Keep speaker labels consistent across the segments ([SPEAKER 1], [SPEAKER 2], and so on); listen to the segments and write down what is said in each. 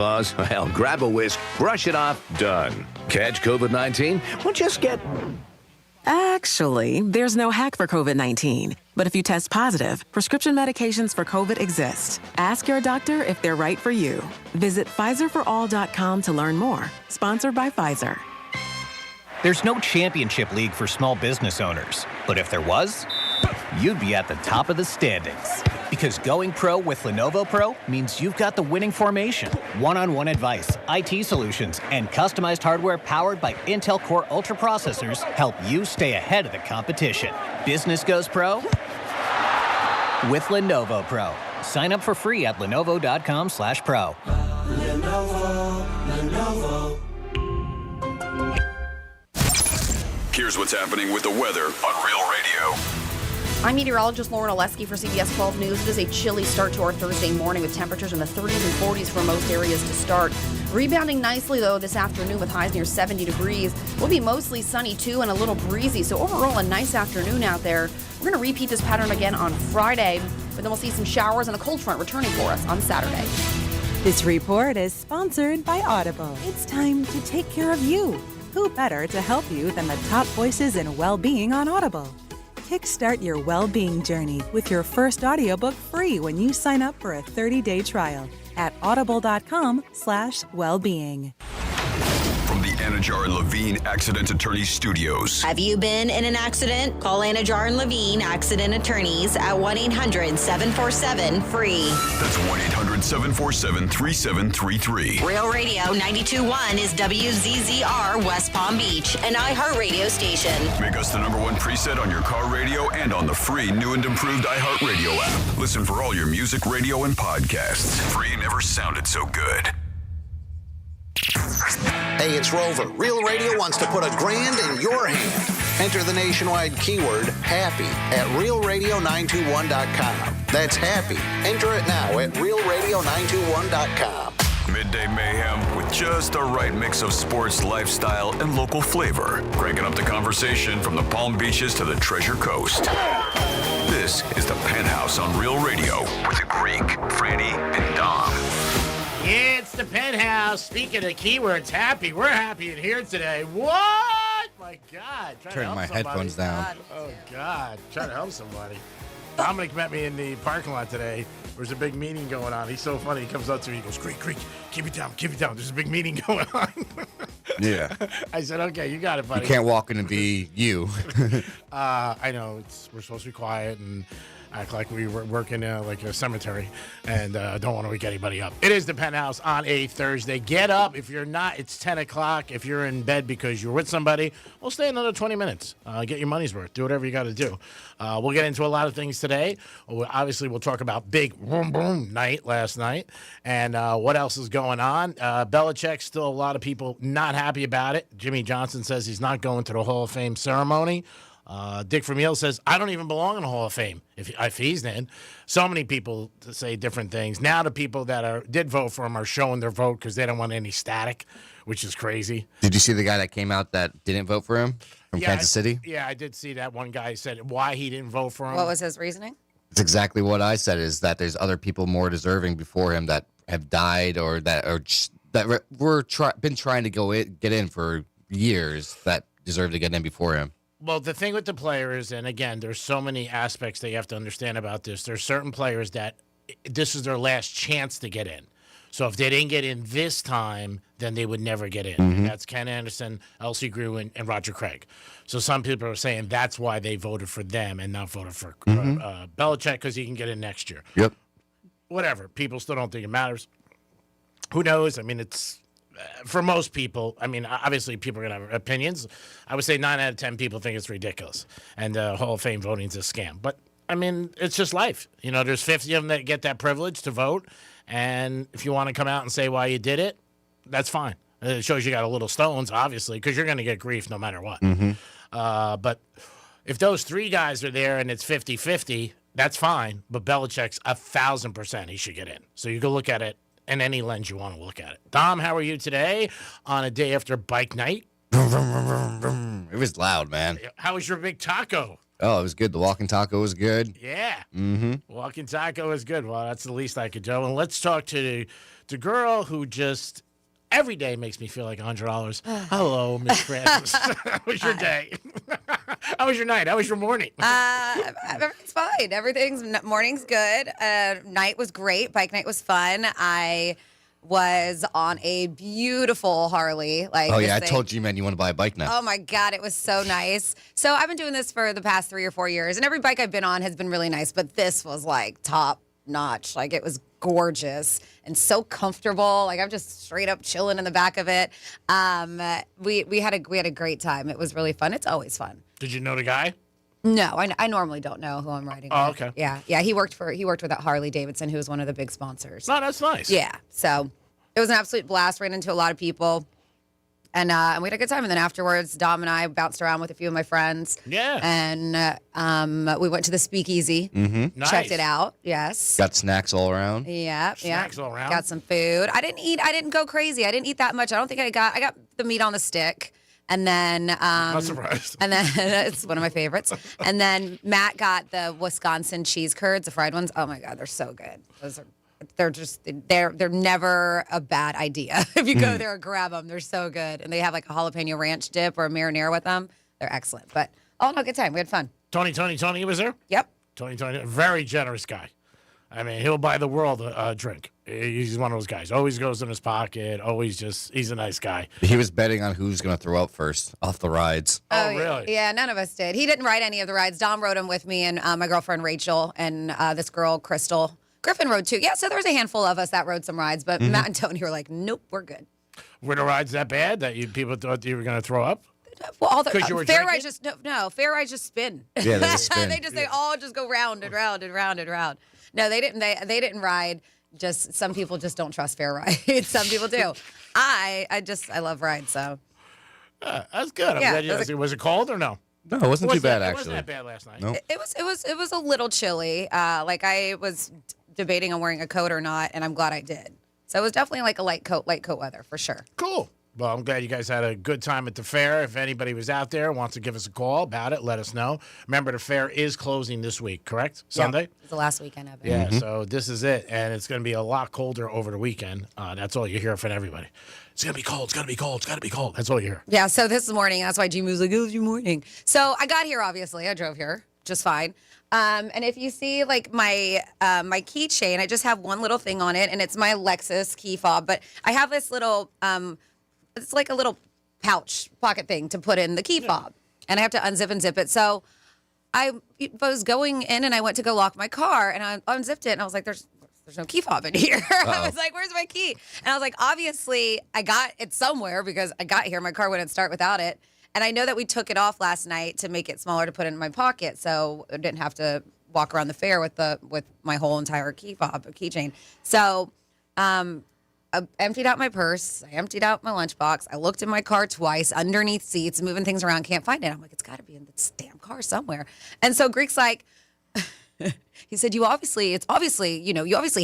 [SPEAKER 1] Well, grab a whisk, brush it off, done. Catch COVID-19? Well, just get...
[SPEAKER 2] Actually, there's no hack for COVID-19. But if you test positive, prescription medications for COVID exist. Ask your doctor if they're right for you. Visit PfizerForAll.com to learn more. Sponsored by Pfizer.
[SPEAKER 3] There's no championship league for small business owners. But if there was, you'd be at the top of the standings. Because going pro with Lenovo Pro means you've got the winning formation, one-on-one advice, IT solutions, and customized hardware powered by Intel Core Ultra processors help you stay ahead of the competition. Business goes pro with Lenovo Pro. Sign up for free at lenovo.com/pro.
[SPEAKER 4] Lenovo.
[SPEAKER 5] Here's what's happening with the weather on Real Radio.
[SPEAKER 6] I'm meteorologist Lauren Oleski for CBS 12 News. It is a chilly start to our Thursday morning with temperatures in the 30s and 40s for most areas to start. Rebounding nicely, though, this afternoon with highs near 70 degrees. We'll be mostly sunny, too, and a little breezy. So overall, a nice afternoon out there. We're going to repeat this pattern again on Friday, but then we'll see some showers and a cold front returning for us on Saturday.
[SPEAKER 7] This report is sponsored by Audible. It's time to take care of you. Who better to help you than the top voices in well-being on Audible? Kickstart your well-being journey with your first audiobook free when you sign up for a 30-day trial at audible.com/wellbeing.
[SPEAKER 5] From the Anajar and Levine Accident Attorneys Studios.
[SPEAKER 8] Have you been in an accident? Call Anajar and Levine Accident Attorneys at 1-800-747-FREE.
[SPEAKER 5] That's 1-800-747-3733.
[SPEAKER 8] Real Radio 92.1 is WZZR West Palm Beach, an iHeartRadio station.
[SPEAKER 5] Make us the #1 preset on your car radio and on the free new and improved iHeartRadio app. Listen for all your music, radio, and podcasts. Free never sounded so good.
[SPEAKER 9] Hey, it's Rover. Real Radio wants to put $1,000 in your hand. Enter the nationwide keyword HAPPY at realradio921.com. That's happy. Enter it now at realradio921.com.
[SPEAKER 5] Midday mayhem with just the right mix of sports, lifestyle, and local flavor. Cranking up the conversation from the Palm Beaches to the Treasure Coast. This is the Penthouse on Real Radio with the Greek, Franny, and Dom.
[SPEAKER 10] It's the Penthouse. Speaking of keywords, happy. We're happy in here today. What? My God.
[SPEAKER 11] Turning my headphones down.
[SPEAKER 10] Oh, God. Trying to help somebody. Dominic met me in the parking lot today. There's a big meeting going on. He's so funny. He comes up to me. He goes, Greek, keep it down. There's a big meeting going on.
[SPEAKER 11] Yeah.
[SPEAKER 10] I said, okay, you got it, buddy.
[SPEAKER 11] You can't walk in and be you.
[SPEAKER 10] I know. We're supposed to be quiet and act like we were working like a cemetery and don't want to wake anybody up. It is the Penthouse on a Thursday. Get up. If you're not, it's 10 o'clock. If you're in bed because you're with somebody, we'll stay another 20 minutes. Get your money's worth. Do whatever you got to do. We'll get into a lot of things today. Obviously, we'll talk about big boom night last night and what else is going on. Belichick, still a lot of people not happy about it. Jimmy Johnson says he's not going to the Hall of Fame ceremony. Dick Vermeil says, I don't even belong in the Hall of Fame if he's in. So many people say different things. Now the people that did vote for him are showing their vote because they don't want any static, which is crazy.
[SPEAKER 11] Did you see the guy that came out that didn't vote for him from Kansas City?
[SPEAKER 6] Yeah,
[SPEAKER 10] I did see that. One guy said why he didn't vote for him.
[SPEAKER 6] What was his reasoning?
[SPEAKER 11] It's exactly what I said, is that there's other people more deserving before him that have died or that were been trying to get in for years that deserve to get in before him.
[SPEAKER 10] Well, the thing with the players, and again, there's so many aspects that you have to understand about this. There's certain players that this is their last chance to get in. So if they didn't get in this time, then they would never get in.
[SPEAKER 11] Mm-hmm.
[SPEAKER 10] That's Ken Anderson, Elsie Gruen, and Roger Craig. So some people are saying that's why they voted for them and not voted for Belichick because he can get in next year.
[SPEAKER 11] Yep.
[SPEAKER 10] Whatever. People still don't think it matters. Who knows? I mean, it's... For most people, I mean, obviously people are going to have opinions. I would say 9 out of 10 people think it's ridiculous. And Hall of Fame voting is a scam. But, I mean, it's just life. You know, there's 50 of them that get that privilege to vote. And if you want to come out and say why you did it, that's fine. It shows you got a little stones, obviously, because you're going to get grief no matter what.
[SPEAKER 11] Mm-hmm.
[SPEAKER 10] But if those three guys are there and it's 50-50, that's fine. But Belichick's 1,000% he should get in. So you can look at it in any lens you want to look at it. Dom, how are you today on a day after bike night?
[SPEAKER 11] It was loud, man.
[SPEAKER 10] How was your big taco?
[SPEAKER 11] Oh, it was good. The walking taco was good.
[SPEAKER 10] Yeah.
[SPEAKER 11] Mm-hmm.
[SPEAKER 10] Walking taco is good. Well, that's the least I could do. And let's talk to the girl who just every day makes me feel like $100. Hello, Miss Francis. How was your day? How was your night? How was your morning?
[SPEAKER 4] Everything's fine. Morning's good. Night was great. Bike night was fun. I was on a beautiful Harley.
[SPEAKER 11] Oh yeah, I told you, man, you want to buy a bike now.
[SPEAKER 4] Oh my God, it was so nice. So I've been doing this for the past 3 or 4 years, and every bike I've been on has been really nice, but this was like top notch. Like it was gorgeous and so comfortable. Like I'm just straight up chilling in the back of it. We had a great time. It was really fun. It's always fun.
[SPEAKER 10] Did you know the guy?
[SPEAKER 4] No, I normally don't know who I'm riding
[SPEAKER 10] Oh,
[SPEAKER 4] with.
[SPEAKER 10] okay.
[SPEAKER 4] Yeah. He worked with Harley Davidson, who was one of the big sponsors.
[SPEAKER 10] No, that's nice.
[SPEAKER 4] Yeah. So it was an absolute blast. Ran into a lot of people. And we had a good time. And then afterwards, Dom and I bounced around with a few of my friends.
[SPEAKER 10] Yeah.
[SPEAKER 4] And we went to the Speakeasy.
[SPEAKER 11] Mm-hmm.
[SPEAKER 10] Nice.
[SPEAKER 4] Checked it out. Yes.
[SPEAKER 11] Got snacks all around.
[SPEAKER 4] Yeah.
[SPEAKER 10] Snacks all around.
[SPEAKER 4] Got some food. I didn't go crazy. I didn't eat that much. I don't think I got the meat on the stick. And then
[SPEAKER 10] Not surprised.
[SPEAKER 4] And then it's one of my favorites. And then Matt got the Wisconsin cheese curds, the fried ones. Oh my God, they're so good. They're never a bad idea. If you go there and grab them, they're so good. And they have like a jalapeno ranch dip or a marinara with them. They're excellent. But all in all, good time. We had fun.
[SPEAKER 10] Tony was there?
[SPEAKER 4] Yep.
[SPEAKER 10] Tony, very generous guy. I mean, he'll buy the world a drink. He's one of those guys. Always goes in his pocket. He's a nice guy.
[SPEAKER 11] He was betting on who's going to throw up first off the rides.
[SPEAKER 10] Oh, really?
[SPEAKER 4] Yeah, none of us did. He didn't ride any of the rides. Dom rode them with me and my girlfriend Rachel and this girl, Crystal. Griffin rode too. Yeah, so there was a handful of us that rode some rides, but Matt and Tony were like, nope, we're good.
[SPEAKER 10] Were the rides that bad that people thought you were going to throw up?
[SPEAKER 4] Well, all the
[SPEAKER 10] Because you were
[SPEAKER 4] fair
[SPEAKER 10] drinking?
[SPEAKER 4] rides fair rides just spin.
[SPEAKER 11] Yeah, they just spin.
[SPEAKER 4] they all just go round and round and round and round. No, they didn't. They didn't ride. Just some people just don't trust fair rides. Some people do. I love rides. So
[SPEAKER 10] That's good. I'm
[SPEAKER 4] Yeah,
[SPEAKER 10] glad was it cold or no?
[SPEAKER 11] No, it wasn't too bad,
[SPEAKER 10] It
[SPEAKER 11] actually.
[SPEAKER 10] wasn't that bad last night.
[SPEAKER 11] No.
[SPEAKER 4] it was a little chilly. Like I was debating on wearing a coat or not, and I'm glad I did. So it was definitely like a light coat weather for sure.
[SPEAKER 10] Cool. Well, I'm glad you guys had a good time at the fair. If anybody was out there, wants to give us a call about it, let us know. Remember, the fair is closing this week, correct? Sunday?
[SPEAKER 4] It's the last weekend of it.
[SPEAKER 10] Yeah, so this is it, and it's going to be a lot colder over the weekend. That's all you hear from everybody. It's going to be cold. It's going to be cold. It's going to be cold. That's all you hear.
[SPEAKER 4] Yeah, so this morning, that's why Jimmy was like, it was your morning. So I got here, obviously. I drove here just fine. And if you see, like, my my keychain, I just have one little thing on it, and it's my Lexus key fob. But I have this little, it's like a little pouch pocket thing to put in the key fob. And I have to unzip and zip it. So I was going in, and I went to go lock my car, and I unzipped it, and I was like, there's no key fob in here. I was like, where's my key? And I was like, obviously, I got it somewhere because I got here. My car wouldn't start without it. And I know that we took it off last night to make it smaller to put in my pocket, so I didn't have to walk around the fair with my whole entire key fob, keychain. So I emptied out my purse. I emptied out my lunchbox. I looked in my car twice, underneath seats, moving things around, can't find it. I'm like, it's got to be in this damn car somewhere. And so Greek's like, he said, you obviously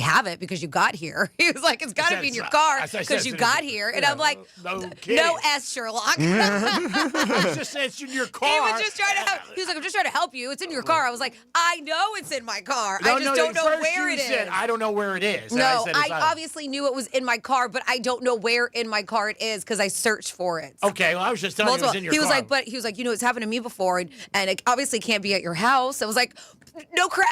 [SPEAKER 4] have it because you got here. He was like, it's got to be in your car because you got here. And I'm like, no S, Sherlock.
[SPEAKER 10] Just said it's in your car.
[SPEAKER 4] He was just trying to help. He was like, I'm just trying to help you. It's in your car. I was like, I know it's in my car. I just don't know where it is.
[SPEAKER 10] I don't know where it is.
[SPEAKER 4] No, I obviously knew it was in my car, but I don't know where in my car it is because I searched for it.
[SPEAKER 10] Okay, well, I was just telling you it was in your car.
[SPEAKER 4] He was like, it's happened to me before, and it obviously can't be at your house. I was like, no crap.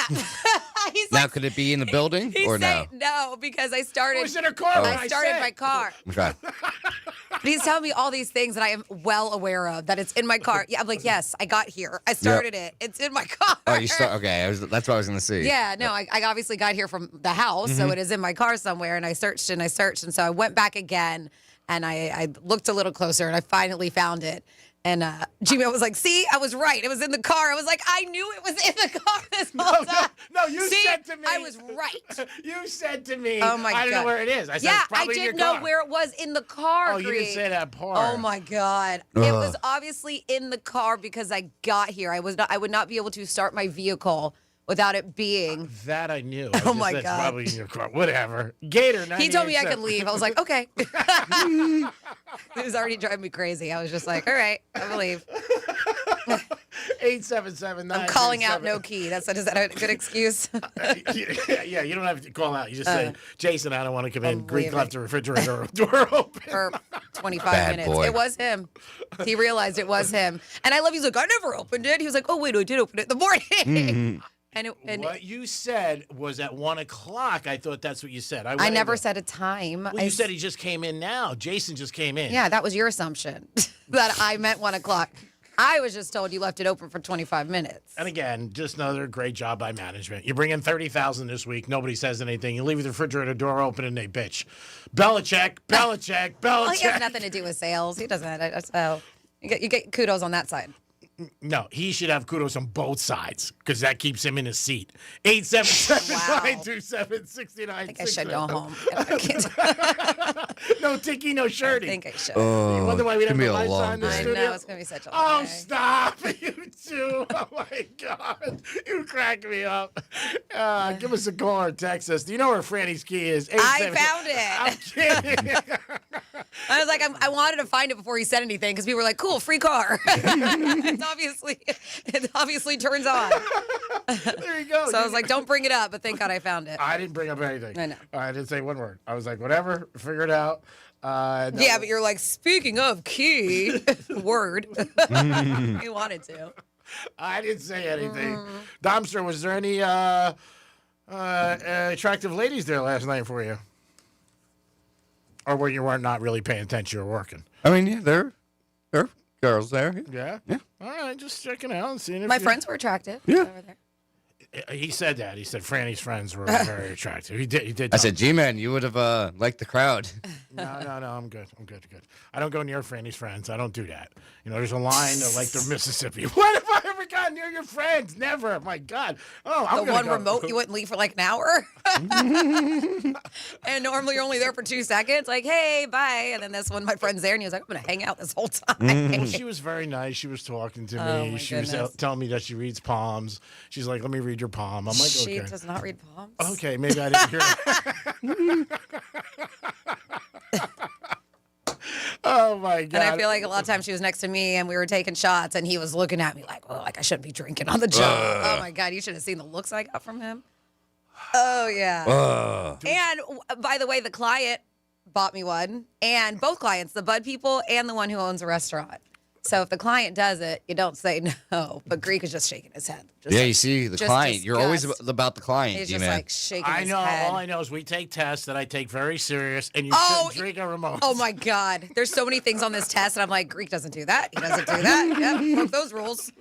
[SPEAKER 4] He's
[SPEAKER 11] Now,
[SPEAKER 4] like,
[SPEAKER 11] could it be in the building or no?
[SPEAKER 4] No, because I started.
[SPEAKER 10] It was in her car.
[SPEAKER 4] I started my car.
[SPEAKER 11] Okay.
[SPEAKER 4] But he's telling me all these things that I am well aware of, that it's in my car. Yeah, I'm like, yes, I got here. I started it. It's in my car.
[SPEAKER 11] Oh, you start? Okay, that's what I was going to see.
[SPEAKER 4] Yeah, no, I obviously got here from the house, so it is in my car somewhere, and I searched, and so I went back again, and I looked a little closer, and I finally found it. And Gmail was like, see, I was right. It was in the car. I was like, I knew it was in the car this whole time.
[SPEAKER 10] No, you said to me.
[SPEAKER 4] I was right.
[SPEAKER 10] You said to me,
[SPEAKER 4] oh my God.
[SPEAKER 10] I don't know where it is. I said,
[SPEAKER 4] yeah,
[SPEAKER 10] it's probably
[SPEAKER 4] I
[SPEAKER 10] in your
[SPEAKER 4] didn't know
[SPEAKER 10] car.
[SPEAKER 4] where it was in the car.
[SPEAKER 10] Oh, you didn't say that part.
[SPEAKER 4] Oh my God. It was obviously in the car because I got here. I would not be able to start my vehicle without it being.
[SPEAKER 10] That I knew.
[SPEAKER 4] Oh my
[SPEAKER 10] It's
[SPEAKER 4] God.
[SPEAKER 10] probably in your car. Whatever. Gator.
[SPEAKER 4] He told me I could
[SPEAKER 10] 98.7.
[SPEAKER 4] leave. I was like, okay. It was already driving me crazy. I was just like, all right, I'm gonna leave.
[SPEAKER 10] 877
[SPEAKER 4] I'm calling out no key. Is that a good excuse?
[SPEAKER 10] Yeah, you don't have to call out. You just say, Jason, I don't want to come in. Greek
[SPEAKER 4] leaving.
[SPEAKER 10] left the refrigerator door open.
[SPEAKER 4] For 25
[SPEAKER 11] Bad
[SPEAKER 4] minutes.
[SPEAKER 11] boy.
[SPEAKER 4] It was him. He realized it was him. And I love, he's like, I never opened it. He was like, oh, wait, I did open it in the morning. And
[SPEAKER 10] What you said was at 1 o'clock. I thought that's what you said.
[SPEAKER 4] I never said a time.
[SPEAKER 10] Well, you said he just came in now. Jason just came in.
[SPEAKER 4] Yeah, that was your assumption that I meant 1 o'clock. I was just told you left it open for 25 minutes.
[SPEAKER 10] And again, just another great job by management. You bring in 30,000 this week. Nobody says anything. You leave the refrigerator door open and they bitch. Belichick.
[SPEAKER 4] Well, he has nothing to do with sales. He doesn't. So you get kudos on that side.
[SPEAKER 10] No, he should have kudos on both sides because that keeps him in his seat. 877-927-6969.
[SPEAKER 4] I think I should go home.
[SPEAKER 10] No ticky, no shirty.
[SPEAKER 4] I think I should.
[SPEAKER 10] You wonder why we don't have the lights on in the
[SPEAKER 4] I
[SPEAKER 10] studio?
[SPEAKER 4] know, it's going to be such a long
[SPEAKER 10] Oh,
[SPEAKER 4] day.
[SPEAKER 10] stop. You too. Oh, my God. You crack me up. Give us a call or text us. Do you know where Franny's key is?
[SPEAKER 4] I found it.
[SPEAKER 10] I'm kidding.
[SPEAKER 4] I was like, I wanted to find it before he said anything because we were like, cool, free car. It obviously turns on.
[SPEAKER 10] There you go.
[SPEAKER 4] So I was like, don't bring it up, but thank God I found it.
[SPEAKER 10] I didn't bring up anything.
[SPEAKER 4] I know.
[SPEAKER 10] I didn't say one word. I was like, whatever, figure it out.
[SPEAKER 4] Yeah, but you're like, speaking of key, word. You wanted to.
[SPEAKER 10] I didn't say anything. Domster, was there any attractive ladies there last night for you? Or were you not really paying attention, you were working?
[SPEAKER 11] I mean, yeah, there are girls there.
[SPEAKER 10] Yeah?
[SPEAKER 11] Yeah.
[SPEAKER 10] All right, just checking out and seeing if
[SPEAKER 4] My friends were attractive.
[SPEAKER 11] Yeah.
[SPEAKER 4] Over there.
[SPEAKER 10] He said that. He said Franny's friends were very attractive. He did.
[SPEAKER 11] I said, G-Man, you would have liked the crowd.
[SPEAKER 10] No, I'm good. Good. I don't go near Franny's friends. I don't do that. You know, there's a line of like the Mississippi. When have I ever gotten near your friends? Never. My God. Oh, I'm
[SPEAKER 4] The one
[SPEAKER 10] go.
[SPEAKER 4] remote you wouldn't leave for like an hour. And normally you're only there for 2 seconds. Like, hey, bye. And then this one, my friend's there, and he was like, I'm going to hang out this whole time.
[SPEAKER 10] Well, she was very nice. She was talking to me.
[SPEAKER 4] Oh, my
[SPEAKER 10] She was
[SPEAKER 4] goodness.
[SPEAKER 10] telling me that she reads palms. She's like, let me read your palm. I'm like,
[SPEAKER 4] She
[SPEAKER 10] okay.
[SPEAKER 4] does not read palms.
[SPEAKER 10] Okay, maybe I didn't hear it. Oh, my God.
[SPEAKER 4] And I feel like a lot of times she was next to me and we were taking shots and he was looking at me like, oh, like I shouldn't be drinking on the job. Oh, my God. You should have seen the looks I got from him. Oh, yeah. And by the way, the client bought me one. And both clients, the Bud people and the one who owns a restaurant. So if the client does it, you don't say no. But Greek is just shaking his head. Just
[SPEAKER 11] Yeah,
[SPEAKER 4] like,
[SPEAKER 11] you see, the
[SPEAKER 4] just
[SPEAKER 11] client. You're always
[SPEAKER 4] disgust.
[SPEAKER 11] about the client,
[SPEAKER 4] He's just
[SPEAKER 11] G-Man.
[SPEAKER 4] like shaking
[SPEAKER 10] I
[SPEAKER 4] his
[SPEAKER 10] know.
[SPEAKER 4] head.
[SPEAKER 10] All I know is we take tests that I take very serious, and you
[SPEAKER 4] Oh,
[SPEAKER 10] shouldn't drink a remote.
[SPEAKER 4] Oh my God. There's so many things on this test, and I'm like, Greek doesn't do that. He doesn't do that. Yep, broke those rules.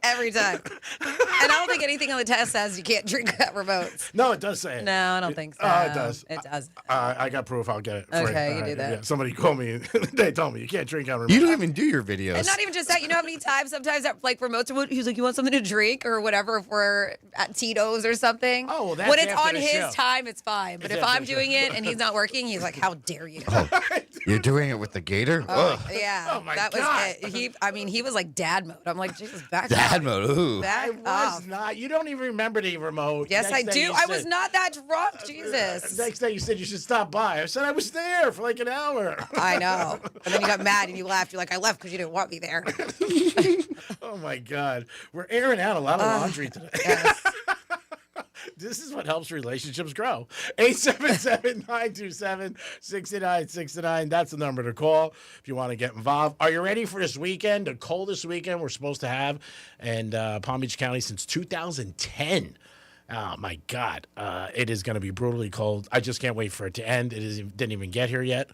[SPEAKER 4] Every time. And I don't think anything on the test says you can't drink at remotes.
[SPEAKER 10] No, it does say it.
[SPEAKER 4] No, I don't think so.
[SPEAKER 10] Oh, it does.
[SPEAKER 4] It does.
[SPEAKER 10] I got proof. I'll get it. for
[SPEAKER 4] Okay,
[SPEAKER 10] you.
[SPEAKER 4] you do that.
[SPEAKER 10] Yeah, somebody called me. They told me you can't drink on remote.
[SPEAKER 11] You don't even do your videos.
[SPEAKER 4] And not even just that. You know how many times sometimes that like remotes are, he's like, you want something to drink or whatever if we're at Tito's or something.
[SPEAKER 10] Oh, well, that's
[SPEAKER 4] when it's
[SPEAKER 10] after
[SPEAKER 4] on
[SPEAKER 10] the
[SPEAKER 4] his
[SPEAKER 10] show.
[SPEAKER 4] time, it's fine. But
[SPEAKER 10] It's
[SPEAKER 4] if
[SPEAKER 10] after
[SPEAKER 4] I'm
[SPEAKER 10] the show.
[SPEAKER 4] doing it and he's not working, he's like, how dare you?
[SPEAKER 11] You're doing it with the gator? Ugh.
[SPEAKER 4] Yeah.
[SPEAKER 10] Oh, my
[SPEAKER 4] that
[SPEAKER 10] God.
[SPEAKER 4] was it. He was like dad mode. I'm like, Jesus, back
[SPEAKER 11] Dad
[SPEAKER 4] off.
[SPEAKER 11] mode. Ooh.
[SPEAKER 4] Back
[SPEAKER 10] I was
[SPEAKER 4] off.
[SPEAKER 10] not. You don't even remember the remote.
[SPEAKER 4] Yes,
[SPEAKER 10] Next
[SPEAKER 4] I
[SPEAKER 10] day
[SPEAKER 4] do.
[SPEAKER 10] you
[SPEAKER 4] I was
[SPEAKER 10] said-
[SPEAKER 4] not that drunk. Jesus.
[SPEAKER 10] Next day you said you should stop by. I said I was there for like an hour.
[SPEAKER 4] I know. And then you got mad and you laughed. You're like, I left because you didn't want me there.
[SPEAKER 10] Oh my God, we're airing out a lot of laundry today.
[SPEAKER 4] Yes.
[SPEAKER 10] This is what helps relationships grow. 877-927-6969. That's the number to call if you want to get involved. Are you ready for this weekend? The coldest weekend we're supposed to have in Palm Beach County since 2010. Oh, my God. It is going to be brutally cold. I just can't wait for it to end. Didn't even get here yet.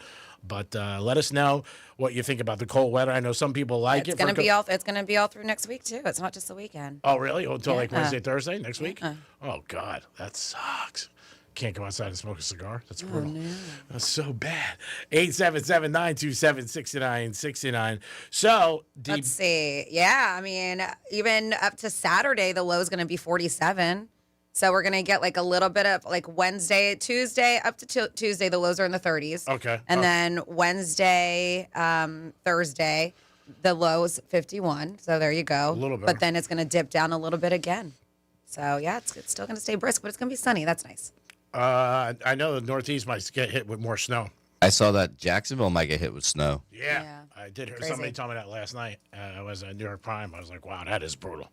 [SPEAKER 10] But let us know what you think about the cold weather. I know some people like
[SPEAKER 4] It's
[SPEAKER 10] it.
[SPEAKER 4] gonna be all. It's gonna be all through next week too. It's not just the weekend.
[SPEAKER 10] Oh, really? Until like
[SPEAKER 4] Yeah.
[SPEAKER 10] Wednesday, Thursday next week? Oh, God. That sucks. Can't go outside and smoke a cigar. That's brutal.
[SPEAKER 4] no.
[SPEAKER 10] That's so bad. 877-927-6969. So,
[SPEAKER 4] Let's see. Yeah, I mean, even up to Saturday, the low is gonna be 47. So we're gonna get like a little bit of like Wednesday, Tuesday, up to Tuesday, the lows are in the 30s.
[SPEAKER 10] Okay.
[SPEAKER 4] And then Wednesday, Thursday, the lows 51. So there you go.
[SPEAKER 10] A little better.
[SPEAKER 4] But then it's gonna dip down a little bit again. So yeah, it's still gonna stay brisk, but it's gonna be sunny. That's nice.
[SPEAKER 10] I know the Northeast might get hit with more snow.
[SPEAKER 11] I saw that Jacksonville might get hit with snow.
[SPEAKER 10] Yeah. I did hear somebody tell me that last night. I was at New York Prime. I was like, wow, that is brutal.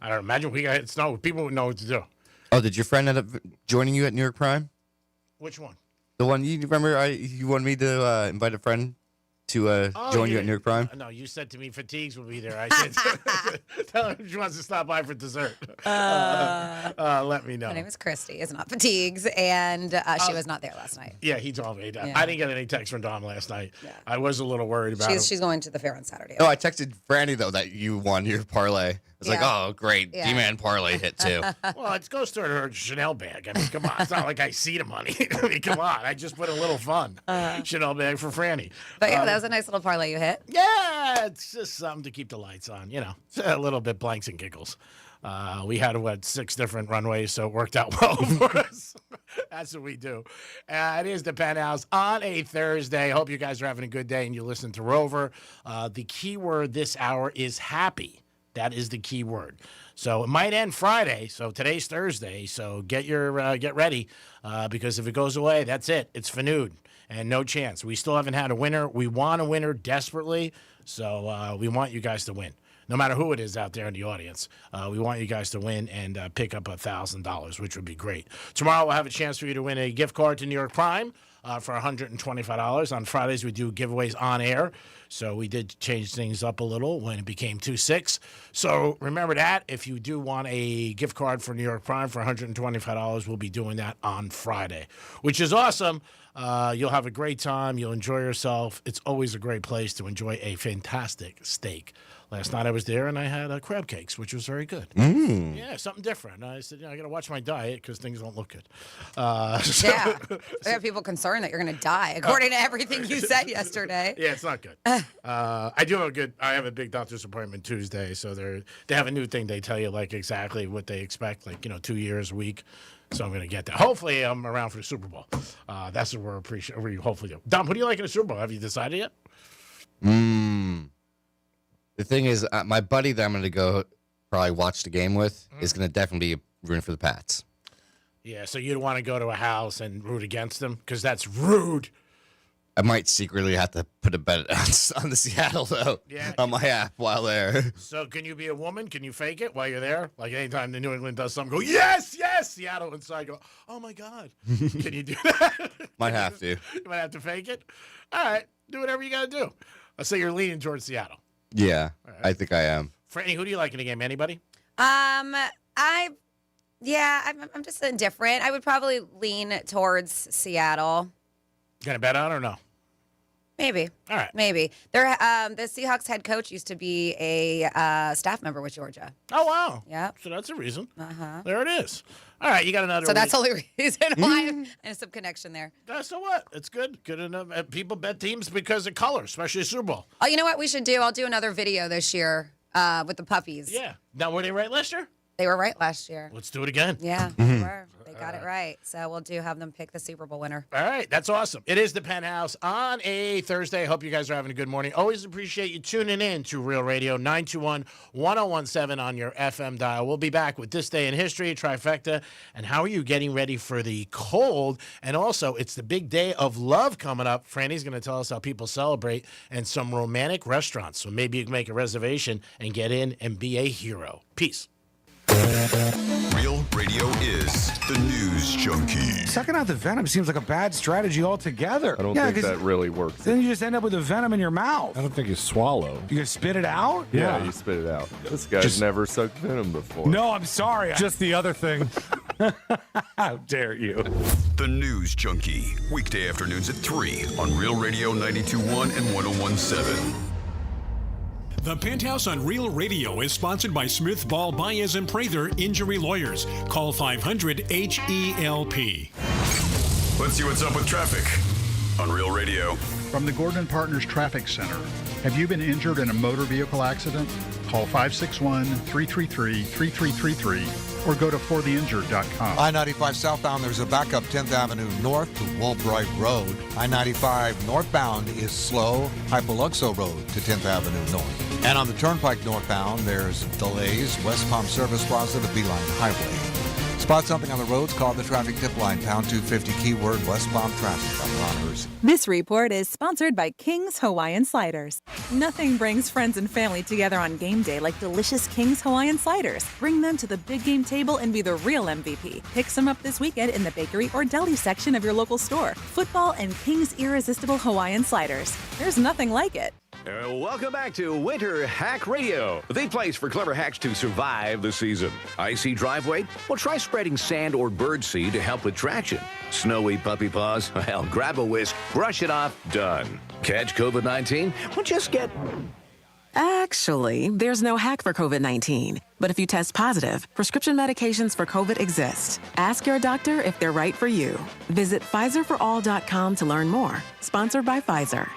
[SPEAKER 10] I don't imagine we got hit snow. People would know what to do.
[SPEAKER 11] Oh, did your friend end up joining you at New York Prime?
[SPEAKER 10] Which one?
[SPEAKER 11] The one you remember? You wanted me to invite a friend to join you at New York Prime?
[SPEAKER 10] No, you said to me Fatigues will be there. I said, tell her she wants to stop by for dessert. Let me know.
[SPEAKER 4] My name is Christy. It's not Fatigues, and she was not there last night.
[SPEAKER 10] Yeah, he told me that.
[SPEAKER 4] Yeah.
[SPEAKER 10] I didn't get any text from Dom last night. Yeah. I was a little worried about
[SPEAKER 4] She's going to the fair on Saturday.
[SPEAKER 11] Oh, I texted Franny, though, that you won your parlay. It's like, oh, great.
[SPEAKER 4] Yeah.
[SPEAKER 11] D-Man parlay hit, too.
[SPEAKER 10] Well, it goes to her Chanel bag. I mean, come on. It's not like I see the money. I mean, come on. I just put a little fun Chanel bag for Franny.
[SPEAKER 4] But yeah, that was a nice little parlay you hit.
[SPEAKER 10] Yeah, it's just something to keep the lights on, a little bit blanks and giggles. We had, 6 different runways, so it worked out well for us. That's what we do. It is the Penthouse on a Thursday. Hope you guys are having a good day and you listen to Rover. The key word this hour is happy. That is the key word. So it might end Friday. So today's Thursday. So get ready because if it goes away, that's it. It's finooed and no chance. We still haven't had a winner. We want a winner desperately. So we want you guys to win. No matter who it is out there in the audience, we want you guys to win and pick up $1,000, which would be great. Tomorrow we'll have a chance for you to win a gift card to New York Prime for $125. On Fridays we do giveaways on air. So we did change things up a little when it became 2-6. So remember that. If you do want a gift card for New York Prime for $125, we'll be doing that on Friday, which is awesome. You'll have a great time. You'll enjoy yourself. It's always a great place to enjoy a fantastic steak. Last night I was there and I had crab cakes, which was very good. Yeah, something different. I said, I got to watch my diet because things don't look good.
[SPEAKER 4] Yeah. We have people concerned that you're going to die, according to everything you said yesterday.
[SPEAKER 10] Yeah, it's not good. I have a big doctor's appointment Tuesday, so they have a new thing. They tell you like exactly what they expect, 2 years a week. So I'm going to get that. Hopefully I'm around for the Super Bowl. That's what we hopefully do. Dom, who do you like in the Super Bowl? Have you decided yet?
[SPEAKER 11] The thing is, my buddy that I'm going to go probably watch the game with is going to definitely be rooting for the Pats.
[SPEAKER 10] Yeah, so you'd want to go to a house and root against them because that's rude.
[SPEAKER 11] I might secretly have to put a bet on the Seattle, though, on my app while there.
[SPEAKER 10] So can you be a woman? Can you fake it while you're there? Like anytime the New England does something, go, yes, yes, Seattle inside, go, oh, my God. Can you do that?
[SPEAKER 11] Might have to.
[SPEAKER 10] You might have to fake it? All right, do whatever you got to do. Let's say you're leaning towards Seattle.
[SPEAKER 11] Yeah, right. I think I am.
[SPEAKER 10] Franny, who do you like in the game? Anybody?
[SPEAKER 4] I'm just indifferent. I would probably lean towards Seattle.
[SPEAKER 10] Got a bet on or no?
[SPEAKER 4] Maybe.
[SPEAKER 10] All right.
[SPEAKER 4] Maybe. The Seahawks head coach used to be a staff member with Georgia.
[SPEAKER 10] Oh, wow.
[SPEAKER 4] Yep.
[SPEAKER 10] So that's a reason. Uh-huh. There it is. All right, you got another.
[SPEAKER 4] So that's the only reason why there's some connection there.
[SPEAKER 10] So what? It's good. Good enough. People bet teams because of color, especially Super Bowl.
[SPEAKER 4] Oh, you know what we should do? I'll do another video this year with the puppies.
[SPEAKER 10] Yeah. Now, were they right last year?
[SPEAKER 4] They were right last year.
[SPEAKER 10] Let's do it again.
[SPEAKER 4] Yeah, they were. They got it right. So we'll have them pick the Super Bowl winner.
[SPEAKER 10] All right. That's awesome. It is the Penthouse on a Thursday. Hope you guys are having a good morning. Always appreciate you tuning in to Real Radio 921-1017 on your FM dial. We'll be back with This Day in History, Trifecta, and how are you getting ready for the cold? And also, it's the big day of love coming up. Franny's going to tell us how people celebrate and some romantic restaurants. So maybe you can make a reservation and get in and be a hero. Peace.
[SPEAKER 5] Real Radio is the News Junkie.
[SPEAKER 12] Sucking out the venom seems like a bad strategy altogether.
[SPEAKER 13] I don't think that really works.
[SPEAKER 12] Then you just end up with the venom in your mouth.
[SPEAKER 13] I don't think you swallow.
[SPEAKER 12] You can spit it out?
[SPEAKER 13] Yeah, you spit it out. This guy's never sucked venom before.
[SPEAKER 12] No, I'm sorry.
[SPEAKER 13] Just the other thing. How dare you?
[SPEAKER 5] The News Junkie. Weekday afternoons at 3 on Real Radio 92.1 and 101.7.
[SPEAKER 14] The Penthouse on Real Radio is sponsored by Smith, Ball, Baez, and Prather Injury Lawyers. Call 500-HELP.
[SPEAKER 5] Let's see what's up with traffic on Real Radio.
[SPEAKER 15] From the Gordon Partners Traffic Center. Have you been injured in a motor vehicle accident? Call 561-333-3333 or go to fortheinjured.com.
[SPEAKER 16] I-95 southbound, there's a backup 10th Avenue north to Woolbright Road. I-95 northbound is slow, Hypoluxo Road to 10th Avenue north. And on the Turnpike northbound, there's delays, West Palm Service Plaza to Beeline Highway. Spot something on the roads, call the traffic tip line, pound 250 keyword West Palm traffic. I'm Ron Hersey.
[SPEAKER 7] This report is sponsored by King's Hawaiian Sliders. Nothing brings friends and family together on game day like delicious King's Hawaiian Sliders. Bring them to the big game table and be the real MVP. Pick some up this weekend in the bakery or deli section of your local store. Football and King's irresistible Hawaiian Sliders. There's nothing like it.
[SPEAKER 1] Welcome back to Winter Hack Radio, the place for clever hacks to survive the season. Icy driveway? Well, try spreading sand or birdseed to help with traction. Snowy puppy paws? Well, grab a whisk, brush it off, done. Catch COVID-19? Well, just get...
[SPEAKER 2] Actually, there's no hack for COVID-19. But if you test positive, prescription medications for COVID exist. Ask your doctor if they're right for you. Visit PfizerForAll.com to learn more. Sponsored by Pfizer.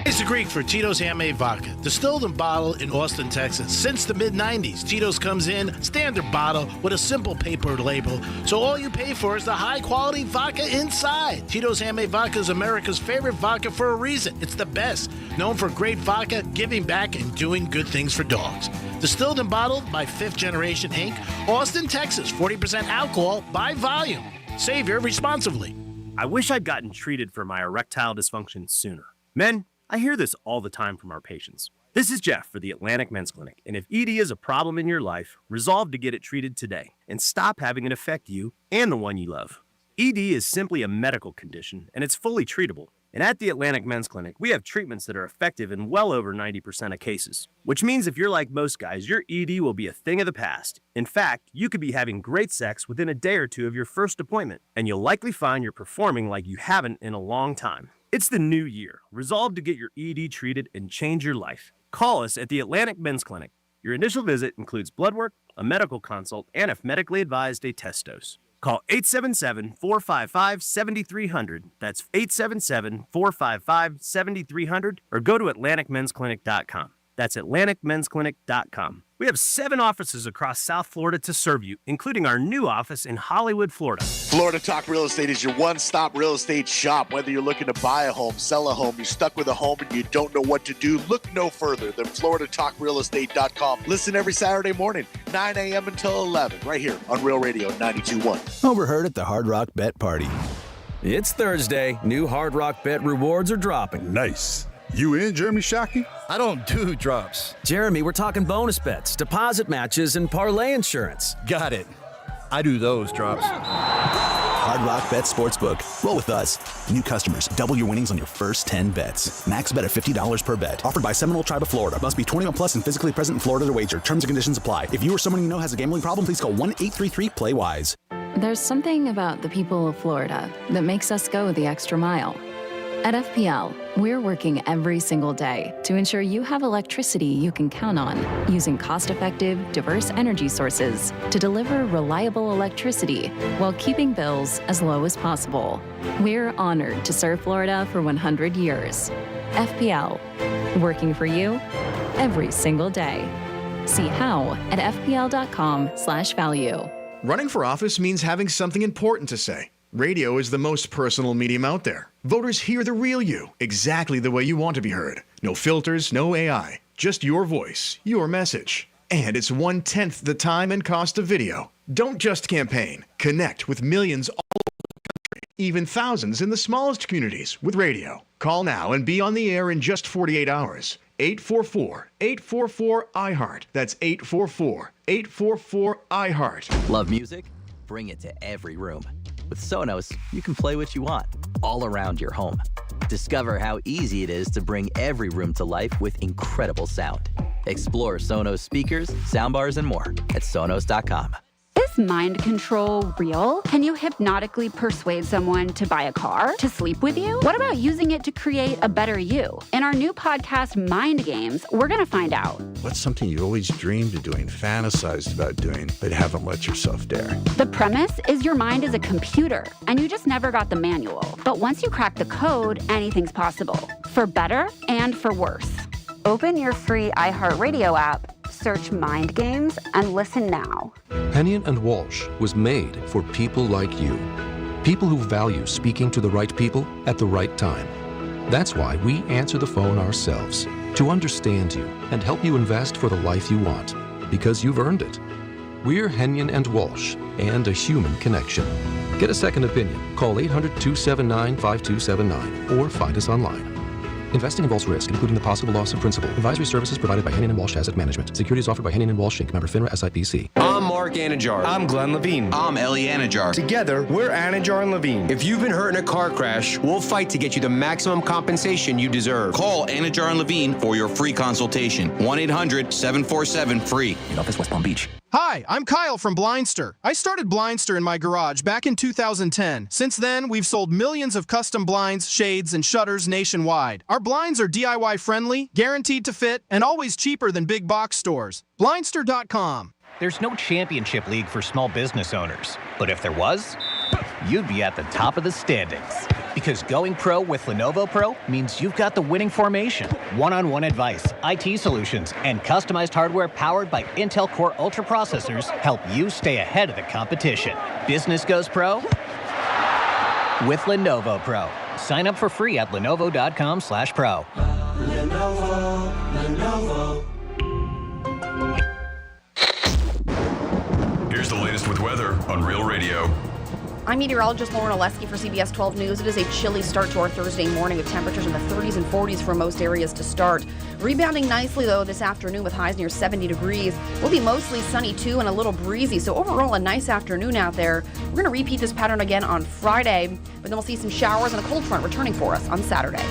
[SPEAKER 10] It's the Greek for Tito's Handmade Vodka, distilled and bottled in Austin, Texas. Since the mid-90s, Tito's comes in standard bottle with a simple paper label, so all you pay for is the high-quality vodka inside. Tito's Handmade Vodka is America's favorite vodka for a reason. It's the best, known for great vodka, giving back, and doing good things for dogs. Distilled and bottled by Fifth Generation Inc., Austin, Texas, 40% alcohol by volume. Savior responsibly.
[SPEAKER 17] I wish I'd gotten treated for my erectile dysfunction sooner. Men, I hear this all the time from our patients. This is Jeff for the Atlantic Men's Clinic, and if ED is a problem in your life, resolve to get it treated today and stop having it affect you and the one you love. ED is simply a medical condition, and it's fully treatable. And at the Atlantic Men's Clinic, we have treatments that are effective in well over 90% of cases, which means if you're like most guys, your ED will be a thing of the past. In fact, you could be having great sex within a day or two of your first appointment, and you'll likely find you're performing like you haven't in a long time. It's the new year. Resolve to get your ED treated and change your life. Call us at the Atlantic Men's Clinic. Your initial visit includes blood work, a medical consult, and if medically advised, a test dose. Call 877-455-7300. That's 877-455-7300 or go to AtlanticMen'sClinic.com. That's AtlanticMen'sClinic.com. We have 7 offices across South Florida to serve you, including our new office in Hollywood, Florida.
[SPEAKER 18] Florida Talk Real Estate is your one-stop real estate shop. Whether you're looking to buy a home, sell a home, you're stuck with a home and you don't know what to do, look no further than FloridaTalkRealEstate.com. Listen every Saturday morning, 9 a.m. until 11, right here on Real Radio 92.1.
[SPEAKER 19] Overheard at the Hard Rock Bet Party. It's Thursday. New Hard Rock Bet rewards are dropping.
[SPEAKER 20] Nice. You in, Jeremy Shockey?
[SPEAKER 19] I don't do drops. Jeremy, we're talking bonus bets, deposit matches, and parlay insurance. Got it. I do those drops.
[SPEAKER 21] Hard Rock Bet Sportsbook. Roll with us. New customers, double your winnings on your first 10 bets. Max bet at $50 per bet. Offered by Seminole Tribe of Florida. Must be 21 plus and physically present in Florida to wager. Terms and conditions apply. If you or someone you know has a gambling problem, please call 1-833-PLAY-WISE.
[SPEAKER 22] There's something about the people of Florida that makes us go the extra mile. At FPL, we're working every single day to ensure you have electricity you can count on, using cost-effective, diverse energy sources to deliver reliable electricity while keeping bills as low as possible. We're honored to serve Florida for 100 years. FPL, working for you every single day. See how at fpl.com/value.
[SPEAKER 23] Running for office means having something important to say. Radio is the most personal medium out there. Voters hear the real you, exactly the way you want to be heard. No filters, no AI, just your voice, your message. And it's 1/10 the time and cost of video. Don't just campaign. Connect with millions all over the country, even thousands in the smallest communities with radio. Call now and be on the air in just 48 hours. 844-844-iHeart. That's 844-844-iHeart.
[SPEAKER 24] Love music? Bring it to every room. With Sonos, you can play what you want, all around your home. Discover how easy it is to bring every room to life with incredible sound. Explore Sonos speakers, soundbars, and more at Sonos.com.
[SPEAKER 25] Is mind control real? Can you hypnotically persuade someone to buy a car, to sleep with you? What about using it to create a better you? In our new podcast, Mind Games, we're going to find out.
[SPEAKER 20] What's something you always dreamed of doing, fantasized about doing, but haven't let yourself dare?
[SPEAKER 25] The premise is your mind is a computer, and you just never got the manual. But once you crack the code, anything's possible. For better and for worse. Open your free iHeartRadio app, search Mind Games, and listen now.
[SPEAKER 26] Hennion and Walsh was made for people like you. People who value speaking to the right people at the right time. That's why we answer the phone ourselves, to understand you and help you invest for the life you want, because you've earned it. We're Henyon and Walsh, and a human connection. Get a second opinion. Call 800-279-5279 or find us online. Investing involves risk, including the possible loss of principal. Advisory services provided by Henyon & Walsh Asset Management. Securities offered by Henyon & Walsh Inc. Member FINRA SIPC.
[SPEAKER 3] I'm Mark Anajar. I'm Glenn Levine. I'm Ellie Anajar. Together, we're Anajar and Levine. If you've been hurt in a car crash, we'll fight to get you the maximum compensation you deserve.
[SPEAKER 4] Call Anajar and Levine for your free consultation. 1-800-747-FREE.
[SPEAKER 6] In office, West Palm Beach.
[SPEAKER 8] Hi, I'm Kyle from Blindster. I started Blindster in my garage back in 2010. Since then, we've sold millions of custom blinds, shades, and shutters nationwide. Our blinds are DIY friendly, guaranteed to fit, and always cheaper than big box stores. Blindster.com.
[SPEAKER 9] There's no championship league for small business owners, but if there was, you'd be at the top of the standings. Because going pro with Lenovo Pro means you've got the winning formation, one-on-one advice, IT solutions, and customized hardware powered by Intel Core Ultra processors help you stay ahead of the competition. Business goes pro with Lenovo Pro. Sign up for free at lenovo.com/pro.
[SPEAKER 5] Lenovo. Here's the latest with weather on Real Radio.
[SPEAKER 11] I'm meteorologist Lauren Oleski for CBS 12 News. It is a chilly start to our Thursday morning with temperatures in the 30s and 40s for most areas to start. Rebounding nicely, though, this afternoon with highs near 70 degrees. We'll be mostly sunny, too, and a little breezy. So overall, a nice afternoon out there. We're going to repeat this pattern again on Friday, but then we'll see some showers and a cold front returning for us on Saturday.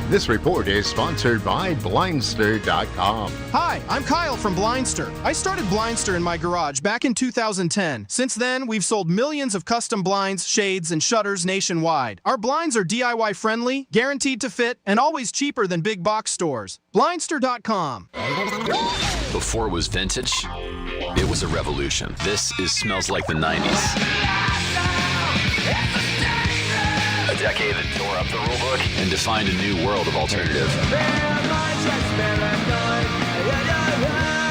[SPEAKER 27] This report is sponsored by Blindster.com.
[SPEAKER 8] Hi, I'm Kyle from Blindster. I started Blindster in my garage back in 2010. Since then, we've sold millions of custom blinds, shades, and shutters nationwide. Our blinds are DIY friendly, guaranteed to fit, and always cheaper than big box stores. Blindster.com.
[SPEAKER 28] Before it was vintage, it was a revolution. This smells like the 90s. A decade that tore up the rulebook and defined a new world of alternative.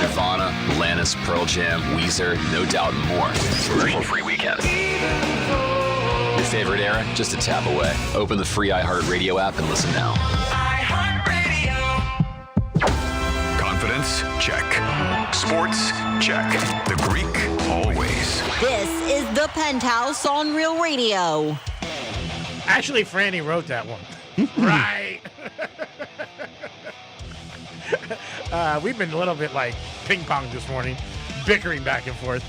[SPEAKER 28] Nirvana, Alanis, Pearl Jam, Weezer, No Doubt, and more. Commercial-free weekend. Your favorite era? Just a tap away. Open the free iHeartRadio app and listen now.
[SPEAKER 5] Confidence? Check. Sports? Check. The Greek? Always.
[SPEAKER 29] This is the Penthouse on Real Radio.
[SPEAKER 10] Actually, Franny wrote that one. Right. We've been a little bit like ping pong this morning, bickering back and forth.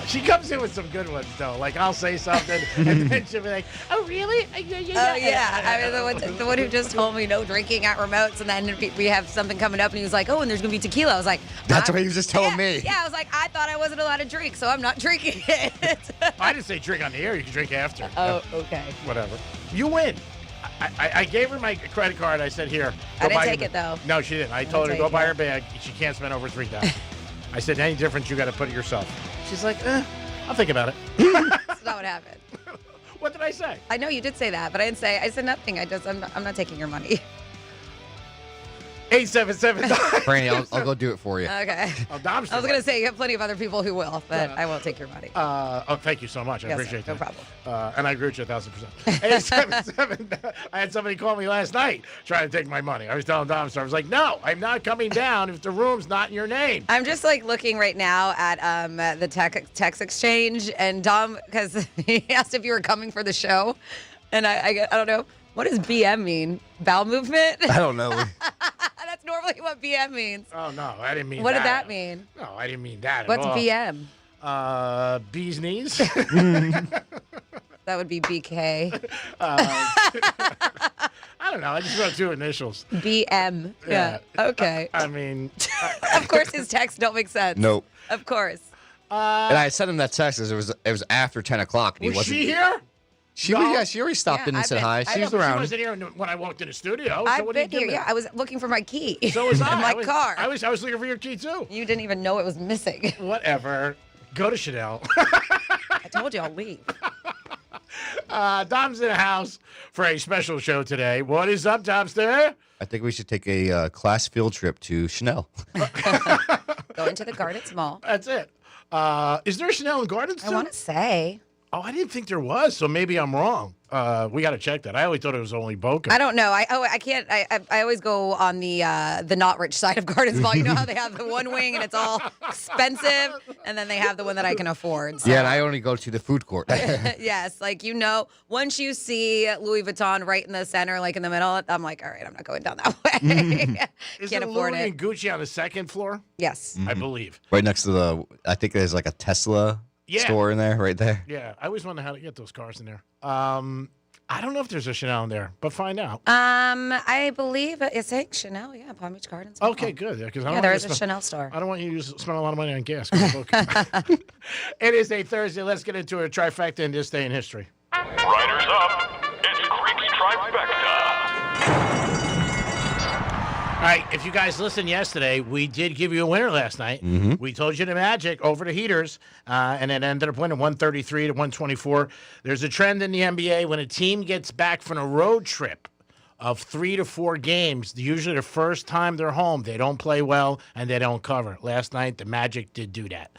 [SPEAKER 10] She comes in with some good ones, though. Like, I'll say something, and then she'll be like, oh, really?
[SPEAKER 30] Oh, yeah. I mean, the one who just told me no drinking at remotes, and then we have something coming up, and he was like, oh, and there's going to be tequila. I was like,
[SPEAKER 31] that's what he was just telling me.
[SPEAKER 30] Yeah, I was like, I thought I wasn't allowed to drink, so I'm not drinking it.
[SPEAKER 10] I didn't say drink on the air. You can drink after.
[SPEAKER 30] Oh, okay.
[SPEAKER 10] Whatever. You win. I gave her my credit card. I said, here.
[SPEAKER 30] I didn't take it, though.
[SPEAKER 10] No, she didn't. I told her to go buy her bag. She can't spend over $3,000. I said, any difference, you got to put it yourself. She's like, I'll think about it.
[SPEAKER 30] That's not what happened.
[SPEAKER 10] What did I say?
[SPEAKER 30] I know you did say that, but I said nothing. I'm not taking your money.
[SPEAKER 10] 877.
[SPEAKER 31] Franny, I'll go do it for you.
[SPEAKER 30] Okay.
[SPEAKER 10] Oh,
[SPEAKER 30] I was going to say you have plenty of other people who will, but I won't take your money.
[SPEAKER 10] Thank you so much. I appreciate that.
[SPEAKER 30] No problem.
[SPEAKER 10] And I agree with you 1,000%. 877. I had somebody call me last night trying to take my money. I was telling Dom, I was like, no, I'm not coming down if the room's not in your name.
[SPEAKER 30] I'm just like looking right now at the text exchange, and Dom, because he asked if you were coming for the show, and I don't know. What does BM mean? Bowel movement?
[SPEAKER 31] I don't know.
[SPEAKER 30] That's normally what BM means.
[SPEAKER 10] Oh, no, I didn't mean
[SPEAKER 30] what
[SPEAKER 10] that.
[SPEAKER 30] What did that mean?
[SPEAKER 10] No, I didn't mean that
[SPEAKER 30] What's
[SPEAKER 10] at all.
[SPEAKER 30] BM?
[SPEAKER 10] Bee's knees.
[SPEAKER 30] That would be BK.
[SPEAKER 10] I don't know. I just wrote two initials.
[SPEAKER 30] BM. Yeah. Okay.
[SPEAKER 10] I mean.
[SPEAKER 30] Of course his texts don't make sense.
[SPEAKER 31] Nope.
[SPEAKER 30] Of course.
[SPEAKER 31] And I sent him that text as it was after 10 o'clock. And
[SPEAKER 10] Was she here?
[SPEAKER 31] She already stopped in and said hi. She was around.
[SPEAKER 10] She wasn't here when I walked in the studio.
[SPEAKER 30] I've been here. Yeah, I was looking for my key.
[SPEAKER 10] So was I.
[SPEAKER 30] In my car.
[SPEAKER 10] I was looking for your key too.
[SPEAKER 30] You didn't even know it was missing.
[SPEAKER 10] Whatever. Go to Chanel.
[SPEAKER 30] I told you I'll leave.
[SPEAKER 10] Dom's in the house for a special show today. What is up, Domster?
[SPEAKER 31] I think we should take a class field trip to Chanel.
[SPEAKER 30] Go into the Gardens Mall.
[SPEAKER 10] That's it. Is there a Chanel in Gardens?
[SPEAKER 30] I want to say.
[SPEAKER 10] Oh, I didn't think there was, so maybe I'm wrong. We got to check that. I always thought it was only Boca.
[SPEAKER 30] I don't know. I can't. I always go on the not rich side of Gardens Mall. You know how they have the one wing and it's all expensive, and then they have the one that I can afford. So.
[SPEAKER 31] Yeah, and I only go to the food court.
[SPEAKER 30] Yes, like once you see Louis Vuitton right in the center, like in the middle, I'm like, all right, I'm not going down that way.
[SPEAKER 10] Is
[SPEAKER 30] Can't
[SPEAKER 10] it
[SPEAKER 30] afford
[SPEAKER 10] Louis
[SPEAKER 30] it.
[SPEAKER 10] and Gucci on the second floor?
[SPEAKER 30] Yes,
[SPEAKER 10] I believe.
[SPEAKER 31] Right next to I think there's like a Tesla store in there, right there.
[SPEAKER 10] Yeah, I always wonder how to get those cars in there. I don't know if there's a Chanel in there, but find out.
[SPEAKER 30] I believe it's saying Chanel. Yeah, Palm Beach Gardens. Mall.
[SPEAKER 10] Okay, good.
[SPEAKER 30] Yeah, there is a Chanel store.
[SPEAKER 10] I don't want you to spend a lot of money on gas. It is a Thursday. Let's get into a trifecta in this day in history.
[SPEAKER 5] Riders up. It's Creaky Trifecta.
[SPEAKER 10] All right, if you guys listened yesterday, we did give you a winner last night. We told you the Magic over the Heaters, and it ended up winning 133 to 124. There's a trend in the NBA when a team gets back from a road trip of 3 to 4 games, usually the first time they're home, they don't play well and they don't cover. Last night, the Magic did do that.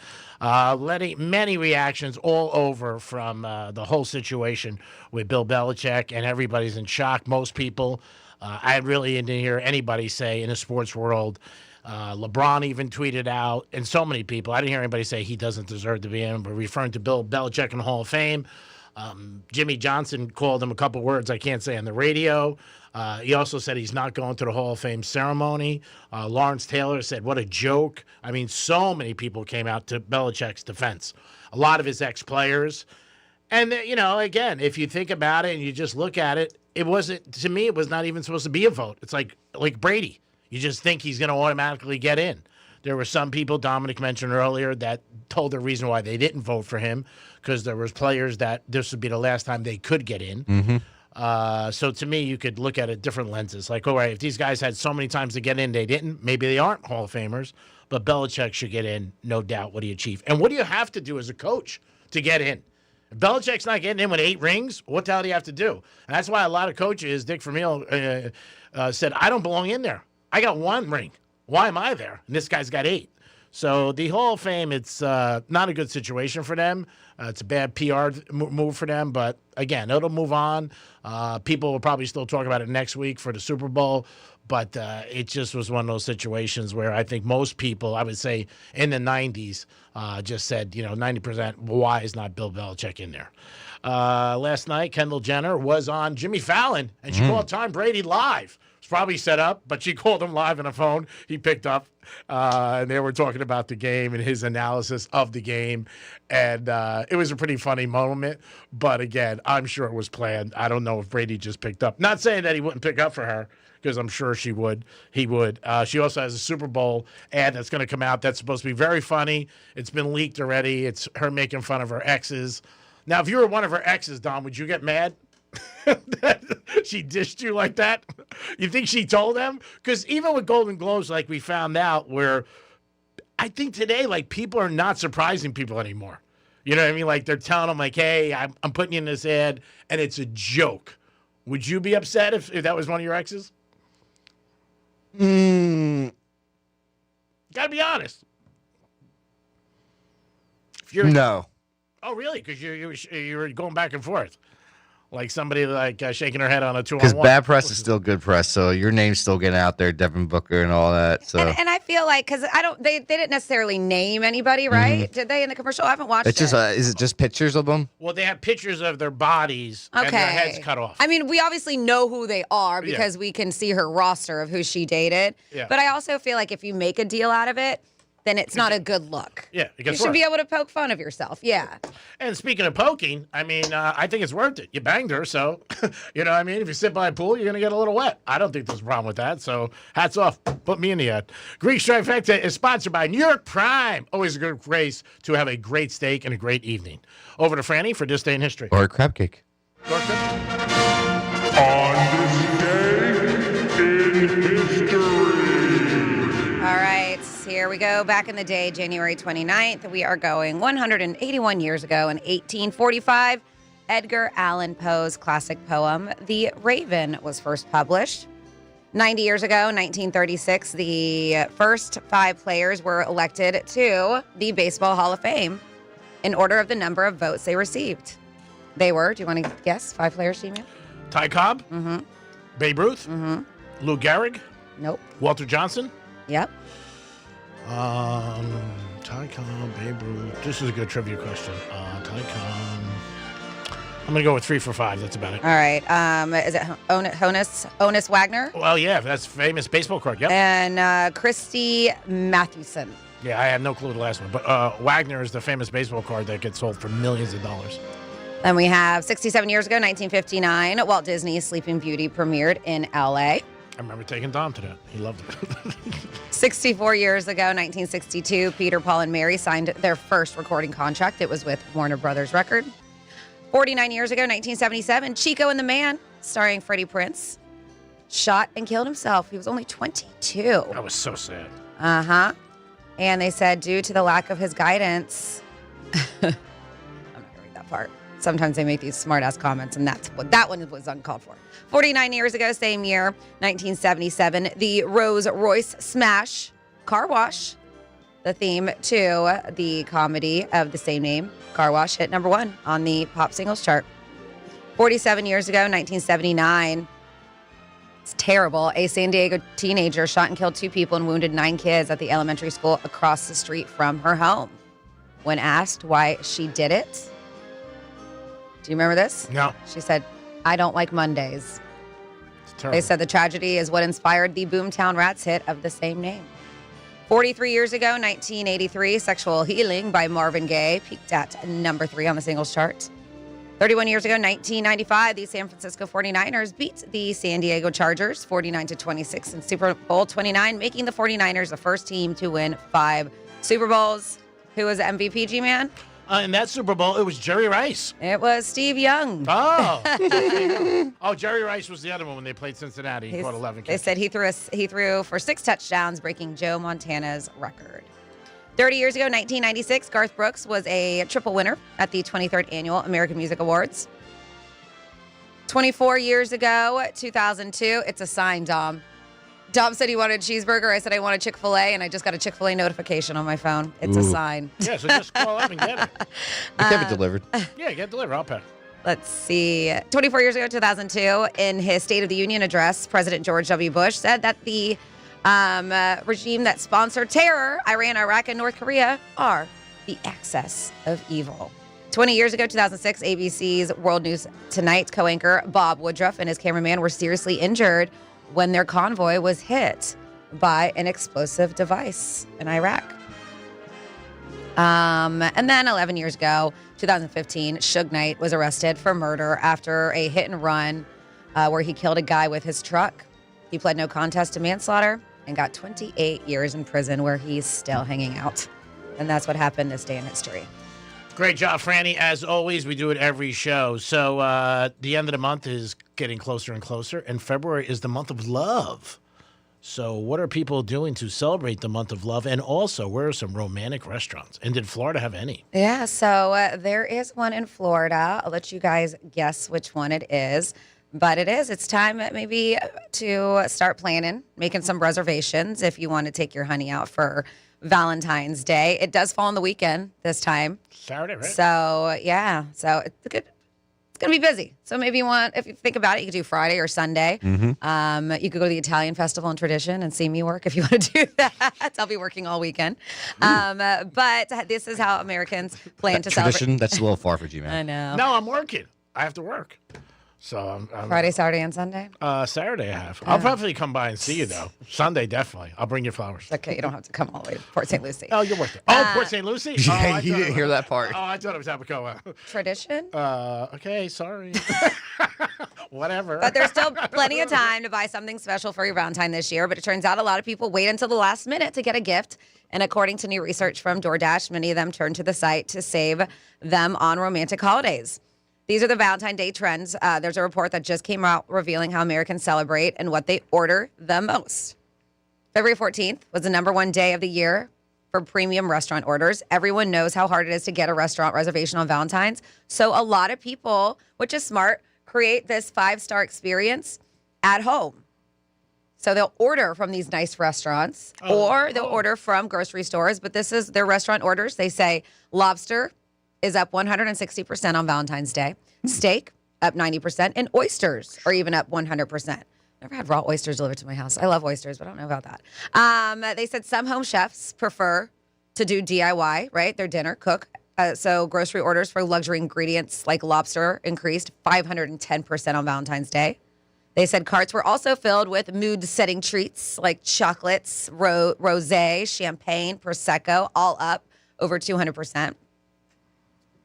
[SPEAKER 10] Many reactions all over from the whole situation with Bill Belichick, and everybody's in shock. Most people, I really didn't hear anybody say in the sports world. LeBron even tweeted out, and so many people. I didn't hear anybody say he doesn't deserve to be in, but referring to Bill Belichick in the Hall of Fame. Jimmy Johnson called him a couple words I can't say on the radio. He also said he's not going to the Hall of Fame ceremony. Lawrence Taylor said, what a joke. I mean, so many people came out to Belichick's defense. A lot of his ex-players. And, again, if you think about it and you just look at it, it wasn't, to me, it was not even supposed to be a vote. It's like Brady. You just think he's going to automatically get in. There were some people, Dominic mentioned earlier, that told the reason why they didn't vote for him, because there was players that this would be the last time they could get in. So to me, you could look at it different lenses. Like, all right, if these guys had so many times to get in, they didn't. Maybe they aren't Hall of Famers, but Belichick should get in, no doubt, what he achieved. And what do you have to do as a coach to get in? If Belichick's not getting in with 8 rings, what the hell do you have to do? And that's why a lot of coaches, Dick Vermeil said, I don't belong in there. I got 1 ring. Why am I there? And this guy's got 8. So the Hall of Fame, it's not a good situation for them. It's a bad PR move for them. But, again, it'll move on. People will probably still talk about it next week for the Super Bowl. But it just was one of those situations where I think most people, I would say in the 90s, just said, 90%, why is not Bill Belichick in there? Last night, Kendall Jenner was on Jimmy Fallon, and she called Tom Brady live. It's probably set up, but she called him live on the phone. He picked up, and they were talking about the game and his analysis of the game. And it was a pretty funny moment. But, again, I'm sure it was planned. I don't know if Brady just picked up. Not saying that he wouldn't pick up for her, because I'm sure he would. She also has a Super Bowl ad that's going to come out that's supposed to be very funny. It's been leaked already. It's her making fun of her exes. Now, if you were one of her exes, Dom, would you get mad? She dished you like that? You think she told them? Because even with Golden Globes, like we found out, where I think today, like, people are not surprising people anymore. You know what I mean? Like, they're telling them, like, hey, I'm putting you in this ad, and it's a joke. Would you be upset if that was one of your exes? Gotta be honest.
[SPEAKER 31] No.
[SPEAKER 10] Oh, really? Because you were going back and forth. Like somebody shaking her head on a 2-on-1.
[SPEAKER 31] Because bad press is still good press, so your name's still getting out there, Devin Booker and all that. So
[SPEAKER 30] and I feel like, because they didn't necessarily name anybody, right? Did they in the commercial? I haven't watched
[SPEAKER 31] it's just
[SPEAKER 30] it.
[SPEAKER 31] Is it just pictures of them?
[SPEAKER 10] Well, they have pictures of their bodies and their heads cut off.
[SPEAKER 30] I mean, we obviously know who they are because we can see her roster of who she dated.
[SPEAKER 10] Yeah.
[SPEAKER 30] But I also feel like if you make a deal out of it, then it's not a good look.
[SPEAKER 10] Yeah,
[SPEAKER 30] you should be able to poke fun of yourself. Yeah.
[SPEAKER 10] And speaking of poking, I mean, I think it's worth it. You banged her, so, you know what I mean? If you sit by a pool, you're going to get a little wet. I don't think there's a problem with that, so hats off. Put me in the ad. Greek Trifecta is sponsored by New York Prime. Always a good place to have a great steak and a great evening. Over to Franny for This Day in History.
[SPEAKER 31] Or a crab cake.
[SPEAKER 5] On this day in history.
[SPEAKER 30] All right, here we go. Back in the day, January 29th, we are going 181 years ago in 1845. Edgar Allan Poe's classic poem, The Raven, was first published. 90 years ago, 1936, the first 5 players were elected to the Baseball Hall of Fame in order of the number of votes they received. They were. Do you want to guess? 5 players, G-Man?
[SPEAKER 10] Ty Cobb?
[SPEAKER 30] Mm-hmm.
[SPEAKER 10] Babe Ruth?
[SPEAKER 30] Mm-hmm.
[SPEAKER 10] Lou Gehrig?
[SPEAKER 30] Nope.
[SPEAKER 10] Walter Johnson?
[SPEAKER 30] Yep.
[SPEAKER 10] Ty Cobb, Babe Ruth. This is a good trivia question. Ty Cobb. I'm going to go with 3 for 5. That's about it.
[SPEAKER 30] All right. Is it Honus Wagner?
[SPEAKER 10] Well, yeah, that's famous baseball card. Yep.
[SPEAKER 30] And Christy Mathewson.
[SPEAKER 10] Yeah, I have no clue the last one. But Wagner is the famous baseball card that gets sold for millions of dollars.
[SPEAKER 30] Then we have 67 years ago, 1959, Walt Disney's Sleeping Beauty premiered in L.A.
[SPEAKER 10] I remember taking Dom to that. He loved it.
[SPEAKER 30] 64 years ago, 1962, Peter, Paul, and Mary signed their first recording contract. It was with Warner Brothers Record. 49 years ago, 1977, Chico and the Man, starring Freddie Prinze, shot and killed himself. He was only 22.
[SPEAKER 10] That was so sad.
[SPEAKER 30] Uh-huh. And they said due to the lack of his guidance, I'm not going to read that part. Sometimes they make these smart-ass comments, and that one was uncalled for. 49 years ago, same year, 1977, the Rolls-Royce smash, Car Wash, the theme to the comedy of the same name, Car Wash, hit number 1 on the pop singles chart. 47 years ago, 1979, it's terrible. A San Diego teenager shot and killed 2 people and wounded 9 kids at the elementary school across the street from her home. When asked why she did it, do you remember this?
[SPEAKER 10] No.
[SPEAKER 30] She said, I don't like Mondays.
[SPEAKER 10] It's terrible.
[SPEAKER 30] They said the tragedy is what inspired the Boomtown Rats hit of the same name. 43 years ago, 1983, Sexual Healing by Marvin Gaye peaked at number 3 on the singles chart. 31 years ago, 1995, the San Francisco 49ers beat the San Diego Chargers 49-26 in Super Bowl 29, making the 49ers the first team to win 5 Super Bowls. Who was MVP, G-Man?
[SPEAKER 10] In that Super Bowl, it was Jerry Rice.
[SPEAKER 30] It was Steve Young.
[SPEAKER 10] Oh. Jerry Rice was the other one when they played Cincinnati. He caught 11
[SPEAKER 30] They
[SPEAKER 10] catches.
[SPEAKER 30] said he threw for 6 touchdowns, breaking Joe Montana's record. 30 years ago, 1996, Garth Brooks was a triple winner at the 23rd Annual American Music Awards. 24 years ago, 2002, it's a sign, Dom. Dom said he wanted a cheeseburger. I said I wanted Chick-fil-A, and I just got a Chick-fil-A notification on my phone. It's a sign.
[SPEAKER 10] Yeah, so just call up and get it.
[SPEAKER 31] Get it delivered.
[SPEAKER 10] Yeah, get it delivered. I'll pay.
[SPEAKER 30] Let's see. 24 years ago, 2002, in his State of the Union address, President George W. Bush said that the regime that sponsored terror, Iran, Iraq, and North Korea, are the excess of evil. 20 years ago, 2006, ABC's World News Tonight co-anchor Bob Woodruff and his cameraman were seriously injured when their convoy was hit by an explosive device in Iraq. And then 11 years ago, 2015, Suge Knight was arrested for murder after a hit and run where he killed a guy with his truck. He pled no contest to manslaughter and got 28 years in prison where he's still hanging out. And that's what happened this day in history.
[SPEAKER 10] Great job, Franny. As always, we do it every show. So the end of the month is getting closer and closer, and February is the month of love. So what are people doing to celebrate the month of love? And also, where are some romantic restaurants? And did Florida have any?
[SPEAKER 30] Yeah, so there is one in Florida. I'll let you guys guess which one it is. But it's time maybe to start planning, making some reservations if you want to take your honey out for Valentine's Day. It does fall on the weekend this time.
[SPEAKER 10] Saturday, right?
[SPEAKER 30] So, yeah. So, it's going to be busy. So, maybe if you think about it, you could do Friday or Sunday.
[SPEAKER 31] Mm-hmm.
[SPEAKER 30] You could go to the Italian Festival and Tradition and see me work if you want to do that. I'll be working all weekend. But this is how Americans plan to
[SPEAKER 31] Tradition,
[SPEAKER 30] celebrate.
[SPEAKER 31] that's a little far for you, man.
[SPEAKER 30] I know.
[SPEAKER 10] No, I'm working. I have to work. So I'm
[SPEAKER 30] Friday, Saturday, and Sunday?
[SPEAKER 10] Saturday I have. I'll probably come by and see you, though. Sunday, definitely. I'll bring you flowers.
[SPEAKER 30] Okay, you don't have to come all the way to Port St. Lucie.
[SPEAKER 10] Oh, you're worth it. Oh, Port St. Lucie?
[SPEAKER 31] Yeah, you didn't hear that part.
[SPEAKER 10] Oh, I thought it was Abacoa.
[SPEAKER 30] Tradition?
[SPEAKER 10] Okay, sorry. Whatever.
[SPEAKER 30] But there's still plenty of time to buy something special for your Valentine this year. But it turns out a lot of people wait until the last minute to get a gift. And according to new research from DoorDash, many of them turn to the site to save them on romantic holidays. These are the Valentine's Day trends. There's a report that just came out revealing how Americans celebrate and what they order the most. February 14th was the number 1 day of the year for premium restaurant orders. Everyone knows how hard it is to get a restaurant reservation on Valentine's. So a lot of people, which is smart, create this 5-star experience at home. So they'll order from these nice restaurants or they'll order from grocery stores. But this is their restaurant orders. They say lobster is up 160% on Valentine's Day. Steak up 90%, and oysters are even up 100%. Never had raw oysters delivered to my house. I love oysters, but I don't know about that. They said some home chefs prefer to do DIY, right? Their dinner, cook. So grocery orders for luxury ingredients like lobster increased 510% on Valentine's Day. They said carts were also filled with mood-setting treats like chocolates, rosé, champagne, Prosecco, all up over 200%.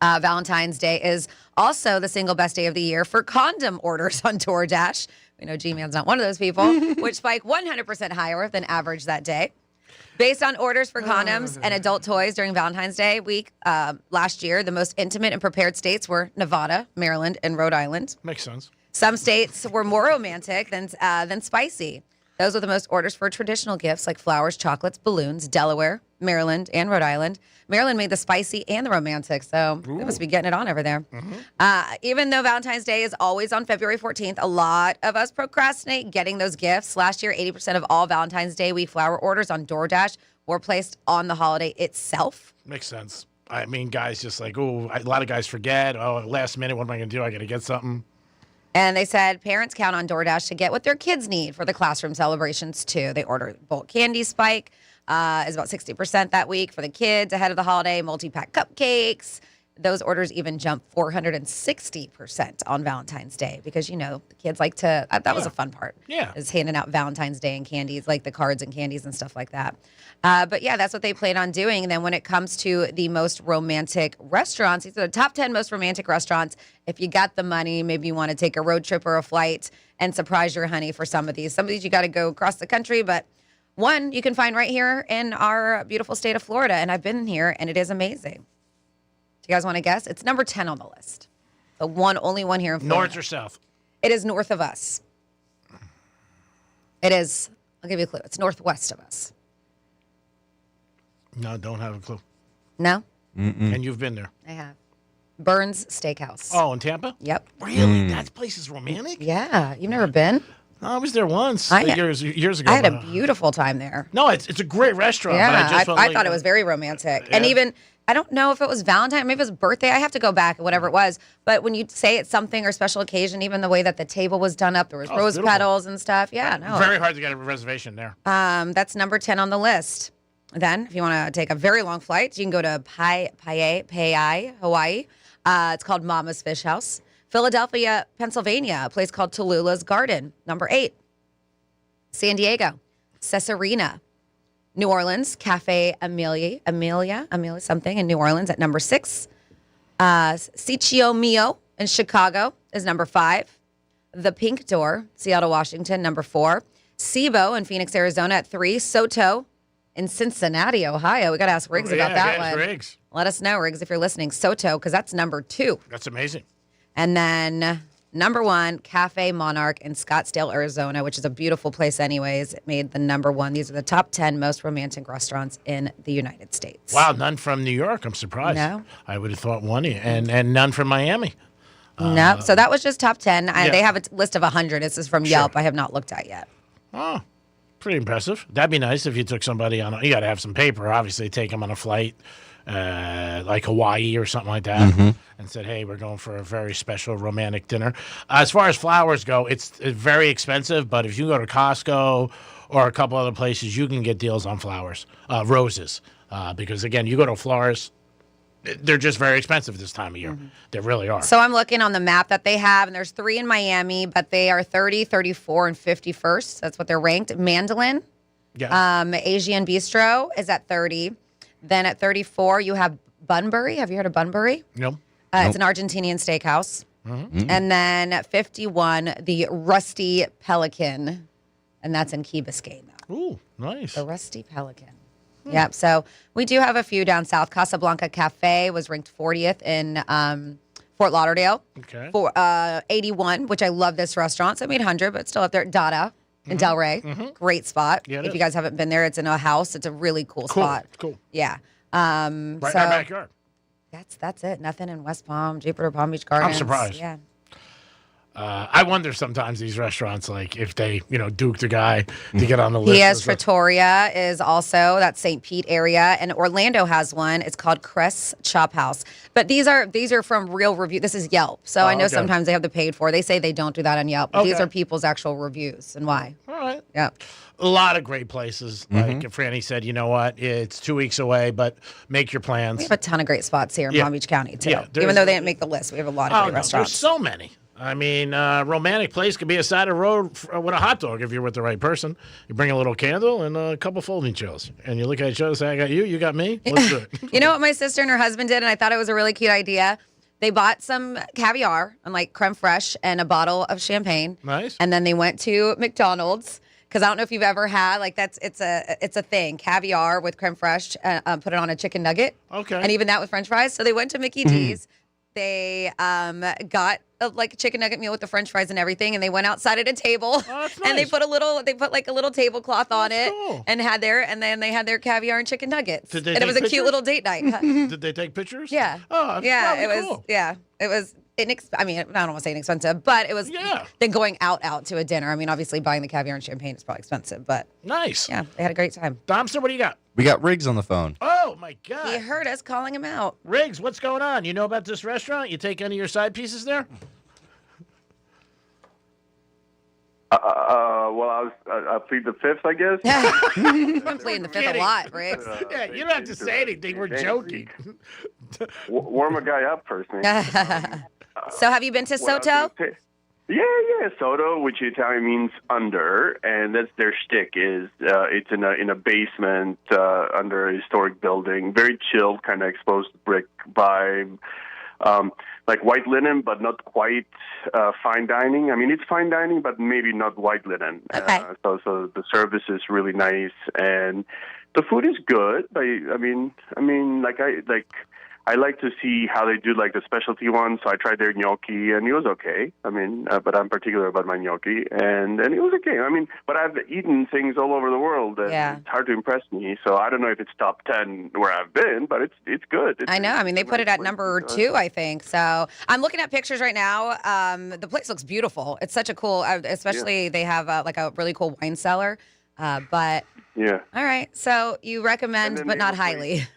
[SPEAKER 30] Valentine's Day is also the single best day of the year for condom orders on DoorDash. We know G-Man's not one of those people, which spiked 100% higher than average that day. Based on orders for condoms and adult toys during Valentine's Day week last year, the most intimate and prepared states were Nevada, Maryland, and Rhode Island.
[SPEAKER 10] Makes sense.
[SPEAKER 30] Some states were more romantic than spicy. Those with the most orders for traditional gifts like flowers, chocolates, balloons, Delaware, Maryland, and Rhode Island. Maryland made the spicy and the romantic, so they must be getting it on over there. Even though Valentine's Day is always on February 14th, a lot of us procrastinate getting those gifts. Last year, 80% of all Valentine's Day week flower orders on DoorDash were placed on the holiday itself.
[SPEAKER 10] Makes sense. I mean, guys just like, a lot of guys forget. Oh, last minute, what am I going to do? I got to get something.
[SPEAKER 30] And they said parents count on DoorDash to get what their kids need for the classroom celebrations, too. They order bulk candy spike. Is about 60% that week for the kids ahead of the holiday. Multi-pack cupcakes. Those orders even jumped 460% on Valentine's Day because, the kids like to, that was a fun part.
[SPEAKER 10] Yeah.
[SPEAKER 30] Is handing out Valentine's Day and candies, like the cards and candies and stuff like that. But yeah, that's what they plan on doing. And then when it comes to the most romantic restaurants, these are the top 10 most romantic restaurants. If you got the money, maybe you want to take a road trip or a flight and surprise your honey for some of these. Some of these you got to go across the country, but one you can find right here in our beautiful state of Florida. And I've been here and it is amazing. Do you guys want to guess? It's number 10 on the list. The only one here in Florida.
[SPEAKER 10] North or south?
[SPEAKER 30] It is north of us. It is, I'll give you a clue. It's northwest of us.
[SPEAKER 10] No, don't have a clue.
[SPEAKER 30] No?
[SPEAKER 10] And you've been there?
[SPEAKER 30] I have. Burns Steakhouse.
[SPEAKER 10] Oh, in Tampa?
[SPEAKER 30] Yep.
[SPEAKER 10] Really? That place is romantic?
[SPEAKER 30] Yeah. You've never been?
[SPEAKER 10] No, I was there once years ago.
[SPEAKER 30] I had a beautiful time there.
[SPEAKER 10] No, it's a great restaurant.
[SPEAKER 30] Yeah,
[SPEAKER 10] but
[SPEAKER 30] I thought it was very romantic. And even, I don't know if it was Valentine, maybe it was birthday. I have to go back, whatever it was. But when you say it's something or special occasion, even the way that the table was done up, there was rose petals and stuff. Yeah, no.
[SPEAKER 10] Very hard to get a reservation there.
[SPEAKER 30] That's number 10 on the list. Then, if you want to take a very long flight, you can go to Hawaii. It's called Mama's Fish House. Philadelphia, Pennsylvania, a place called Tallulah's Garden, number 8. San Diego, Cesarina. New Orleans, Cafe Amelia something in New Orleans at number 6. Sitio Mio in Chicago is number 5. The Pink Door, Seattle, Washington, number 4. Sibo in Phoenix, Arizona at 3. Soto in Cincinnati, Ohio. We got to ask Riggs about that one.
[SPEAKER 10] Riggs.
[SPEAKER 30] Let us know, Riggs, if you're listening. Soto, because that's number 2.
[SPEAKER 10] That's amazing.
[SPEAKER 30] And then number 1, Cafe Monarch in Scottsdale, Arizona, which is a beautiful place anyways. It made the number 1. These are the top 10 most romantic restaurants in the United States.
[SPEAKER 10] Wow, none from New York. I'm surprised.
[SPEAKER 30] No.
[SPEAKER 10] I would have thought one. And none from Miami.
[SPEAKER 30] No. So that was just top 10. They have a list of 100. This is from Yelp. I have not looked at yet.
[SPEAKER 10] Oh, pretty impressive. That'd be nice if you took somebody on. You got to have some paper. Obviously, take them on a flight. Like Hawaii or something like that, and said, hey, we're going for a very special romantic dinner. As far as flowers go, it's very expensive, but if you go to Costco or a couple other places, you can get deals on flowers, roses, because, again, you go to florists, they're just very expensive this time of year. They really are.
[SPEAKER 30] So I'm looking on the map that they have, and there's 3 in Miami, but they are 30, 34, and 51st. That's what they're ranked. Mandolin, Asian Bistro is at 30. Then at 34, you have Bunbury. Have you heard of Bunbury?
[SPEAKER 10] No.
[SPEAKER 30] It's an Argentinian steakhouse. And then at 51, the Rusty Pelican. And that's in Key Biscayne.
[SPEAKER 10] Ooh, nice.
[SPEAKER 30] The Rusty Pelican. Yep. So we do have a few down south. Casablanca Cafe was ranked 40th in Fort Lauderdale.
[SPEAKER 10] Okay.
[SPEAKER 30] For 81, which I love this restaurant. So I made 100, but still up there. Dada. In Delray. Great spot.
[SPEAKER 10] Yeah,
[SPEAKER 30] if you guys haven't been there, it's in a house. It's a really cool spot.
[SPEAKER 10] Cool.
[SPEAKER 30] Yeah.
[SPEAKER 10] Right in our backyard.
[SPEAKER 30] That's it. Nothing in West Palm, Jupiter, Palm Beach Gardens.
[SPEAKER 10] I'm surprised.
[SPEAKER 30] Yeah.
[SPEAKER 10] I wonder sometimes these restaurants, like if they, duke the guy to get on the list.
[SPEAKER 30] He has Trattoria is also, that's St. Pete area, and Orlando has one. It's called Cress Chop House. But these are from real review. This is Yelp, so I know sometimes they have the paid for. They say they don't do that on Yelp. But these are people's actual reviews and why.
[SPEAKER 10] All right.
[SPEAKER 30] Yeah.
[SPEAKER 10] A lot of great places. Like Franny said, you know what? It's 2 weeks away, but make your plans.
[SPEAKER 30] We have a ton of great spots here in Palm Beach County too.
[SPEAKER 10] Yeah,
[SPEAKER 30] even though they didn't make the list, we have a lot of great restaurants.
[SPEAKER 10] There's so many. I mean, romantic place could be a side of the road with a hot dog if you're with the right person. You bring a little candle and a couple folding chairs, and you look at each other and say, I got you, you got me. Let's do it.
[SPEAKER 30] You know what my sister and her husband did, and I thought it was a really cute idea? They bought some caviar and like creme fraiche and a bottle of champagne.
[SPEAKER 10] Nice.
[SPEAKER 30] And then they went to McDonald's. Because I don't know if you've ever had, like, it's a thing. Caviar with creme fraiche, put it on a chicken nugget.
[SPEAKER 10] Okay.
[SPEAKER 30] And even that with french fries. So they went to Mickey D's. They got a chicken nugget meal with the french fries and everything, and they went outside at a table.
[SPEAKER 10] Oh, that's
[SPEAKER 30] and they
[SPEAKER 10] nice.
[SPEAKER 30] put like a little tablecloth on it
[SPEAKER 10] cool.
[SPEAKER 30] and then they had their caviar and chicken nuggets.
[SPEAKER 10] Did they
[SPEAKER 30] and it
[SPEAKER 10] take
[SPEAKER 30] was a
[SPEAKER 10] pictures?
[SPEAKER 30] cute little date night.
[SPEAKER 10] Did they take pictures?
[SPEAKER 30] Yeah.
[SPEAKER 10] Oh, that's
[SPEAKER 30] yeah,
[SPEAKER 10] probably
[SPEAKER 30] it was
[SPEAKER 10] cool.
[SPEAKER 30] it was I mean, I don't want to say inexpensive, but it was then going out to a dinner. I mean, obviously buying the caviar and champagne is probably expensive, but
[SPEAKER 10] nice.
[SPEAKER 30] Yeah, they had a great time.
[SPEAKER 10] Domster, what do you got?
[SPEAKER 31] We got Riggs on the phone.
[SPEAKER 10] Oh my God.
[SPEAKER 30] He heard us calling him out.
[SPEAKER 10] Riggs, what's going on? You know about this restaurant? You take any of your side pieces there?
[SPEAKER 1] Well, I plead the fifth, I guess.
[SPEAKER 30] You've been playing the fifth a lot, Riggs.
[SPEAKER 10] Yeah, you don't have to say anything. We're joking.
[SPEAKER 1] Warm a guy up first, man.
[SPEAKER 30] So have you been to Soto?
[SPEAKER 1] Yeah, Soto, which Italian means under, and that's their shtick. Is it's in a basement under a historic building, very chilled, kind of exposed brick vibe, like white linen, but not quite fine dining. I mean, it's fine dining, but maybe not white linen.
[SPEAKER 30] Okay.
[SPEAKER 1] So the service is really nice, and the food is good. I mean, I like to see how they do like the specialty ones. So I tried their gnocchi, and it was okay. I mean, but I'm particular about my gnocchi, and it was okay. I mean, but I've eaten things all over the world, and it's hard to impress me. So I don't know if it's top 10 where I've been, but it's good.
[SPEAKER 30] I know. I mean, they put it at number 2, I think. So I'm looking at pictures right now. The place looks beautiful. It's such a cool, especially they have like a really cool wine cellar. But
[SPEAKER 1] yeah.
[SPEAKER 30] All right. So you recommend, but not highly.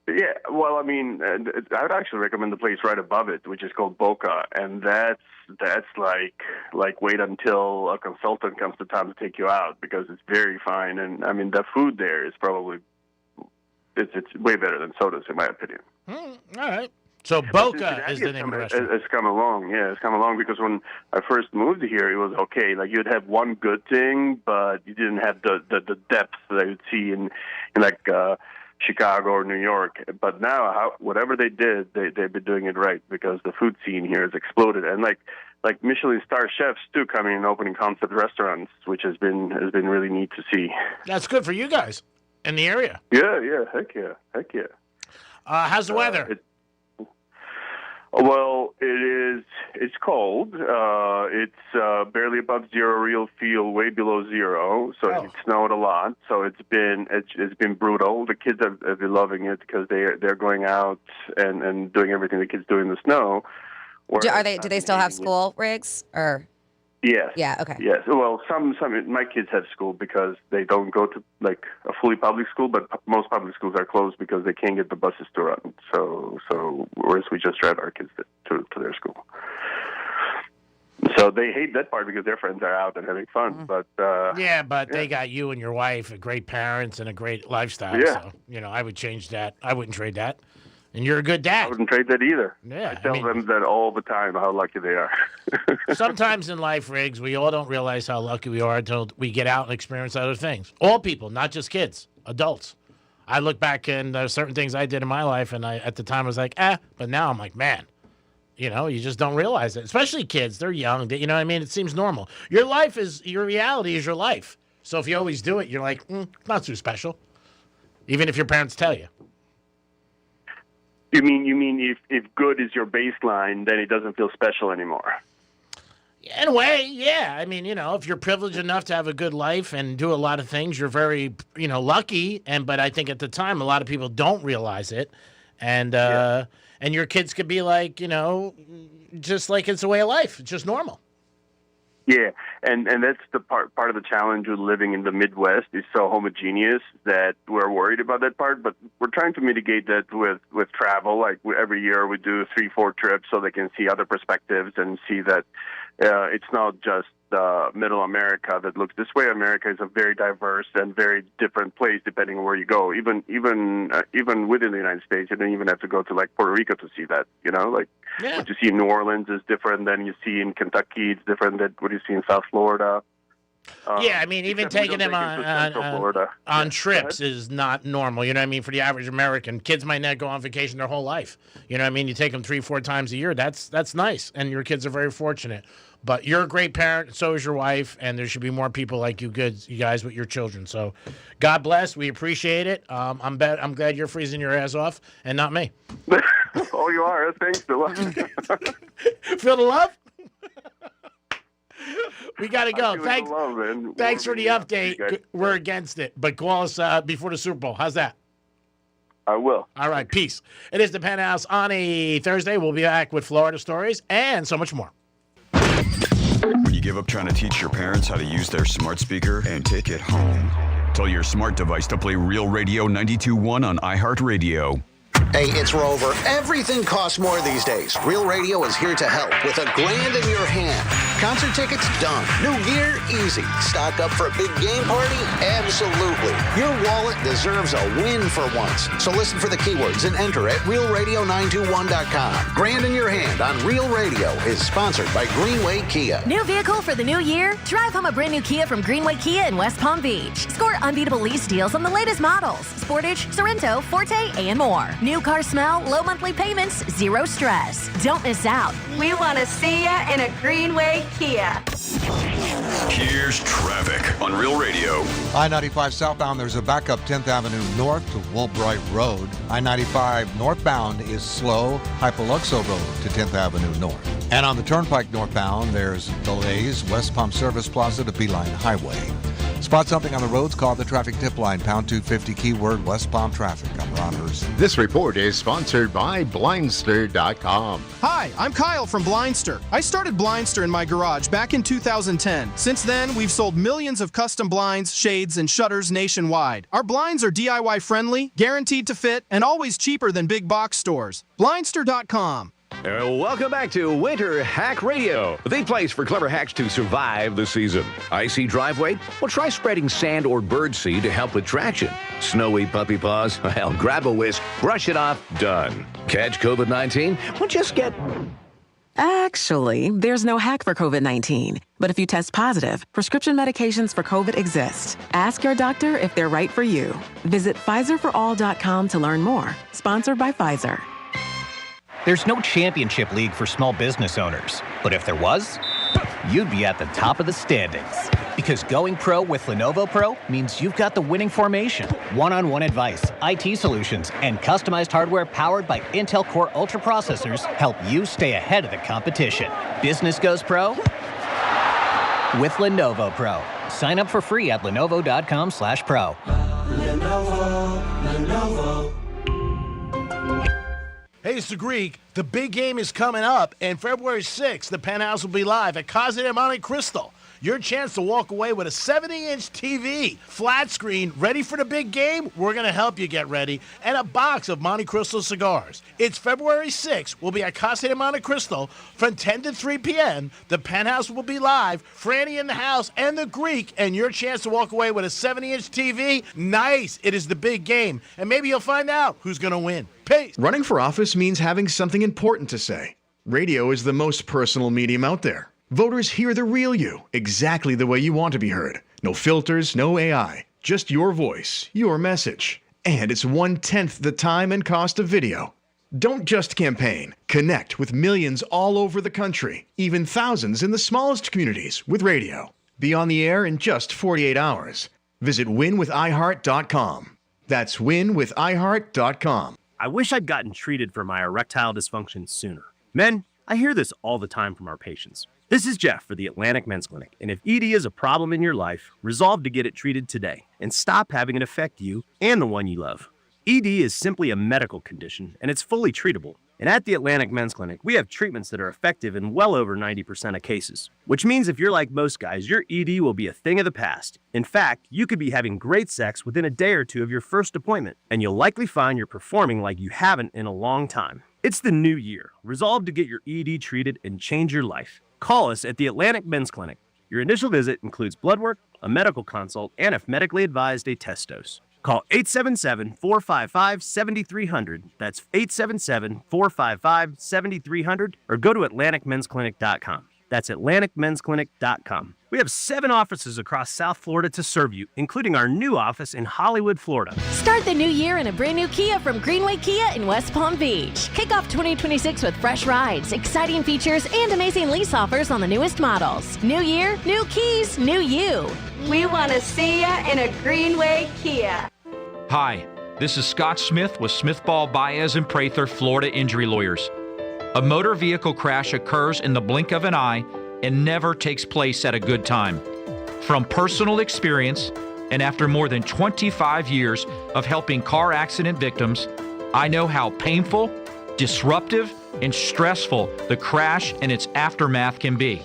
[SPEAKER 1] Yeah, well, I mean, I would actually recommend the place right above it, which is called Boca, and that's like wait until a consultant comes to town to take you out because it's very fine, and I mean the food there is probably it's way better than Soda's in my opinion.
[SPEAKER 10] All right. So Boca is the name of the restaurant.
[SPEAKER 1] It's come along, because when I first moved here, it was okay. Like you'd have one good thing, but you didn't have the depth that you'd see in like Chicago or New York. But now, whatever they did, they've been doing it right because the food scene here has exploded. And like Michelin star chefs too coming and opening concept restaurants, which has been really neat to see.
[SPEAKER 10] That's good for you guys in the area.
[SPEAKER 1] Yeah, heck yeah.
[SPEAKER 10] How's the weather?
[SPEAKER 1] Well, it's cold. It's barely above zero. Real feel way below zero. So it snowed a lot. So it's been brutal. The kids have been loving it because they're going out and doing everything the kids do in the snow.
[SPEAKER 30] Do they still have school, Riggs? Or
[SPEAKER 1] yes.
[SPEAKER 30] Yeah. Okay.
[SPEAKER 1] Yes. Well, some my kids have school because they don't go to like a fully public school, but most public schools are closed because they can't get the buses to run. So whereas we just drive our kids to their school. So they hate that part because their friends are out and having fun. But
[SPEAKER 10] but they got you and your wife, great parents, and a great lifestyle.
[SPEAKER 1] Yeah.
[SPEAKER 10] So I would change that. I wouldn't trade that. And you're a good dad.
[SPEAKER 1] I wouldn't trade that either.
[SPEAKER 10] Yeah,
[SPEAKER 1] I tell them that all the time, how lucky they are.
[SPEAKER 10] Sometimes in life, Riggs, we all don't realize how lucky we are until we get out and experience other things. All people, not just kids, adults. I look back and certain things I did in my life, and at the time I was like, but now I'm like, man, you just don't realize it. Especially kids, they're young. You know what I mean? It seems normal. Your reality is your life. So if you always do it, you're like, not too special. Even if your parents tell you.
[SPEAKER 1] You mean if good is your baseline, then it doesn't feel special anymore?
[SPEAKER 10] In a way, yeah. I mean, if you're privileged enough to have a good life and do a lot of things, you're very, lucky. But I think at the time, a lot of people don't realize it. And and your kids could be like, just like it's a way of life. It's just normal.
[SPEAKER 1] Yeah, and that's the part of the challenge with living in the Midwest is so homogeneous that we're worried about that part, but we're trying to mitigate that with travel. Like every year we do 3-4 trips so they can see other perspectives and see that it's not just middle America that looks this way. America is a very diverse and very different place depending on where you go. Even within the United States, you don't even have to go to like Puerto Rico to see that. What you see in New Orleans is different than you see in Kentucky. It's different than what you see in South Florida.
[SPEAKER 10] Even taking them on trips is not normal. You know what I mean? For the average American, kids might not go on vacation their whole life. You know what I mean? You take them 3-4 times a year. That's nice, and your kids are very fortunate. But you're a great parent, so is your wife, and there should be more people like you guys with your children. So God bless. We appreciate it. I'm glad you're freezing your ass off and not me.
[SPEAKER 1] Oh, you are. Thanks, Phil.
[SPEAKER 10] Feel the love? We got to go. Thanks for the update. We're against it, but call us before the Super Bowl. How's that?
[SPEAKER 1] I will.
[SPEAKER 10] All right, peace. It is the Penthouse on a Thursday. We'll be back with Florida stories and so much more.
[SPEAKER 5] When you give up trying to teach your parents how to use their smart speaker and take it home, tell your smart device to play Real Radio 92.1 on iHeartRadio.
[SPEAKER 2] Hey, it's Rover. Everything costs more these days. Real Radio is here to help with $1,000 in your hand. Concert tickets? Done. New gear? Easy. Stock up for a big game party? Absolutely. Your wallet deserves a win for once. So listen for the keywords and enter at realradio921.com. $1,000 in your hand on Real Radio is sponsored by Greenway Kia.
[SPEAKER 6] New vehicle for the new year? Drive home a brand new Kia from Greenway Kia in West Palm Beach. Score unbeatable lease deals on the latest models. Sportage, Sorento, Forte, and more. New car smell, low monthly payments, zero stress. Don't miss out.
[SPEAKER 7] We want to see ya in a Greenway Kia.
[SPEAKER 5] Here's traffic on Real Radio.
[SPEAKER 12] I-95 southbound, there's a backup 10th Avenue north to Woolbright Road. I-95 northbound is slow, Hypoluxo Road to 10th Avenue north. And on the Turnpike northbound, there's delays, West Palm Service Plaza to Beeline Highway. Spot something on the roads, call the traffic tip line, pound 250 keyword West Palm traffic. I'm Ron Herson.
[SPEAKER 27] This report is sponsored by Blindster.com.
[SPEAKER 8] Hi, I'm Kyle from Blindster. I started Blindster in my garage back in 2010. Since then, we've sold millions of custom blinds, shades, and shutters nationwide. Our blinds are DIY friendly, guaranteed to fit, and always cheaper than big box stores. Blindster.com.
[SPEAKER 13] Welcome back to Winter Hack Radio, the place for clever hacks to survive the season. Icy driveway? Well, try spreading sand or birdseed to help with traction. Snowy puppy paws? Well, grab a whisk, brush it off, done. Catch COVID-19? Well, just get...
[SPEAKER 14] Actually, there's no hack for COVID-19. But if you test positive, prescription medications for COVID exist. Ask your doctor if they're right for you. Visit PfizerForAll.com to learn more. Sponsored by Pfizer.
[SPEAKER 9] There's no championship league for small business owners. But if there was, you'd be at the top of the standings. Because going pro with Lenovo Pro means you've got the winning formation, one-on-one advice, IT solutions, and customized hardware powered by Intel Core Ultra processors help you stay ahead of the competition. Business goes pro with Lenovo Pro. Sign up for free at lenovo.com/pro.
[SPEAKER 10] Lenovo. Hey, it's the Greek. The big game is coming up, and February 6th, the Penthouse will be live at Casa de Monte Cristo. Your chance to walk away with a 70-inch TV, flat screen, ready for the big game? We're going to help you get ready, and a box of Monte Cristo cigars. It's February 6th. We'll be at Casa de Monte Cristo from 10 to 3 p.m. The Penthouse will be live, Franny in the house, and the Greek, and your chance to walk away with a 70-inch TV? Nice. It is the big game, and maybe you'll find out who's going to win. Peace.
[SPEAKER 23] Running for office means having something important to say. Radio is the most personal medium out there. Voters hear the real you, exactly the way you want to be heard. No filters, no AI, just your voice, your message. And it's 1/10 the time and cost of video. Don't just campaign. Connect with millions all over the country, even thousands in the smallest communities with radio. Be on the air in just 48 hours. Visit winwithiheart.com. That's winwithiheart.com.
[SPEAKER 15] I wish I'd gotten treated for my erectile dysfunction sooner. Men, I hear this all the time from our patients. This is Jeff for the Atlantic Men's Clinic, and if ED is a problem in your life, resolve to get it treated today and stop having it affect you and the one you love. ED is simply a medical condition, and it's fully treatable. And at the Atlantic Men's Clinic, we have treatments that are effective in well over 90% of cases. Which means if you're like most guys, your ED will be a thing of the past. In fact, you could be having great sex within a day or two of your first appointment, and you'll likely find you're performing like you haven't in a long time. It's the new year. Resolve to get your ED treated and change your life. Call us at the Atlantic Men's Clinic. Your initial visit includes blood work, a medical consult, and if medically advised, a test dose. Call 877-455-7300. That's 877-455-7300 or go to AtlanticMen'sClinic.com. That's AtlanticMen'sClinic.com. We have 7 offices across South Florida to serve you, including our new office in Hollywood, Florida.
[SPEAKER 6] Start the new year in a brand new Kia from Greenway Kia in West Palm Beach. Kick off 2026 with fresh rides, exciting features, and amazing lease offers on the newest models. New year, new keys, new you.
[SPEAKER 7] We want to see ya in a Greenway Kia.
[SPEAKER 3] Hi, this is Scott Smith with Smithball, Baez, and Prather Florida Injury Lawyers. A motor vehicle crash occurs in the blink of an eye and never takes place at a good time. From personal experience, and after more than 25 years of helping car accident victims, I know how painful, disruptive, and stressful the crash and its aftermath can be.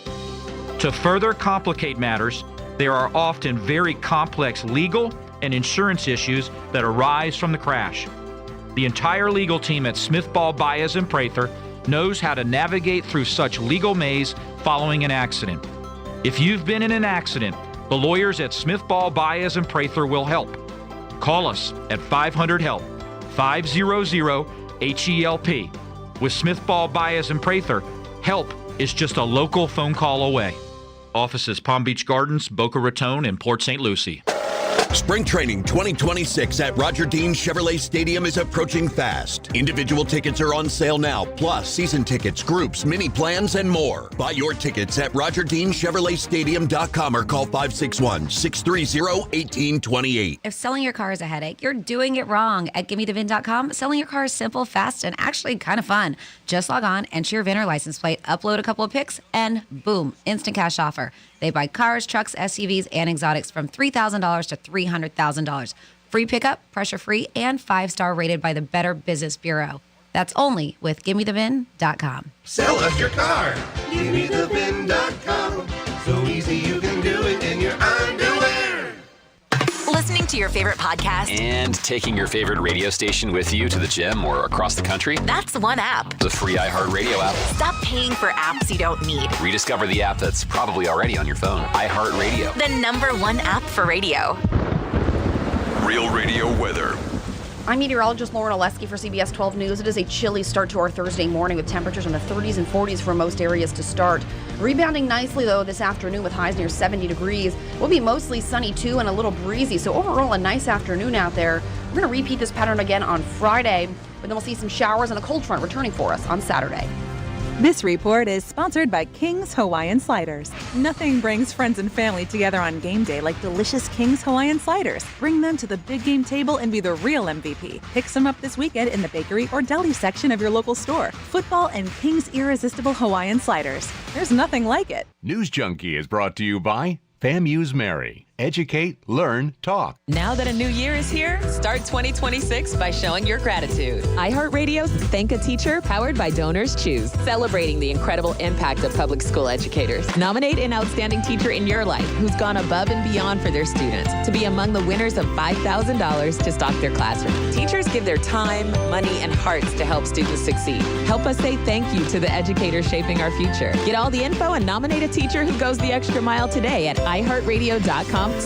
[SPEAKER 3] To further complicate matters, there are often very complex legal and insurance issues that arise from the crash. The entire legal team at Smithball, Baez, and Prather knows how to navigate through such legal maze following an accident. If you've been in an accident, the lawyers at Smithball, Baez, and Prather will help. Call us at 500-HELP, 500-HELP. With Smithball, Baez, and Prather, help is just a local phone call away. Offices Palm Beach Gardens, Boca Raton, and Port St. Lucie.
[SPEAKER 16] Spring Training 2026 at Roger Dean Chevrolet Stadium is approaching fast. Individual tickets are on sale now, plus season tickets, groups, mini plans, and more. Buy your tickets at RogerDeanChevroletStadium.com or call 561-630-1828.
[SPEAKER 30] If selling your car is a headache, you're doing it wrong. At GimmeTheVin.com, selling your car is simple, fast, and actually kind of fun. Just log on, enter your VIN or license plate, upload a couple of pics, and boom, instant cash offer. They buy cars, trucks, SUVs, and exotics from $3,000 to $300,000. Free pickup, pressure-free, and 5-star rated by the Better Business Bureau. That's only with GimmeTheVin.com.
[SPEAKER 17] Sell us your car. GimmeTheVin.com. So easy you can do it in your underwear.
[SPEAKER 18] Listening to your favorite podcast
[SPEAKER 28] and taking your favorite radio station with you to the gym or across the country.
[SPEAKER 18] That's one app.
[SPEAKER 28] The free iHeartRadio app.
[SPEAKER 18] Stop paying for apps you don't need.
[SPEAKER 28] Rediscover the app that's probably already on your phone. iHeartRadio.
[SPEAKER 18] The #1 app for radio.
[SPEAKER 5] Real Radio weather.
[SPEAKER 11] I'm meteorologist Lauren Oleski for CBS 12 News. It is a chilly start to our Thursday morning with temperatures in the 30s and 40s for most areas to start. Rebounding nicely, though, this afternoon with highs near 70 degrees. Will be mostly sunny, too, and a little breezy. So overall, a nice afternoon out there. We're going to repeat this pattern again on Friday, but then we'll see some showers and a cold front returning for us on Saturday.
[SPEAKER 19] This report is sponsored by King's Hawaiian Sliders. Nothing brings friends and family together on game day like delicious King's Hawaiian Sliders. Bring them to the big game table and be the real MVP. Pick some up this weekend in the bakery or deli section of your local store. Football and King's Irresistible Hawaiian Sliders. There's nothing like it.
[SPEAKER 20] News Junkie is brought to you by FAMU's Mary. Educate, learn, talk.
[SPEAKER 14] Now that a new year is here, start 2026 by showing your gratitude. iHeartRadio's Thank a Teacher, powered by Donors Choose, celebrating the incredible impact of public school educators. Nominate an outstanding teacher in your life who's gone above and beyond for their students to be among the winners of $5,000 to stock their classroom. Teachers give their time, money, and hearts to help students succeed. Help us say thank you to the educators shaping our future. Get all the info and nominate a teacher who goes the extra mile today at iHeartRadio.com/teachers.
[SPEAKER 5] From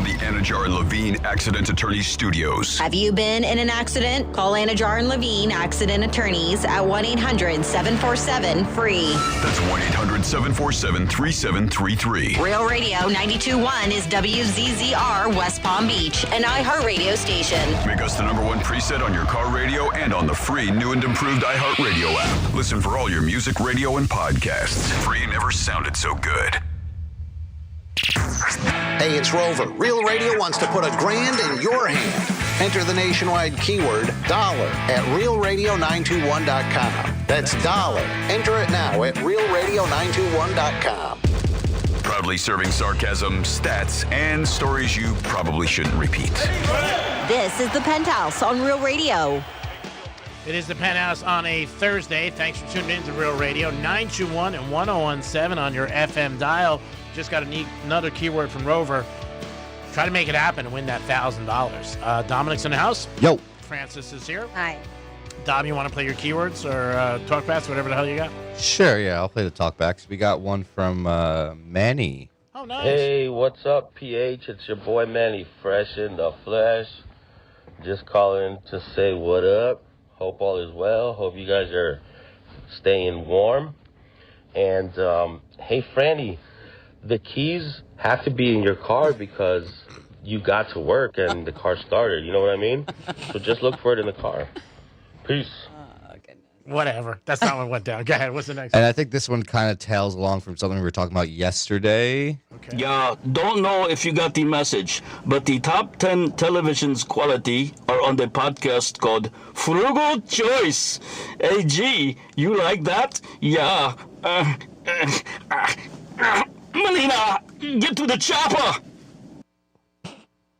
[SPEAKER 5] the Anajar and Levine Accident Attorneys Studios.
[SPEAKER 29] Have you been in an accident? Call Anajar and Levine Accident Attorneys at 1-800-747-FREE.
[SPEAKER 5] That's 1-800-747-3733.
[SPEAKER 29] Real Radio 92.1 is WZZR West Palm Beach, an iHeartRadio station.
[SPEAKER 5] Make us the #1 preset on your car radio and on the free new and improved iHeartRadio app. Listen for all your music, radio, and podcasts. Free never sounded so good.
[SPEAKER 2] Hey, it's Rover. Real Radio wants to put $1,000 in your hand. Enter the nationwide keyword dollar at realradio921.com. That's dollar. Enter it now at realradio921.com.
[SPEAKER 5] Proudly serving sarcasm, stats, and stories you probably shouldn't repeat.
[SPEAKER 29] This is the Penthouse on Real Radio.
[SPEAKER 10] It is the Penthouse on a Thursday. Thanks for tuning in to Real Radio. 921 and 1017 on your FM dial. Just got another keyword from Rover. Try to make it happen and win that $1,000. Dominic's in the house.
[SPEAKER 1] Yo.
[SPEAKER 10] Francis is here.
[SPEAKER 30] Hi.
[SPEAKER 10] Dom, you want to play your keywords or talkbacks, whatever the hell you got?
[SPEAKER 1] Sure, yeah, I'll play the talkbacks. We got one from Manny.
[SPEAKER 10] Oh, nice.
[SPEAKER 4] Hey, what's up, PH? It's your boy Manny, fresh in the flesh. Just calling to say what up. Hope all is well. Hope you guys are staying warm. And, hey, Franny, the keys have to be in your car because you got to work and the car started. You know what I mean? So just look for it in the car. Peace.
[SPEAKER 10] Whatever. That's not what went down. Go ahead. What's the next
[SPEAKER 1] And
[SPEAKER 10] one?
[SPEAKER 1] I think this one kind of tails along from something we were talking about yesterday.
[SPEAKER 10] Okay.
[SPEAKER 8] Yeah, don't know if you got the message, but the top 10 television's quality are on the podcast called Frugal Choice. Hey, G, you like that? Yeah. Melina, get to the chopper.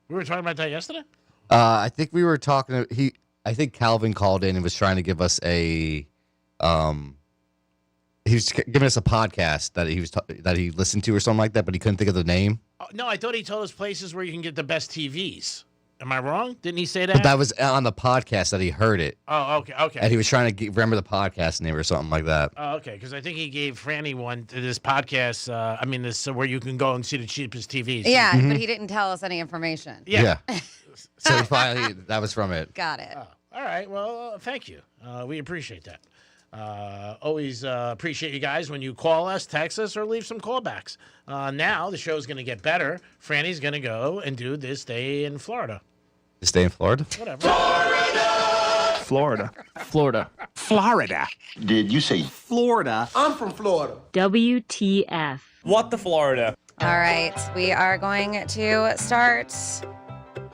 [SPEAKER 10] We were talking about that yesterday?
[SPEAKER 1] I think we were talking. I think Calvin called in and was trying to give us he was giving us a podcast that he listened to or something like that, but he couldn't think of the name.
[SPEAKER 10] Oh, no, I thought he told us places where you can get the best TVs. Am I wrong? Didn't he say that?
[SPEAKER 1] But that was on the podcast that he heard it.
[SPEAKER 10] Oh, okay.
[SPEAKER 1] And he was trying to remember the podcast name or something like that.
[SPEAKER 10] Oh, okay, because I think he gave Franny one to this podcast. This where you can go and see the cheapest TVs.
[SPEAKER 30] Yeah,
[SPEAKER 1] Mm-hmm.
[SPEAKER 30] but he didn't tell us any information.
[SPEAKER 1] Yeah. So finally, that was from it.
[SPEAKER 30] Got it.
[SPEAKER 10] All right. Well, thank you. We appreciate that. Always appreciate you guys when you call us, text us, or leave some callbacks. Now the show's going to get better. Franny's going to go and do this day in Florida.
[SPEAKER 1] This day in Florida?
[SPEAKER 10] Whatever.
[SPEAKER 12] Florida.
[SPEAKER 21] Did you say
[SPEAKER 12] Florida?
[SPEAKER 21] I'm from Florida.
[SPEAKER 22] WTF.
[SPEAKER 12] What the Florida?
[SPEAKER 30] All right, we are going to start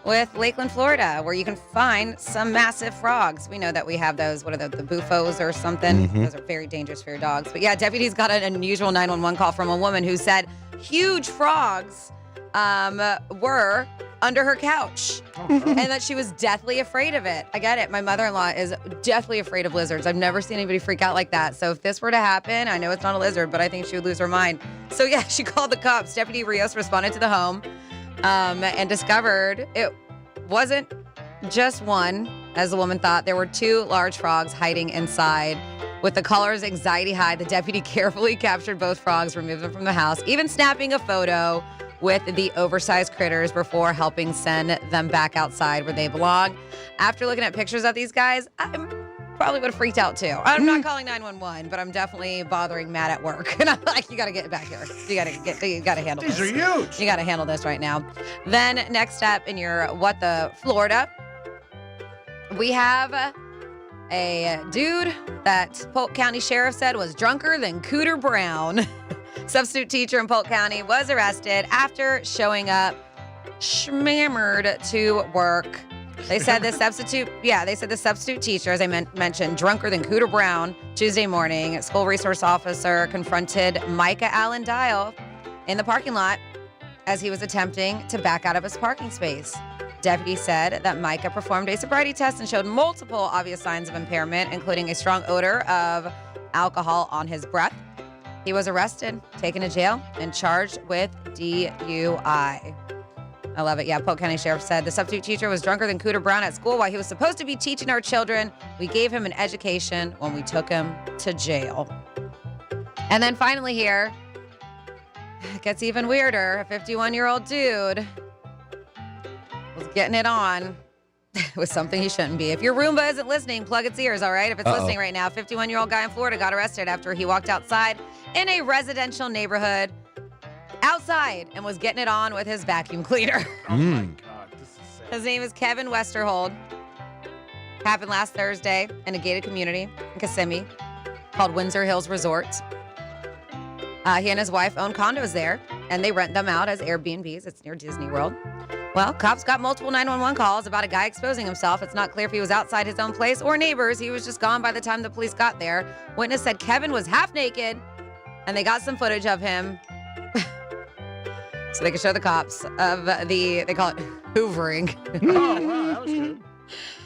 [SPEAKER 30] with Lakeland, Florida, where you can find some massive frogs. We know that we have those, what are the bufos or something?
[SPEAKER 1] Mm-hmm.
[SPEAKER 30] Those are very dangerous for your dogs. But yeah, deputies got an unusual 911 call from a woman who said huge frogs were under her couch and that she was deathly afraid of it. I get it. My mother-in-law is deathly afraid of lizards. I've never seen anybody freak out like that. So if this were to happen, I know it's not a lizard, but I think she would lose her mind. So yeah, she called the cops. Deputy Rios responded to the home and discovered it wasn't just one, as the woman thought. There were two large frogs hiding inside. With the caller's anxiety high, the deputy carefully captured both frogs, removed them from the house, even snapping a photo with the oversized critters before helping send them back outside where they belong. After looking at pictures of these guys, I probably would have freaked out too. I'm not calling 911, but I'm definitely bothering Matt at work. And I'm like, you got to get back here. You got to handle this.
[SPEAKER 10] These are huge.
[SPEAKER 30] You got to handle this right now. Then next up in your What the Florida, we have a dude that Polk County Sheriff said was drunker than Cooter Brown. Substitute teacher in Polk County was arrested after showing up schmammered to work. They said the substitute teacher, as I mentioned, drunker than Cooter Brown. Tuesday morning, school resource officer confronted Micah Allen Dial in the parking lot as he was attempting to back out of his parking space. Deputy said that Micah performed a sobriety test and showed multiple obvious signs of impairment, including a strong odor of alcohol on his breath. He was arrested, taken to jail, and charged with DUI. I love it. Yeah, Polk County Sheriff said the substitute teacher was drunker than Cooter Brown at school while he was supposed to be teaching our children. We gave him an education when we took him to jail. And then finally here, it gets even weirder. A 51-year-old dude was getting it on with something he shouldn't be. If your Roomba isn't listening, plug its ears, all right? If it's listening right now, a 51-year-old guy in Florida got arrested after he walked outside in a residential neighborhood outside and was getting it on with his vacuum cleaner.
[SPEAKER 10] Oh my God, this is sad.
[SPEAKER 30] His name is Kevin Westerhold. Happened last Thursday in a gated community in Kissimmee called Windsor Hills Resort. He and his wife own condos there, and they rent them out as Airbnbs. It's near Disney World. Well, cops got multiple 911 calls about a guy exposing himself. It's not clear if he was outside his own place or neighbors. He was just gone by the time the police got there. Witness said Kevin was half naked, and they got some footage of him so they could show the cops of they call it hoovering.
[SPEAKER 10] Oh, wow, that was good.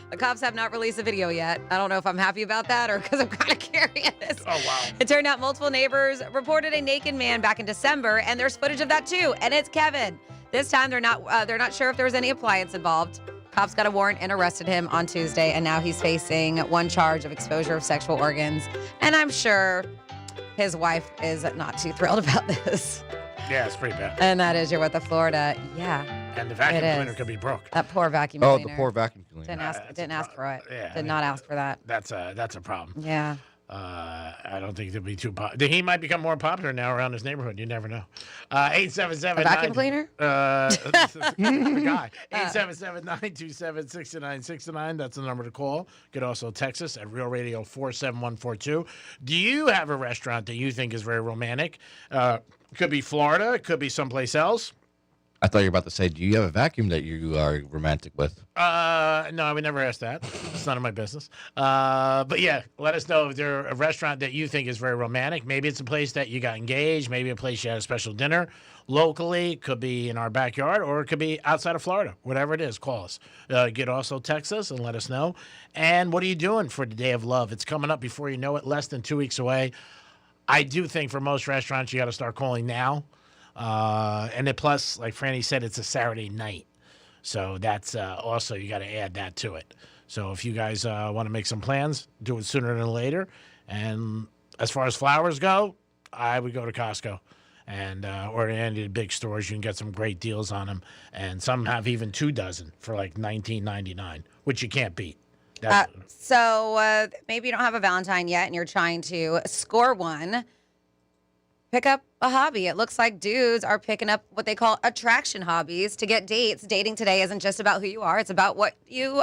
[SPEAKER 30] The cops have not released a video yet. I don't know if I'm happy about that or because I'm kind of curious.
[SPEAKER 10] Oh, wow.
[SPEAKER 30] It turned out multiple neighbors reported a naked man back in December, and there's footage of that too. And it's Kevin. This time they're not sure if there was any appliance involved. Cops got a warrant and arrested him on Tuesday, and now he's facing one charge of exposure of sexual organs. And I'm sure his wife is not too thrilled about this.
[SPEAKER 10] Yeah, it's pretty bad.
[SPEAKER 30] And that is your What the Florida. Yeah.
[SPEAKER 10] And the vacuum
[SPEAKER 30] it
[SPEAKER 10] cleaner
[SPEAKER 30] is.
[SPEAKER 10] could be broke.
[SPEAKER 30] That poor vacuum
[SPEAKER 1] Oh,
[SPEAKER 30] cleaner.
[SPEAKER 1] the poor vacuum cleaner.
[SPEAKER 30] Didn't ask for it.
[SPEAKER 10] Yeah,
[SPEAKER 30] Did not ask for that.
[SPEAKER 10] That's a problem.
[SPEAKER 30] Yeah.
[SPEAKER 10] I don't think it'll be too popular. He might become more popular now around his neighborhood. You never know. 877
[SPEAKER 30] A vacuum cleaner?
[SPEAKER 10] The guy. 877-927-6969. That's the number to call. You could also text us at Real Radio 47142. Do you have a restaurant that you think is very romantic? Could be Florida. It could be someplace else.
[SPEAKER 1] I thought you were about to say, do you have a vacuum that you are romantic with?
[SPEAKER 10] No, I would never ask that. It's none of my business. But yeah, let us know if there's a restaurant that you think is very romantic. Maybe it's a place that you got engaged. Maybe a place you had a special dinner locally. Could be in our backyard, or it could be outside of Florida. Whatever it is, call us. You could also text us and let us know. And what are you doing for the Day of Love? It's coming up before you know it, less than 2 weeks away. I do think for most restaurants, you got to start calling now. And then plus, like Franny said, it's a Saturday night. So that's also, you got to add that to it. So if you guys want to make some plans, do it sooner than later. And as far as flowers go, I would go to Costco and or any of the big stores. You can get some great deals on them. And some have even 2 dozen for like $19.99, which you can't beat.
[SPEAKER 30] So maybe you don't have a Valentine yet and you're trying to score one. Pick up a hobby. It looks like dudes are picking up what they call attraction hobbies to get dates. Dating today isn't just about who you are. It's about what you,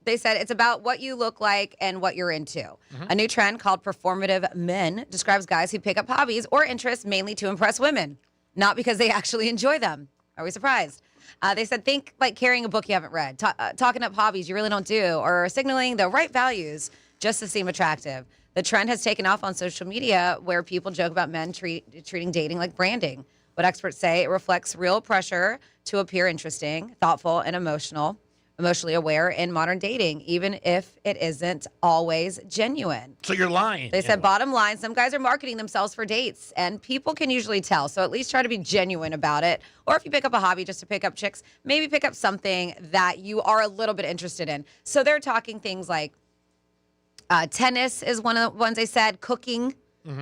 [SPEAKER 30] they said it's about what you look like and what you're into. A new trend called performative men describes guys who pick up hobbies or interests mainly to impress women, not because they actually enjoy them. Are we surprised? They said, think like carrying a book you haven't read, talking up hobbies you really don't do, or signaling the right values just to seem attractive. The trend has taken off on social media where people joke about men treating dating like branding. But experts say it reflects real pressure to appear interesting, thoughtful, and emotionally aware in modern dating, even if it isn't always genuine.
[SPEAKER 10] So you're lying.
[SPEAKER 30] They said, bottom line, some guys are marketing themselves for dates, and people can usually tell. So at least try to be genuine about it. Or if you pick up a hobby just to pick up chicks, maybe pick up something that you are a little bit interested in. So they're talking things like tennis is one of the ones they said, cooking,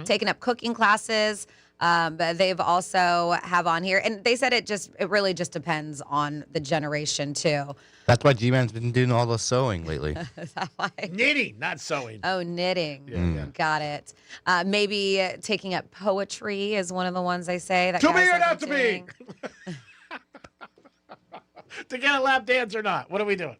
[SPEAKER 30] taking up cooking classes. But they've also have on here, and they said it really just depends on the generation too.
[SPEAKER 1] That's why G-Man's been doing all the sewing lately.
[SPEAKER 30] Is that why?
[SPEAKER 10] Knitting, not sewing.
[SPEAKER 30] Oh, knitting.
[SPEAKER 10] Yeah.
[SPEAKER 30] Got it. Maybe taking up poetry is one of the ones they say. That
[SPEAKER 10] To be
[SPEAKER 30] guys
[SPEAKER 10] or
[SPEAKER 30] have
[SPEAKER 10] not to
[SPEAKER 30] been doing.
[SPEAKER 10] be? To get a lap dance or not? What are we doing?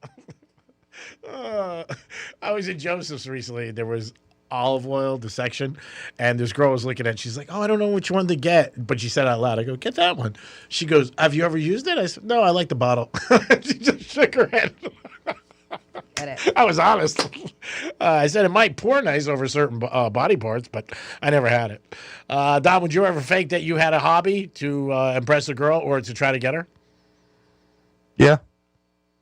[SPEAKER 10] I was in Joseph's recently. There was olive oil, the section, and this girl was looking at it. She's like, oh, I don't know which one to get. But she said out loud, I go, get that one. She goes, have you ever used it? I said, no, I like the bottle. She just shook her head.
[SPEAKER 30] Get it.
[SPEAKER 10] I was honest. I said it might pour nice over certain body parts, but I never had it. Don, would you ever fake that you had a hobby to impress a girl or to try to get her?
[SPEAKER 1] Yeah,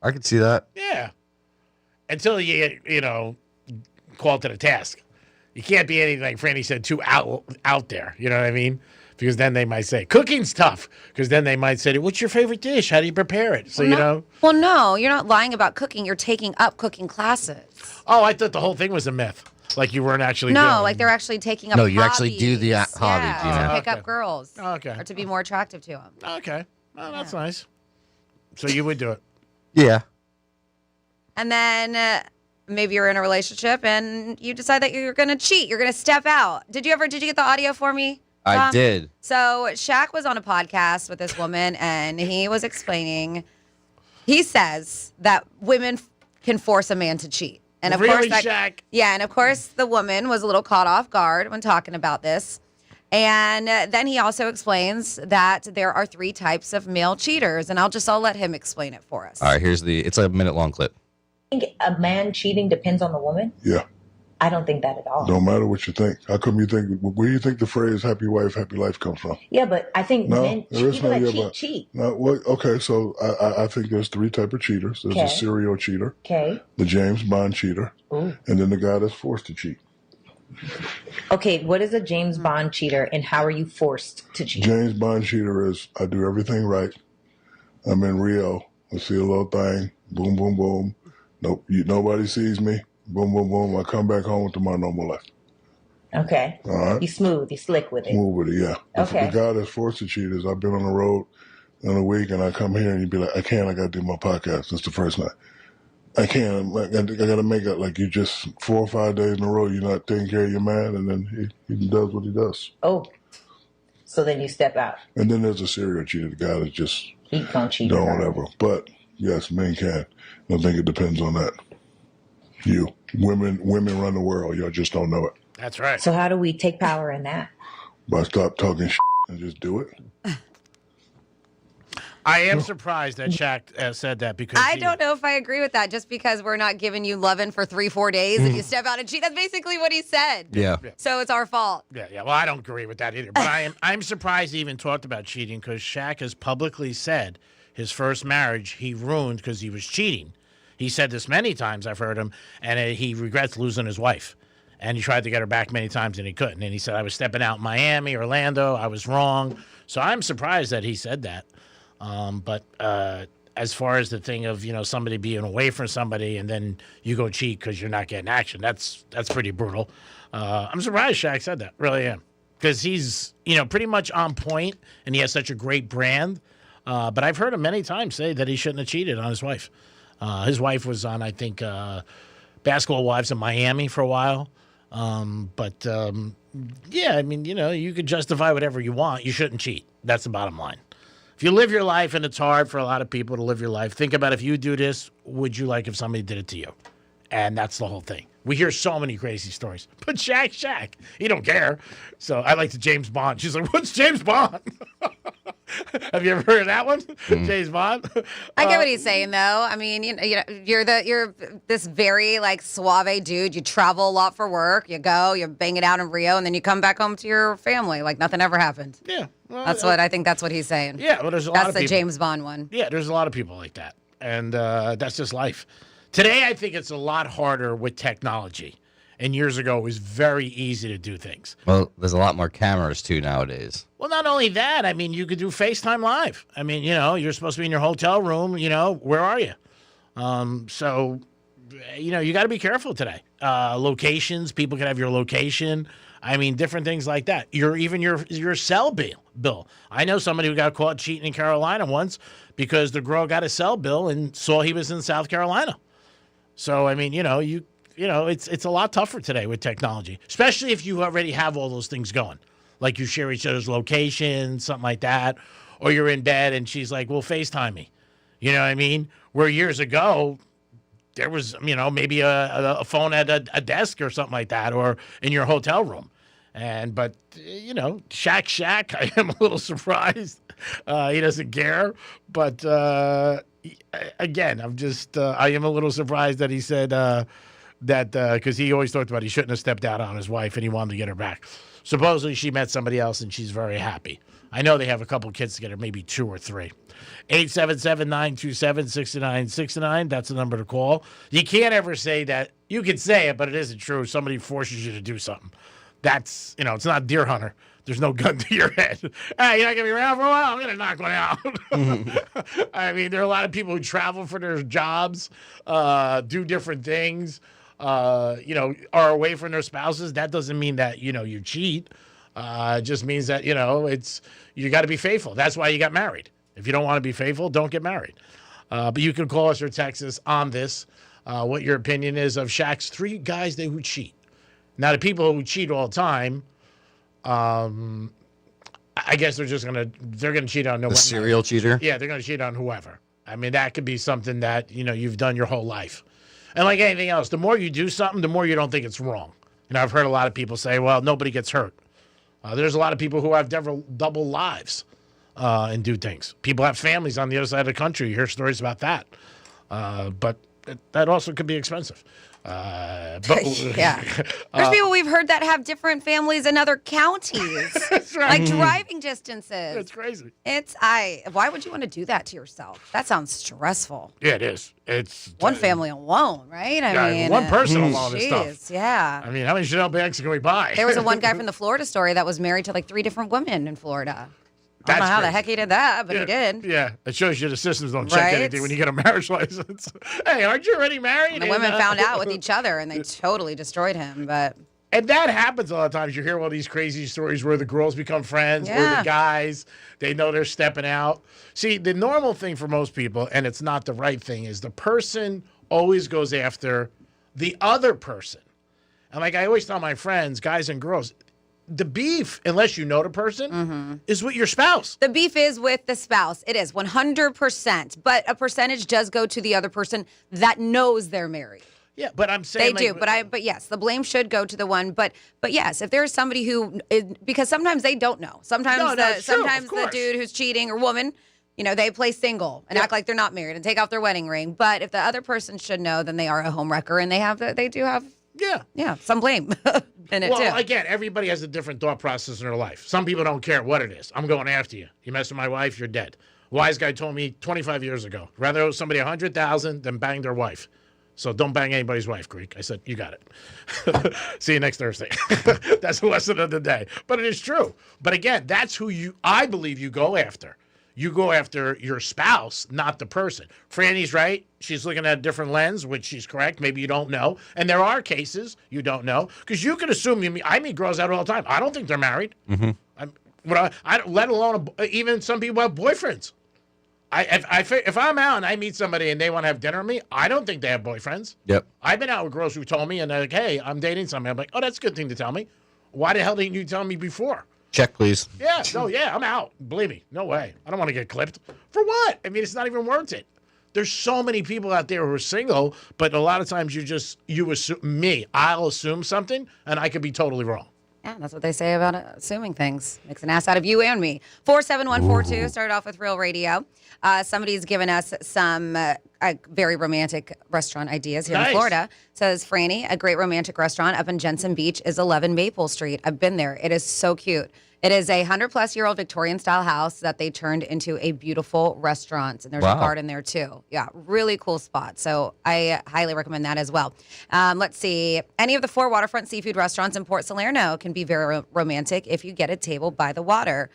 [SPEAKER 1] I could see that.
[SPEAKER 10] Yeah. Until you call it to the task. You can't be anything, like Franny said, too out there. You know what I mean? Because then they might say, cooking's tough. Because then they might say, what's your favorite dish? How do you prepare it? So,
[SPEAKER 30] Well, no, you're not lying about cooking. You're taking up cooking classes.
[SPEAKER 10] Oh, I thought the whole thing was a myth. Like you weren't actually doing.
[SPEAKER 30] No, like they're actually taking up
[SPEAKER 1] No, you actually do the hobbies.
[SPEAKER 30] Yeah, to pick
[SPEAKER 10] Okay.
[SPEAKER 30] up girls.
[SPEAKER 10] Okay.
[SPEAKER 30] Or to be more attractive to them.
[SPEAKER 10] Okay. Well, that's nice. So you would do it.
[SPEAKER 1] Yeah.
[SPEAKER 30] And then maybe you're in a relationship and you decide that you're going to cheat. You're going to step out. Did you get the audio for me?
[SPEAKER 1] I
[SPEAKER 30] Tom?
[SPEAKER 1] did.
[SPEAKER 30] So Shaq was on a podcast with this woman and he was explaining, he says that women can force a man to cheat. And of
[SPEAKER 10] Really,
[SPEAKER 30] course,
[SPEAKER 10] Shaq?
[SPEAKER 30] Yeah, and of course the woman was a little caught off guard when talking about this. And then he also explains that there are 3 types of male cheaters, and I'll let him explain it for us.
[SPEAKER 1] All right, it's a minute-long clip.
[SPEAKER 9] I think a man cheating depends on the woman.
[SPEAKER 13] Yeah.
[SPEAKER 9] I don't think that at all.
[SPEAKER 13] Don't matter what you think. How come you think? Where do you think the phrase "happy wife, happy life" comes from?
[SPEAKER 9] Yeah, but I think
[SPEAKER 13] No, there is
[SPEAKER 9] people
[SPEAKER 13] no
[SPEAKER 9] that
[SPEAKER 13] yeah,
[SPEAKER 9] cheat.
[SPEAKER 13] No, okay, so I think there's three type of cheaters. There's a serial cheater, the James Bond cheater, and then the guy that's forced to cheat.
[SPEAKER 9] Okay, what is a James Bond cheater, and how are you forced to cheat?
[SPEAKER 13] James Bond cheater is I do everything right. I'm in Rio. I see a little thing. Boom, boom, boom. Nope, nobody sees me. Boom, boom, boom. I come back home to my normal life.
[SPEAKER 9] Okay.
[SPEAKER 13] All right.
[SPEAKER 9] You smooth. You slick with it.
[SPEAKER 13] Smooth with it, yeah.
[SPEAKER 9] Okay.
[SPEAKER 13] The guy that's forced to cheat is I've been on the road in a week and I come here and you'd be like, I got to do my podcast. It's the first night. I can't. I got to make it like you just 4 or 5 days in a row, you're not taking care of your man, and then he does what he does.
[SPEAKER 9] Oh. So then you step out.
[SPEAKER 13] And then there's a serial cheater, the guy that's just
[SPEAKER 9] He gonna cheat.
[SPEAKER 13] don't whatever. But yes, men can. I think it depends on that. Women run the world. Y'all just don't know it.
[SPEAKER 10] That's right.
[SPEAKER 9] So how do we take power in that?
[SPEAKER 13] By stop talking shit and just do it.
[SPEAKER 10] I am surprised that Shaq said that because
[SPEAKER 30] I don't know if I agree with that. Just because we're not giving you loving for 3-4 days and you step out and cheat, that's basically what he said.
[SPEAKER 1] Yeah.
[SPEAKER 30] So it's our fault.
[SPEAKER 10] Yeah. Well, I don't agree with that either. But I'm surprised he even talked about cheating because Shaq has publicly said his first marriage he ruined because he was cheating. He said this many times, I've heard him, and he regrets losing his wife. And he tried to get her back many times and he couldn't. And he said, I was stepping out in Miami, Orlando, I was wrong. So I'm surprised that he said that. But as far as the thing of, somebody being away from somebody and then you go cheat because you're not getting action, that's pretty brutal. I'm surprised Shaq said that, really am. Because he's, pretty much on point and he has such a great brand. But I've heard him many times say that he shouldn't have cheated on his wife. His wife was on, I think, Basketball Wives in Miami for a while. Yeah, I mean, you could justify whatever you want. You shouldn't cheat. That's the bottom line. If you live your life, and it's hard for a lot of people to live your life, think about if you do this, would you like if somebody did it to you? And that's the whole thing. We hear so many crazy stories. But Shaq, he don't care. So I like the James Bond. She's like, what's James Bond? Have you ever heard of that one? James Bond?
[SPEAKER 30] I get what he's saying, though. I mean, you're this very suave dude. You travel a lot for work. You go, you bang it out in Rio, and then you come back home to your family like nothing ever happened.
[SPEAKER 10] Yeah, well,
[SPEAKER 30] I think that's what he's saying.
[SPEAKER 10] Yeah, well, there's a lot of people.
[SPEAKER 30] That's the James Bond one.
[SPEAKER 10] Yeah, there's a lot of people like that, and that's just life. Today, I think it's a lot harder with technology. And years ago, it was very easy to do things.
[SPEAKER 1] Well, there's a lot more cameras, too, nowadays.
[SPEAKER 10] Well, not only that, I mean, you could do FaceTime Live. I mean, you're supposed to be in your hotel room, where are you? So, you got to be careful today. Locations, people can have your location. I mean, different things like that. Your cell bill. I know somebody who got caught cheating in Carolina once because the girl got a cell bill and saw he was in South Carolina. So, I mean, it's a lot tougher today with technology, especially if you already have all those things going. Like you share each other's locations, something like that, or you're in bed and she's like, well, FaceTime me. You know what I mean? Where years ago, there was, maybe a phone at a desk or something like that, or in your hotel room. But Shaq, I am a little surprised. He doesn't care. But again, I am a little surprised that he said that because he always talked about he shouldn't have stepped out on his wife and he wanted to get her back. Supposedly she met somebody else and she's very happy. I know they have a couple kids together, maybe 2 or 3. 877-927-6969. That's the number to call. You can't ever say that. You can say it, but it isn't true. Somebody forces you to do something. That's, it's not Deer Hunter. There's no gun to your head. Hey, you're not going to be around for a while? I'm going to knock one out. I mean, there are a lot of people who travel for their jobs, do different things, are away from their spouses. That doesn't mean that, you cheat. It just means that, you got to be faithful. That's why you got married. If you don't want to be faithful, don't get married. But you can call us or text us on this, what your opinion is of Shaq's 3 guys who cheat. Now, the people who cheat all the time, I guess they're gonna cheat on no one.
[SPEAKER 1] A serial cheater?
[SPEAKER 10] Yeah, they're gonna cheat on whoever. I mean, that could be something that you've done your whole life, and like anything else, the more you do something, the more you don't think it's wrong. I've heard a lot of people say, "Well, nobody gets hurt." There's a lot of people who have double lives and do things. People have families on the other side of the country. You hear stories about that, but that also could be expensive.
[SPEAKER 30] Yeah. There's people we've heard that have different families in other counties.
[SPEAKER 10] That's right.
[SPEAKER 30] Like driving distances.
[SPEAKER 10] That's crazy.
[SPEAKER 30] Why would you want to do that to yourself? That sounds stressful.
[SPEAKER 10] Yeah, it is. It's
[SPEAKER 30] one family alone, right? I mean,
[SPEAKER 10] one person alone is stuff.
[SPEAKER 30] Yeah.
[SPEAKER 10] I mean, how many Chanel bags can we buy?
[SPEAKER 30] There was one guy from the Florida story that was married to like 3 different women in Florida. I don't know how the heck he did that, but he did.
[SPEAKER 10] Yeah, it shows you the systems don't check
[SPEAKER 30] Right?
[SPEAKER 10] anything when you get a marriage license. Hey, aren't you already married?
[SPEAKER 30] And the women found out with each other, and they totally destroyed him.
[SPEAKER 10] And that happens a lot of times. You hear all these crazy stories where the girls become friends or
[SPEAKER 30] Yeah.
[SPEAKER 10] the guys, they know they're stepping out. See, the normal thing for most people, and it's not the right thing, is the person always goes after the other person. And like I always tell my friends, guys and girls, the beef, unless you know the person, is with your spouse.
[SPEAKER 30] The beef is with the spouse. It is 100%. But a percentage does go to the other person that knows they're married.
[SPEAKER 10] Yeah, but I'm saying
[SPEAKER 30] they do. But yes, the blame should go to the one. But yes, if there's somebody who is, because sometimes they don't know. Sometimes the dude who's cheating or woman, they play single and act like they're not married and take off their wedding ring. But if the other person should know, then they are a home wrecker and they do have some blame in it too.
[SPEAKER 10] Well, again, everybody has a different thought process in their life. Some people don't care what it is. I'm going after you. You mess with my wife, you're dead. Wise guy told me 25 years ago, rather owe somebody $100,000 than bang their wife. So don't bang anybody's wife, Greek. I said, you got it. See you next Thursday. That's the lesson of the day. But it is true. But again, that's who I believe you go after. You go after your spouse, not the person. Franny's right. She's looking at a different lens, which she's correct. Maybe you don't know. And there are cases you don't know. Because you can assume, I meet girls out all the time. I don't think they're married. I let alone, even some people have boyfriends. If I'm out and I meet somebody and they want to have dinner with me, I don't think they have boyfriends.
[SPEAKER 1] Yep.
[SPEAKER 10] I've been out with girls who told me, and they're like, hey, I'm dating somebody. I'm like, oh, that's a good thing to tell me. Why the hell didn't you tell me before?
[SPEAKER 1] Check, please.
[SPEAKER 10] Yeah, I'm out. Believe me, no way. I don't want to get clipped. For what? I mean, it's not even worth it. There's so many people out there who are single, but a lot of times you assume I'll assume something, and I could be totally wrong.
[SPEAKER 30] Yeah, that's what they say about assuming things. Makes an ass out of you and me. 47142 started off with Real Radio. Somebody's given us some very romantic restaurant ideas here in Florida. Says, Franny, a great romantic restaurant up in Jensen Beach is 11 Maple Street. I've been there. It is so cute. It is a 100-plus-year-old Victorian-style house that they turned into a beautiful restaurant, and there's a garden there, too. Yeah, really cool spot, so I highly recommend that as well. Let's see. Any of the 4 waterfront seafood restaurants in Port Salerno can be very romantic if you get a table by the water.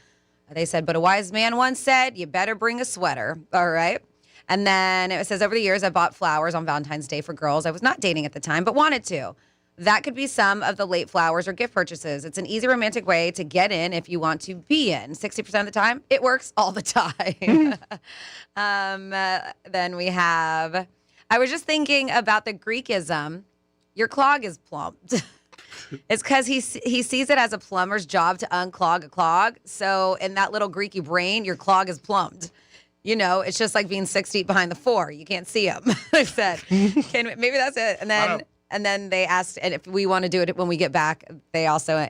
[SPEAKER 30] They said, but a wise man once said, you better bring a sweater, all right? And then it says, over the years, I bought flowers on Valentine's Day for girls I was not dating at the time, but wanted to. That could be some of the late flowers or gift purchases. It's an easy romantic way to get in if you want to be in. 60% of the time, it works all the time. Then we have, I was just thinking about the Greekism. Your clog is plumbed. It's because he sees it as a plumber's job to unclog a clog. So in that little Greeky brain, your clog is plumbed. It's just like being 6 feet behind the 4. You can't see him. I said, maybe that's it. And then they asked, and if we want to do it when we get back, they also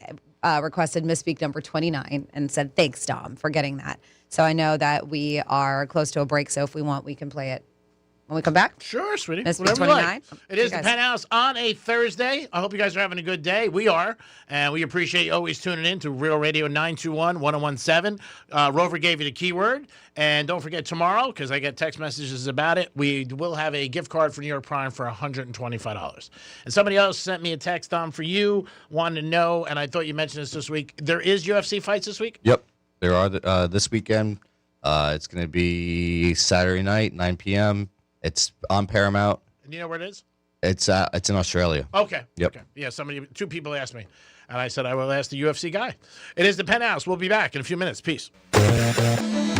[SPEAKER 30] requested Misspeak number 29 and said, thanks, Dom, for getting that. So I know that we are close to a break, so if we want, we can play it when we come back.
[SPEAKER 10] Sure, sweetie.
[SPEAKER 30] Misspeak 29.
[SPEAKER 10] Like. It is the Penthouse on a Thursday. I hope you guys are having a good day. We are, and we appreciate you always tuning in to Real Radio 921-1017. Rover gave you the keyword, and don't forget tomorrow, because I get text messages about it, we will have a gift card for New York Prime for $125. And somebody else sent me a text on for you, wanted to know, and I thought you mentioned this week. There is UFC fights this week?
[SPEAKER 1] Yep, there are this weekend. It's going to be Saturday night, 9 p.m., It's on Paramount.
[SPEAKER 10] And you know where it is?
[SPEAKER 1] It's in Australia.
[SPEAKER 10] Okay.
[SPEAKER 1] Yep.
[SPEAKER 10] Okay. Yeah, 2 people asked me, and I said I will ask the UFC guy. It is the Penthouse. We'll be back in a few minutes. Peace.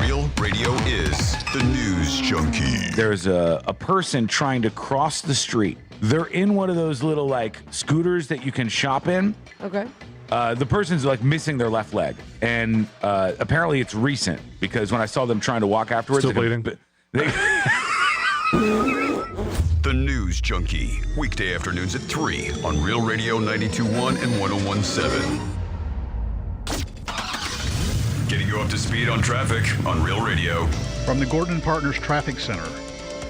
[SPEAKER 5] Real Radio is the news junkie.
[SPEAKER 12] There's a person trying to cross the street. They're in one of those little scooters that you can shop in.
[SPEAKER 30] Okay.
[SPEAKER 12] The person's missing their left leg, and apparently it's recent because when I saw them trying to walk afterwards,
[SPEAKER 20] still bleeding.
[SPEAKER 5] The News Junkie, weekday afternoons at 3 on Real Radio 92.1 and 101.7. Getting you up to speed on traffic on Real Radio.
[SPEAKER 6] From the Gordon Partners Traffic Center.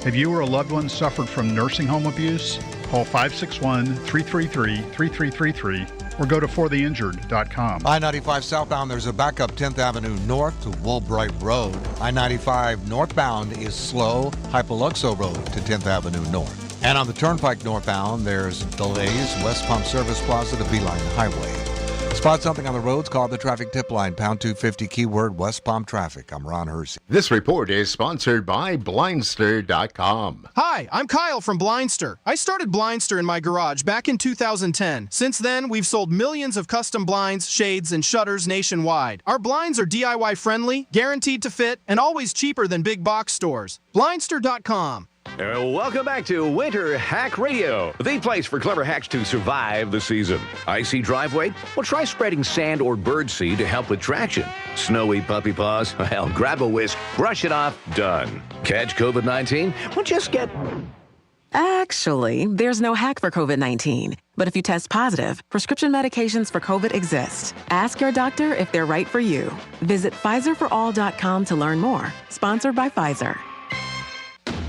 [SPEAKER 6] Have you or a loved one suffered from nursing home abuse, Call 561-333-3333 or go to fortheinjured.com.
[SPEAKER 7] I-95 southbound, there's a backup 10th Avenue north to Woolbright Road. I-95 northbound is slow, Hypoluxo Road to 10th Avenue north. And on the Turnpike northbound, there's delays, West Palm Service Plaza to Beeline Highway. Spot something on the roads, call the traffic tip line, pound 250, keyword West Palm traffic. I'm Ron Hersey.
[SPEAKER 15] This report is sponsored by Blindster.com.
[SPEAKER 21] Hi, I'm Kyle from Blindster. I started Blindster in my garage back in 2010. Since then, we've sold millions of custom blinds, shades, and shutters nationwide. Our blinds are DIY friendly, guaranteed to fit, and always cheaper than big box stores. Blindster.com.
[SPEAKER 22] Welcome back to Winter Hack Radio, the place for clever hacks to survive the season. Icy driveway? Well, try spreading sand or birdseed to help with traction. Snowy puppy paws? Well, grab a whisk, brush it off, done. Catch COVID-19? Well, just get...
[SPEAKER 14] Actually, there's no hack for COVID-19. But if you test positive, prescription medications for COVID exist. Ask your doctor if they're right for you. Visit PfizerForAll.com to learn more. Sponsored by Pfizer.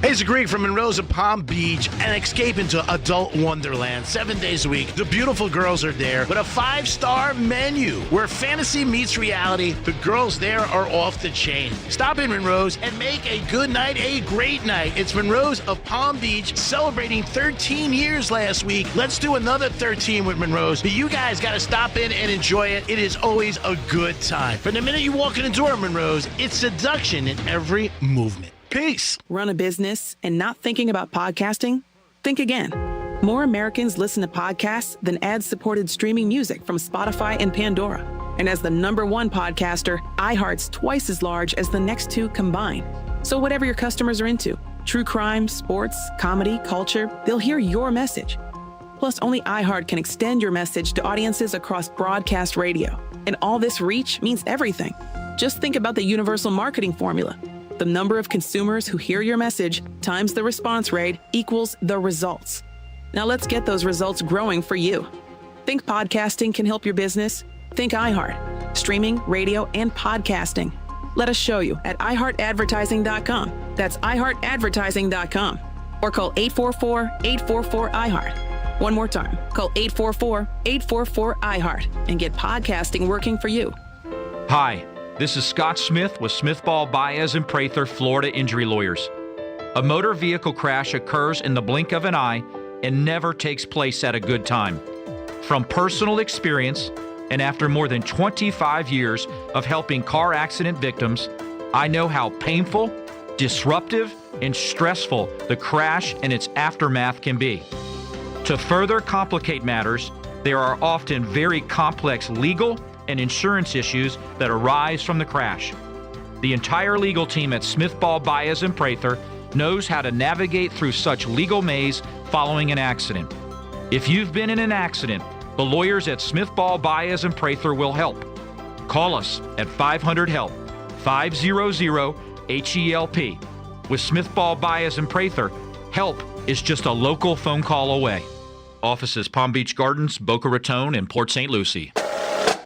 [SPEAKER 10] Hey, it's Greg from Monroe's at Palm Beach, and escape into adult wonderland 7 days a week. The beautiful girls are there with a 5-star menu where fantasy meets reality. The girls there are off the chain. Stop in Monroe's and make a good night a great night. It's Monroe's of Palm Beach celebrating 13 years last week. Let's do another 13 with Monroe's. But you guys got to stop in and enjoy it. It is always a good time. From the minute you walk in the door of Monroe's, it's seduction in every movement. Peace.
[SPEAKER 23] Run a business and not thinking about podcasting? Think again. More Americans listen to podcasts than ad-supported streaming music from Spotify and Pandora. And as the #1 podcaster, iHeart's twice as large as the next two combined. So whatever your customers are into, true crime, sports, comedy, culture, they'll hear your message. Plus, only iHeart can extend your message to audiences across broadcast radio. And all this reach means everything. Just think about the universal marketing formula. The number of consumers who hear your message times the response rate equals the results. Now let's get those results growing for you. Think podcasting can help your business? Think iHeart. Streaming, radio, and podcasting. Let us show you at iHeartAdvertising.com. That's iHeartAdvertising.com. Or call 844-844-iHeart. One more time. Call 844-844-iHeart and get podcasting working for you.
[SPEAKER 3] Hi. This is Scott Smith with Smith Ball Baez and Prather Florida Injury Lawyers. A motor vehicle crash occurs in the blink of an eye and never takes place at a good time. From personal experience, and after more than 25 years of helping car accident victims, I know how painful, disruptive, and stressful the crash and its aftermath can be. To further complicate matters, there are often very complex legal and insurance issues that arise from the crash. The entire legal team at Smith Ball Baez and Prather knows how to navigate through such legal maze following an accident. If you've been in an accident, the lawyers at Smith Ball Baez and Prather will help. Call us at 500-HELP, 500-HELP. With Smith Ball Baez and Prather, help is just a local phone call away. Offices Palm Beach Gardens, Boca Raton, and Port St. Lucie.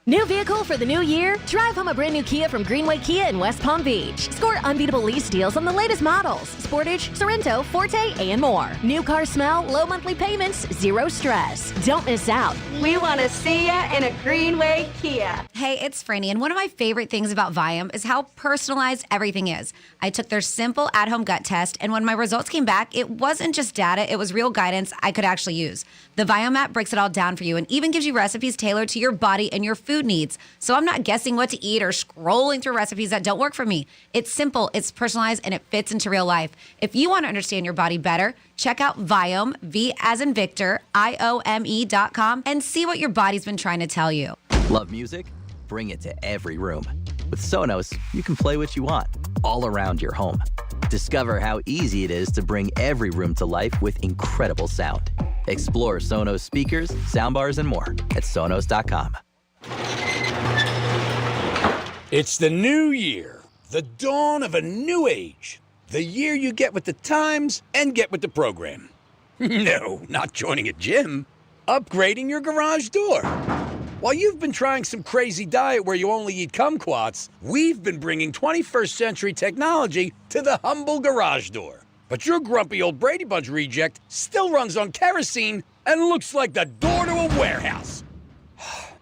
[SPEAKER 24] New vehicle for the new year? Drive home a brand new Kia from Greenway Kia in West Palm Beach. Score unbeatable lease deals on the latest models: Sportage, Sorento, Forte, and more. New car smell, low monthly payments, zero stress. Don't miss out.
[SPEAKER 29] We want to see ya in a Greenway Kia.
[SPEAKER 30] Hey, it's Franny, and one of my favorite things about Viome is how personalized everything is. I took their simple at-home gut test, and when my results came back, it wasn't just data, it was real guidance I could actually use. The Viome app breaks it all down for you and even gives you recipes tailored to your body and your food needs. So I'm not guessing what to eat or scrolling through recipes that don't work for me. It's simple, it's personalized, and it fits into real life. If you want to understand your body better, check out Viome, V as in Victor, IOME.com, and see what your body's been trying to tell you.
[SPEAKER 25] Love music? Bring it to every room. With Sonos, you can play what you want, all around your home. Discover how easy it is to bring every room to life with incredible sound. Explore Sonos speakers, soundbars, and more at Sonos.com.
[SPEAKER 26] It's the new year, the dawn of a new age. The year you get with the times and get with the program. No, not joining a gym. Upgrading your garage door. While you've been trying some crazy diet where you only eat kumquats, we've been bringing 21st century technology to the humble garage door. But your grumpy old Brady Bunch reject still runs on kerosene and looks like the door to a warehouse.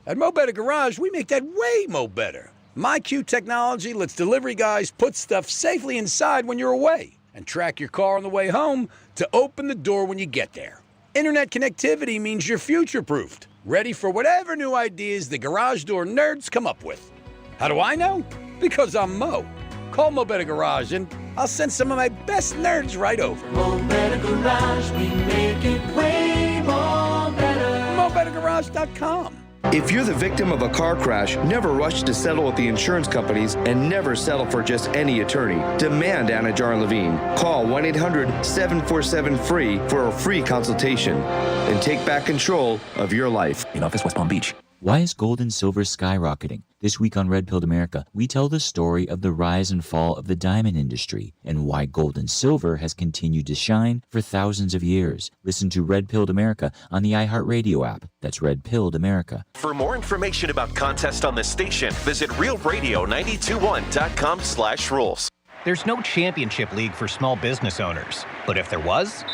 [SPEAKER 26] At Mo Better Garage, we make that way mo better. MyQ technology lets delivery guys put stuff safely inside when you're away and track your car on the way home to open the door when you get there. Internet connectivity means you're future-proofed, ready for whatever new ideas the garage door nerds come up with. How do I know? Because I'm Mo. Call Mo Better Garage and I'll send some of my best nerds right over.
[SPEAKER 2] Mo Better Garage, we make it way more better.
[SPEAKER 26] MoBetterGarage.com.
[SPEAKER 4] If you're the victim of a car crash, never rush to settle with the insurance companies and never settle for just any attorney. Demand Anna Jar Levine. Call 1-800-747-FREE for a free consultation and take back control of your life.
[SPEAKER 8] In office, West Palm Beach. Why is gold and silver skyrocketing? This week on Red Pilled America, we tell the story of the rise and fall of the diamond industry and why gold and silver has continued to shine for thousands of years. Listen to Red Pilled America on the iHeartRadio app. That's Red Pilled America.
[SPEAKER 11] For more information about contests on this station, visit realradio921.com/rules.
[SPEAKER 16] There's no championship league for small business owners, but if there was,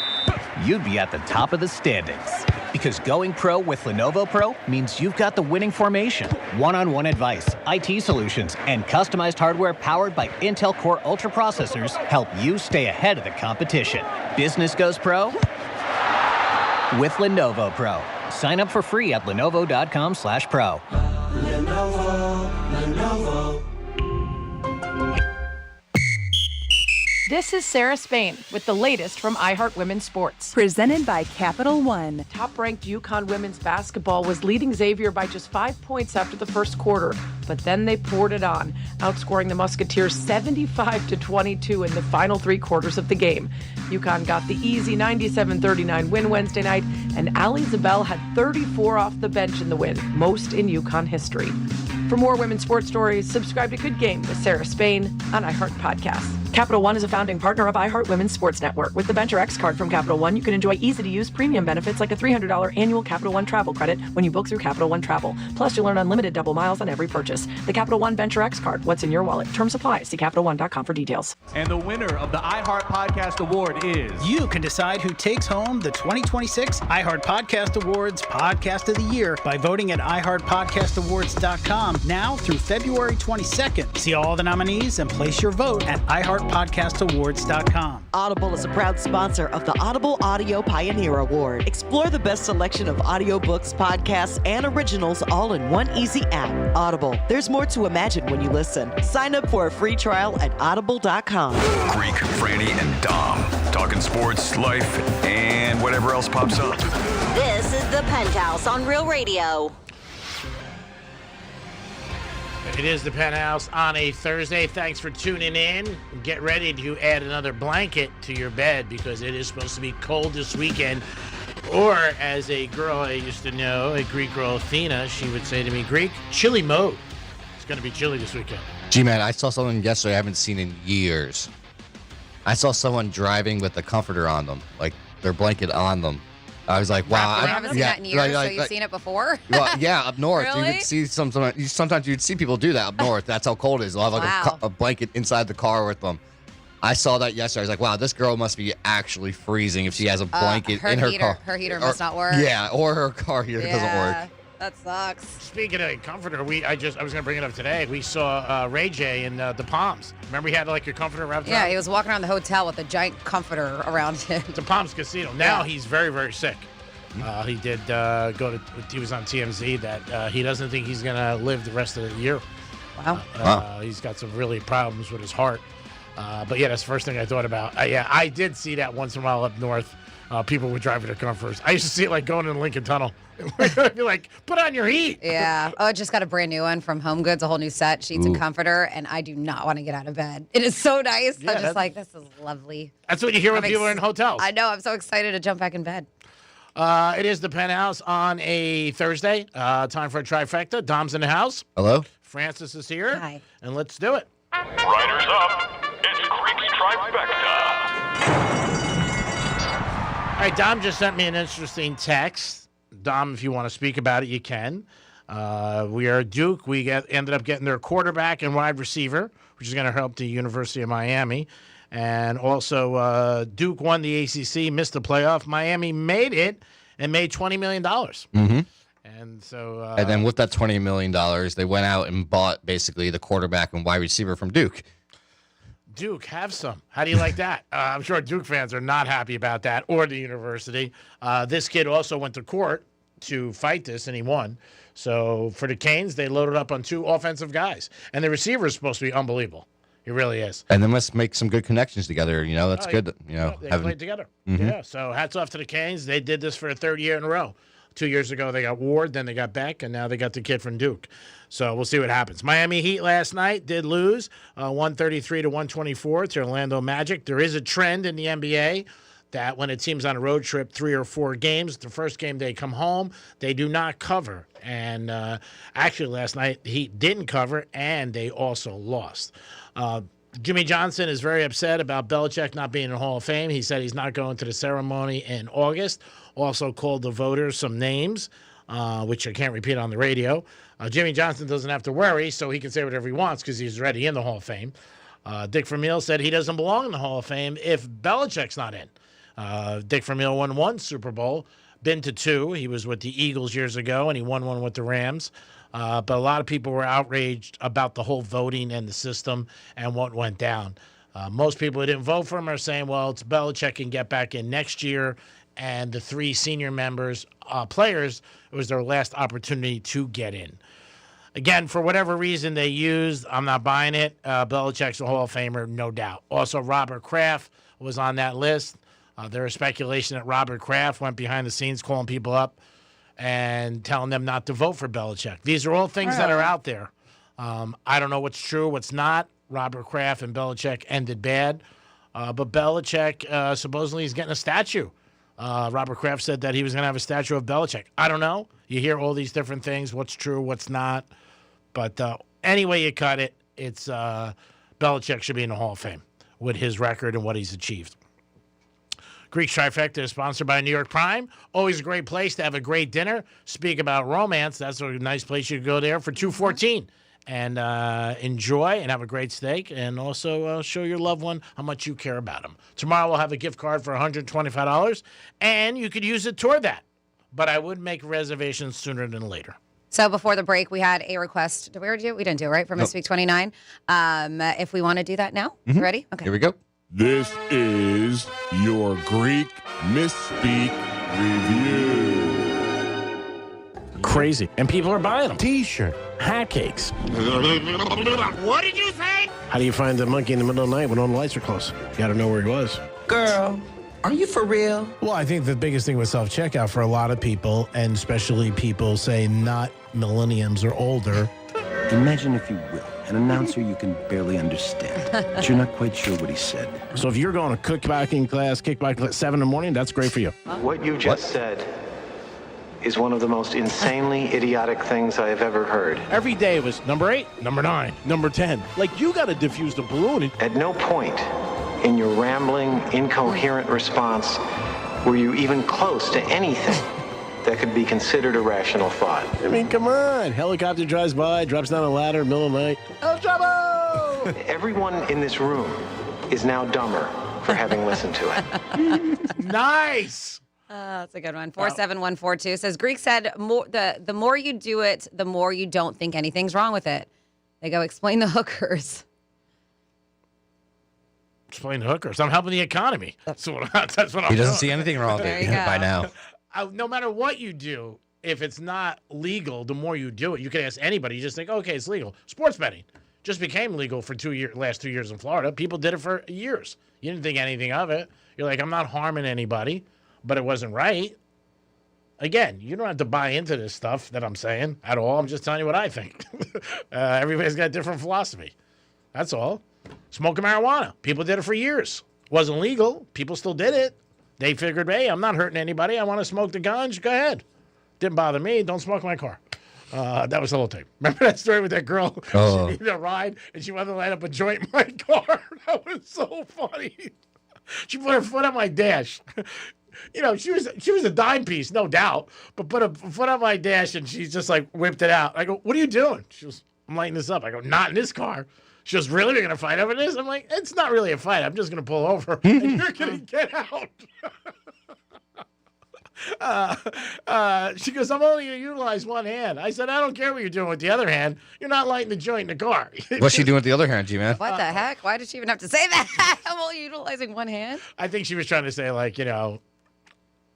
[SPEAKER 16] you'd be at the top of the standings. Because going pro with Lenovo Pro means you've got the winning formation, one-on-one advice, IT solutions, and customized hardware powered by Intel Core Ultra processors help you stay ahead of the competition. Business goes pro with Lenovo Pro. Sign up for free at lenovo.com/pro.
[SPEAKER 2] Lenovo.
[SPEAKER 17] This is Sarah Spain with the latest from iHeart Women's Sports.
[SPEAKER 18] Presented by Capital One.
[SPEAKER 17] Top-ranked UConn women's basketball was leading Xavier by just 5 points after the first quarter, but then they poured it on, outscoring the Musketeers 75-22 in the final 3 quarters of the game. UConn got the easy 97-39 win Wednesday night, and Allie Zabel had 34 off the bench in the win, most in UConn history. For more women's sports stories, subscribe to Good Game with Sarah Spain on iHeart Podcasts. Capital One is a founding partner of iHeart Women's Sports Network. With the Venture X card from Capital One, you can enjoy easy-to-use premium benefits like a $300 annual Capital One travel credit when you book through Capital One Travel. Plus, you'll earn unlimited double miles on every purchase. The Capital One Venture X card. What's in your wallet? Terms apply. See CapitalOne.com for details.
[SPEAKER 19] And the winner of the iHeart Podcast Award is...
[SPEAKER 27] You can decide who takes home the 2026 iHeart Podcast Awards Podcast of the Year by voting at iHeartPodcastAwards.com now through February 22nd. See all the nominees and place your vote at iHeartPodcastAwards.com.
[SPEAKER 28] Audible is a proud sponsor of the Audible Audio Pioneer Award. Explore the best selection of audiobooks, podcasts, and originals all in one easy app. Audible. There's more to imagine when you listen. Sign up for a free trial at audible.com.
[SPEAKER 5] Greek, Franny, and Dom. Talking sports, life, and whatever else pops up.
[SPEAKER 29] This is the Penthouse on Real Radio.
[SPEAKER 10] It is the Penthouse on a Thursday. Thanks for tuning in. Get ready to add another blanket to your bed because it is supposed to be cold this weekend. Or, as a girl I used to know, a Greek girl, Athena, she would say to me, Greek, chilly mode. It's going to be chilly this weekend.
[SPEAKER 1] G-Man, I saw someone yesterday I haven't seen in years. I saw someone driving with a comforter on them, like their blanket on them. I was like, wow.
[SPEAKER 30] I haven't seen that in years, so you've seen it before?
[SPEAKER 1] Well, yeah, up north.
[SPEAKER 30] Really?
[SPEAKER 1] You could see sometimes you'd see people do that up north. That's how cold it is. They'll have like a blanket inside the car with them. I saw that yesterday. I was like, wow, this girl must be actually freezing if she has a blanket in her car.
[SPEAKER 30] Her heater must not work.
[SPEAKER 1] Yeah, or her car heater doesn't work.
[SPEAKER 30] That sucks.
[SPEAKER 10] Speaking of comforter, I was going to bring it up today. We saw Ray J in the Palms. Remember he had like your comforter around?
[SPEAKER 30] Yeah, he was walking around the hotel with a giant comforter around him.
[SPEAKER 10] It's a Palms Casino. Now he's very, very sick. He did he was on TMZ that he doesn't think he's going to live the rest of the year.
[SPEAKER 30] Wow.
[SPEAKER 10] He's got some really problems with his heart. But yeah, that's the first thing I thought about. I did see that once in a while up north. People were driving their comforters. I used to see it like going in the Lincoln Tunnel. I'd be like, put on your heat.
[SPEAKER 30] Yeah. Oh, I just got a brand new one from Home Goods, a whole new set, sheets and comforter, and I do not want to get out of bed. It is so nice. Yeah, I'm just like, this is lovely.
[SPEAKER 10] That's what you hear when people are in hotels.
[SPEAKER 30] I know. I'm so excited to jump back in bed.
[SPEAKER 10] It is the Penthouse on a Thursday. Time for a trifecta. Dom's in the house.
[SPEAKER 1] Hello.
[SPEAKER 10] Francis is here.
[SPEAKER 30] Hi.
[SPEAKER 10] And let's do it.
[SPEAKER 5] Riders up. It's Creek's trifecta.
[SPEAKER 10] All right, Dom just sent me an interesting text. Dom, if you want to speak about it, you can. We are Duke. We ended up getting their quarterback and wide receiver, which is going to help the University of Miami. And also, Duke won the ACC, missed the playoff. Miami made it and made $20 million.
[SPEAKER 1] Mm-hmm.
[SPEAKER 10] And so,
[SPEAKER 1] and then with that $20 million, they went out and bought basically the quarterback and wide receiver from Duke.
[SPEAKER 10] Duke, have some. How do you like that? I'm sure Duke fans are not happy about that, or the university. This kid also went to court to fight this, and he won. So for the Canes, they loaded up on 2 offensive guys. And the receiver is supposed to be unbelievable. He really is.
[SPEAKER 1] And they must make some good connections together. You know, that's good. You know,
[SPEAKER 10] they played together.
[SPEAKER 1] Mm-hmm.
[SPEAKER 10] Yeah, so hats off to the Canes. They did this for a 3rd year in a row. 2 years ago, they got Ward, then they got Beck, and now they got the kid from Duke. So we'll see what happens. Miami Heat last night did lose 133 to 124 to Orlando Magic. There is a trend in the NBA that when a team's on a road trip, 3 or 4 games, the first game they come home, they do not cover. And actually last night, the Heat didn't cover, and they also lost. Jimmy Johnson is very upset about Belichick not being in the Hall of Fame. He said he's not going to the ceremony in August. Also called the voters some names, which I can't repeat on the radio. Jimmy Johnson doesn't have to worry, so he can say whatever he wants because he's already in the Hall of Fame. Dick Vermeil said he doesn't belong in the Hall of Fame if Belichick's not in. Dick Vermeil won 1 Super Bowl, been to 2. He was with the Eagles years ago, and he won 1 with the Rams. But a lot of people were outraged about the whole voting and the system and what went down. Most people who didn't vote for him are saying, well, it's Belichick can get back in next year. And the 3 senior members, players, it was their last opportunity to get in. Again, for whatever reason they used, I'm not buying it. Belichick's a Hall of Famer, no doubt. Also, Robert Kraft was on that list. There is speculation that Robert Kraft went behind the scenes calling people up and telling them not to vote for Belichick. These are all things that are out there. I don't know what's true, what's not. Robert Kraft and Belichick ended bad. But Belichick supposedly is getting a statue. Robert Kraft said that he was going to have a statue of Belichick. I don't know. You hear all these different things, what's true, what's not. But any way you cut it, it's Belichick should be in the Hall of Fame with his record and what he's achieved. Greek Trifecta is sponsored by New York Prime. Always a great place to have a great dinner. Speak about romance. That's a nice place you could go there for $2.14 and enjoy and have a great steak, and also show your loved one how much you care about them. Tomorrow we'll have a gift card for $125, and you could use it toward that. But I would make reservations sooner than later.
[SPEAKER 30] So before the break, we had a request. Did we already do it? We didn't do it, right? For Misspeak 29. If we want to do that now?
[SPEAKER 1] Mm-hmm.
[SPEAKER 30] Ready? Okay.
[SPEAKER 1] Here we go.
[SPEAKER 6] This is your Greek Misspeak Review.
[SPEAKER 10] Crazy. And people are buying them. T-shirt, hat cakes.
[SPEAKER 2] What did you say?
[SPEAKER 10] How do you find the monkey in the middle of the night when all the lights are closed? You got to know where he was.
[SPEAKER 2] Girl, are you for real?
[SPEAKER 10] Well, I think the biggest thing with self-checkout for a lot of people, and especially people, say, not millenniums or older.
[SPEAKER 7] Imagine, if you will, an announcer you can barely understand, but you're not quite sure what he said.
[SPEAKER 10] So if you're going to kickboxing class, 7 in the morning, that's great for you.
[SPEAKER 9] What you just said is one of the most insanely idiotic things I have ever heard.
[SPEAKER 10] Every day was number 8, number 9, number 10. Like, you got to diffuse the balloon.
[SPEAKER 9] At no point in your rambling, incoherent response were you even close to anything that could be considered a rational thought.
[SPEAKER 10] I mean, come on. Helicopter drives by, drops down a ladder, middle of the night. El Chavo!
[SPEAKER 9] Everyone in this room is now dumber for having listened to it.
[SPEAKER 10] Nice!
[SPEAKER 30] That's a good one. 47142 says, Greek said, the more you do it, the more you don't think anything's wrong with it. They go, explain the hookers.
[SPEAKER 10] Explain the hookers. I'm helping the economy. That's what I'm doing.
[SPEAKER 1] He doesn't see anything wrong with it by now.
[SPEAKER 10] No matter what you do, if it's not legal, the more you do it, you can ask anybody. You just think, okay, it's legal. Sports betting just became legal for last 2 years in Florida. People did it for years. You didn't think anything of it. You're like, I'm not harming anybody, but it wasn't right. Again, you don't have to buy into this stuff that I'm saying at all. I'm just telling you what I think. Everybody's got a different philosophy. That's all. Smoking marijuana. People did it for years. Wasn't legal. People still did it. They figured, hey, I'm not hurting anybody. I want to smoke the ganj. Go ahead. Didn't bother me. Don't smoke my car. That was the whole thing. Remember that story with that girl?
[SPEAKER 1] Oh.
[SPEAKER 10] She needed a ride, and she wanted to light up a joint in my car. That was so funny. She put her foot on my dash. she was a dime piece, no doubt, but put a foot on my dash and she's just like whipped it out. I go, what are you doing? She goes, I'm lighting this up. I go, not in this car. She goes, really? We're going to fight over this? I'm like, it's not really a fight. I'm just going to pull over and you're going to get out. She goes, I'm only going to utilize one hand. I said, I don't care what you're doing with the other hand. You're not lighting the joint in the car.
[SPEAKER 1] What's she doing with the other hand, G-Man?
[SPEAKER 30] What the heck? Why did she even have to say that? I'm only utilizing one hand.
[SPEAKER 10] I think she was trying to say, like,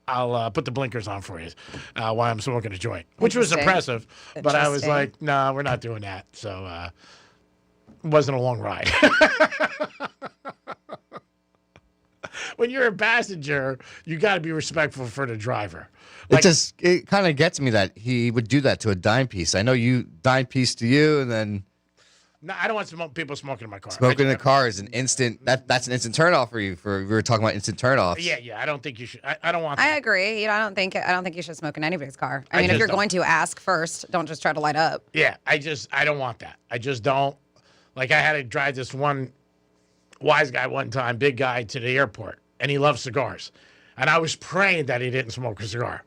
[SPEAKER 10] I'll put the blinkers on for you while I'm smoking a joint, which was impressive. But I was like, no, we're not doing that. So it wasn't a long ride. When you're a passenger, you got to be respectful for the driver. Like,
[SPEAKER 1] it kind of gets me that he would do that to a dime piece. I know you dime piece to you, and then
[SPEAKER 10] no, I don't want people smoking in my car.
[SPEAKER 1] Smoking in the car is an instant. That's an instant turnoff for you. We were talking about instant turnoffs.
[SPEAKER 10] Yeah. I don't think you should. I don't want that.
[SPEAKER 30] I agree. I don't think you should smoke in anybody's car. I mean, if you're going to ask first, don't just try to light up.
[SPEAKER 10] Yeah, I don't want that. I just don't. Like, I had to drive this one wise guy one time, big guy, to the airport, and he loves cigars. And I was praying that he didn't smoke a cigar.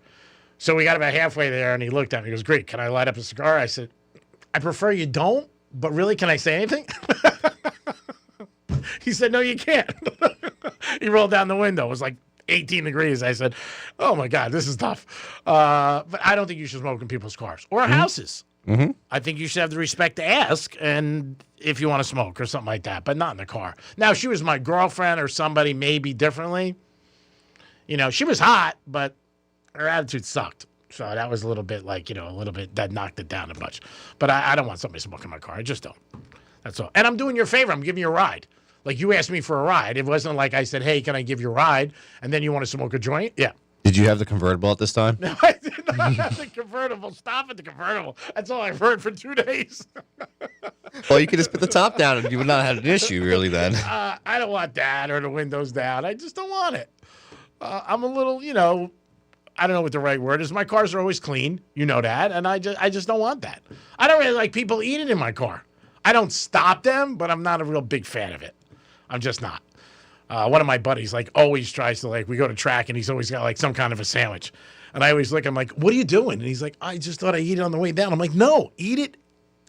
[SPEAKER 10] So we got about halfway there, and he looked at me. He goes, "Great, can I light up a cigar?" I said, "I prefer you don't, but really, can I say anything?" He said, "No, you can't." He rolled down the window. It was like 18 degrees. I said, "Oh, my God, this is tough." But I don't think you should smoke in people's cars or houses.
[SPEAKER 1] Mm-hmm.
[SPEAKER 10] I think you should have the respect to ask, and if you want to smoke or something like that, but not in the car. Now, if she was my girlfriend or somebody, maybe differently. She was hot, but her attitude sucked. So that was a little bit that knocked it down a bunch. But I don't want somebody smoking in my car. I just don't. That's all. And I'm doing you a favor. I'm giving you a ride. Like, you asked me for a ride. It wasn't like I said, "Hey, can I give you a ride?" And then you want to smoke a joint? Yeah.
[SPEAKER 1] Did you have the convertible at this time?
[SPEAKER 10] No, I did not have the convertible. Stop at the convertible. That's all I've heard for 2 days.
[SPEAKER 1] Well, you could just put the top down and you would not have an issue, really, then.
[SPEAKER 10] I don't want that or the windows down. I just don't want it. I'm a little, I don't know what the right word is. My cars are always clean. You know that. And I just don't want that. I don't really like people eating in my car. I don't stop them, but I'm not a real big fan of it. I'm just not. One of my buddies, always tries to, we go to track, and he's always got, some kind of a sandwich. And I always look, I'm like, "What are you doing?" And he's like, "I just thought I'd eat it on the way down." I'm like, "No, eat it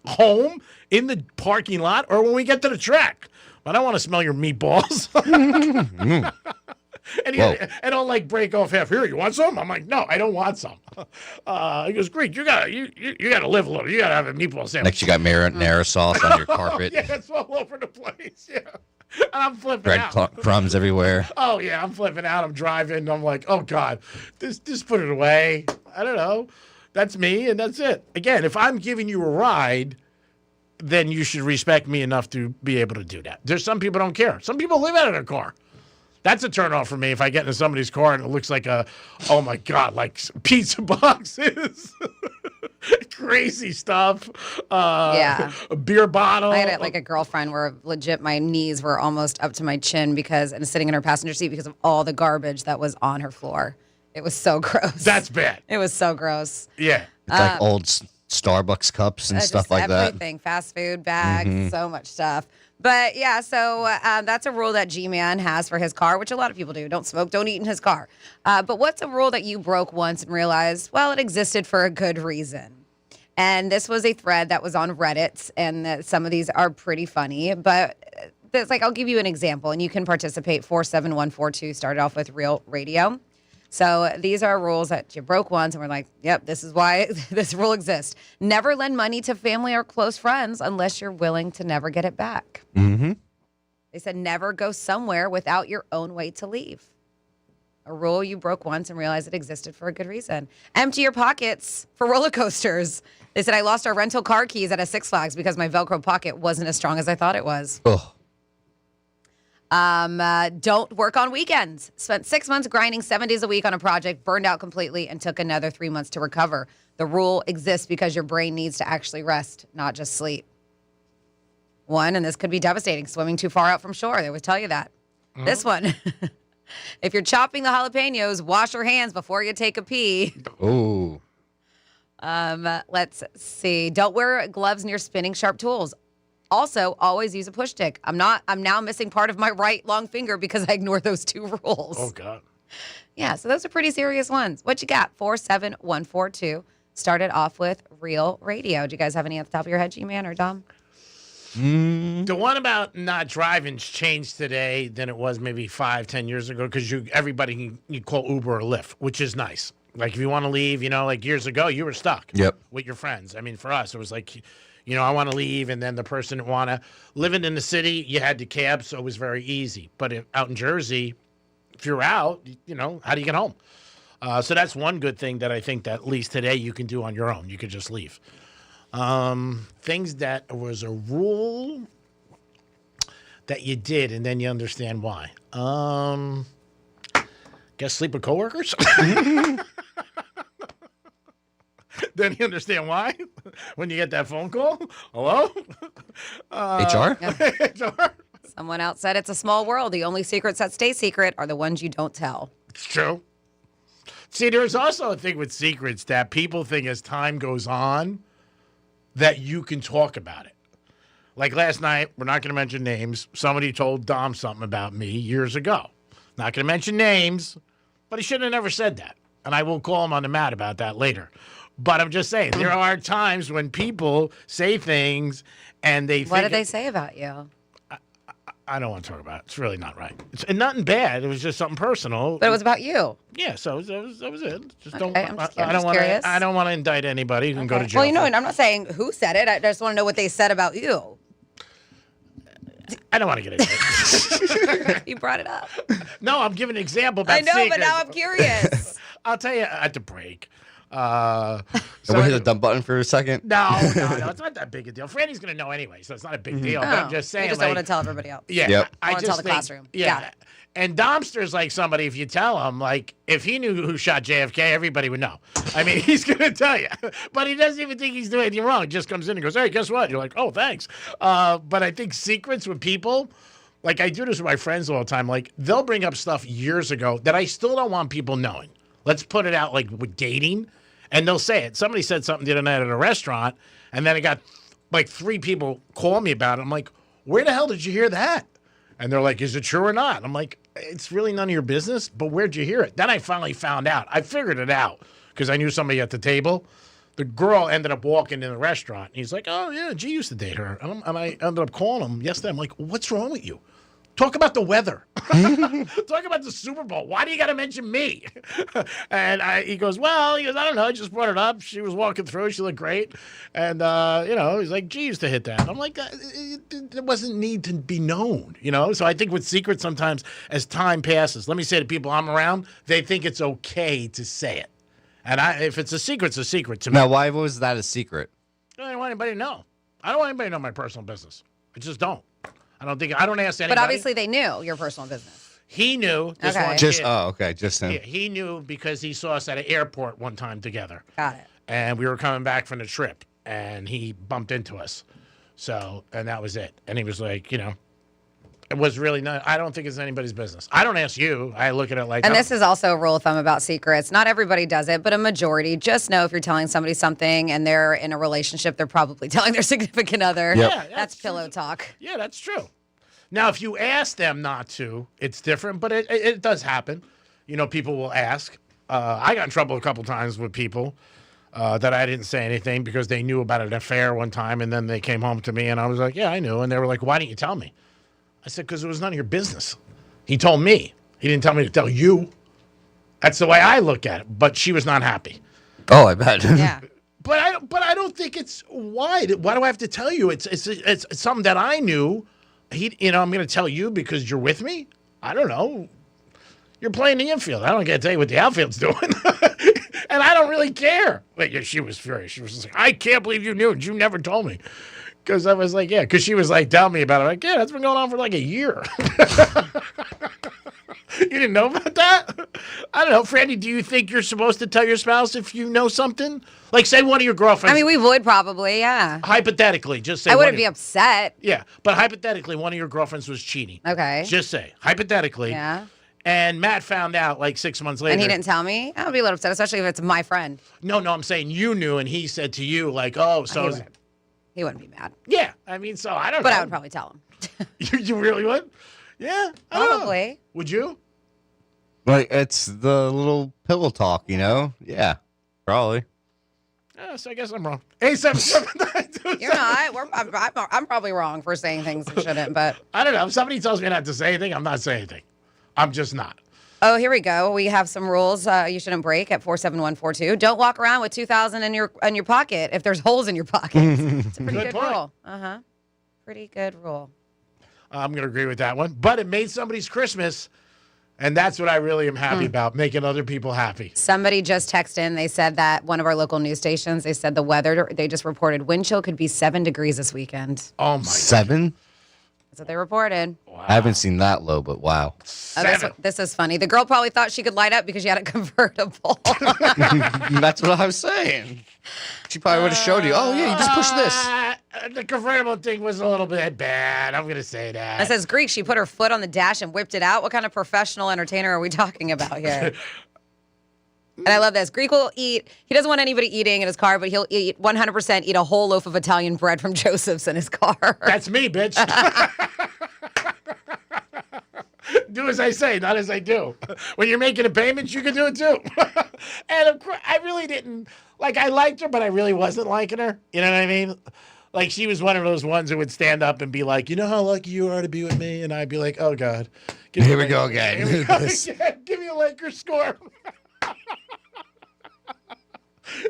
[SPEAKER 10] home in the parking lot or when we get to the track. I don't want to smell your meatballs." And don't break off half. "Here, you want some?" I'm like, "No, I don't want some." He goes, "Greek, you gotta live a little. You gotta have a meatball sandwich."
[SPEAKER 1] Next, you got marinara sauce on your carpet.
[SPEAKER 10] Yeah, it's all over the place. Yeah. And I'm flipping out.
[SPEAKER 1] Bread crumbs everywhere.
[SPEAKER 10] Oh, yeah, I'm flipping out. I'm driving. And I'm like, "Oh, God, just put it away." I don't know. That's me, and that's it. Again, if I'm giving you a ride, then you should respect me enough to be able to do that. There's some people don't care. Some people live out of their car. That's a turnoff for me if I get into somebody's car and it looks like oh, my God, pizza boxes. Crazy stuff. A beer bottle.
[SPEAKER 30] I had a girlfriend where legit my knees were almost up to my chin and sitting in her passenger seat because of all the garbage that was on her floor. It was so gross.
[SPEAKER 10] That's bad.
[SPEAKER 30] It was so gross.
[SPEAKER 10] Yeah.
[SPEAKER 1] It's old Starbucks cups and stuff like that.
[SPEAKER 30] Everything. Fast food, bags, so much stuff. But yeah, so that's a rule that G-Man has for his car, which a lot of people do. Don't smoke, don't eat in his car. But what's a rule that you broke once and realized, well, it existed for a good reason? And this was a thread that was on Reddit, and some of these are pretty funny. But it's I'll give you an example, and you can participate. 47142 started off with Real Radio. So these are rules that you broke once, and we're like, yep, this is why this rule exists. Never lend money to family or close friends unless you're willing to never get it back.
[SPEAKER 1] Mm-hmm.
[SPEAKER 30] They said never go somewhere without your own way to leave. A rule you broke once and realized it existed for a good reason. Empty your pockets for roller coasters. They said, I lost our rental car keys at a Six Flags because my Velcro pocket wasn't as strong as I thought it was.
[SPEAKER 1] Oh.
[SPEAKER 30] Don't work on weekends. Spent 6 months grinding 7 days a week on a project, burned out completely, and took another 3 months to recover. The rule exists because your brain needs to actually rest, not just sleep. One, and this could be devastating, swimming too far out from shore. They would tell you that. Mm-hmm. This one, if you're chopping the jalapenos, wash your hands before you take a pee.
[SPEAKER 1] Oh.
[SPEAKER 30] Let's see. Don't wear gloves near spinning sharp tools. Also, always use a push stick. I'm now missing part of my right long finger because I ignore those two rules.
[SPEAKER 10] Oh, God.
[SPEAKER 30] Yeah, so those are pretty serious ones. What you got? 47142. Started off with Real Radio. Do you guys have any at the top of your head, G-Man or Dom?
[SPEAKER 10] The one about not driving's changed today than it was maybe 5-10 years ago because everybody can call Uber or Lyft, which is nice. Like if you want to leave, like years ago you were stuck with your friends. I mean, for us it was like, I want to leave, and then the person didn't want to. Living in the city, you had to cab, so it was very easy. But out in Jersey, if you're out, how do you get home? So that's one good thing that I think that at least today you can do on your own. You could just leave. Things that was a rule that you did, and then you understand why. Guess sleep with coworkers. Then you understand why when you get that phone call. Hello?
[SPEAKER 1] HR?
[SPEAKER 10] HR.
[SPEAKER 30] Someone else said it's a small world. The only secrets that stay secret are the ones you don't tell.
[SPEAKER 10] It's true. See, there's also a thing with secrets that people think as time goes on that you can talk about it. Like last night, we're not going to mention names. Somebody told Dom something about me years ago. Not going to mention names, but he should have never said that. And I will call him on the mat about that later. But I'm just saying, there are times when people say things and they think...
[SPEAKER 30] What did they say about you?
[SPEAKER 10] I don't want to talk about it. It's really not right. It's nothing bad. It was just something personal.
[SPEAKER 30] But it was about you.
[SPEAKER 10] Yeah, so that was it. Just
[SPEAKER 30] Okay,
[SPEAKER 10] don't.
[SPEAKER 30] I'm just curious.
[SPEAKER 10] I don't want to indict anybody. You can go to jail.
[SPEAKER 30] Well, and I'm not saying who said it. I just want to know what they said about you.
[SPEAKER 10] I don't want to get into it.
[SPEAKER 30] You brought it up.
[SPEAKER 10] No, I'm giving an example about
[SPEAKER 30] I know,
[SPEAKER 10] secrets.
[SPEAKER 30] but now I'm curious.
[SPEAKER 10] I'll tell you at the break.
[SPEAKER 1] Can we hit the dump button for a second?
[SPEAKER 10] No, it's not that big a deal. Franny's going to know anyway, so it's not a big deal. But I'm just saying.
[SPEAKER 30] You just don't want to tell everybody else.
[SPEAKER 10] Yeah.
[SPEAKER 1] Yep.
[SPEAKER 30] I want to tell
[SPEAKER 10] just
[SPEAKER 30] the classroom.
[SPEAKER 10] Yeah.
[SPEAKER 30] Got it.
[SPEAKER 10] And Domster's like somebody, if you tell him, like, if he knew who shot JFK, everybody would know. I mean, he's going to tell you. But he doesn't even think he's doing anything wrong. He just comes in and goes, hey, guess what? You're like, oh, thanks. But I think secrets with people, like I do this with my friends all the time, like they'll bring up stuff years ago that I still don't want people knowing. Let's put it out like with dating. And they'll say it. Somebody said something the other night at a restaurant, and then I got like 3 people call me about it. I'm like, where the hell did you hear that? And they're like, is it true or not? I'm like, it's really none of your business, but where'd you hear it? Then I finally found out. I figured it out because I knew somebody at the table. The girl ended up walking in the restaurant. And he's like, oh, yeah, G used to date her. And I ended up calling him yesterday. I'm like, what's wrong with you? Talk about the weather. Talk about the Super Bowl. Why do you got to mention me? And he goes, I don't know. I just brought it up. She was walking through. She looked great. And, he's like, G used to hit that. I'm like, it wasn't need to be known, So I think with secrets sometimes as time passes, let me say to people I'm around, they think it's okay to say it. And if it's a secret, it's a secret to me.
[SPEAKER 1] Now, why was that a secret?
[SPEAKER 10] I don't want anybody to know. I don't want anybody to know my personal business. I just don't. I don't ask anybody.
[SPEAKER 30] But obviously they knew your personal business.
[SPEAKER 10] He knew. This
[SPEAKER 30] Okay.
[SPEAKER 10] one
[SPEAKER 1] Just
[SPEAKER 10] kid.
[SPEAKER 1] just him.
[SPEAKER 10] Yeah, he knew because he saw us at an airport one time together.
[SPEAKER 30] Got it.
[SPEAKER 10] And we were coming back from the trip, and he bumped into us. So, and that was it. And he was like, it was really not, I don't think it's anybody's business. I don't ask you. I look at it like.
[SPEAKER 30] And this is also a rule of thumb about secrets. Not everybody does it, but a majority. Just know if you're telling somebody something and they're in a relationship, they're probably telling their significant other.
[SPEAKER 1] Yep.
[SPEAKER 10] Yeah,
[SPEAKER 30] that's pillow talk.
[SPEAKER 10] Yeah, that's true. Now, if you ask them not to, it's different, but it does happen. People will ask. I got in trouble a couple times with people that I didn't say anything because they knew about an affair one time, and then they came home to me, and I was like, yeah, I knew. And they were like, why didn't you tell me? I said, because it was none of your business. He told me. He didn't tell me to tell you. That's the way I look at it, but she was not happy.
[SPEAKER 1] Oh, I bet.
[SPEAKER 30] Yeah.
[SPEAKER 10] But I don't think it's why. Why do I have to tell you? It's something that I knew. I'm going to tell you because you're with me. I don't know. You're playing the infield. I don't get to tell you what the outfield's doing, and I don't really care. But yeah, she was furious. She was just like, I can't believe you knew and you never told me. Because I was like, yeah. Because she was like, tell me about it. I'm like, yeah, that's been going on for like a year. You didn't know about that? I don't know. Franny, do you think you're supposed to tell your spouse if you know something? Like, say one of your girlfriends.
[SPEAKER 30] I mean, we would probably, yeah.
[SPEAKER 10] Hypothetically, just say.
[SPEAKER 30] I wouldn't be upset.
[SPEAKER 10] Yeah, but hypothetically, one of your girlfriends was cheating.
[SPEAKER 30] Okay.
[SPEAKER 10] Just say, hypothetically.
[SPEAKER 30] Yeah.
[SPEAKER 10] And Matt found out like 6 months later.
[SPEAKER 30] And he didn't tell me? I would be a little upset, especially if it's my friend.
[SPEAKER 10] No, I'm saying you knew, and he said to you, like, oh, so.
[SPEAKER 30] He wouldn't be mad.
[SPEAKER 10] Yeah, I mean, so I don't know.
[SPEAKER 30] But I would probably tell him.
[SPEAKER 10] You really would? Yeah, I don't know.
[SPEAKER 30] Probably.
[SPEAKER 10] Would you?
[SPEAKER 1] Like, it's the little pillow talk, you know? Yeah, probably.
[SPEAKER 10] So I guess I'm wrong. 877-927.
[SPEAKER 30] You're not. I'm probably wrong for saying things I shouldn't, but
[SPEAKER 10] I don't know. If somebody tells me not to say anything, I'm not saying anything. I'm just not.
[SPEAKER 30] Oh, here we go. We have some rules you shouldn't break at 47142. Don't walk around with $2,000 in your pocket if there's holes in your pocket. It's a pretty good rule. Pretty good rule.
[SPEAKER 10] I'm going to agree with that one. But it made somebody's Christmas, and that's what I really am happy about, making other people happy.
[SPEAKER 30] Somebody just texted in. They said that one of our local news stations, they said the weather, they just reported wind chill could be 7 degrees this weekend.
[SPEAKER 10] Oh, my
[SPEAKER 1] 7?
[SPEAKER 10] God.
[SPEAKER 30] That's what they reported.
[SPEAKER 10] Wow.
[SPEAKER 1] I haven't seen that low, but wow.
[SPEAKER 30] This is funny. The girl probably thought she could light up because she had a convertible.
[SPEAKER 1] That's what I was saying. She probably would have showed you. Oh, yeah, you just push this.
[SPEAKER 10] The convertible thing was a little bit bad. I'm going to say that.
[SPEAKER 30] That says Greek. She put her foot on the dash and whipped it out. What kind of professional entertainer are we talking about here? And I love this. Greek will eat. He doesn't want anybody eating in his car, but he'll 100% eat a whole loaf of Italian bread from Joseph's in his car.
[SPEAKER 10] That's me, bitch. Do as I say, not as I do. When you're making a payment, you can do it too. And of course, I really didn't, like, I liked her, but I really wasn't liking her. You know what I mean? Like, she was one of those ones who would stand up and be like, you know how lucky you are to be with me? And I'd be like, oh, God.
[SPEAKER 1] Here we go again.
[SPEAKER 10] Give me a Lakers score.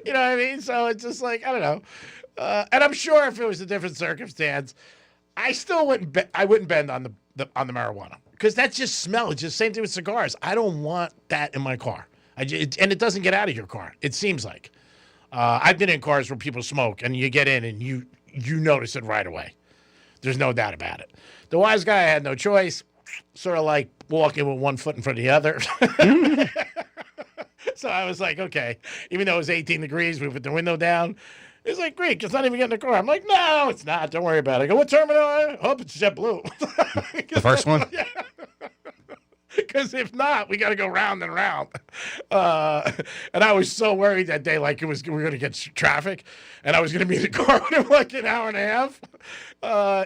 [SPEAKER 10] You know what I mean? So it's just like, I don't know. And I'm sure if it was a different circumstance, I still wouldn't bend on the marijuana, because that's just smell. It's just the same thing with cigars. I don't want that in my car. And it doesn't get out of your car, it seems like. I've been in cars where people smoke, and you get in and you notice it right away. There's no doubt about it. The wise guy had no choice, sort of like walking with one foot in front of the other. So I was like, okay, even though it was 18 degrees, we put the window down. It's like, Greek, it's not even getting in the car. I'm like, no, it's not. Don't worry about it. I go, what terminal are you? Oh, it's JetBlue.
[SPEAKER 1] The first one?
[SPEAKER 10] Yeah. Because if not, we got to go round and round. And I was so worried that day, like we were going to get traffic, and I was going to be in the car with him like an hour and a half.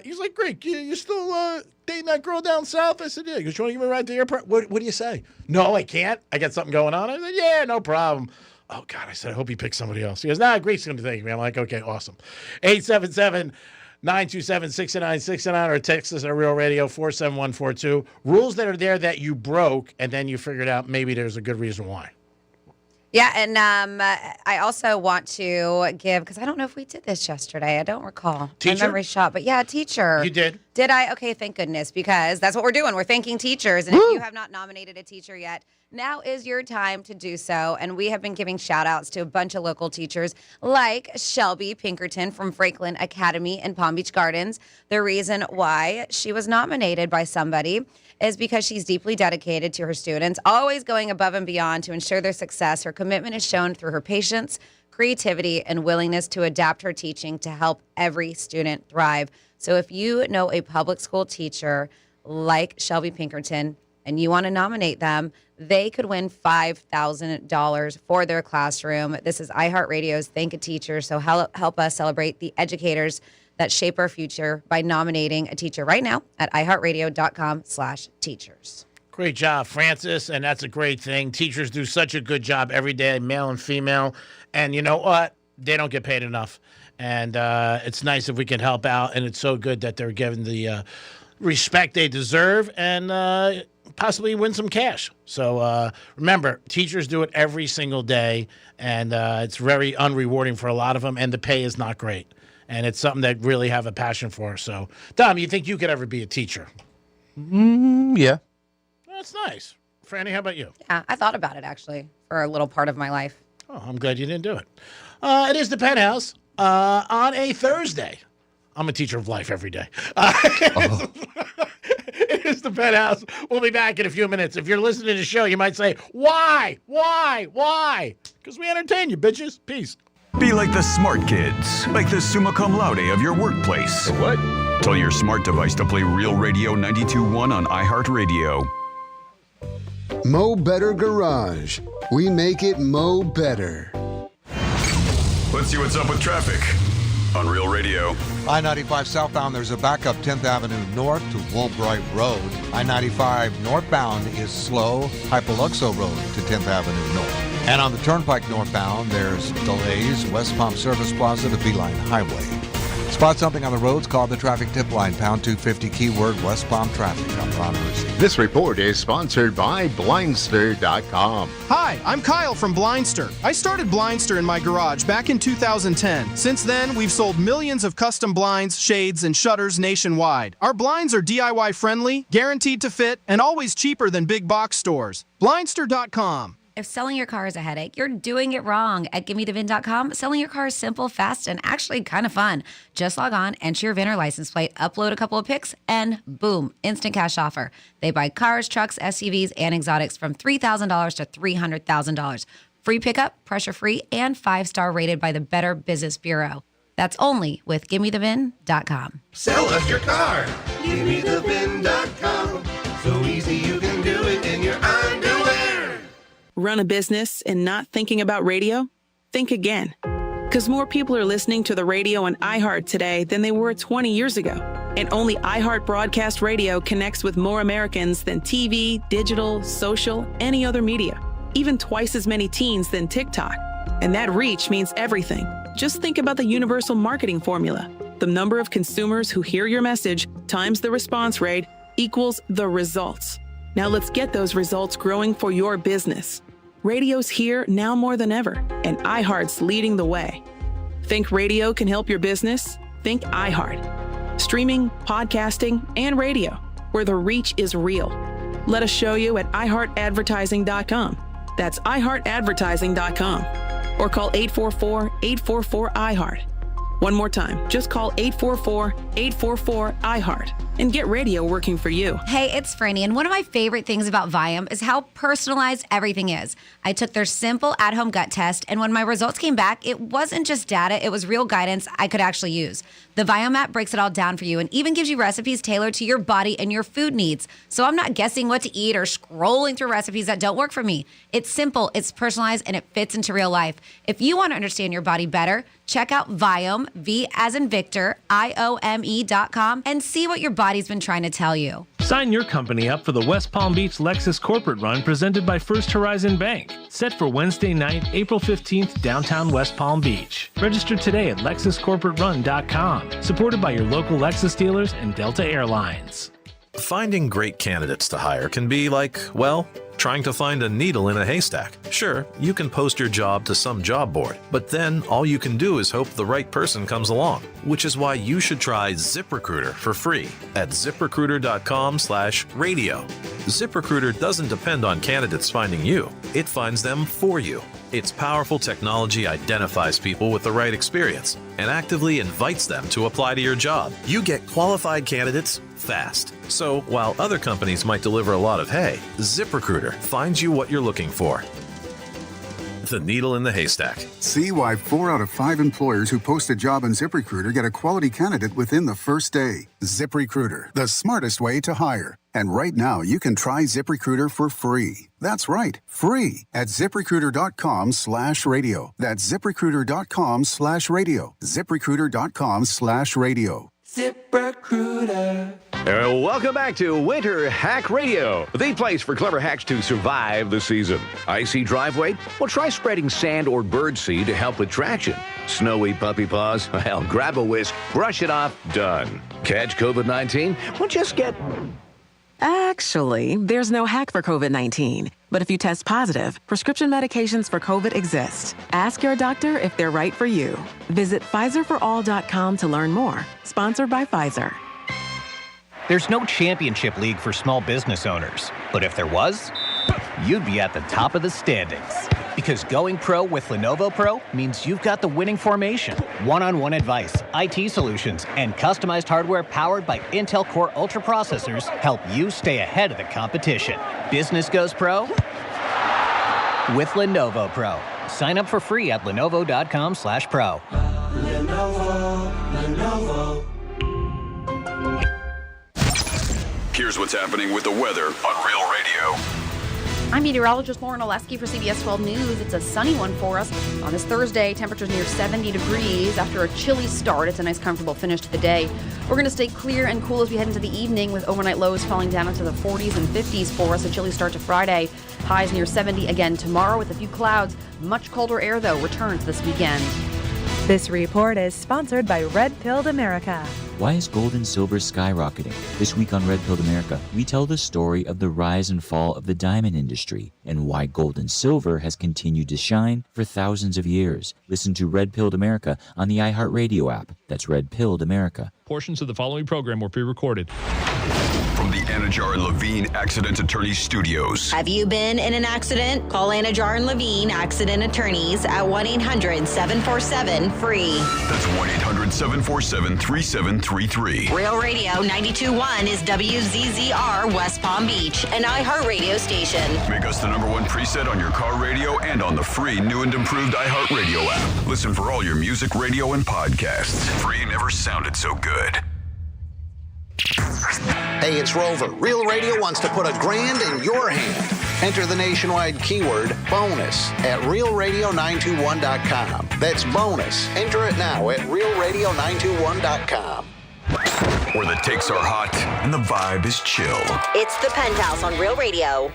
[SPEAKER 10] He's like, Greek, you still dating that girl down south? I said, yeah. He goes, you want to give me a ride to the airport? What do you say? No, I can't. I got something going on. I said, yeah, no problem. Oh, God, I said, I hope he picks somebody else. He goes, nah, Greek's going to take me. I'm like, okay, awesome. 877-927-6969 or text us at Real Radio 47142. Rules that are there that you broke, and then you figured out maybe there's a good reason why.
[SPEAKER 30] Yeah, and I also want to give, because I don't know if we did this yesterday. I don't recall.
[SPEAKER 10] Teacher?
[SPEAKER 30] My memory shot. But yeah, teacher.
[SPEAKER 10] You did?
[SPEAKER 30] Did I? Okay, thank goodness, because that's what we're doing. We're thanking teachers. And if you have not nominated a teacher yet, now is your time to do so. And we have been giving shout outs to a bunch of local teachers like Shelby Pinkerton from Franklin Academy in Palm Beach Gardens. The reason why she was nominated by somebody is because she's deeply dedicated to her students, always going above and beyond to ensure their success. Her commitment is shown through her patience, creativity, and willingness to adapt her teaching to help every student thrive. So if you know a public school teacher like Shelby Pinkerton and you want to nominate them, they could win $5,000 for their classroom. This is iHeartRadio's Thank a Teacher. So help us celebrate the educators that shape our future by nominating a teacher right now at iHeartRadio.com/teachers.
[SPEAKER 10] Great job, Francis, and that's a great thing. Teachers do such a good job every day, male and female, and you know what? They don't get paid enough, and it's nice if we can help out, and it's so good that they're given the respect they deserve and possibly win some cash. So remember, teachers do it every single day, and it's very unrewarding for a lot of them, and the pay is not great. And it's something that really have a passion for. So, Dom, you think you could ever be a teacher?
[SPEAKER 1] Yeah.
[SPEAKER 10] That's nice. Franny, how about you?
[SPEAKER 30] Yeah, I thought about it, actually, for a little part of my life.
[SPEAKER 10] Oh, I'm glad you didn't do it. It is the Penthouse on a Thursday. I'm a teacher of life every day. It is the Penthouse. We'll be back in a few minutes. If you're listening to the show, you might say, why? Because we entertain you, bitches. Peace.
[SPEAKER 5] Be like the smart kids, like the summa cum laude of your workplace.
[SPEAKER 6] The what?
[SPEAKER 5] Tell your smart device to play Real Radio 92.1 on iHeartRadio.
[SPEAKER 3] Mo Better Garage. We make it Mo Better.
[SPEAKER 5] Let's see what's up with traffic on Real Radio.
[SPEAKER 12] I-95 southbound, there's a backup 10th Avenue north to Woolbright Road. I-95 northbound is slow, Hypoluxo Road to 10th Avenue north. And on the Turnpike northbound, there's delays, West Palm Service Plaza to Beeline Highway. Spot something on the roads, call the traffic tip line, pound 250, keyword West Palm Traffic. I'm Ron Rusi.
[SPEAKER 13] This report is sponsored by Blindster.com.
[SPEAKER 14] Hi, I'm Kyle from Blindster. I started Blindster in my garage back in 2010. Since then, we've sold millions of custom blinds, shades, and shutters nationwide. Our blinds are DIY friendly, guaranteed to fit, and always cheaper than big box stores. Blindster.com.
[SPEAKER 30] If selling your car is a headache, you're doing it wrong. At GimmeTheVin.com, selling your car is simple, fast, and actually kind of fun. Just log on, enter your VIN or license plate, upload a couple of pics, and boom, instant cash offer. They buy cars, trucks, SUVs, and exotics from $3,000 to $300,000. Free pickup, pressure-free, and 5-star rated by the Better Business Bureau. That's only with GimmeTheVin.com.
[SPEAKER 2] Sell us your car. GimmeTheVin.com. So easy you can do it in your underwear.
[SPEAKER 15] Run a business and not thinking about radio? Think again. Because more people are listening to the radio on iHeart today than they were 20 years ago. And only iHeart Broadcast Radio connects with more Americans than TV, digital, social, any other media. Even twice as many teens than TikTok. And that reach means everything. Just think about the universal marketing formula. The number of consumers who hear your message times the response rate equals the results. Now let's get those results growing for your business. Radio's here now more than ever, and iHeart's leading the way. Think radio can help your business? Think iHeart. Streaming, podcasting, and radio, where the reach is real. Let us show you at iHeartAdvertising.com. That's iHeartAdvertising.com. Or call 844-844-iHeart. One more time, just call 844-844-iHeart and get radio working for you.
[SPEAKER 30] Hey, it's Franny, and one of my favorite things about Viome is how personalized everything is. I took their simple at-home gut test, and when my results came back, it wasn't just data, it was real guidance I could actually use. The Viome app breaks it all down for you and even gives you recipes tailored to your body and your food needs. So I'm not guessing what to eat or scrolling through recipes that don't work for me. It's simple, it's personalized, and it fits into real life. If you want to understand your body better, check out Viome, V as in Victor, IOME.com, and see what your body's been trying to tell you.
[SPEAKER 19] Sign your company up for the West Palm Beach Lexus Corporate Run presented by First Horizon Bank. Set for Wednesday night, April 15th, downtown West Palm Beach. Register today at LexusCorporateRun.com. Supported by your local Lexus dealers and Delta Airlines.
[SPEAKER 20] Finding great candidates to hire can be like, well, trying to find a needle in a haystack. Sure, you can post your job to some job board, but then all you can do is hope the right person comes along, which is why you should try ZipRecruiter for free at ZipRecruiter.com/radio. ZipRecruiter doesn't depend on candidates finding you. It finds them for you. Its powerful technology identifies people with the right experience and actively invites them to apply to your job. You get qualified candidates fast. So while other companies might deliver a lot of hay, ZipRecruiter finds you what you're looking for. The needle in the haystack.
[SPEAKER 21] See why 4 out of 5 employers who post a job on ZipRecruiter get a quality candidate within the first day. ZipRecruiter, the smartest way to hire. And right now, you can try ZipRecruiter for free. That's right, free at ZipRecruiter.com/radio. That's ZipRecruiter.com/radio. ZipRecruiter.com/radio.
[SPEAKER 2] ZipRecruiter.
[SPEAKER 22] Welcome back to Winter Hack Radio, the place for clever hacks to survive the season. Icy driveway? Well, try spreading sand or birdseed to help with traction. Snowy puppy paws? Well, grab a whisk, brush it off, done. Catch COVID-19? Well, just get...
[SPEAKER 23] Actually, there's no hack for COVID-19. But if you test positive, prescription medications for COVID exist. Ask your doctor if they're right for you. Visit PfizerForAll.com to learn more. Sponsored by Pfizer.
[SPEAKER 16] There's no championship league for small business owners. But if there was, you'd be at the top of the standings. Because going pro with Lenovo Pro means you've got the winning formation. One-on-one advice, IT solutions, and customized hardware powered by Intel Core Ultra processors help you stay ahead of the competition. Business goes pro with Lenovo Pro. Sign up for free at Lenovo.com/pro.
[SPEAKER 2] Lenovo.
[SPEAKER 5] Here's what's happening with the weather on Real Radio.
[SPEAKER 4] I'm meteorologist Lauren Oleski for CBS 12 News. It's a sunny one for us on this Thursday. Temperatures near 70 degrees. After a chilly start, it's a nice, comfortable finish to the day. We're going to stay clear and cool as we head into the evening with overnight lows falling down into the 40s and 50s for us. A chilly start to Friday. Highs near 70 again tomorrow with a few clouds. Much colder air, though, returns this weekend.
[SPEAKER 8] This report is sponsored by Red Pilled America.
[SPEAKER 11] Why is gold and silver skyrocketing? This week on Red Pilled America, we tell the story of the rise and fall of the diamond industry and why gold and silver has continued to shine for thousands of years. Listen to Red Pilled America on the iHeartRadio app. That's Red Pilled America.
[SPEAKER 17] Portions of the following program were pre-recorded.
[SPEAKER 5] From the Anajar and Levine Accident Attorneys Studios.
[SPEAKER 29] Have you been in an accident? Call Anajar and Levine Accident Attorneys at 1-800-747-FREE.
[SPEAKER 5] That's 1-800-747-3733.
[SPEAKER 29] Real Radio 92.1 is WZZR West Palm Beach, an iHeartRadio station.
[SPEAKER 5] Make us the #1 preset on your car radio and on the free new and improved iHeartRadio app. Listen for all your music, radio, and podcasts. Free never sounded so good.
[SPEAKER 18] Hey, it's Rover. Real Radio wants to put $1,000 in your hand. Enter the nationwide keyword BONUS at realradio921.com. That's bonus. Enter it now at realradio921.com.
[SPEAKER 5] Where the takes are hot and the vibe is chill.
[SPEAKER 29] It's the Penthouse on Real Radio.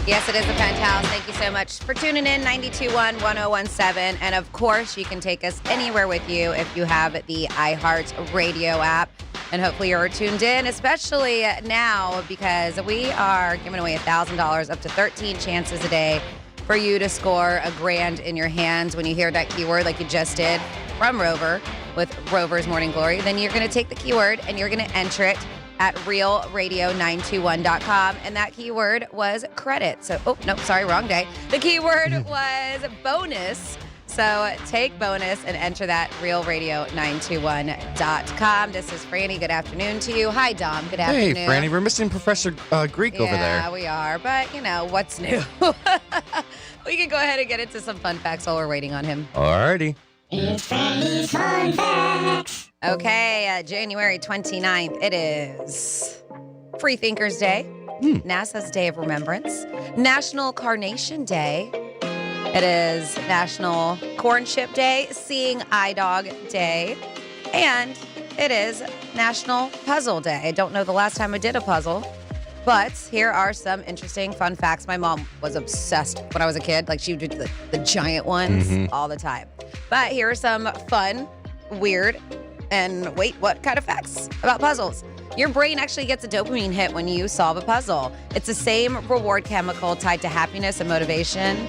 [SPEAKER 30] Yes, it is the Penthouse. Thank you so much for tuning in, 92.1, 1017. And of course, you can take us anywhere with you if you have the iHeart Radio app. And hopefully you're tuned in, especially now because we are giving away $1,000 up to 13 chances a day for you to score $1,000 in your hands when you hear that keyword like you just did from Rover with Rover's Morning Glory. Then you're going to take the keyword and you're going to enter it at realradio921.com, and that keyword was credit. So, wrong day. The keyword was bonus. So take bonus and enter that realradio921.com. This is Franny. Good afternoon to you. Hi, Dom. Good afternoon.
[SPEAKER 1] Hey, Franny. We're missing Professor Greek over there.
[SPEAKER 30] Yeah, we are. But, what's new? We can go ahead and get into some fun facts while we're waiting on him.
[SPEAKER 1] Alrighty.
[SPEAKER 30] It's Franny's Fun Facts. Okay, January 29th, it is Free Thinkers Day, NASA's Day of Remembrance, National Carnation Day, it is National Corn Chip Day, Seeing Eye Dog Day, and it is National Puzzle Day. I don't know the last time I did a puzzle, but here are some interesting fun facts. My mom was obsessed when I was a kid. Like, she would do the giant ones all the time. But here are some fun, weird, and wait, what kind of facts about puzzles? Your brain actually gets a dopamine hit when you solve a puzzle. It's the same reward chemical tied to happiness and motivation.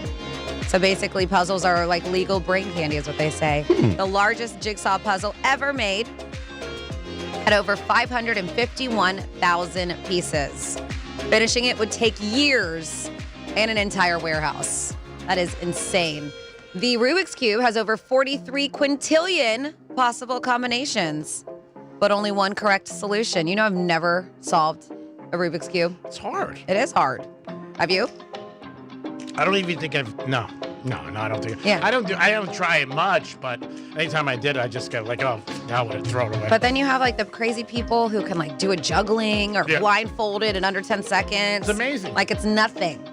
[SPEAKER 30] So basically, puzzles are like legal brain candy is what they say. The largest jigsaw puzzle ever made had over 551,000 pieces. Finishing it would take years and an entire warehouse. That is insane. The Rubik's Cube has over 43 quintillion possible combinations, but only one correct solution. I've never solved a Rubik's Cube.
[SPEAKER 10] It's hard.
[SPEAKER 30] It is hard. Have you?
[SPEAKER 10] I don't even think I've. No, I don't think.
[SPEAKER 30] Yeah.
[SPEAKER 10] I don't try it much, but anytime I did, I just go like, oh, now I would have thrown it away.
[SPEAKER 30] But then you have like the crazy people who can like do a juggling or blindfolded in under 10 seconds.
[SPEAKER 10] It's amazing.
[SPEAKER 30] Like it's nothing.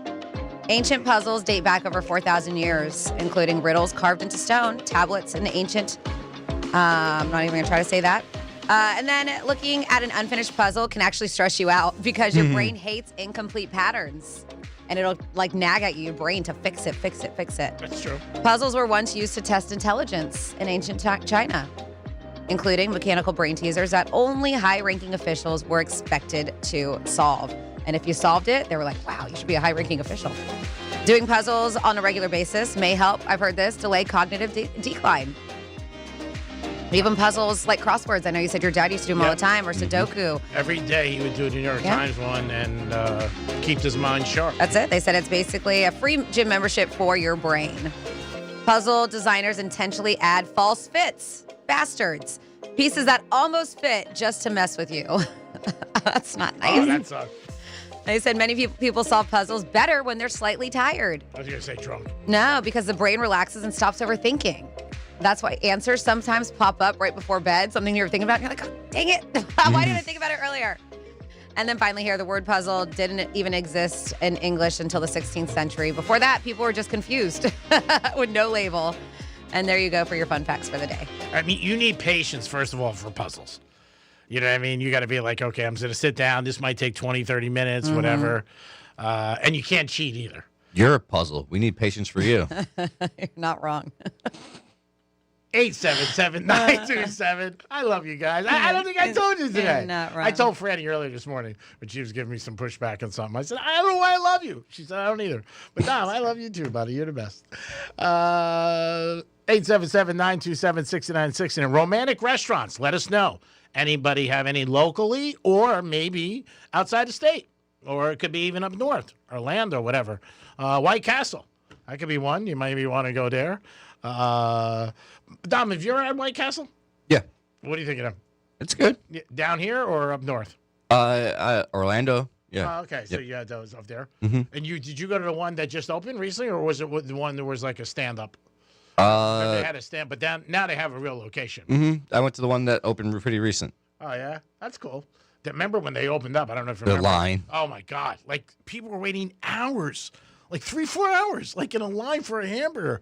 [SPEAKER 30] Ancient puzzles date back over 4,000 years, including riddles carved into stone, tablets, and ancient. I'm not even going to try to say that. And then looking at an unfinished puzzle can actually stress you out because your brain hates incomplete patterns. And it'll like nag at your brain to fix it.
[SPEAKER 10] That's true.
[SPEAKER 30] Puzzles were once used to test intelligence in ancient China, including mechanical brain teasers that only high-ranking officials were expected to solve. And if you solved it, they were like, wow, you should be a high-ranking official. Doing puzzles on a regular basis may help, I've heard this, delay cognitive decline. Even puzzles like crosswords. I know you said your dad used to do them all the time, or Sudoku.
[SPEAKER 10] Every day he would do a New York Times one and keep his mind sharp.
[SPEAKER 30] That's it. They said it's basically a free gym membership for your brain. Puzzle designers intentionally add false fits. Bastards. Pieces that almost fit just to mess with you. That's not nice.
[SPEAKER 10] Oh, that sucks.
[SPEAKER 30] They said many people solve puzzles better when they're slightly tired.
[SPEAKER 10] I was going to say drunk.
[SPEAKER 30] No, because the brain relaxes and stops overthinking. That's why answers sometimes pop up right before bed, something you were thinking about, and you're like, oh, dang it. Why didn't I think about it earlier? And then finally here, the word puzzle didn't even exist in English until the 16th century. Before that, people were just confused with no label. And there you go for your fun facts for the day.
[SPEAKER 10] I mean, you need patience, first of all, for puzzles. You know what I mean? You got to be like, okay, I'm going to sit down. This might take 20, 30 minutes, whatever. And you can't cheat either.
[SPEAKER 1] You're a puzzle. We need patience for you.
[SPEAKER 30] You're not wrong.
[SPEAKER 10] 877-927. I love you guys. I don't think I told you today.
[SPEAKER 30] You're not wrong.
[SPEAKER 10] I told Franny earlier this morning when she was giving me some pushback on something. I said, I don't know why I love you. She said, I don't either. But Dom, I love you too, buddy. You're the best. 877-927-6960. And romantic restaurants, let us know. Anybody have any locally or maybe outside the state? Or it could be even up north, Orlando, whatever. White Castle. That could be one. You maybe want to go there. Dom, have you ever had White Castle?
[SPEAKER 1] Yeah.
[SPEAKER 10] What do you think of them?
[SPEAKER 1] It's good.
[SPEAKER 10] Down here or up north?
[SPEAKER 1] Orlando. Yeah.
[SPEAKER 10] Oh, okay. So
[SPEAKER 1] Yep.
[SPEAKER 10] you had those up there.
[SPEAKER 1] Mhm.
[SPEAKER 10] And did you go to the one that just opened recently, or was it the one that was like a stand-up? They had a stand, but now they have a real location.
[SPEAKER 1] I went to the one that opened pretty recent.
[SPEAKER 10] Oh, yeah? That's cool. Remember when they opened up? I don't know if you
[SPEAKER 1] The
[SPEAKER 10] remember.
[SPEAKER 1] line.
[SPEAKER 10] Oh, my God. Like, people were waiting hours. Like 3-4 hours. Like, in a line for a hamburger.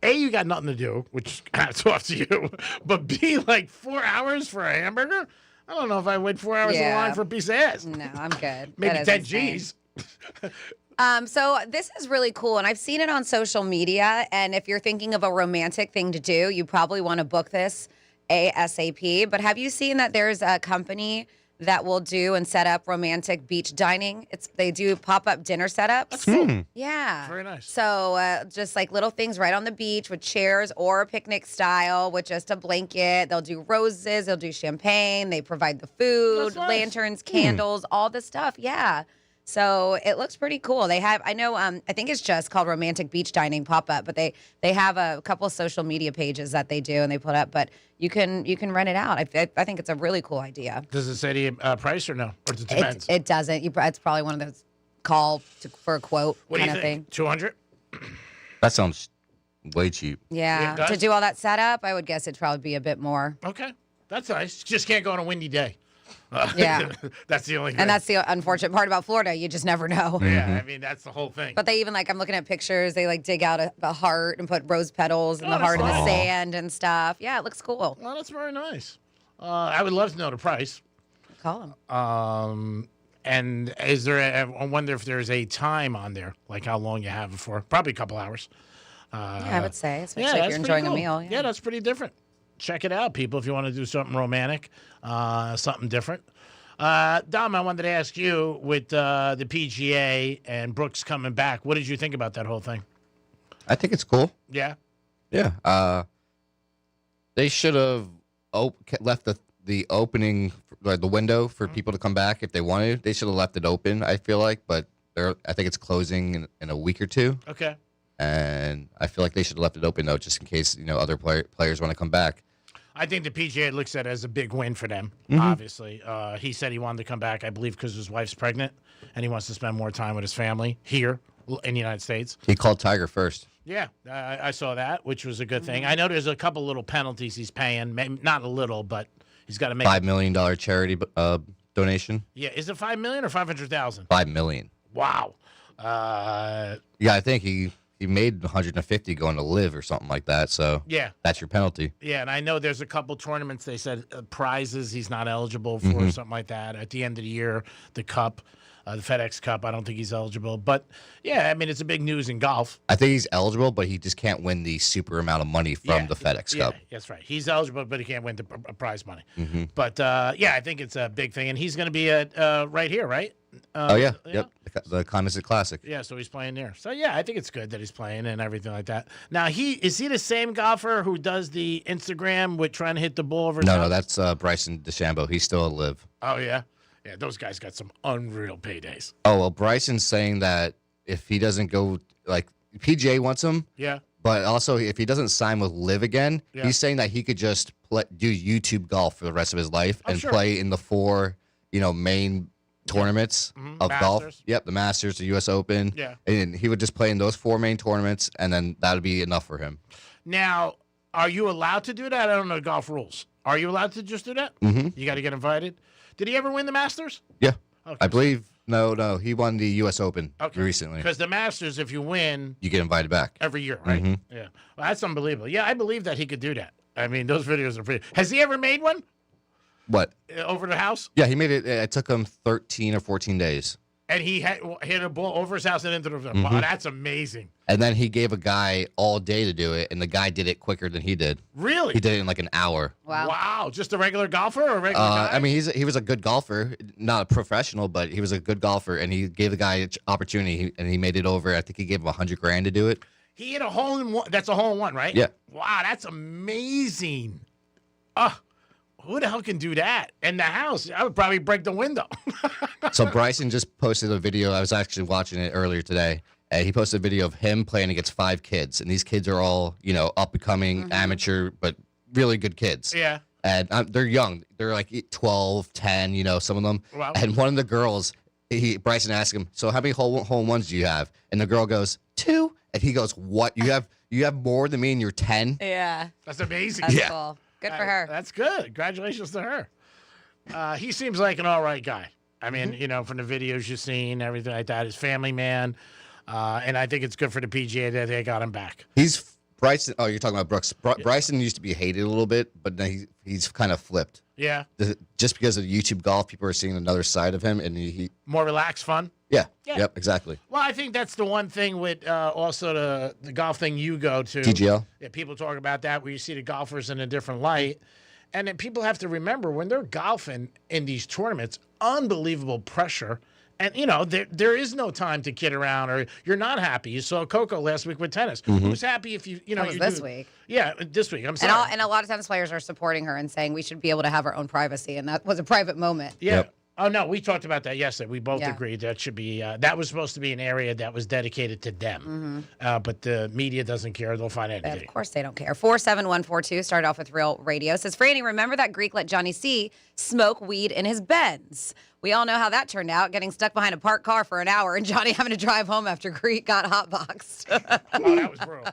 [SPEAKER 10] A, you got nothing to do, which hats off to you. But B, like 4 hours for a hamburger? I don't know if I wait 4 hours in a line for a piece of ass.
[SPEAKER 30] No, I'm good.
[SPEAKER 10] Maybe
[SPEAKER 30] That is
[SPEAKER 10] 10
[SPEAKER 30] insane.
[SPEAKER 10] G's.
[SPEAKER 30] So this is really cool, and I've seen it on social media. And if you're thinking of a romantic thing to do, you probably want to book this ASAP. But have you seen that there's a company that will do and set up romantic beach dining? They do pop-up dinner setups.
[SPEAKER 10] That's cool.
[SPEAKER 30] Yeah.
[SPEAKER 10] Very nice.
[SPEAKER 30] So just like little things right on the beach with chairs or a picnic style with just a blanket. They'll do roses. They'll do champagne. They provide the food,
[SPEAKER 10] That's nice.
[SPEAKER 30] lanterns, candles, all the stuff. Yeah. So it looks pretty cool. They have, I know, I think it's just called Romantic Beach Dining Pop-Up, but they have a couple of social media pages that they do and they put up, but you can rent it out. I think it's a really cool idea.
[SPEAKER 10] Does it say the price or no? Or does it depend?
[SPEAKER 30] It doesn't. It's probably one of those for a quote
[SPEAKER 10] What do
[SPEAKER 30] kind
[SPEAKER 10] you
[SPEAKER 30] of
[SPEAKER 10] think?
[SPEAKER 30] thing.
[SPEAKER 10] 200?
[SPEAKER 1] That sounds way cheap.
[SPEAKER 30] Yeah.
[SPEAKER 10] It does?
[SPEAKER 30] To do all that setup, I would guess it'd probably be a bit more.
[SPEAKER 10] Okay. That's nice. Just can't go on a windy day.
[SPEAKER 30] Yeah.
[SPEAKER 10] That's the only thing.
[SPEAKER 30] And that's the unfortunate part about Florida. You just never know.
[SPEAKER 10] Yeah, I mean, that's the whole thing.
[SPEAKER 30] But they even, I'm looking at pictures, they dig out a heart and put rose petals and the heart in the sand and stuff. Yeah, it looks cool.
[SPEAKER 10] Well, that's very nice. I would love to know the price.
[SPEAKER 30] Call them.
[SPEAKER 10] And is there, I wonder if there's a time on there, like how long you have it for. Probably a couple hours.
[SPEAKER 30] Yeah, I would say, especially if
[SPEAKER 10] that's
[SPEAKER 30] you're enjoying
[SPEAKER 10] pretty
[SPEAKER 30] a
[SPEAKER 10] cool.
[SPEAKER 30] meal.
[SPEAKER 10] Yeah, that's pretty different. Check it out, people, if you want to do something romantic, something different. Dom, I wanted to ask you, with the PGA and Brooks coming back, what did you think about that whole thing?
[SPEAKER 1] I think it's cool.
[SPEAKER 10] Yeah?
[SPEAKER 1] Yeah. They should have left the opening, the window for people to come back if they wanted. They should have left it open, I feel like, but I think it's closing in a week or two.
[SPEAKER 10] Okay.
[SPEAKER 1] And I feel like they should have left it open, though, just in case, other players want to come back.
[SPEAKER 10] I think the PGA looks at it as a big win for them,
[SPEAKER 1] Mhm.
[SPEAKER 10] obviously. He said he wanted to come back, I believe, because his wife's pregnant, and he wants to spend more time with his family here in the United States.
[SPEAKER 1] He called Tiger first.
[SPEAKER 10] Yeah, I saw that, which was a good thing. I know there's a couple little penalties he's paying, not a little, but he's got to make
[SPEAKER 1] $5 million charity donation.
[SPEAKER 10] Yeah, is it $5 million or $500,000?
[SPEAKER 1] $5 million.
[SPEAKER 10] Wow.
[SPEAKER 1] Yeah, I think he made 150 going to live or something like that. So
[SPEAKER 10] Yeah.
[SPEAKER 1] that's your penalty.
[SPEAKER 10] Yeah, and I know there's a couple tournaments they said prizes he's not eligible for,
[SPEAKER 1] Mhm.
[SPEAKER 10] something like that. At the end of the year, the Cup, the FedEx Cup, I don't think he's eligible. But yeah, I mean, it's a big news in golf.
[SPEAKER 1] I think he's eligible, but he just can't win the super amount of money from the FedEx Cup.
[SPEAKER 10] Yeah, that's right. He's eligible, but he can't win the prize money.
[SPEAKER 1] Mhm.
[SPEAKER 10] But yeah, I think it's a big thing, and he's going to be right here, right?
[SPEAKER 1] Oh yeah, yep. The Coniston Classic.
[SPEAKER 10] Yeah, so he's playing there. So yeah, I think it's good that he's playing and everything like that. Now, is he the same golfer who does the Instagram with trying to hit the ball over?
[SPEAKER 1] No, that's Bryson DeChambeau. He's still a live.
[SPEAKER 10] Oh yeah, yeah. Those guys got some unreal paydays.
[SPEAKER 1] Oh well, Bryson's saying that if he doesn't go, PGA wants him.
[SPEAKER 10] Yeah.
[SPEAKER 1] But also, if he doesn't sign with Live again,
[SPEAKER 10] Yeah.
[SPEAKER 1] he's saying that he could just do YouTube golf for the rest of his life and
[SPEAKER 10] sure.
[SPEAKER 1] play in the 4, main tournaments of golf.
[SPEAKER 10] Masters.
[SPEAKER 1] Yep, the Masters, the U.S. Open.
[SPEAKER 10] Yeah.
[SPEAKER 1] And he would just play in those 4 main tournaments, and then that would be enough for him.
[SPEAKER 10] Now, are you allowed to do that? I don't know the golf rules. Are you allowed to just do that?
[SPEAKER 1] Mhm.
[SPEAKER 10] You got to get invited. Did he ever win the Masters?
[SPEAKER 1] Yeah.
[SPEAKER 10] Okay.
[SPEAKER 1] I believe no. He won the U.S. Open recently.
[SPEAKER 10] Because the Masters, if you win,
[SPEAKER 1] You get invited back.
[SPEAKER 10] every year, right?
[SPEAKER 1] Mhm.
[SPEAKER 10] Yeah. Well, that's unbelievable. Yeah, I believe that he could do that. I mean, those videos are pretty. Has he ever made one
[SPEAKER 1] What?
[SPEAKER 10] over the house?
[SPEAKER 1] Yeah, he made it. It took him 13 or 14 days.
[SPEAKER 10] And he hit a ball over his house and into the.
[SPEAKER 1] Mhm.
[SPEAKER 10] Wow, that's amazing.
[SPEAKER 1] And then he gave a guy all day to do it, and the guy did it quicker than he did.
[SPEAKER 10] Really?
[SPEAKER 1] He did it in like an hour.
[SPEAKER 10] Wow. Just a regular golfer or a regular guy?
[SPEAKER 1] I mean, he was a good golfer, not a professional, but he was a good golfer, and he gave the guy an opportunity, and he made it over. I think he gave him $100,000 to do it.
[SPEAKER 10] He hit a hole in one. That's a hole in one, right?
[SPEAKER 1] Yeah.
[SPEAKER 10] Wow, that's amazing. Who the hell can do that? In the house, I would probably break the window.
[SPEAKER 1] So Bryson just posted a video. I was actually watching it earlier today. And he posted a video of him playing against 5 kids, and these kids are all, up and coming, amateur, but really good kids.
[SPEAKER 10] Yeah.
[SPEAKER 1] And they're young. They're like 12, 10, some of them.
[SPEAKER 10] Wow.
[SPEAKER 1] And one of the girls, Bryson asked him, "So how many hole-in-ones do you have?" And the girl goes, 2. And he goes, "What? You have more than me and you're 10?"
[SPEAKER 30] Yeah.
[SPEAKER 10] That's amazing.
[SPEAKER 30] That's cool. Good for her.
[SPEAKER 10] That's good. Congratulations to her. He seems like an all right guy. I mean, from the videos you've seen, everything like that. His family man. And I think it's good for the PGA that they got him back.
[SPEAKER 1] He's Bryson. Oh, you're talking about Brooks. Bryson used to be hated a little bit, but now he's kind of flipped.
[SPEAKER 10] Yeah.
[SPEAKER 1] Just because of YouTube golf, people are seeing another side of him, and he
[SPEAKER 10] More relaxed, fun.
[SPEAKER 1] yeah.
[SPEAKER 10] Yeah.
[SPEAKER 1] Yep, exactly.
[SPEAKER 10] Well, I think that's the one thing with also the golf thing you go to.
[SPEAKER 1] TGL.
[SPEAKER 10] Yeah, people talk about that where you see the golfers in a different light. And then people have to remember when they're golfing in these tournaments, unbelievable pressure. And, there is no time to kid around or you're not happy. You saw Coco last week with tennis. Who's happy if you
[SPEAKER 30] That was this week.
[SPEAKER 10] Yeah, this week. I'm sorry.
[SPEAKER 30] And a lot of tennis players are supporting her and saying we should be able to have our own privacy. And that was a private moment.
[SPEAKER 10] Yeah.
[SPEAKER 1] Yep.
[SPEAKER 10] Oh, no, we talked about that yesterday. We both
[SPEAKER 30] Yeah.
[SPEAKER 10] agreed that should be, that was supposed to be an area that was dedicated to them. But the media doesn't care. They'll find anything.
[SPEAKER 30] Of course they don't care. 47142 started off with Real Radio. Says, Franny, remember that Greek let Johnny C smoke weed in his Benz? We all know how that turned out, getting stuck behind a parked car for an hour and Johnny having to drive home after Greek got hotboxed.
[SPEAKER 10] Oh, that was brutal.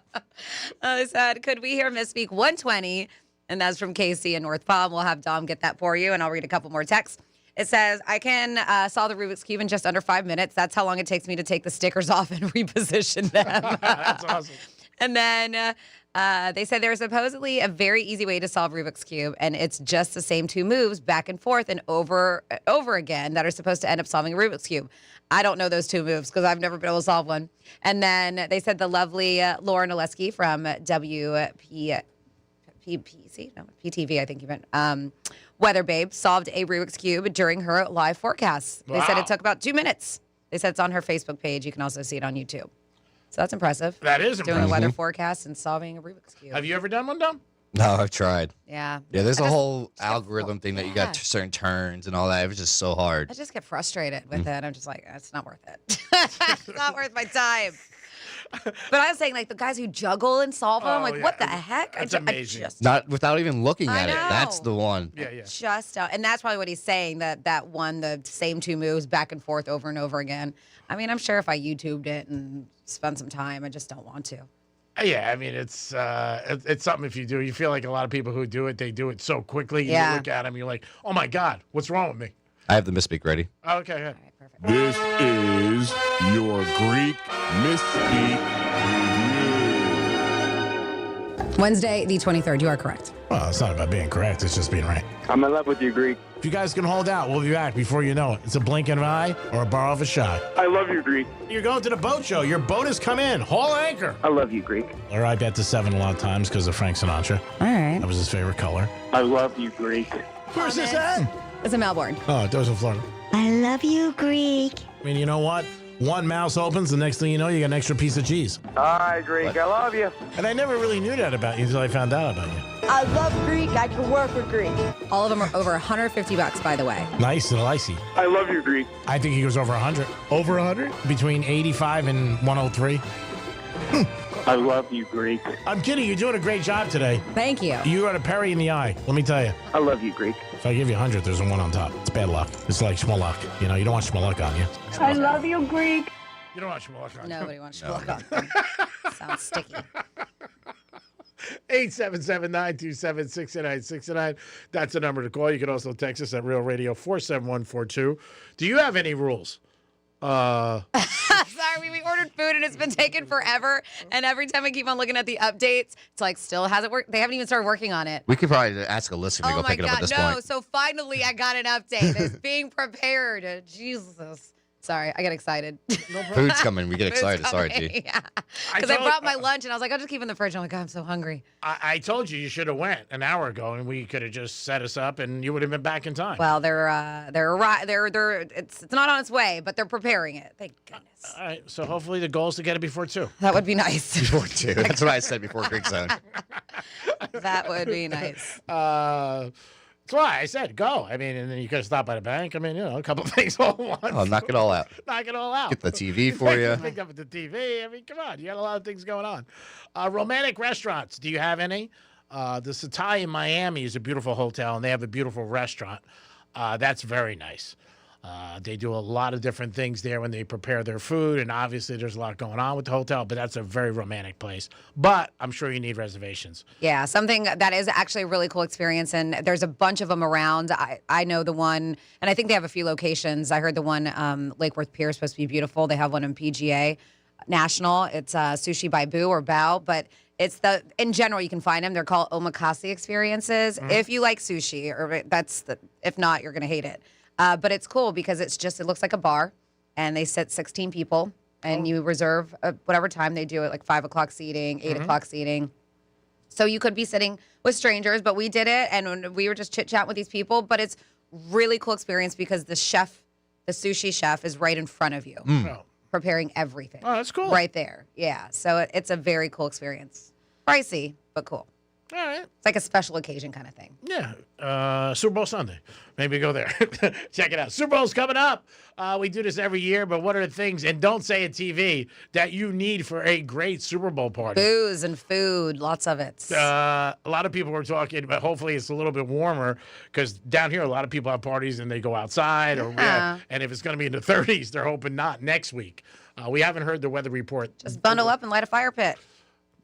[SPEAKER 30] They said, could we hear Misspeak 120? And that's from Casey in North Palm. We'll have Dom get that for you, and I'll read a couple more texts. It says, I can solve the Rubik's Cube in just under 5 minutes. That's how long it takes me to take the stickers off and reposition them.
[SPEAKER 10] That's awesome.
[SPEAKER 30] And then they said there's supposedly a very easy way to solve Rubik's Cube, and it's just the same 2 moves back and forth and over again that are supposed to end up solving a Rubik's Cube. I don't know those 2 moves because I've never been able to solve one. And then they said the lovely Lauren Oleski from PTV, I think you meant, Weather Babe, solved a Rubik's Cube during her live forecasts. They said
[SPEAKER 10] Wow.
[SPEAKER 30] it took about 2 minutes. They said it's on her Facebook page. You can also see it on YouTube. So that's impressive.
[SPEAKER 10] That is
[SPEAKER 30] Doing a
[SPEAKER 10] impressive.
[SPEAKER 30] weather forecast and solving a Rubik's Cube.
[SPEAKER 10] Have you ever done one, Dom?
[SPEAKER 1] No, I've tried.
[SPEAKER 30] Yeah.
[SPEAKER 1] Yeah, there's
[SPEAKER 30] I
[SPEAKER 1] a
[SPEAKER 30] just-
[SPEAKER 1] whole algorithm thing that you got certain turns and all that. It was just so hard.
[SPEAKER 30] I just get frustrated with it. I'm just like, it's not worth it. It's not worth my time. But I was saying, like, the guys who juggle and solve them, like, what the heck?
[SPEAKER 10] That's
[SPEAKER 30] I
[SPEAKER 10] amazing.
[SPEAKER 30] just
[SPEAKER 1] Not without even looking
[SPEAKER 30] I
[SPEAKER 1] at it. That's
[SPEAKER 30] know.
[SPEAKER 1] the one.
[SPEAKER 10] Yeah.
[SPEAKER 30] just and that's probably what he's saying, that one, the same 2 moves back and forth over and over again. I mean, I'm sure if I YouTubed it and spent some time, I just don't want to.
[SPEAKER 10] Yeah, I mean, it's something if you do. You feel like a lot of people who do it, they do it so quickly.
[SPEAKER 30] Yeah.
[SPEAKER 10] You look at them, you're like, oh, my God, what's wrong with me?
[SPEAKER 1] I have the misspeak ready.
[SPEAKER 10] Oh, okay, yeah.
[SPEAKER 3] This is your Greek Misspeak
[SPEAKER 30] Wednesday, the 23rd. You are correct.
[SPEAKER 10] Well, it's not about being correct. It's just being right.
[SPEAKER 6] I'm in love with you, Greek.
[SPEAKER 10] If you guys can hold out, we'll be back before you know it. It's a blink of an eye or a bar of a shot.
[SPEAKER 6] I love you, Greek.
[SPEAKER 10] You're going to the boat show. Your boat has come in. Haul anchor.
[SPEAKER 6] I love you, Greek.
[SPEAKER 10] Or I bet to 7 a lot of times because of Frank Sinatra.
[SPEAKER 30] All right.
[SPEAKER 10] That was his favorite color.
[SPEAKER 6] I love you, Greek.
[SPEAKER 10] Where's this at?
[SPEAKER 30] It's in Melbourne.
[SPEAKER 10] Oh, it was in Florida.
[SPEAKER 29] I love you, Greek.
[SPEAKER 10] I mean, you know what? One mouse opens, the next thing you know, you got an extra piece of cheese.
[SPEAKER 6] All right, Greek. I love you.
[SPEAKER 10] And I never really knew that about you until I found out about you.
[SPEAKER 30] I love Greek. I can work with Greek. All of them are over $150, by the way.
[SPEAKER 10] Nice and icy.
[SPEAKER 6] I love you, Greek.
[SPEAKER 10] I think he goes over 100. Over 100? Between 85 and 103.
[SPEAKER 6] I love you, Greek.
[SPEAKER 10] I'm kidding. You're doing a great job today.
[SPEAKER 30] Thank you.
[SPEAKER 10] You got a Perry in the eye. Let me tell you.
[SPEAKER 6] I love you, Greek.
[SPEAKER 10] If I give you 100, there's a 1 on top. It's bad luck. It's like schmalluck. You know, you don't want schmalluck on you.
[SPEAKER 6] I love you, Greek.
[SPEAKER 10] You don't want schmalluck on you.
[SPEAKER 30] Nobody wants to walk on. Sounds sticky.
[SPEAKER 10] 877-927-6969. That's the number to call. You can also text us at Real Radio 47142. Do you have any rules?
[SPEAKER 30] Sorry, we ordered food and it's been taking forever. And every time I keep on looking at the updates, it's like still hasn't worked. They haven't even started working on it.
[SPEAKER 1] We could probably ask a listener to
[SPEAKER 30] Oh
[SPEAKER 1] go
[SPEAKER 30] my
[SPEAKER 1] pick it up at
[SPEAKER 30] God,
[SPEAKER 1] this
[SPEAKER 30] no.
[SPEAKER 1] point.
[SPEAKER 30] So finally I got an update. It's being prepared. Jesus. Sorry, I get excited.
[SPEAKER 1] Food's coming. We get
[SPEAKER 30] Food's
[SPEAKER 1] excited. Sorry,
[SPEAKER 30] coming,
[SPEAKER 1] G.
[SPEAKER 30] Yeah. Because I brought my lunch and I was like, I'll just keep it in the fridge. I'm like, God, I'm so hungry.
[SPEAKER 10] I told you should have went an hour ago, and we could have just set us up, and you would have been back in time.
[SPEAKER 30] Well, it's not on its way, but they're preparing it. Thank goodness.
[SPEAKER 10] All right, so hopefully the goal is to get it before 2.
[SPEAKER 30] That would be nice.
[SPEAKER 1] Before 2. That's what I said before Greek Zone.
[SPEAKER 30] That would be nice.
[SPEAKER 10] That's why I said go. I mean, and then you could have stopped by the bank. I mean, a couple of things all at once.
[SPEAKER 1] Oh, knock it all out.
[SPEAKER 10] Knock it all out.
[SPEAKER 1] Get the TV for you.
[SPEAKER 10] Picked up the TV. I mean, come on. You got a lot of things going on. Romantic restaurants. Do you have any? The Satai in Miami is a beautiful hotel, and they have a beautiful restaurant. That's very nice. They do a lot of different things there when they prepare their food, and obviously there's a lot going on with the hotel, but that's a very romantic place. But I'm sure you need reservations.
[SPEAKER 30] Yeah, something that is actually a really cool experience, and there's a bunch of them around. I know the one, and I think they have a few locations. I heard the one, Lake Worth Pier is supposed to be beautiful. They have one in PGA National. It's Sushi by Boo or Bao, but it's in general, you can find them. They're called omakase experiences. If you like sushi, if not, you're going to hate it. But it's cool because it looks like a bar, and they sit 16 people, and you reserve whatever time they do it, like 5 o'clock seating, 8 o'clock seating. So you could be sitting with strangers, but we did it, and we were just chit-chatting with these people. But it's really cool experience because the sushi chef is right in front of you, preparing everything.
[SPEAKER 10] Oh, that's cool.
[SPEAKER 30] Right there. Yeah. So it's a very cool experience. Pricey, but cool.
[SPEAKER 10] All right.
[SPEAKER 30] It's like a special occasion kind of thing.
[SPEAKER 10] Yeah. Super Bowl Sunday. Maybe go there. Check it out. Super Bowl's coming up. We do this every year, but what are the things, and don't say it TV, that you need for a great Super Bowl party?
[SPEAKER 30] Booze and food, lots of it.
[SPEAKER 10] A lot of people were talking, but hopefully it's a little bit warmer because down here a lot of people have parties and they go outside. And if it's going to be in the 30s, they're hoping not next week. We haven't heard the weather report.
[SPEAKER 30] Just bundle up and light a fire pit.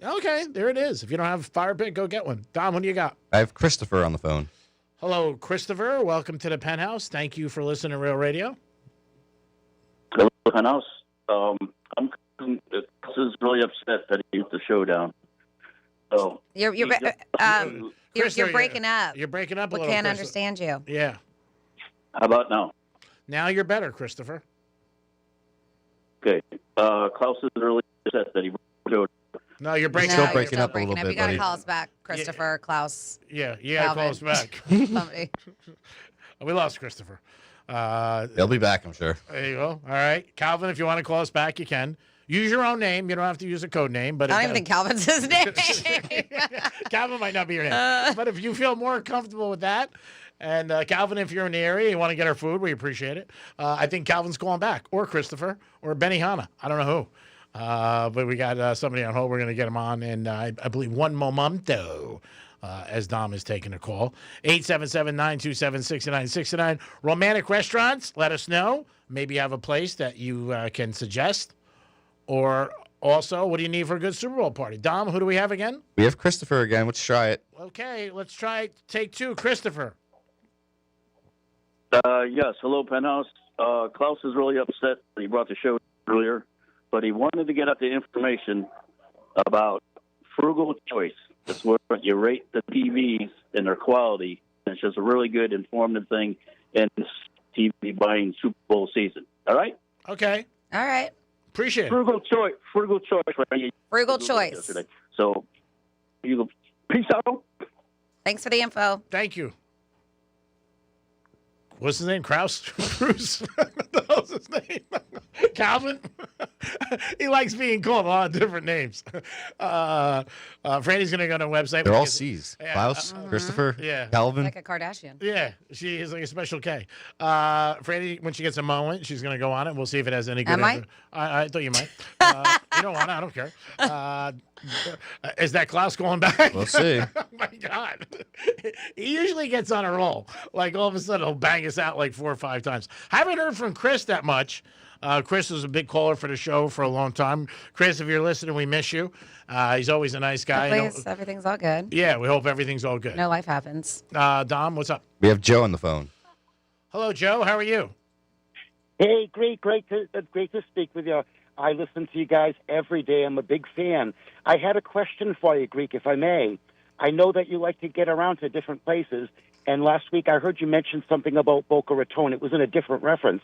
[SPEAKER 10] Okay, there it is. If you don't have a fire pit, go get one. Dom, what do you got?
[SPEAKER 1] I have Christopher on the phone.
[SPEAKER 10] Hello, Christopher. Welcome to the Penthouse. Thank you for listening to Real Radio.
[SPEAKER 6] Hello, Penthouse. This is really upset that he put the show down. So
[SPEAKER 30] You're breaking up.
[SPEAKER 10] You're breaking up a
[SPEAKER 30] We
[SPEAKER 10] little.
[SPEAKER 30] can't
[SPEAKER 10] Christopher.
[SPEAKER 30] understand you.
[SPEAKER 10] Yeah.
[SPEAKER 6] How about now?
[SPEAKER 10] Now you're better, Christopher.
[SPEAKER 6] Okay. Klaus is really upset that he put the show down.
[SPEAKER 10] No, you're breaking
[SPEAKER 1] Still
[SPEAKER 10] up.
[SPEAKER 1] breaking up a little
[SPEAKER 30] You
[SPEAKER 1] bit,
[SPEAKER 30] got to
[SPEAKER 1] buddy.
[SPEAKER 30] call us back, Christopher, Klaus.
[SPEAKER 10] Yeah, you got to call us back.
[SPEAKER 30] Somebody.
[SPEAKER 10] We lost Christopher.
[SPEAKER 1] They'll be back, I'm sure.
[SPEAKER 10] There you go. All right. Calvin, if you want to call us back, you can. Use your own name. You don't have to use a code name. But
[SPEAKER 30] I don't even think Calvin's his name.
[SPEAKER 10] Calvin might not be your name. But if you feel more comfortable with that, and Calvin, if you're in the area, you want to get our food, we appreciate it. I think Calvin's calling back, or Christopher, or Benny Hanna. I don't know who. But we got somebody on hold. We're going to get him on. And I believe one momento, as Dom is taking a call. 877-927-6969. Romantic restaurants, let us know. Maybe you have a place that you can suggest. Or also, what do you need for a good Super Bowl party? Dom, who do we have again?
[SPEAKER 1] We have Christopher again. Let's try it.
[SPEAKER 10] Okay, let's try take 2. Christopher.
[SPEAKER 6] Yes. Hello, Penthouse. Klaus is really upset that he brought the show earlier, but he wanted to get up the information about frugal choice. That's where you rate the TVs and their quality. And it's just a really good, informative thing in this TV buying Super Bowl season. All right?
[SPEAKER 10] Okay.
[SPEAKER 30] All right.
[SPEAKER 10] Appreciate it.
[SPEAKER 6] Frugal choice. Frugal choice.
[SPEAKER 30] Frugal choice.
[SPEAKER 6] Yesterday. So, you peace out.
[SPEAKER 30] Thanks for the info.
[SPEAKER 10] Thank you. What's his name? Kraus? Bruce? What the hell's his name? Calvin? He likes being called a lot of different names. Franny's going to go to the website.
[SPEAKER 1] They're all C's. Klaus, Christopher, Calvin.
[SPEAKER 30] Like a Kardashian.
[SPEAKER 10] Yeah, she is like a special K. Franny, when she gets a moment, she's going to go on it. We'll see if it has any good.
[SPEAKER 30] Am I?
[SPEAKER 10] I thought you might. You don't want to. I don't care. Is that Klaus going back?
[SPEAKER 1] We'll see.
[SPEAKER 10] Oh, my God. He usually gets on a roll. Like, all of a sudden, he'll bang us out like 4 or 5 times. Haven't heard from Chris that much. Chris was a big caller for the show for a long time. Chris, if you're listening, we miss you. He's always a nice guy.
[SPEAKER 30] Hopefully everything's all good.
[SPEAKER 10] Yeah, we hope everything's all good.
[SPEAKER 30] No life happens.
[SPEAKER 10] Dom, what's up?
[SPEAKER 1] We have Joe on the phone.
[SPEAKER 10] Hello, Joe. How are you?
[SPEAKER 7] Hey, great to speak with you. I listen to you guys every day. I'm a big fan. I had a question for you, Greek, if I may. I know that you like to get around to different places, and last week I heard you mention something about Boca Raton. It was in a different reference.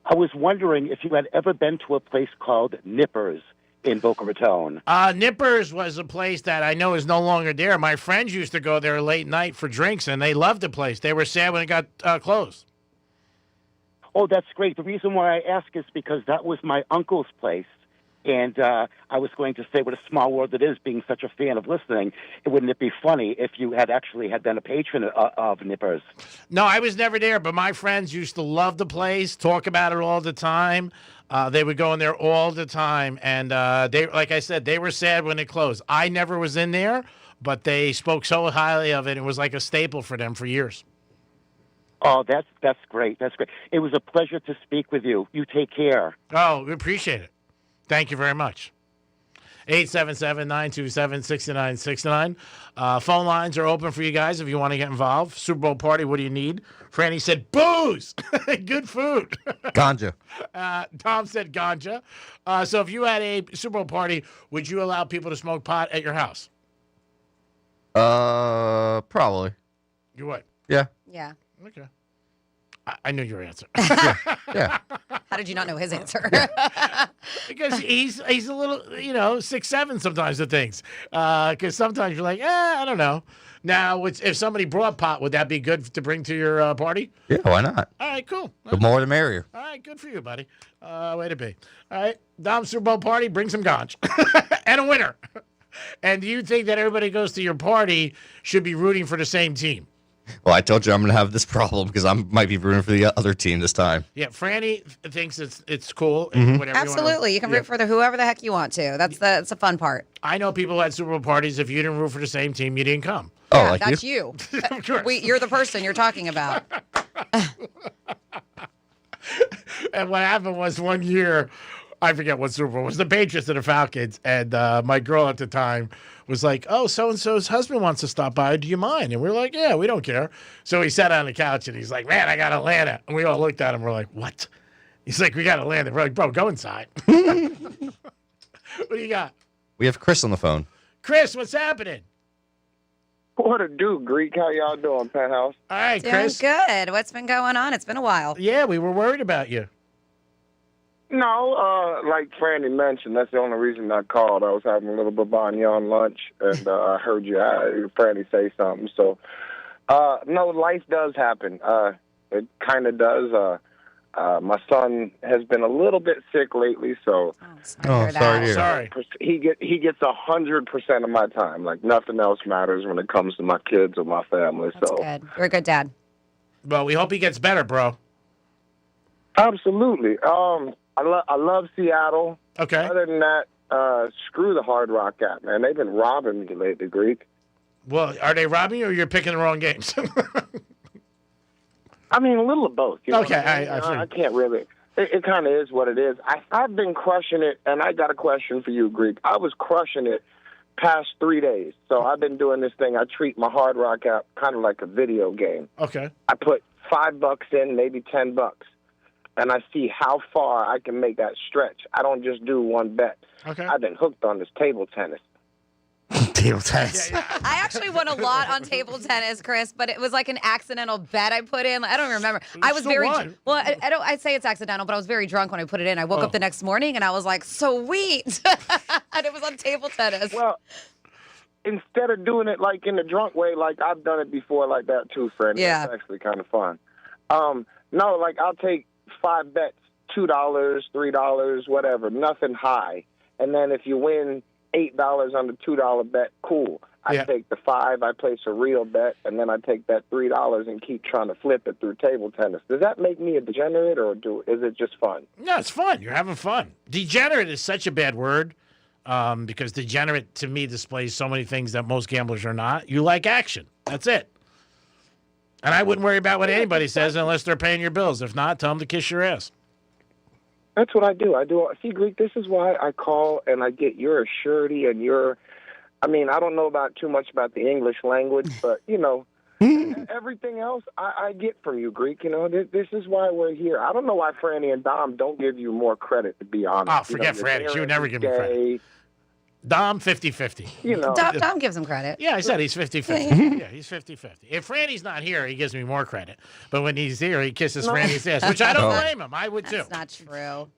[SPEAKER 7] I was wondering if you had ever been to a place called Nippers in Boca Raton.
[SPEAKER 10] Nippers was a place that I know is no longer there. My friends used to go there late night for drinks, and they loved the place. They were sad when it got closed.
[SPEAKER 7] Oh, that's great. The reason why I ask is because that was my uncle's place. And I was going to say, what a small world it is, being such a fan of listening. Wouldn't it be funny if you had been a patron of Nippers?
[SPEAKER 10] No, I was never there, but my friends used to love the place, talk about it all the time. They would go in there all the time. And they, like I said, they were sad when it closed. I never was in there, but they spoke so highly of it. It was like a staple for them for years.
[SPEAKER 7] Oh, that's great. That's great. It was a pleasure to speak with you. You take care.
[SPEAKER 10] Oh, we appreciate it. Thank you very much. 877-927-6969. Phone lines are open for you guys if you want to get involved. Super Bowl party, what do you need? Franny said booze. Good food.
[SPEAKER 1] Ganja.
[SPEAKER 10] Tom said ganja. So if you had a Super Bowl party, would you allow people to smoke pot at your house?
[SPEAKER 1] Probably.
[SPEAKER 10] You would?
[SPEAKER 1] Yeah.
[SPEAKER 30] Yeah.
[SPEAKER 10] Okay. I knew your answer.
[SPEAKER 1] Yeah.
[SPEAKER 30] How did you not know his answer?
[SPEAKER 10] Because he's a little, 6'7" sometimes at things. Because sometimes you're like, I don't know. Now, if somebody brought pot, would that be good to bring to your party?
[SPEAKER 1] Yeah, why not?
[SPEAKER 10] All right, cool.
[SPEAKER 1] The more the merrier.
[SPEAKER 10] All right, good for you, buddy. Way to be. All right, Dom Super Bowl party, bring some ganj. And a winner. And do you think that everybody goes to your party should be rooting for the same team?
[SPEAKER 1] Well, I told you I'm going to have this problem because I might be rooting for the other team this time.
[SPEAKER 10] Yeah, Franny thinks it's cool.
[SPEAKER 1] Mhm.
[SPEAKER 10] Whatever
[SPEAKER 30] Absolutely. You can root for whoever the heck you want to. That's the fun part.
[SPEAKER 10] I know people who had Super Bowl parties. If you didn't root for the same team, you didn't come.
[SPEAKER 1] Oh,
[SPEAKER 30] Yeah,
[SPEAKER 1] like
[SPEAKER 30] that's you.
[SPEAKER 10] Of course.
[SPEAKER 30] You're the person you're talking about.
[SPEAKER 10] And what happened was one year, I forget what Super Bowl it was, the Patriots and the Falcons, and my girl at the time was like, "Oh, so and so's husband wants to stop by. Do you mind?" And we're like, "Yeah, we don't care." So he sat on the couch and he's like, "Man, I got Atlanta." And we all looked at him. We're like, "What?" He's like, "We got Atlanta." We're like, "Bro, go inside." What do you got?
[SPEAKER 1] We have Chris on the phone.
[SPEAKER 10] Chris, what's happening?
[SPEAKER 9] What a do, Greek. How y'all doing, Penthouse?
[SPEAKER 10] All right,
[SPEAKER 30] Doing
[SPEAKER 10] Chris.
[SPEAKER 30] good. What's been going on? It's been a while.
[SPEAKER 10] Yeah, we were worried about you.
[SPEAKER 9] No, like Franny mentioned, that's the only reason I called. I was having a little babanya on lunch, and I heard Franny say something. So, no, life does happen. It kind of does. My son has been a little bit sick lately, so
[SPEAKER 1] sorry to hear.
[SPEAKER 10] Sorry.
[SPEAKER 9] he gets 100% of my time. Like nothing else matters when it comes to my kids or my family.
[SPEAKER 30] That's
[SPEAKER 9] so
[SPEAKER 30] good. You're a good dad.
[SPEAKER 10] Well, we hope he gets better, bro.
[SPEAKER 9] Absolutely. I love Seattle.
[SPEAKER 10] Okay.
[SPEAKER 9] Other than that, screw the Hard Rock app, man. They've been robbing me lately, Greek.
[SPEAKER 10] Well, are they robbing you or you're picking the wrong games?
[SPEAKER 9] I mean, a little of both. You know
[SPEAKER 10] Okay,
[SPEAKER 9] what I mean?
[SPEAKER 10] I figured.
[SPEAKER 9] I can't really. It kind of is what it is. I've been crushing it, and I got a question for you, Greek. I was crushing it past 3 days. So I've been doing this thing. I treat my Hard Rock app kind of like a video game.
[SPEAKER 10] Okay.
[SPEAKER 9] I put $5 in, maybe $10, and I see how far I can make that stretch. I don't just do one bet.
[SPEAKER 10] Okay.
[SPEAKER 9] I've been hooked on this table tennis.
[SPEAKER 1] Table tennis.
[SPEAKER 30] I actually won a lot on table tennis, Chris, but it was like an accidental bet I put in. I don't remember. I was
[SPEAKER 10] still
[SPEAKER 30] very
[SPEAKER 10] won.
[SPEAKER 30] well. I'd say it's accidental, but I was very drunk when I put it in. I woke up the next morning and I was like, sweet, and it was on table tennis.
[SPEAKER 9] Well, instead of doing it like in the drunk way, like I've done it before, like that too, friend.
[SPEAKER 30] Yeah.
[SPEAKER 9] It's actually kind of fun. No, like I'll take 5 bets, $2, $3, whatever, nothing high, and then if you win $8 on the $2 bet, cool. I take the 5, I place a real bet, and then I take that $3 and keep trying to flip it through table tennis. Does that make me a degenerate, or is it just fun?
[SPEAKER 10] No, it's fun. You're having fun. Degenerate is such a bad word because degenerate to me displays so many things that most gamblers are not. You like action. That's it. And I wouldn't worry about what anybody says unless they're paying your bills. If not, tell them to kiss your ass.
[SPEAKER 9] That's what I do. See, Greek, this is why I call and I get your surety and I don't know too much about the English language, but, everything else I get from you, Greek. This is why we're here. I don't know why Franny and Dom don't give you more credit, to be honest.
[SPEAKER 10] Oh, forget Franny. She would never give me credit. Dom, 50-50.
[SPEAKER 30] Dom gives him credit.
[SPEAKER 10] Yeah, I said he's 50-50. Yeah, he's 50-50. If Franny's not here, he gives me more credit. But when he's here, he kisses Franny's ass, which I don't blame him. I would, too.
[SPEAKER 30] That's not true.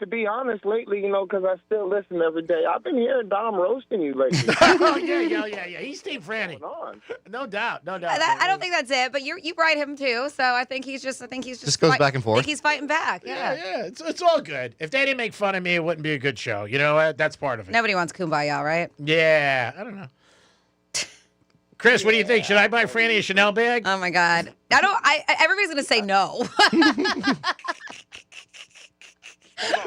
[SPEAKER 9] To be honest, lately, because I still listen every day, I've been hearing Dom roasting you lately.
[SPEAKER 10] Oh, yeah. He's Team Franny. No doubt.
[SPEAKER 30] I don't think that's it, but you write him too, so I think he's just
[SPEAKER 1] goes back and forth.
[SPEAKER 30] I think he's fighting back. Yeah.
[SPEAKER 10] It's all good. If they didn't make fun of me, it wouldn't be a good show. You know what? That's part of it.
[SPEAKER 30] Nobody wants kumbaya, right?
[SPEAKER 10] Yeah, I don't know. Chris, what do you think? Should I buy Franny a Chanel bag?
[SPEAKER 30] Oh my God, everybody's gonna say no.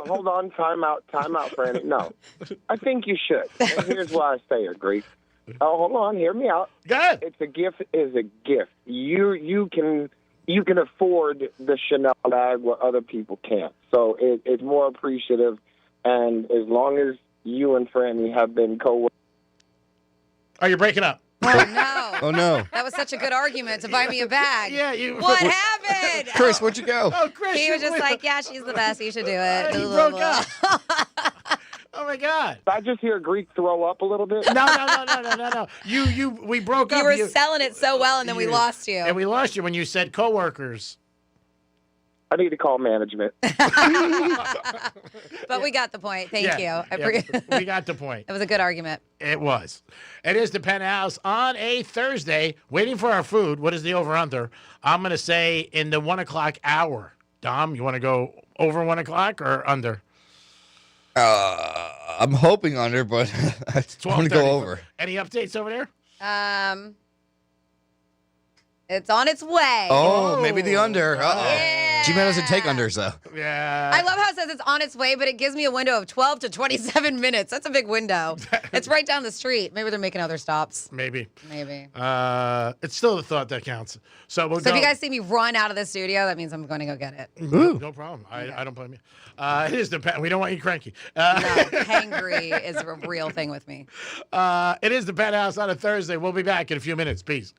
[SPEAKER 9] Hold on. Time out, Franny. No, I think you should. And here's why I say it, Greek. Oh, hold on. Hear me out.
[SPEAKER 10] Go ahead.
[SPEAKER 9] It's a gift. You can afford the Chanel bag where other people can't. So it's more appreciative. And as long as you and Franny have been co-workers.
[SPEAKER 10] Oh, you're breaking up.
[SPEAKER 30] Oh, no.
[SPEAKER 1] Oh, no.
[SPEAKER 30] That was such a good argument to buy me a bag.
[SPEAKER 10] Yeah,
[SPEAKER 30] What happened?
[SPEAKER 1] Chris, where'd you go?
[SPEAKER 10] Oh, Chris.
[SPEAKER 30] He was just like, yeah, she's the best. You should do it.
[SPEAKER 10] He broke up. Oh, my God.
[SPEAKER 9] Did I just hear Greek throw up a little bit?
[SPEAKER 10] No. We broke up.
[SPEAKER 30] You were selling it so well, and then we lost you.
[SPEAKER 10] And we lost you when you said coworkers.
[SPEAKER 9] I need to call management.
[SPEAKER 30] But we got the point. Thank you.
[SPEAKER 10] We got the point.
[SPEAKER 30] It was a good argument.
[SPEAKER 10] It was. It is the Penthouse on a Thursday, waiting for our food. What is the over-under? I'm going to say in the 1 o'clock hour. Dom, you want to go over 1 o'clock or under?
[SPEAKER 1] I'm hoping under, but I want to go over.
[SPEAKER 10] Any updates over there?
[SPEAKER 30] It's on its way.
[SPEAKER 1] Oh, maybe the under.
[SPEAKER 30] Yeah.
[SPEAKER 1] G-Man doesn't take unders, though.
[SPEAKER 10] Yeah.
[SPEAKER 30] I love how it says it's on its way, but it gives me a window of 12 to 27 minutes. That's a big window. It's right down the street. Maybe they're making other stops.
[SPEAKER 10] Maybe.
[SPEAKER 30] It's
[SPEAKER 10] still the thought that counts. So
[SPEAKER 30] if you guys see me run out of the studio, that means I'm going to go get it.
[SPEAKER 10] No problem. I don't blame you. It is the we don't want you cranky.
[SPEAKER 30] No, hangry is a real thing with me.
[SPEAKER 10] It is the Penthouse on a Thursday. We'll be back in a few minutes. Peace.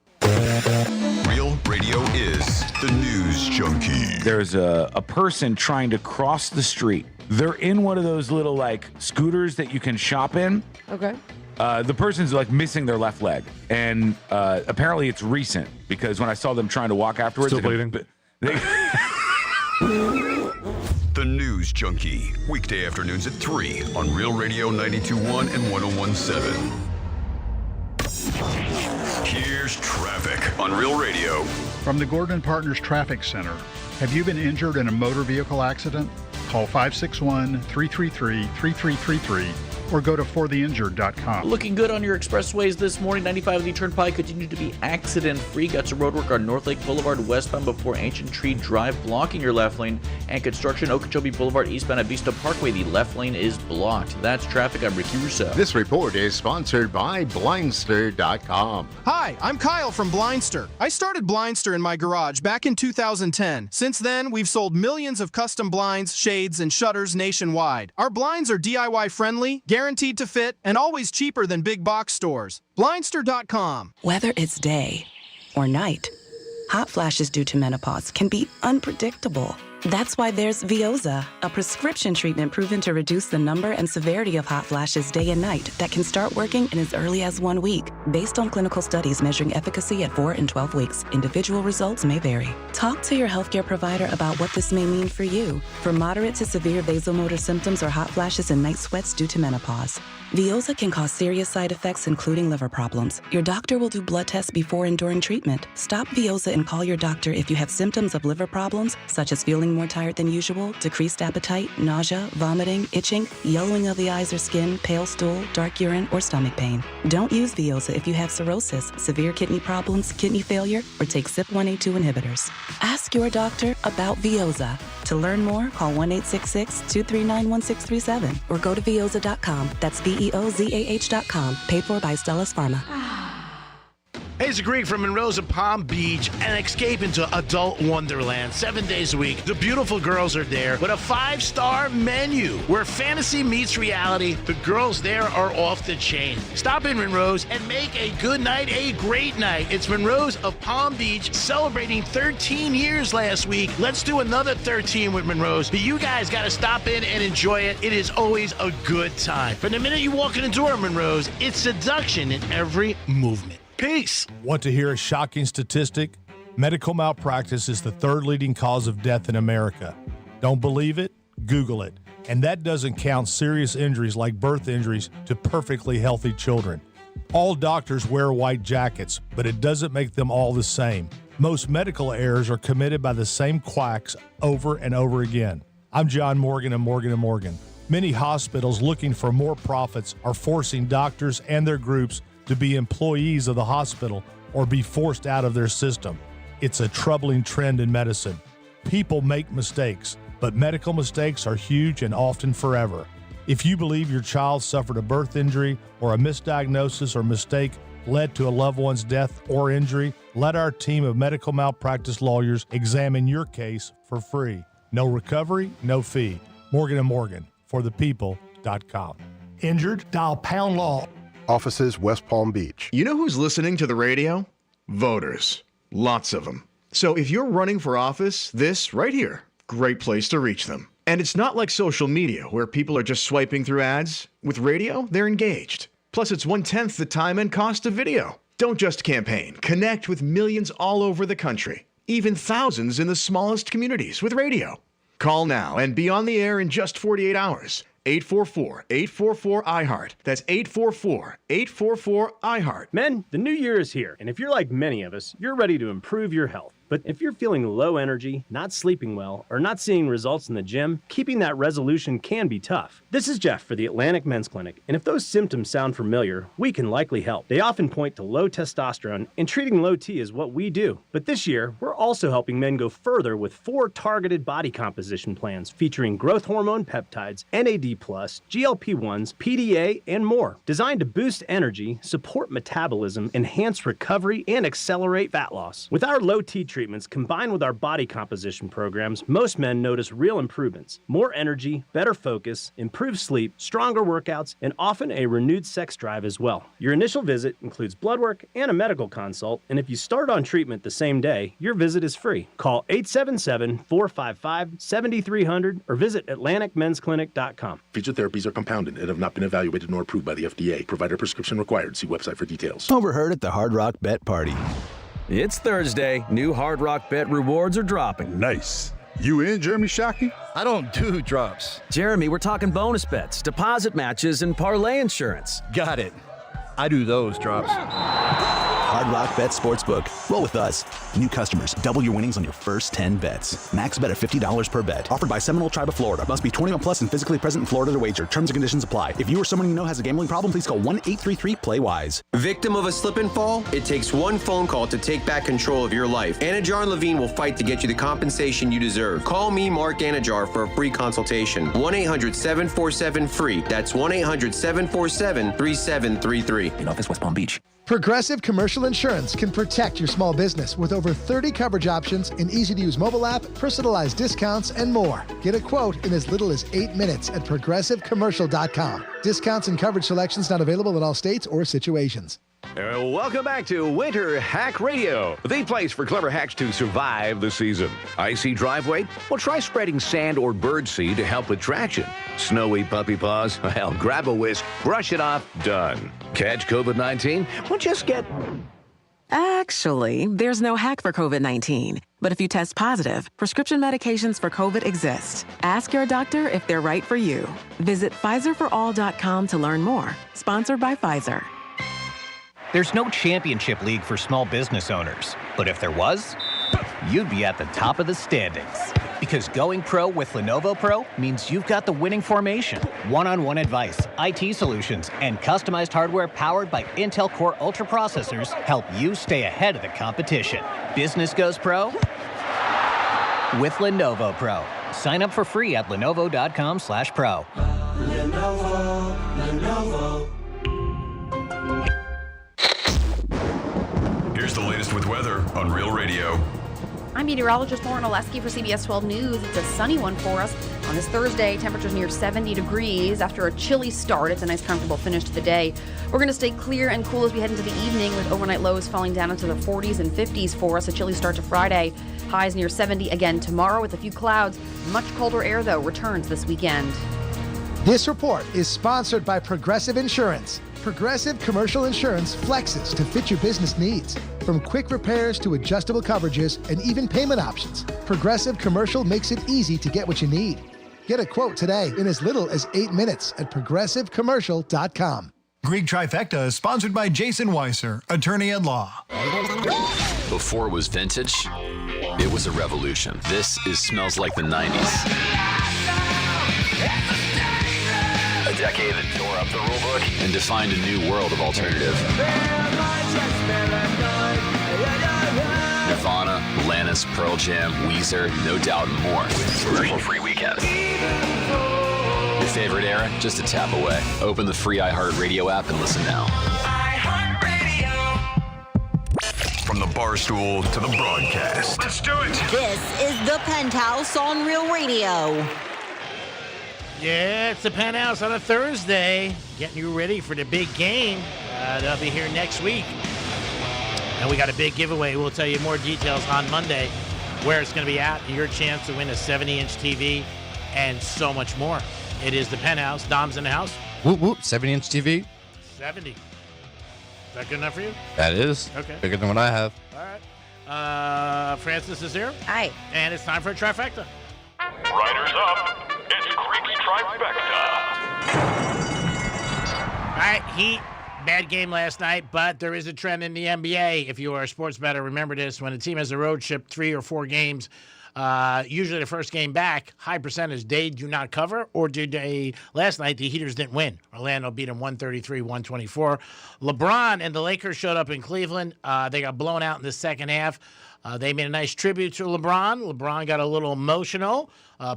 [SPEAKER 5] Real Radio is the news junkie.
[SPEAKER 12] There's a person trying to cross the street. They're in one of those little scooters that you can shop in.
[SPEAKER 30] Okay.
[SPEAKER 12] The person's missing their left leg, and apparently it's recent because when I saw them trying to walk afterwards,
[SPEAKER 17] still bleeding.
[SPEAKER 5] The News Junkie, weekday afternoons at 3 on Real Radio 92.1 and 101.7. Here's traffic on Real Radio.
[SPEAKER 13] From the Gordon Partners Traffic Center. Have you been injured in a motor vehicle accident? Call 561-333-3333 or go to fortheinjured.com.
[SPEAKER 14] Looking good on your expressways this morning. 95 of the Turnpike continued to be accident-free. Got some roadwork on North Lake Boulevard westbound before Ancient Tree Drive, blocking your left lane. And construction Okeechobee Boulevard eastbound at Vista Parkway. The left lane is blocked. That's traffic. I'm Ricky Rousseau.
[SPEAKER 15] This report is sponsored by Blindster.com.
[SPEAKER 19] Hi, I'm Kyle from Blindster. I started Blindster in my garage back in 2010. Since then, we've sold millions of custom blinds, shades, and shutters nationwide. Our blinds are DIY friendly, guaranteed to fit, and always cheaper than big box stores. Blindster.com.
[SPEAKER 23] Whether it's day or night, hot flashes due to menopause can be unpredictable. That's why there's Veoza, a prescription treatment proven to reduce the number and severity of hot flashes day and night that can start working in as early as 1 week. Based on clinical studies measuring efficacy at 4 and 12 weeks, individual results may vary. Talk to your healthcare provider about what this may mean for you. For moderate to severe vasomotor symptoms or hot flashes and night sweats due to menopause, Veoza can cause serious side effects, including liver problems. Your doctor will do blood tests before and during treatment. Stop Veoza and call your doctor if you have symptoms of liver problems, such as feeling more tired than usual, decreased appetite, nausea, vomiting, itching, yellowing of the eyes or skin, pale stool, dark urine, or stomach pain. Don't use Veoza if you have cirrhosis, severe kidney problems, kidney failure, or take CYP1A2 inhibitors. Ask your doctor about Veoza. To learn more, call 1-866-239-1637 or go to Veoza.com. That's VEOZAH.com. Paid for by Stellus Pharma.
[SPEAKER 10] Hey, it's Greek from Monroe's of Palm Beach, and escape into adult wonderland 7 days a week. The beautiful girls are there with a 5-star menu where fantasy meets reality. The girls there are off the chain. Stop in Monroe's and make a good night a great night. It's Monroe's of Palm Beach celebrating 13 years last week. Let's do another 13 with Monroe's. But you guys got to stop in and enjoy it. It is always a good time. From the minute you walk in the door of Monroe's, it's seduction in every movement. Peace.
[SPEAKER 2] Want to hear a shocking statistic? Medical malpractice is the third leading cause of death in America. Don't believe it? Google it. And that doesn't count serious injuries like birth injuries to perfectly healthy children. All doctors wear white jackets, but it doesn't make them all the same. Most medical errors are committed by the same quacks over and over again. I'm John Morgan of Morgan & Morgan. Many hospitals looking for more profits are forcing doctors and their groups to be employees of the hospital or be forced out of their system. It's a troubling trend in medicine. People make mistakes, but medical mistakes are huge and often forever. If you believe your child suffered a birth injury or a misdiagnosis or mistake led to a loved one's death or injury, let our team of medical malpractice lawyers examine your case for free. No recovery, no fee. Morgan & Morgan, forthepeople.com. Injured? Dial pound law.
[SPEAKER 16] Offices, West Palm Beach.
[SPEAKER 20] You know who's listening to the radio? Voters. Lots of them. So if you're running for office, this right here, great place to reach them. And it's not like social media where people are just swiping through ads. With radio, they're engaged. Plus, it's 1/10 the time and cost of video. Don't just campaign. Connect with millions all over the country, even thousands in the smallest communities with radio. Call now and be on the air in just 48 hours. 844-844-IHEART. That's 844-844-IHEART.
[SPEAKER 21] Men, the new year is here, and if you're like many of us, you're ready to improve your health. But if you're feeling low energy, not sleeping well, or not seeing results in the gym, keeping that resolution can be tough. This is Jeff for the Atlantic Men's Clinic, and if those symptoms sound familiar, we can likely help. They often point to low testosterone, and treating low T is what we do. But this year, we're also helping men go further with 4 targeted body composition plans featuring growth hormone peptides, NAD+, GLP-1s, PDA, and more, designed to boost energy, support metabolism, enhance recovery, and accelerate fat loss. With our low T treatments combined with our body composition programs, most men notice real improvements. More energy, better focus, improved sleep, stronger workouts, and often a renewed sex drive as well. Your initial visit includes blood work and a medical consult, and if you start on treatment the same day, your visit is free. Call 877-455-7300 or visit AtlanticMen'sClinic.com.
[SPEAKER 22] Featured therapies are compounded and have not been evaluated nor approved by the FDA. Provider prescription required. See website for details.
[SPEAKER 24] Overheard at the Hard Rock Bet Party.
[SPEAKER 25] It's Thursday. New Hard Rock Bet rewards are dropping.
[SPEAKER 22] Nice. You in, Jeremy Shockey?
[SPEAKER 25] I don't do drops. Jeremy, we're talking bonus bets, deposit matches, and parlay insurance.
[SPEAKER 24] Got it. I do those drops. Hard Rock Bet Sportsbook. Roll with us. New customers, double your winnings on your first 10 bets. Max bet of $50 per bet. Offered by Seminole Tribe of Florida. Must be 21 plus and physically present in Florida to wager. Terms and conditions apply. If you or someone you know has a gambling problem, please call 1-833-PLAY-WISE.
[SPEAKER 26] Victim of a slip and fall? It takes one phone call to take back control of your life. Anajar and Levine will fight to get you the compensation you deserve. Call me, Mark Anajar, for a free consultation. 1-800-747-FREE. That's 1-800-747-3733.
[SPEAKER 24] In office, West Palm Beach.
[SPEAKER 27] Progressive Commercial Insurance can protect your small business with over 30 coverage options, an easy-to-use mobile app, personalized discounts, and more. Get a quote in as little as 8 minutes at progressivecommercial.com. Discounts and coverage selections not available in all states or situations.
[SPEAKER 28] Welcome back to Winter Hack Radio, the place for clever hacks to survive the season. Icy driveway? Well, try spreading sand or birdseed to help with traction. Snowy puppy paws? Well, grab a whisk, brush it off, done. Catch COVID-19? Well, just get...
[SPEAKER 23] Actually, there's no hack for COVID-19. But if you test positive, prescription medications for COVID exist. Ask your doctor if they're right for you. Visit PfizerForAll.com to learn more. Sponsored by Pfizer.
[SPEAKER 31] There's no championship league for small business owners, but if there was, you'd be at the top of the standings. Because going pro with Lenovo Pro means you've got the winning formation, one-on-one advice, IT solutions, and customized hardware powered by Intel Core Ultra processors help you stay ahead of the competition. Business goes pro with Lenovo Pro. Sign up for free at lenovo.com/pro.
[SPEAKER 32] Lenovo.
[SPEAKER 5] Here's the latest with weather on Real Radio.
[SPEAKER 1] I'm meteorologist Lauren Oleski for CBS 12 News. It's a sunny one for us on this Thursday. Temperatures near 70 degrees. After a chilly start, it's a nice, comfortable finish to the day. We're going to stay clear and cool as we head into the evening, with overnight lows falling down into the 40s and 50s for us. A chilly start to Friday. Highs near 70 again tomorrow with a few clouds. Much colder air, though, returns this weekend.
[SPEAKER 27] This report is sponsored by Progressive Insurance. Progressive Commercial Insurance flexes to fit your business needs. From quick repairs to adjustable coverages and even payment options, Progressive Commercial makes it easy to get what you need. Get a quote today in as little as 8 minutes at progressivecommercial.com.
[SPEAKER 3] Greek Trifecta is sponsored by Jason Weiser, attorney at law.
[SPEAKER 4] Before it was vintage, it was a revolution. This smells like the 90s. A decade that tore up the rulebook and defined a new world of alternative. Nirvana, Alanis, Pearl Jam, Weezer, No Doubt, and more. Commercial-free weekend. Your favorite era? Just a tap away. Open the free iHeartRadio app and listen now.
[SPEAKER 5] From the barstool to the broadcast.
[SPEAKER 6] Let's do it. This is the Penthouse on Real Radio.
[SPEAKER 10] Yeah, it's the Penthouse on a Thursday, getting you ready for the big game. They'll be here next week. And we got a big giveaway. We'll tell you more details on Monday, where it's going to be at, your chance to win a 70-inch TV, and so much more. It is the Penthouse. Dom's in the house.
[SPEAKER 7] Whoop, whoop, 70-inch TV.
[SPEAKER 10] 70. Is that good enough for you?
[SPEAKER 7] That is.
[SPEAKER 10] Okay.
[SPEAKER 7] Bigger than what I have.
[SPEAKER 10] All right. Francis is here.
[SPEAKER 1] Hi.
[SPEAKER 10] And it's time for a trifecta.
[SPEAKER 5] Riders up. It's Greek Trifecta.
[SPEAKER 10] All right, Heat. Bad game last night, but there is a trend in the NBA. If you are a sports bettor, remember this. When a team has a road trip 3 or 4 games, usually the first game back, high percentage, they do not cover, or did they? Last night, the Heaters didn't win. Orlando beat them 133-124. LeBron and the Lakers showed up in Cleveland. They got blown out in the second half. They made a nice tribute to LeBron. LeBron got a little emotional.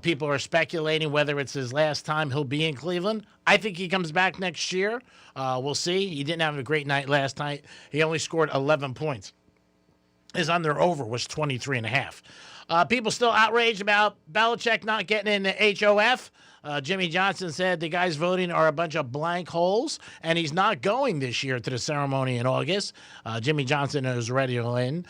[SPEAKER 10] People are speculating whether it's his last time he'll be in Cleveland. I think he comes back next year. We'll see. He didn't have a great night last night. He only scored 11 points. His under-over was 23.5. People still outraged about Belichick not getting in the HOF. Jimmy Johnson said the guys voting are a bunch of blank holes, and he's not going this year to the ceremony in August. Jimmy Johnson is ready to win.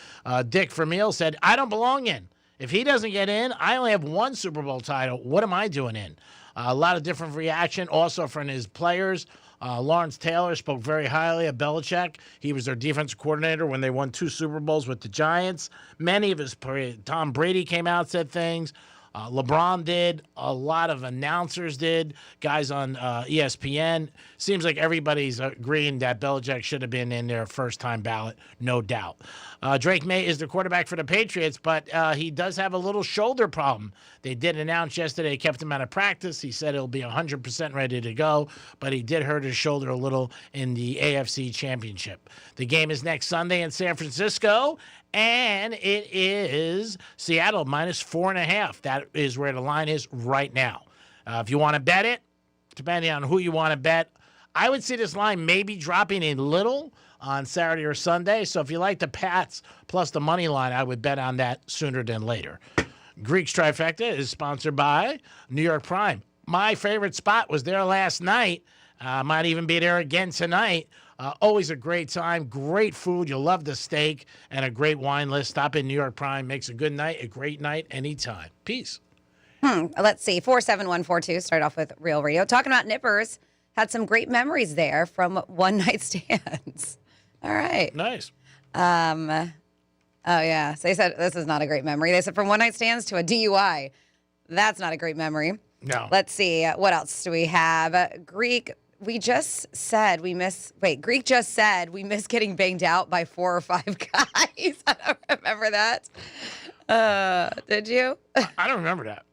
[SPEAKER 10] Dick Vermeil said, I don't belong in. If he doesn't get in, I only have 1 Super Bowl title. What am I doing in? A lot of different reaction also from his players. Lawrence Taylor spoke very highly of Belichick. He was their defensive coordinator when they won 2 Super Bowls with the Giants. Many of his Tom Brady came out, said things. LeBron did. A lot of announcers did. Guys on ESPN. Seems like everybody's agreeing that Belichick should have been in their first-time ballot, no doubt. Drake May is the quarterback for the Patriots, but he does have a little shoulder problem. They did announce yesterday, kept him out of practice. He said he'll be 100% ready to go, but he did hurt his shoulder a little in the AFC Championship. The game is next Sunday in San Francisco, and it is Seattle minus 4.5. That is where the line is right now. If you want to bet it, depending on who you want to bet, I would see this line maybe dropping a little on Saturday or Sunday. So if you like the Pats plus the money line, I would bet on that sooner than later. Greek's Trifecta is sponsored by New York Prime. My favorite spot was there last night. Might even be there again tonight. Always a great time, great food. You'll love the steak and a great wine list. Stop in New York Prime. Makes a good night, a great night, anytime. Peace.
[SPEAKER 8] Let's see. 47142. Start off with Real Radio. Talking about Nippers. Had some great memories there from one-night stands. All right.
[SPEAKER 10] Nice.
[SPEAKER 8] Oh, yeah. So they said this is not a great memory. They said from one-night stands to a DUI. That's not a great memory.
[SPEAKER 10] No.
[SPEAKER 8] Let's see. What else do we have? Greek. Greek just said we miss getting banged out by 4 or 5 guys. I don't remember that. Did you?
[SPEAKER 10] I don't remember that.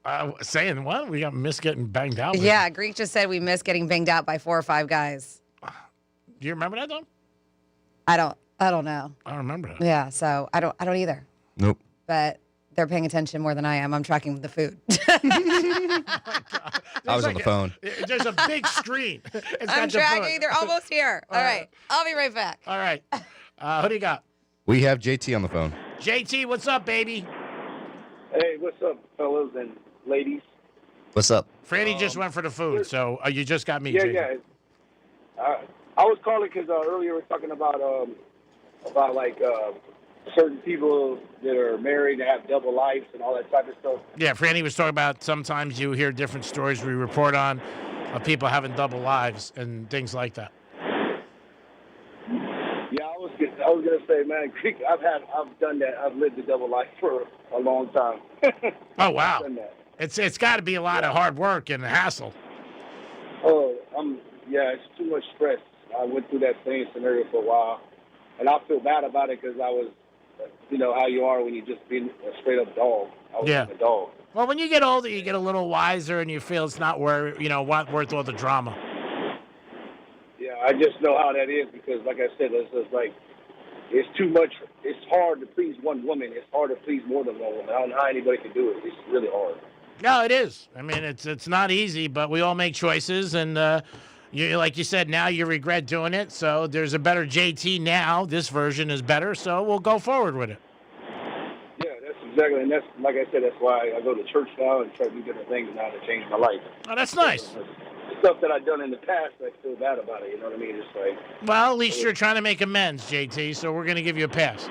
[SPEAKER 10] Saying what? We got miss getting banged out?
[SPEAKER 8] Yeah, Greek just said we miss getting banged out by 4 or 5 guys.
[SPEAKER 10] Do you remember that, though?
[SPEAKER 8] I don't know.
[SPEAKER 10] I don't remember that.
[SPEAKER 8] Yeah, so I don't either.
[SPEAKER 7] Nope.
[SPEAKER 8] But they're paying attention more than I am. I'm tracking the food.
[SPEAKER 7] I was on the phone.
[SPEAKER 10] There's a big screen.
[SPEAKER 8] I'm tracking. They're almost here. All right. I'll be right back.
[SPEAKER 10] All right. Who do you got?
[SPEAKER 7] We have JT on the phone.
[SPEAKER 10] JT, what's up, baby?
[SPEAKER 9] Hey, what's up, fellas and ladies?
[SPEAKER 7] What's up?
[SPEAKER 10] Franny just went for the food, so you just got me,
[SPEAKER 9] Yeah,
[SPEAKER 10] JT.
[SPEAKER 9] yeah. I was calling because earlier we were talking about like certain people that are married and have double lives and all that type of stuff.
[SPEAKER 10] Yeah, Franny was talking about sometimes you hear different stories we report on of people having double lives and things like that.
[SPEAKER 9] Yeah, I was gonna say, man, I've done that. I've lived a double life for a long time.
[SPEAKER 10] Oh wow,
[SPEAKER 9] I've done that.
[SPEAKER 10] it's got to be a lot of hard work and hassle.
[SPEAKER 9] Oh, it's too much stress. I went through that same scenario for a while, and I feel bad about it because I was, you know, how you are when you just been a straight up dog. I was a dog.
[SPEAKER 10] Well, when you get older, you get a little wiser, and you feel it's not worth all the drama.
[SPEAKER 9] Yeah, I just know how that is because, like I said, it's just like it's too much. It's hard to please one woman. It's hard to please more than one woman. I don't know how anybody can do it. It's really hard.
[SPEAKER 10] No, it is. I mean, it's not easy, but we all make choices, and like you said, now you regret doing it. So there's a better JT now. This version is better, so we'll go forward with it.
[SPEAKER 9] Yeah, that's exactly, and that's like I said. That's why I go to church now and try to do different things now to change my life.
[SPEAKER 10] Oh, that's nice.
[SPEAKER 9] The stuff that I've done in the past, I feel bad about it. You know what I mean? It's like.
[SPEAKER 10] Well, at least you're trying to make amends, JT. So we're gonna give you a pass.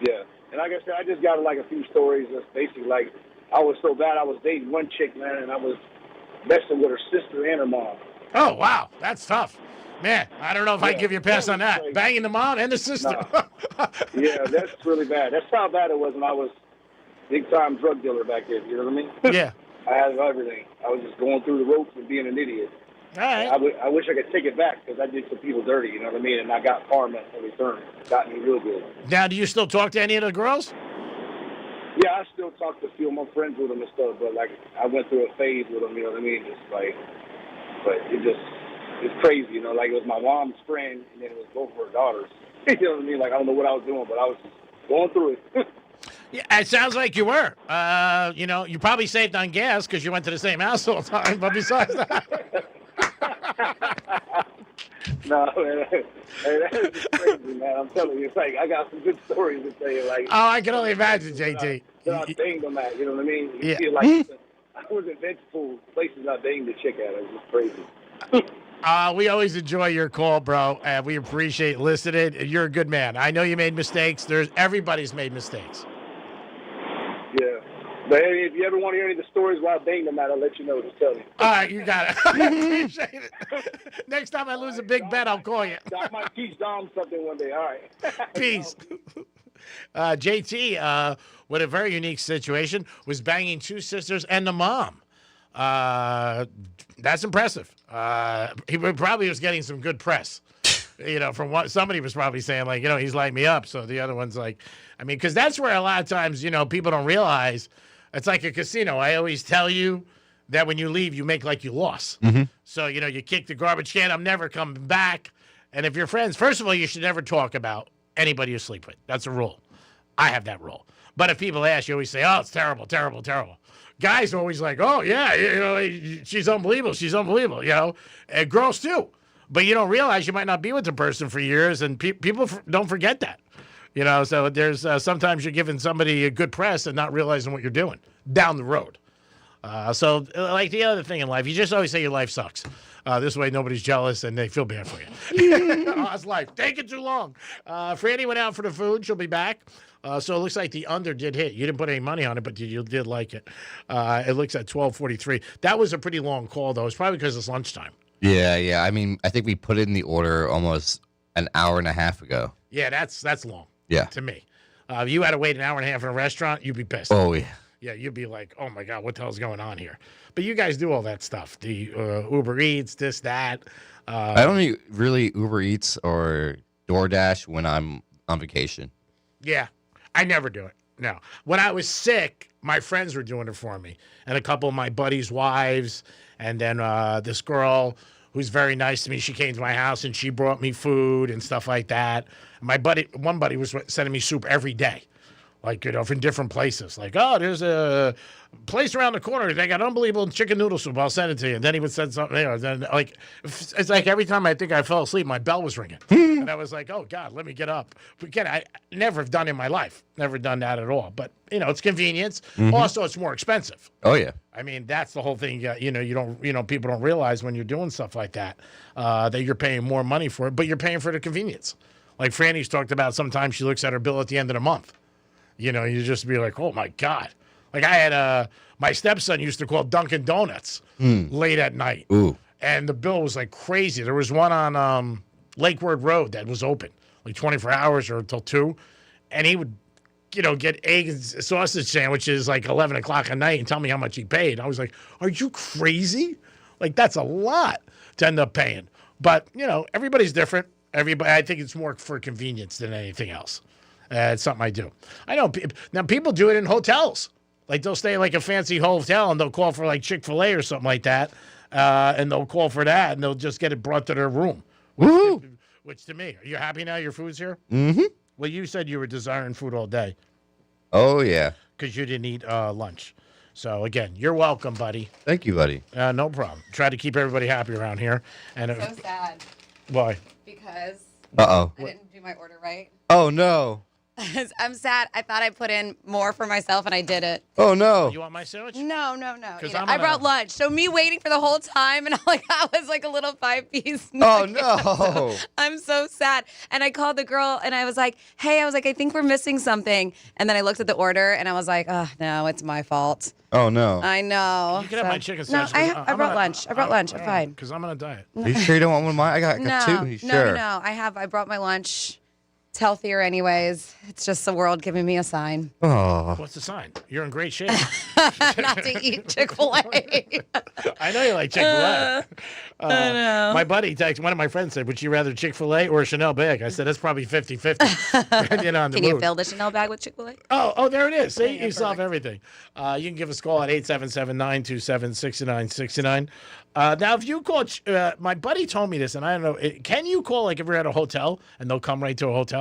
[SPEAKER 9] Yeah, and like I said, I just got like a few stories. That's basically like. I was so bad. I was dating one chick, man, and I was messing with her sister and her mom.
[SPEAKER 10] Oh, wow. That's tough. Man, I don't know if I give you a pass on that. Banging the mom and the sister.
[SPEAKER 9] Yeah, that's really bad. That's how bad it was when I was big-time drug dealer back then. You know what I mean?
[SPEAKER 10] Yeah.
[SPEAKER 9] I had everything. I was just going through the ropes and being an idiot.
[SPEAKER 10] All right.
[SPEAKER 9] I wish I could take it back because I did some people dirty, you know what I mean? And I got karma in return. It got me real good.
[SPEAKER 10] Now, do you still talk to any of the girls?
[SPEAKER 9] Yeah, I still talk to a few of my friends with them and stuff, but like I went through a phase with them, you know what I mean? Just like, but it's crazy, you know. Like it was my mom's friend, and then it was both of her daughters. You know what I mean? Like I don't know what I was doing, but I was just going through it.
[SPEAKER 10] Yeah, it sounds like you were. You know, you probably saved on gas because you went to the same house all the time. But besides that.
[SPEAKER 9] No, man, that is just crazy, man. I'm telling you, it's like I got some good stories to tell you. Like,
[SPEAKER 10] oh, I can only imagine, JT.
[SPEAKER 9] I banged them at, you know what I mean? You
[SPEAKER 10] Yeah.
[SPEAKER 9] feel like I was in vengeful places I banged the chick at. It was just crazy.
[SPEAKER 10] We always enjoy your call, bro, and we appreciate listening. You're a good man. I know you made mistakes. Everybody's made mistakes.
[SPEAKER 9] Yeah. But hey, if you ever want to hear any of the stories where I banged them at, I'll let you know. Just tell me.
[SPEAKER 10] All right, you got it. I appreciate it. Next time I lose a big bet, I'll call you.
[SPEAKER 9] I might teach Dom something one day. All right.
[SPEAKER 10] Peace. JT, with a very unique situation, was banging two sisters and the mom. That's impressive. He probably was getting some good press. You know, from what somebody was probably saying, like, you know, he's lighting me up. So the other one's like, I mean, because that's where a lot of times, you know, people don't realize it's like a casino. I always tell you that when you leave, you make like you lost.
[SPEAKER 7] Mm-hmm.
[SPEAKER 10] So, you know, you kick the garbage can, I'm never coming back. And if you're friends, first of all, you should never talk about anybody you sleep with. That's a rule. I have that rule. But if people ask, you always say, oh, it's terrible, terrible, terrible. Guys are always like, oh, yeah, you know, she's unbelievable, you know. And girls, too. But you don't realize you might not be with the person for years, and people don't forget that. You know, so there's sometimes you're giving somebody a good press and not realizing what you're doing down the road. So, like the other thing in life, you just always say your life sucks. This way nobody's jealous and they feel bad for you. Oh, it's life. Taking too long. Franny went out for the food. She'll be back. So it looks like the under did hit. You didn't put any money on it, but you did like it. It looks at 12:43. That was a pretty long call, though. It's probably because it's lunchtime.
[SPEAKER 7] Yeah. I mean, I think we put in the order almost an hour and a half ago.
[SPEAKER 10] Yeah, that's long.
[SPEAKER 7] Yeah.
[SPEAKER 10] To me. If you had to wait an hour and a half in a restaurant, you'd be pissed.
[SPEAKER 7] Oh, yeah.
[SPEAKER 10] Yeah, you'd be like, oh, my God, what the hell's going on here? But you guys do all that stuff. The Uber Eats, this, that.
[SPEAKER 7] I don't really Uber Eats or DoorDash when I'm on vacation.
[SPEAKER 10] Yeah, I never do it. No. When I was sick, my friends were doing it for me. And a couple of my buddies' wives. And then this girl who's very nice to me, she came to my house and she brought me food and stuff like that. One buddy was sending me soup every day. Like, from different places. Like, oh, there's a place around the corner. They got unbelievable chicken noodle soup. I'll send it to you. And then he would send something there. Then, like, it's like every time I think I fell asleep, my bell was ringing. And I was like, oh, God, let me get up. But again, I never have done it in my life. Never done that at all. But, it's convenience. Also, it's more expensive.
[SPEAKER 7] Oh, yeah.
[SPEAKER 10] I mean, that's the whole thing. People don't realize when you're doing stuff like that, that you're paying more money for it, but you're paying for the convenience. Like Franny's talked about, sometimes she looks at her bill at the end of the month. You just be like, oh, my God. Like I had my stepson used to call Dunkin' Donuts late at night.
[SPEAKER 7] Ooh.
[SPEAKER 10] And the bill was like crazy. There was one on Lake Word Road that was open like 24 hours or until 2. And he would, get egg and sausage sandwiches like 11 o'clock at night and tell me how much he paid. I was like, are you crazy? Like, that's a lot to end up paying. But, everybody's different. I think it's more for convenience than anything else. It's something I do. I know now people do it in hotels. Like they'll stay like a fancy hotel and they'll call for like Chick-fil-A or something like that. And they'll call for that and they'll just get it brought to their room. Which to me, are you happy now your food's here?
[SPEAKER 7] Mm-hmm.
[SPEAKER 10] Well, you said you were desiring food all day.
[SPEAKER 7] Oh, yeah.
[SPEAKER 10] Because you didn't eat lunch. So, again, you're welcome, buddy.
[SPEAKER 7] Thank you, buddy.
[SPEAKER 10] No problem. Try to keep everybody happy around here. And
[SPEAKER 8] So sad.
[SPEAKER 10] Why?
[SPEAKER 8] Because
[SPEAKER 7] I
[SPEAKER 8] didn't do my order right.
[SPEAKER 7] Oh, no.
[SPEAKER 8] I'm sad. I thought I put in more for myself, and I did it.
[SPEAKER 7] Oh, no.
[SPEAKER 10] You want my sandwich?
[SPEAKER 8] No.
[SPEAKER 10] I
[SPEAKER 8] brought lunch. So me waiting for the whole time, and I was like a little 5-piece.
[SPEAKER 7] Oh, no.
[SPEAKER 8] I'm so sad. And I called the girl, and I was like, hey, I think we're missing something. And then I looked at the order, and I was like, oh, no, it's my fault.
[SPEAKER 7] Oh, no.
[SPEAKER 8] I know.
[SPEAKER 10] You can have my chicken
[SPEAKER 8] No,
[SPEAKER 10] sandwich.
[SPEAKER 8] I brought lunch. I brought lunch. I'm fine.
[SPEAKER 10] Because I'm on a diet.
[SPEAKER 7] Are you sure you don't want one of mine? I got two. You sure?
[SPEAKER 8] No. I brought my lunch. It's healthier anyways. It's just the world giving me a sign.
[SPEAKER 7] Oh.
[SPEAKER 10] What's the sign? You're in great shape.
[SPEAKER 8] Not to eat Chick-fil-A.
[SPEAKER 10] I know you like Chick-fil-A.
[SPEAKER 8] I know.
[SPEAKER 10] My buddy texted, one of my friends said, would you rather Chick-fil-A or a Chanel bag? I said, that's probably 50-50.
[SPEAKER 8] Can you fill the Chanel bag with Chick-fil-A?
[SPEAKER 10] Oh, there it is. See,
[SPEAKER 8] Yeah,
[SPEAKER 10] you solve everything. You can give us a call at 877-927-6969. Now, if you call, my buddy told me this, and I don't know, can you call, like, if you're at a hotel, and they'll come right to a hotel,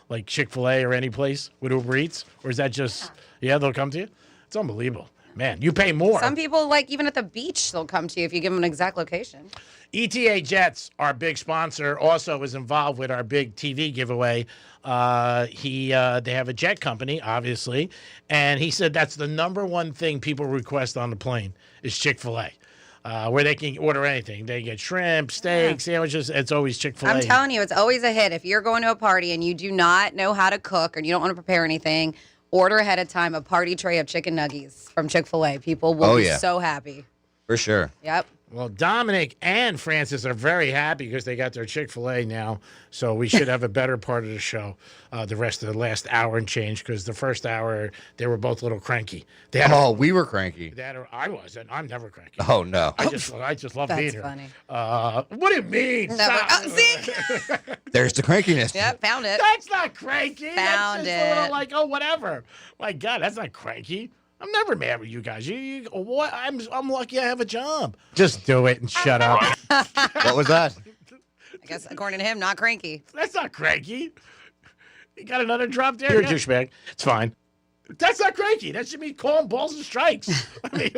[SPEAKER 10] like Chick-fil-A or any place with Uber Eats? Or is that just, they'll come to you? It's unbelievable. Man, you pay more.
[SPEAKER 8] Some people, like, even at the beach, they'll come to you if you give them an exact location.
[SPEAKER 10] ETA Jets, our big sponsor, also was involved with our big TV giveaway. They have a jet company, obviously, and he said that's the number one thing people request on the plane is Chick-fil-A. Where they can order anything. They get shrimp, steak, sandwiches. It's always Chick-fil-A.
[SPEAKER 8] I'm telling you, it's always a hit. If you're going to a party and you do not know how to cook or you don't want to prepare anything, order ahead of time a party tray of chicken nuggets from Chick-fil-A. People will be so happy.
[SPEAKER 7] For sure.
[SPEAKER 8] Yep.
[SPEAKER 10] Well, Dominic and Francis are very happy because they got their Chick-fil-A now. So we should have a better part of the show the rest of the last hour and change because the first hour, they were both a little cranky.
[SPEAKER 7] We were cranky.
[SPEAKER 10] I wasn't. I'm never cranky.
[SPEAKER 7] Oh, no.
[SPEAKER 10] I just love being here.
[SPEAKER 8] That's funny.
[SPEAKER 10] What do you mean?
[SPEAKER 8] No, see?
[SPEAKER 7] There's the crankiness.
[SPEAKER 8] Yep, found it.
[SPEAKER 10] That's not cranky.
[SPEAKER 8] Found
[SPEAKER 10] that's just a little like, oh, whatever. My God, that's not cranky. I'm never mad with you guys. What? I'm lucky I have a job. Just do it and shut up.
[SPEAKER 7] What was that?
[SPEAKER 8] I guess according to him, not cranky.
[SPEAKER 10] That's not cranky. You got another drop there? You're a douchebag. It's fine. That's not cranky. That should be calling balls and strikes. I mean,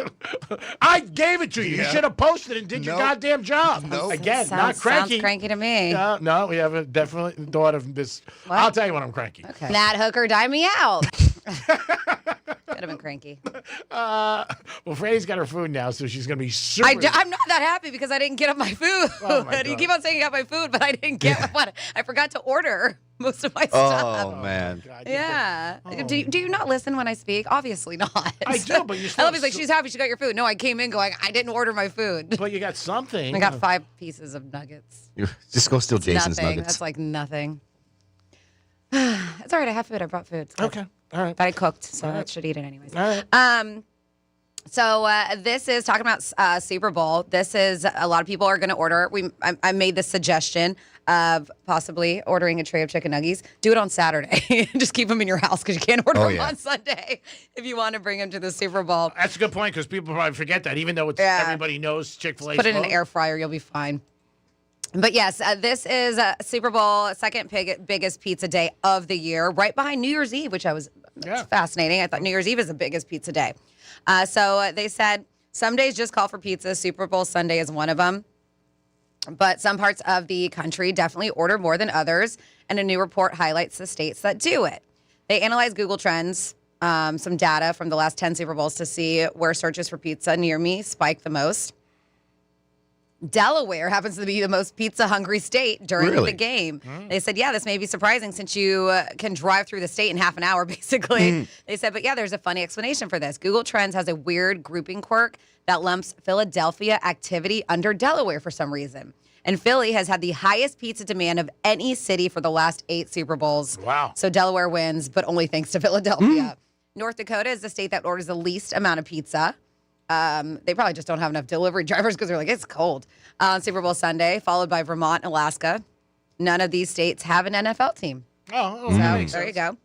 [SPEAKER 10] I gave it to you. You should have posted and did your goddamn job. Again, not cranky.
[SPEAKER 8] Sounds cranky to me.
[SPEAKER 10] No, we haven't definitely thought of this.
[SPEAKER 8] What?
[SPEAKER 10] I'll tell you when I'm cranky.
[SPEAKER 8] Okay. That hooker, dime me out. Could have been cranky.
[SPEAKER 10] Well, Franny's got her food now, so she's going to be super.
[SPEAKER 8] I'm not that happy because I didn't get up my food.
[SPEAKER 10] Oh my God.
[SPEAKER 8] You keep on saying you got my food, but I didn't get what I forgot to order most of my stuff.
[SPEAKER 7] Oh, man.
[SPEAKER 8] Yeah. Do you not listen when I speak? Obviously not.
[SPEAKER 10] I do, but you're
[SPEAKER 8] I love like, she's happy she got your food. No, I came in going, I didn't order my food.
[SPEAKER 10] But you got something.
[SPEAKER 8] I got 5 pieces of nuggets.
[SPEAKER 7] Just go steal Jason's
[SPEAKER 8] nothing.
[SPEAKER 7] nuggets.
[SPEAKER 8] That's like nothing. It's all right. I have food. I brought food. It's good.
[SPEAKER 10] Okay. All right.
[SPEAKER 8] But I cooked, so I should eat it anyways.
[SPEAKER 10] All right.
[SPEAKER 8] So this is talking about Super Bowl. This is a lot of people are going to order. I made this suggestion of possibly ordering a tray of chicken nuggets. Do it on Saturday. Just keep them in your house because you can't order them on Sunday if you want to bring them to the Super Bowl.
[SPEAKER 10] That's a good point because people probably forget that, even though everybody knows Chick-fil-A.
[SPEAKER 8] Put it in an air fryer. You'll be fine. But yes, this is Super Bowl, second biggest pizza day of the year, right behind New Year's Eve, which I was That's fascinating. I thought New Year's Eve is the biggest pizza day. So they said some days just call for pizza. Super Bowl Sunday is one of them. But some parts of the country definitely order more than others, and a new report highlights the states that do it. They analyzed Google Trends, some data from the last 10 Super Bowls to see where searches for pizza near me spike the most. Delaware happens to be the most pizza-hungry state during the game. They said, yeah, this may be surprising since you can drive through the state in half an hour, basically. They said, but yeah, there's a funny explanation for this. Google Trends has a weird grouping quirk that lumps Philadelphia activity under Delaware for some reason. And Philly has had the highest pizza demand of any city for the last 8 Super Bowls.
[SPEAKER 10] Wow.
[SPEAKER 8] So Delaware wins, but only thanks to Philadelphia. North Dakota is the state that orders the least amount of pizza. They probably just don't have enough delivery drivers because they're like, it's cold on Super Bowl Sunday, followed by Vermont and Alaska. None of these states have an NFL team.
[SPEAKER 10] Oh,
[SPEAKER 8] so
[SPEAKER 10] makes
[SPEAKER 8] there
[SPEAKER 10] sense.
[SPEAKER 8] you go.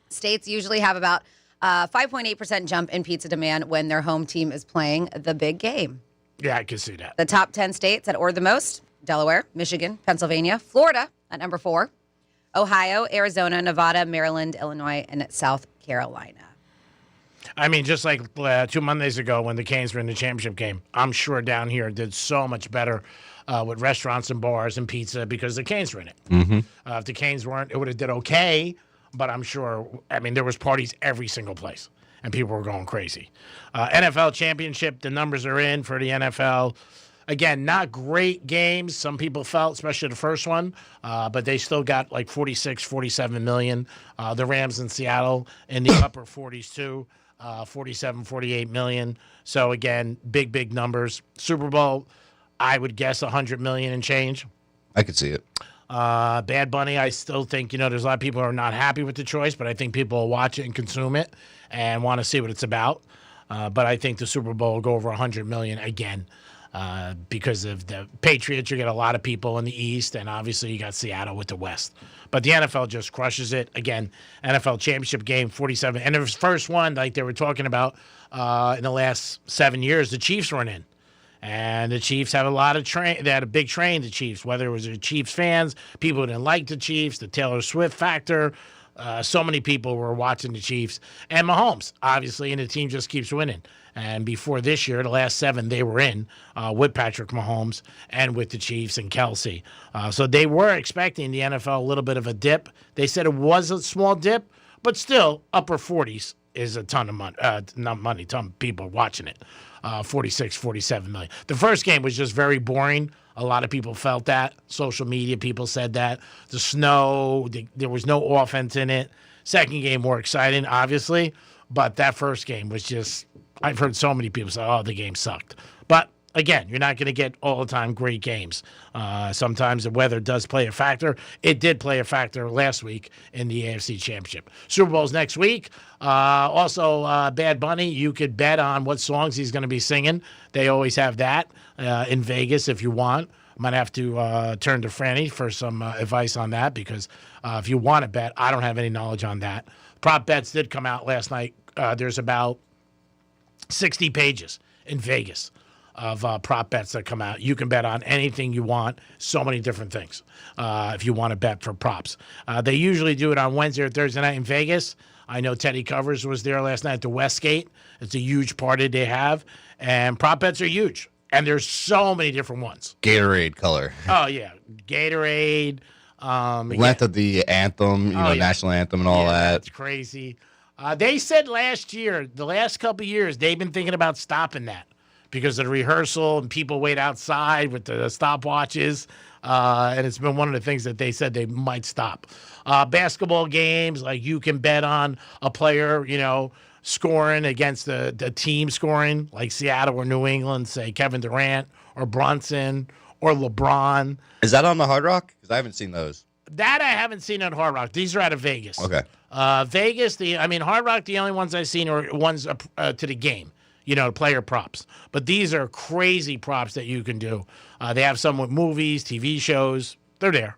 [SPEAKER 8] States usually have about 5.8% jump in pizza demand when their home team is playing the big game.
[SPEAKER 10] Yeah, I can see that.
[SPEAKER 8] The top 10 states that order the most: Delaware, Michigan, Pennsylvania, Florida at number 4, Ohio, Arizona, Nevada, Maryland, Illinois, and South Carolina.
[SPEAKER 10] I mean, just like 2 Mondays ago when the Canes were in the championship game, I'm sure down here did so much better with restaurants and bars and pizza because the Canes were in it. If the Canes weren't, it would have did okay, but I'm sure, I mean, there was parties every single place, and people were going crazy. NFL championship, the numbers are in for the NFL. Again, not great games. Some people felt, especially the first one, but they still got like 46, 47 million. The Rams in Seattle in the upper 40s too. 47, 48 million. So again, big numbers. Super Bowl, I would guess 100 million and change.
[SPEAKER 7] I could see it.
[SPEAKER 10] Bad Bunny, I still think, there's a lot of people who are not happy with the choice, but I think people will watch it and consume it and want to see what it's about. But I think the Super Bowl will go over 100 million again. Because of the Patriots, you get a lot of people in the East, and obviously you got Seattle with the West. But the NFL just crushes it. Again, NFL championship game, 47. And the first one, like they were talking about in the last 7 years, the Chiefs weren't in. And the Chiefs have a lot of they had a big train, the Chiefs, whether it was the Chiefs fans, people who didn't like the Chiefs, the Taylor Swift factor. So many people were watching the Chiefs. And Mahomes, obviously, and the team just keeps winning. And before this year, the last 7 they were in with Patrick Mahomes and with the Chiefs and Kelsey. So they were expecting the NFL a little bit of a dip. They said it was a small dip, but still upper 40s is a ton of money. Not money, ton of people watching it. 46, 47 million. The first game was just very boring. A lot of people felt that. Social media people said that. The snow, there was no offense in it. Second game more exciting, obviously. But that first game was just, I've heard so many people say, oh, the game sucked. But again, you're not going to get all the time great games. Sometimes the weather does play a factor. It did play a factor last week in the AFC Championship. Super Bowl's next week. Also, Bad Bunny, you could bet on what songs he's going to be singing. They always have that in Vegas if you want. Might have to turn to Franny for some advice on that because if you want to bet, I don't have any knowledge on that. Prop bets did come out last night. There's about 60 pages in Vegas of prop bets that come out. You can bet on anything you want, so many different things if you want to bet for props. They usually do it on Wednesday or Thursday night in Vegas. I know Teddy Covers was there last night at the Westgate. It's a huge party they have, and prop bets are huge. And there's so many different ones.
[SPEAKER 7] Gatorade color.
[SPEAKER 10] Oh, yeah. Gatorade.
[SPEAKER 7] Length of the anthem, national anthem and all that.
[SPEAKER 10] That's crazy. They said last year, the last couple of years, they've been thinking about stopping that because of the rehearsal and people wait outside with the stopwatches. And it's been one of the things that they said they might stop. Basketball games, like you can bet on a player, scoring against the team scoring, like Seattle or New England, say Kevin Durant or Brunson or LeBron.
[SPEAKER 7] Is that on the Hard Rock? Because I haven't seen those.
[SPEAKER 10] That I haven't seen at Hard Rock. These are out of Vegas.
[SPEAKER 7] Okay.
[SPEAKER 10] Vegas, Hard Rock, the only ones I've seen are ones to the game, player props. But these are crazy props that you can do. They have some with movies, TV shows. They're there.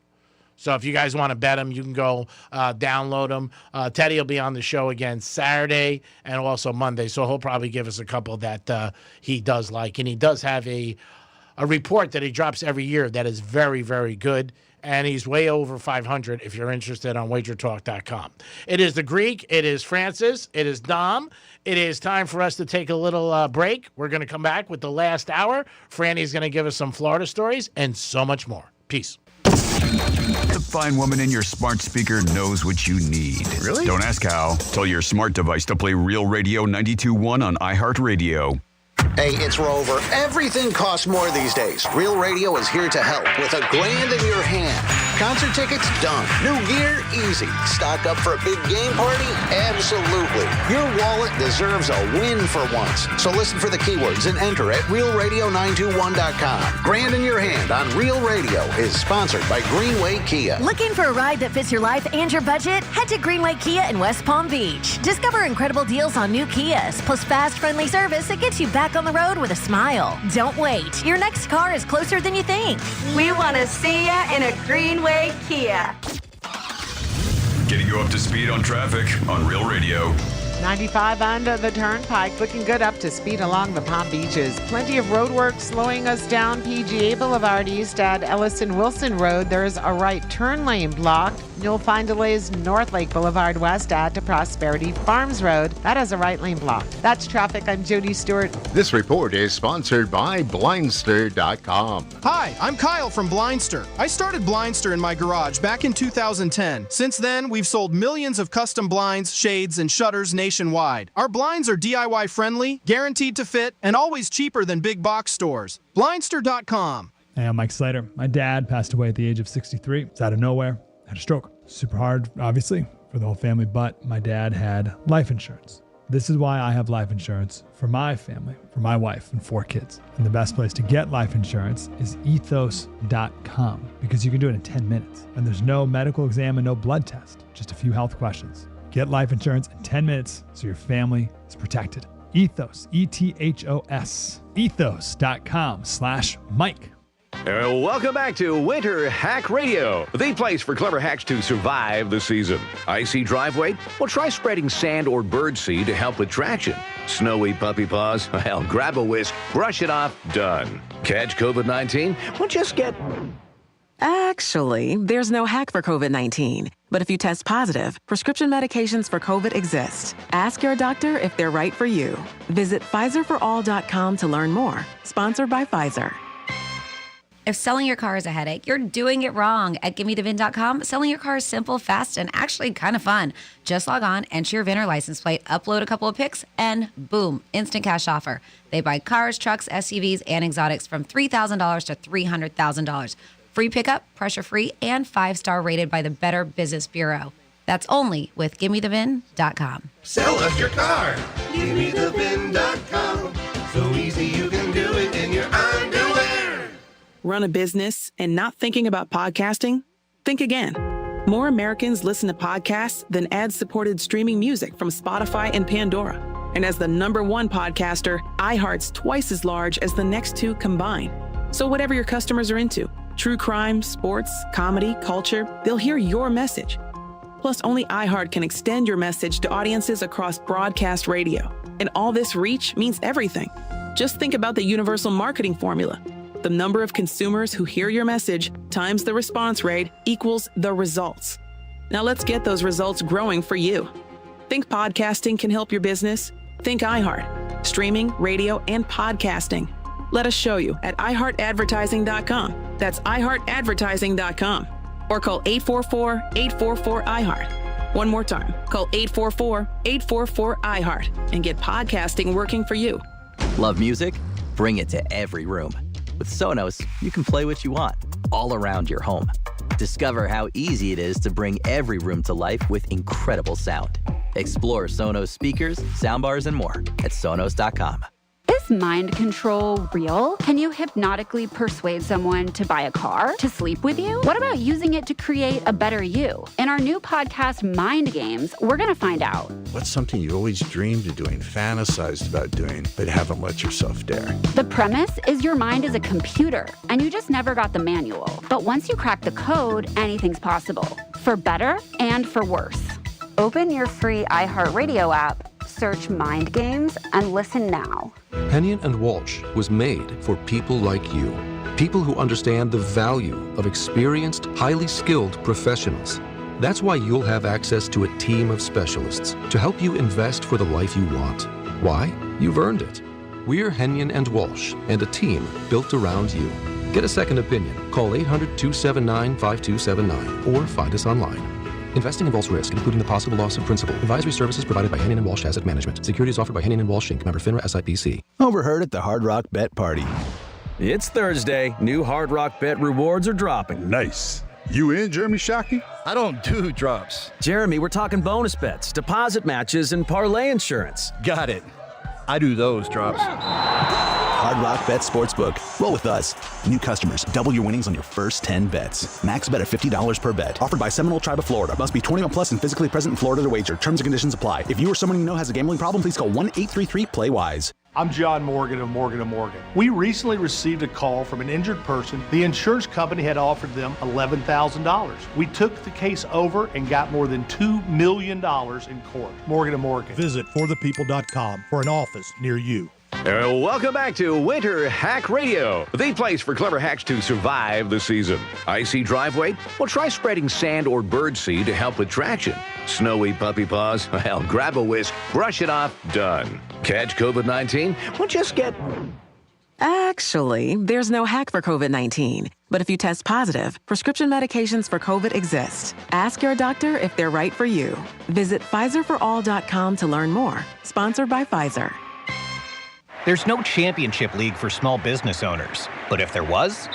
[SPEAKER 10] So if you guys want to bet them, you can go download them. Teddy will be on the show again Saturday and also Monday. So he'll probably give us a couple that he does like. And he does have a a report that he drops every year that is very, very good. And he's way over 500 if you're interested on wagertalk.com. It is the Greek. It is Francis. It is Dom. It is time for us to take a little break. We're going to come back with the last hour. Franny's going to give us some Florida stories and so much more. Peace.
[SPEAKER 5] The fine woman in your smart speaker knows what you need. Really? Don't ask how. Tell your smart device to play Real Radio 92.1 on iHeartRadio.
[SPEAKER 2] Hey, it's Rover. Everything costs more these days. Real Radio is here to help with $1,000 in your hand. Concert tickets? Done. New gear? Easy. Stock up for a big game party? Absolutely. Your wallet deserves a win for once. So listen for the keywords and enter at realradio921.com. $1,000 in your hand on Real Radio is sponsored by Greenway Kia.
[SPEAKER 11] Looking for a ride that fits your life and your budget? Head to Greenway Kia in West Palm Beach. Discover incredible deals on new Kias, plus fast, friendly service that gets you back on the road with a smile. Don't wait. Your next car is closer than you think.
[SPEAKER 12] We want to see ya in a Greenway Kia.
[SPEAKER 5] Getting you up to speed on traffic on Real Radio.
[SPEAKER 13] 95 under the Turnpike, looking good up to speed along the Palm Beaches. Plenty of road work slowing us down PGA Boulevard east at Ellison-Wilson Road. There's a right turn lane blocked. You'll find delays North Lake Boulevard west at Prosperity Farms Road. That has a right lane blocked. That's traffic. I'm Jody Stewart.
[SPEAKER 14] This report is sponsored by Blindster.com.
[SPEAKER 15] Hi, I'm Kyle from Blindster. I started Blindster in my garage back in 2010. Since then, we've sold millions of custom blinds, shades, and shutters nationwide. Our blinds are DIY friendly, guaranteed to fit, and always cheaper than big box stores. Blindster.com.
[SPEAKER 17] Hey, I'm Mike Slater. My dad passed away at the age of 63. It's out of nowhere. Had a stroke. Super hard, obviously, for the whole family, but my dad had life insurance. This is why I have life insurance for my family, for my wife and 4 kids. And the best place to get life insurance is ethos.com, because you can do it in 10 minutes. And there's no medical exam and no blood test, just a few health questions. Get life insurance in 10 minutes so your family is protected. Ethos, E-T-H-O-S, ethos.com/Mike.
[SPEAKER 28] Welcome back to Winter Hack Radio, the place for clever hacks to survive the season. Icy driveway? Well, try spreading sand or birdseed to help with traction. Snowy puppy paws? Well, grab a whisk, brush it off, done. Catch COVID-19? Well, just get...
[SPEAKER 23] Actually, there's no hack for COVID-19. But if you test positive, prescription medications for COVID exist. Ask your doctor if they're right for you. Visit PfizerForAll.com to learn more. Sponsored by Pfizer.
[SPEAKER 18] If selling your car is a headache, you're doing it wrong. At GimmeTheVin.com, selling your car is simple, fast, and actually kind of fun. Just log on, enter your VIN or license plate, upload a couple of pics, and boom, instant cash offer. They buy cars, trucks, SUVs, and exotics from $3,000 to $300,000. Free pickup, pressure-free, and 5-star rated by the Better Business Bureau. That's only with GimmeTheVin.com.
[SPEAKER 19] Sell us your car. GimmeTheVin.com. So easy you can do it in your underwear.
[SPEAKER 23] Run a business and not thinking about podcasting? Think again. More Americans listen to podcasts than ad-supported streaming music from Spotify and Pandora. And as the #1 podcaster, iHeart's twice as large as the next 2 combined. So whatever your customers are into, true crime, sports, comedy, culture, they'll hear your message. Plus, only iHeart can extend your message to audiences across broadcast radio. And all this reach means everything. Just think about the universal marketing formula. The number of consumers who hear your message times the response rate equals the results. Now let's get those results growing for you. Think podcasting can help your business? Think iHeart. Streaming, radio, and podcasting. Let us show you at iHeartAdvertising.com. That's iHeartAdvertising.com. Or call 844-844-iHeart. One more time, call 844-844-iHeart and get podcasting working for you.
[SPEAKER 29] Love music? Bring it to every room. With Sonos, you can play what you want, all around your home. Discover how easy it is to bring every room to life with incredible sound. Explore Sonos speakers, soundbars, and more at Sonos.com.
[SPEAKER 30] Is mind control real? Can you hypnotically persuade someone to buy a car, to sleep with you? What about using it to create a better you? In our new podcast, Mind Games, we're going to find out.
[SPEAKER 32] What's something you always dreamed of doing, fantasized about doing, but haven't let yourself dare?
[SPEAKER 30] The premise is your mind is a computer, and you just never got the manual. But once you crack the code, anything's possible. For better and for worse. Open your free iHeartRadio app, Search Mind Games and listen now.
[SPEAKER 3] Hennion and Walsh was made for people like you. People who understand the value of experienced, highly skilled professionals. That's why you'll have access to a team of specialists to help you invest for the life you want. Why? You've earned it. We're Hennion and Walsh, and a team built around you. Get a second opinion. Call 800-279-5279 or find us online. Investing involves risk, including the possible loss of principal. Advisory services provided by Hennion and Walsh Asset Management. Securities offered by Hennion and Walsh Inc. Member FINRA SIPC.
[SPEAKER 4] Overheard at the Hard Rock Bet Party.
[SPEAKER 6] It's Thursday. New Hard Rock Bet rewards are dropping.
[SPEAKER 16] Nice. You in, Jeremy Shockey?
[SPEAKER 6] I don't do drops. Jeremy, we're talking bonus bets, deposit matches, and parlay insurance.
[SPEAKER 4] Got it. I do those drops. Hard Rock Bet Sportsbook. Roll with us. New customers, double your winnings on your first 10 bets. Max bet of $50 per bet. Offered by Seminole Tribe of Florida. Must be 21 plus and physically present in Florida to wager. Terms and conditions apply. If you or someone you know has a gambling problem, please call 1-833-PLAY-WISE.
[SPEAKER 20] I'm John Morgan of Morgan & Morgan. We recently received a call from an injured person. The insurance company had offered them $11,000. We took the case over and got more than $2 million in court. Morgan & Morgan.
[SPEAKER 3] Visit forthepeople.com for an office near you.
[SPEAKER 28] Welcome back to Winter Hack Radio, the place for clever hacks to survive the season. Icy driveway? Well, try spreading sand or birdseed to help with traction. Snowy puppy paws? Well, grab a whisk, brush it off, done. Catch COVID-19? Well, just get...
[SPEAKER 23] Actually, there's no hack for COVID-19. But if you test positive, prescription medications for COVID exist. Ask your doctor if they're right for you. Visit PfizerForAll.com to learn more. Sponsored by Pfizer.
[SPEAKER 21] There's no championship league for small business owners, but if there was,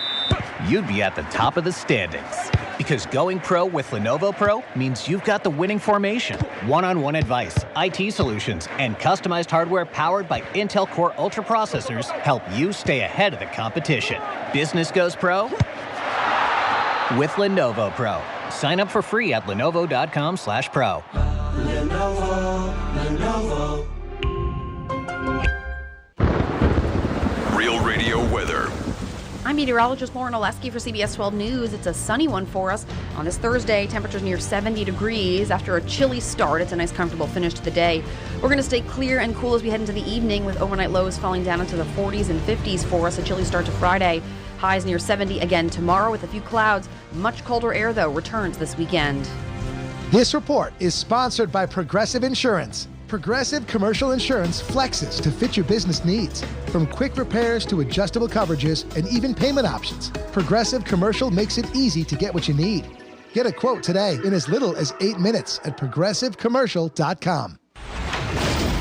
[SPEAKER 21] you'd be at the top of the standings. Because going pro with Lenovo Pro means you've got the winning formation, one-on-one advice, IT solutions, and customized hardware powered by Intel Core Ultra processors help you stay ahead of the competition. Business goes pro with Lenovo Pro. Sign up for free at lenovo.com/pro.
[SPEAKER 5] Lenovo. Real Radio weather.
[SPEAKER 1] I'm meteorologist Lauren Oleski for CBS 12 News. It's a sunny one for us on this Thursday. Temperatures near 70 degrees. After a chilly start, it's a nice, comfortable finish to the day. We're going to stay clear and cool as we head into the evening with overnight lows falling down into the 40s and 50s for us. A chilly start to Friday. Highs near 70 again tomorrow with a few clouds. Much colder air, though, returns this weekend.
[SPEAKER 22] This report is sponsored by Progressive Insurance. Progressive Commercial Insurance flexes to fit your business needs. From quick repairs to adjustable coverages and even payment options, Progressive Commercial makes it easy to get what you need. Get a quote today in as little as 8 minutes at progressivecommercial.com.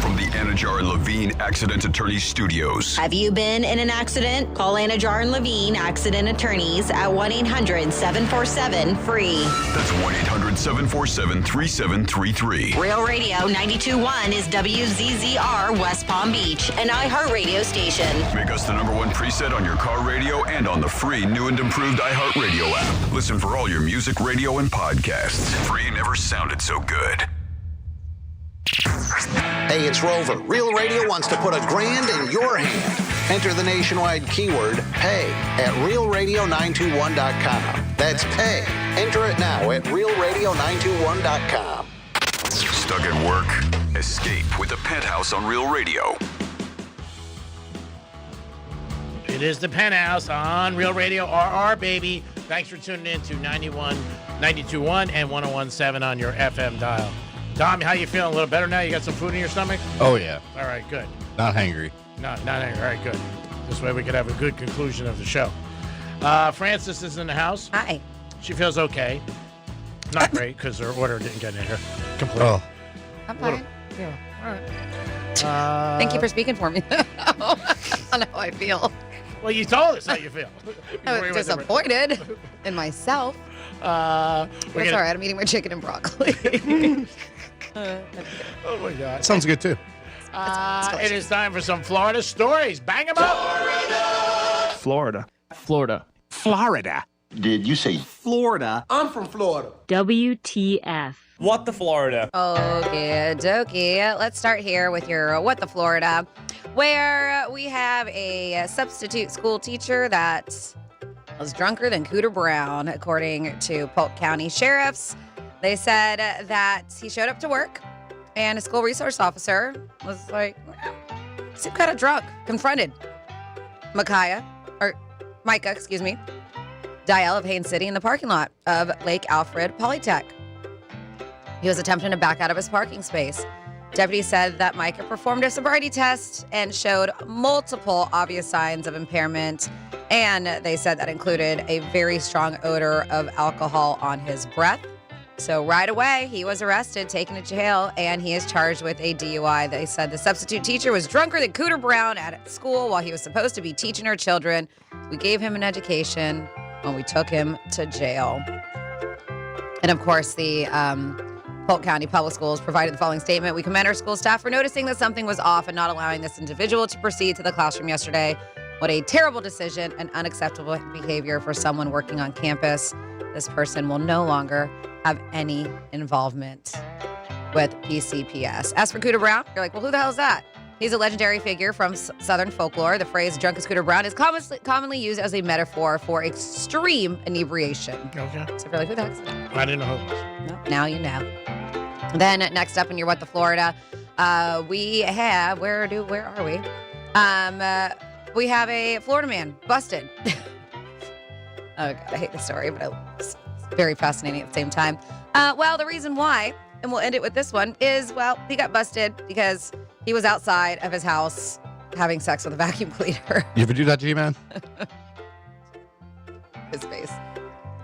[SPEAKER 5] From the Anajar and Levine Accident Attorneys Studios.
[SPEAKER 24] Have you been in an accident? Call Anajar and Levine Accident Attorneys at 1-800-747-FREE.
[SPEAKER 5] That's 1-800-747-3733.
[SPEAKER 24] Real Radio 92.1 is WZZR West Palm Beach, an iHeartRadio station.
[SPEAKER 5] Make us the #1 preset on your car radio and on the free new and improved iHeartRadio app. Listen for all your music, radio, and podcasts. Free never sounded so good.
[SPEAKER 2] Hey, it's Rover. Real Radio wants to put $1,000 in your hand. Enter the nationwide keyword PAY at realradio921.com. That's PAY. Enter it now at realradio921.com.
[SPEAKER 5] Stuck at work? Escape with the Penthouse on Real Radio.
[SPEAKER 10] It is the Penthouse on Real Radio RR, baby. Thanks for tuning in to 92.1 and 101.7 on your FM dial. Tom, how you feeling? A little better now? You got some food in your stomach?
[SPEAKER 7] Oh, yeah.
[SPEAKER 10] All right, good.
[SPEAKER 7] Not hangry.
[SPEAKER 10] Not angry. All right, good. This way we could have a good conclusion of the show. Frances is in the house.
[SPEAKER 8] Hi.
[SPEAKER 10] She feels okay. Not great because her order didn't get in here completely.
[SPEAKER 7] Oh.
[SPEAKER 8] I'm fine.
[SPEAKER 10] Yeah. All right.
[SPEAKER 8] Thank you for speaking for me. I know how I feel.
[SPEAKER 10] Well, you told us how you feel.
[SPEAKER 8] I was disappointed in myself. That's all right. I'm eating my chicken and broccoli.
[SPEAKER 10] Oh, my God.
[SPEAKER 16] Sounds good, too.
[SPEAKER 10] It is time for some Florida stories. Bang them up.
[SPEAKER 16] Florida.
[SPEAKER 25] Florida.
[SPEAKER 16] Did you say
[SPEAKER 25] Florida? I'm from Florida.
[SPEAKER 30] WTF.
[SPEAKER 25] What the Florida?
[SPEAKER 8] Okay, dokie. Let's start here with your What the Florida, where we have a substitute school teacher that was drunker than Cooter Brown, according to Polk County sheriffs. They said that he showed up to work And a school resource officer was like, seemed kind of drunk, confronted Micah, Dial of Haines City in the parking lot of Lake Alfred Polytech. He was attempting to back out of his parking space. Deputies said that Micah performed a sobriety test and showed multiple obvious signs of impairment. And they said that included a very strong odor of alcohol on his breath. So right away, he was arrested, taken to jail, and he is charged with a DUI. They said the substitute teacher was drunker than Cooter Brown at school while he was supposed to be teaching her children. We gave him an education when we took him to jail. And of course, the Polk County Public Schools provided the following statement. We commend our school staff for noticing that something was off and not allowing this individual to proceed to the classroom yesterday. What a terrible decision and unacceptable behavior for someone working on campus. This person will no longer have any involvement with PCPS. As for Cooter Brown, you're like, well, who the hell is that? He's a legendary figure from Southern folklore. The phrase drunk as Cooter Brown is commonly used as a metaphor for extreme inebriation.
[SPEAKER 10] Okay.
[SPEAKER 8] So you're like, who the heck is that?
[SPEAKER 10] I didn't know who it was.
[SPEAKER 8] No, now you know. Then next up in your What the Florida, we have, where are we? We have a Florida man busted. Oh, God, I hate the story, but it's very fascinating at the same time. Well, the reason why, and we'll end it with this one, is, well, he got busted because he was outside of his house having sex with a vacuum cleaner.
[SPEAKER 7] You ever do that, G-Man?
[SPEAKER 8] His face.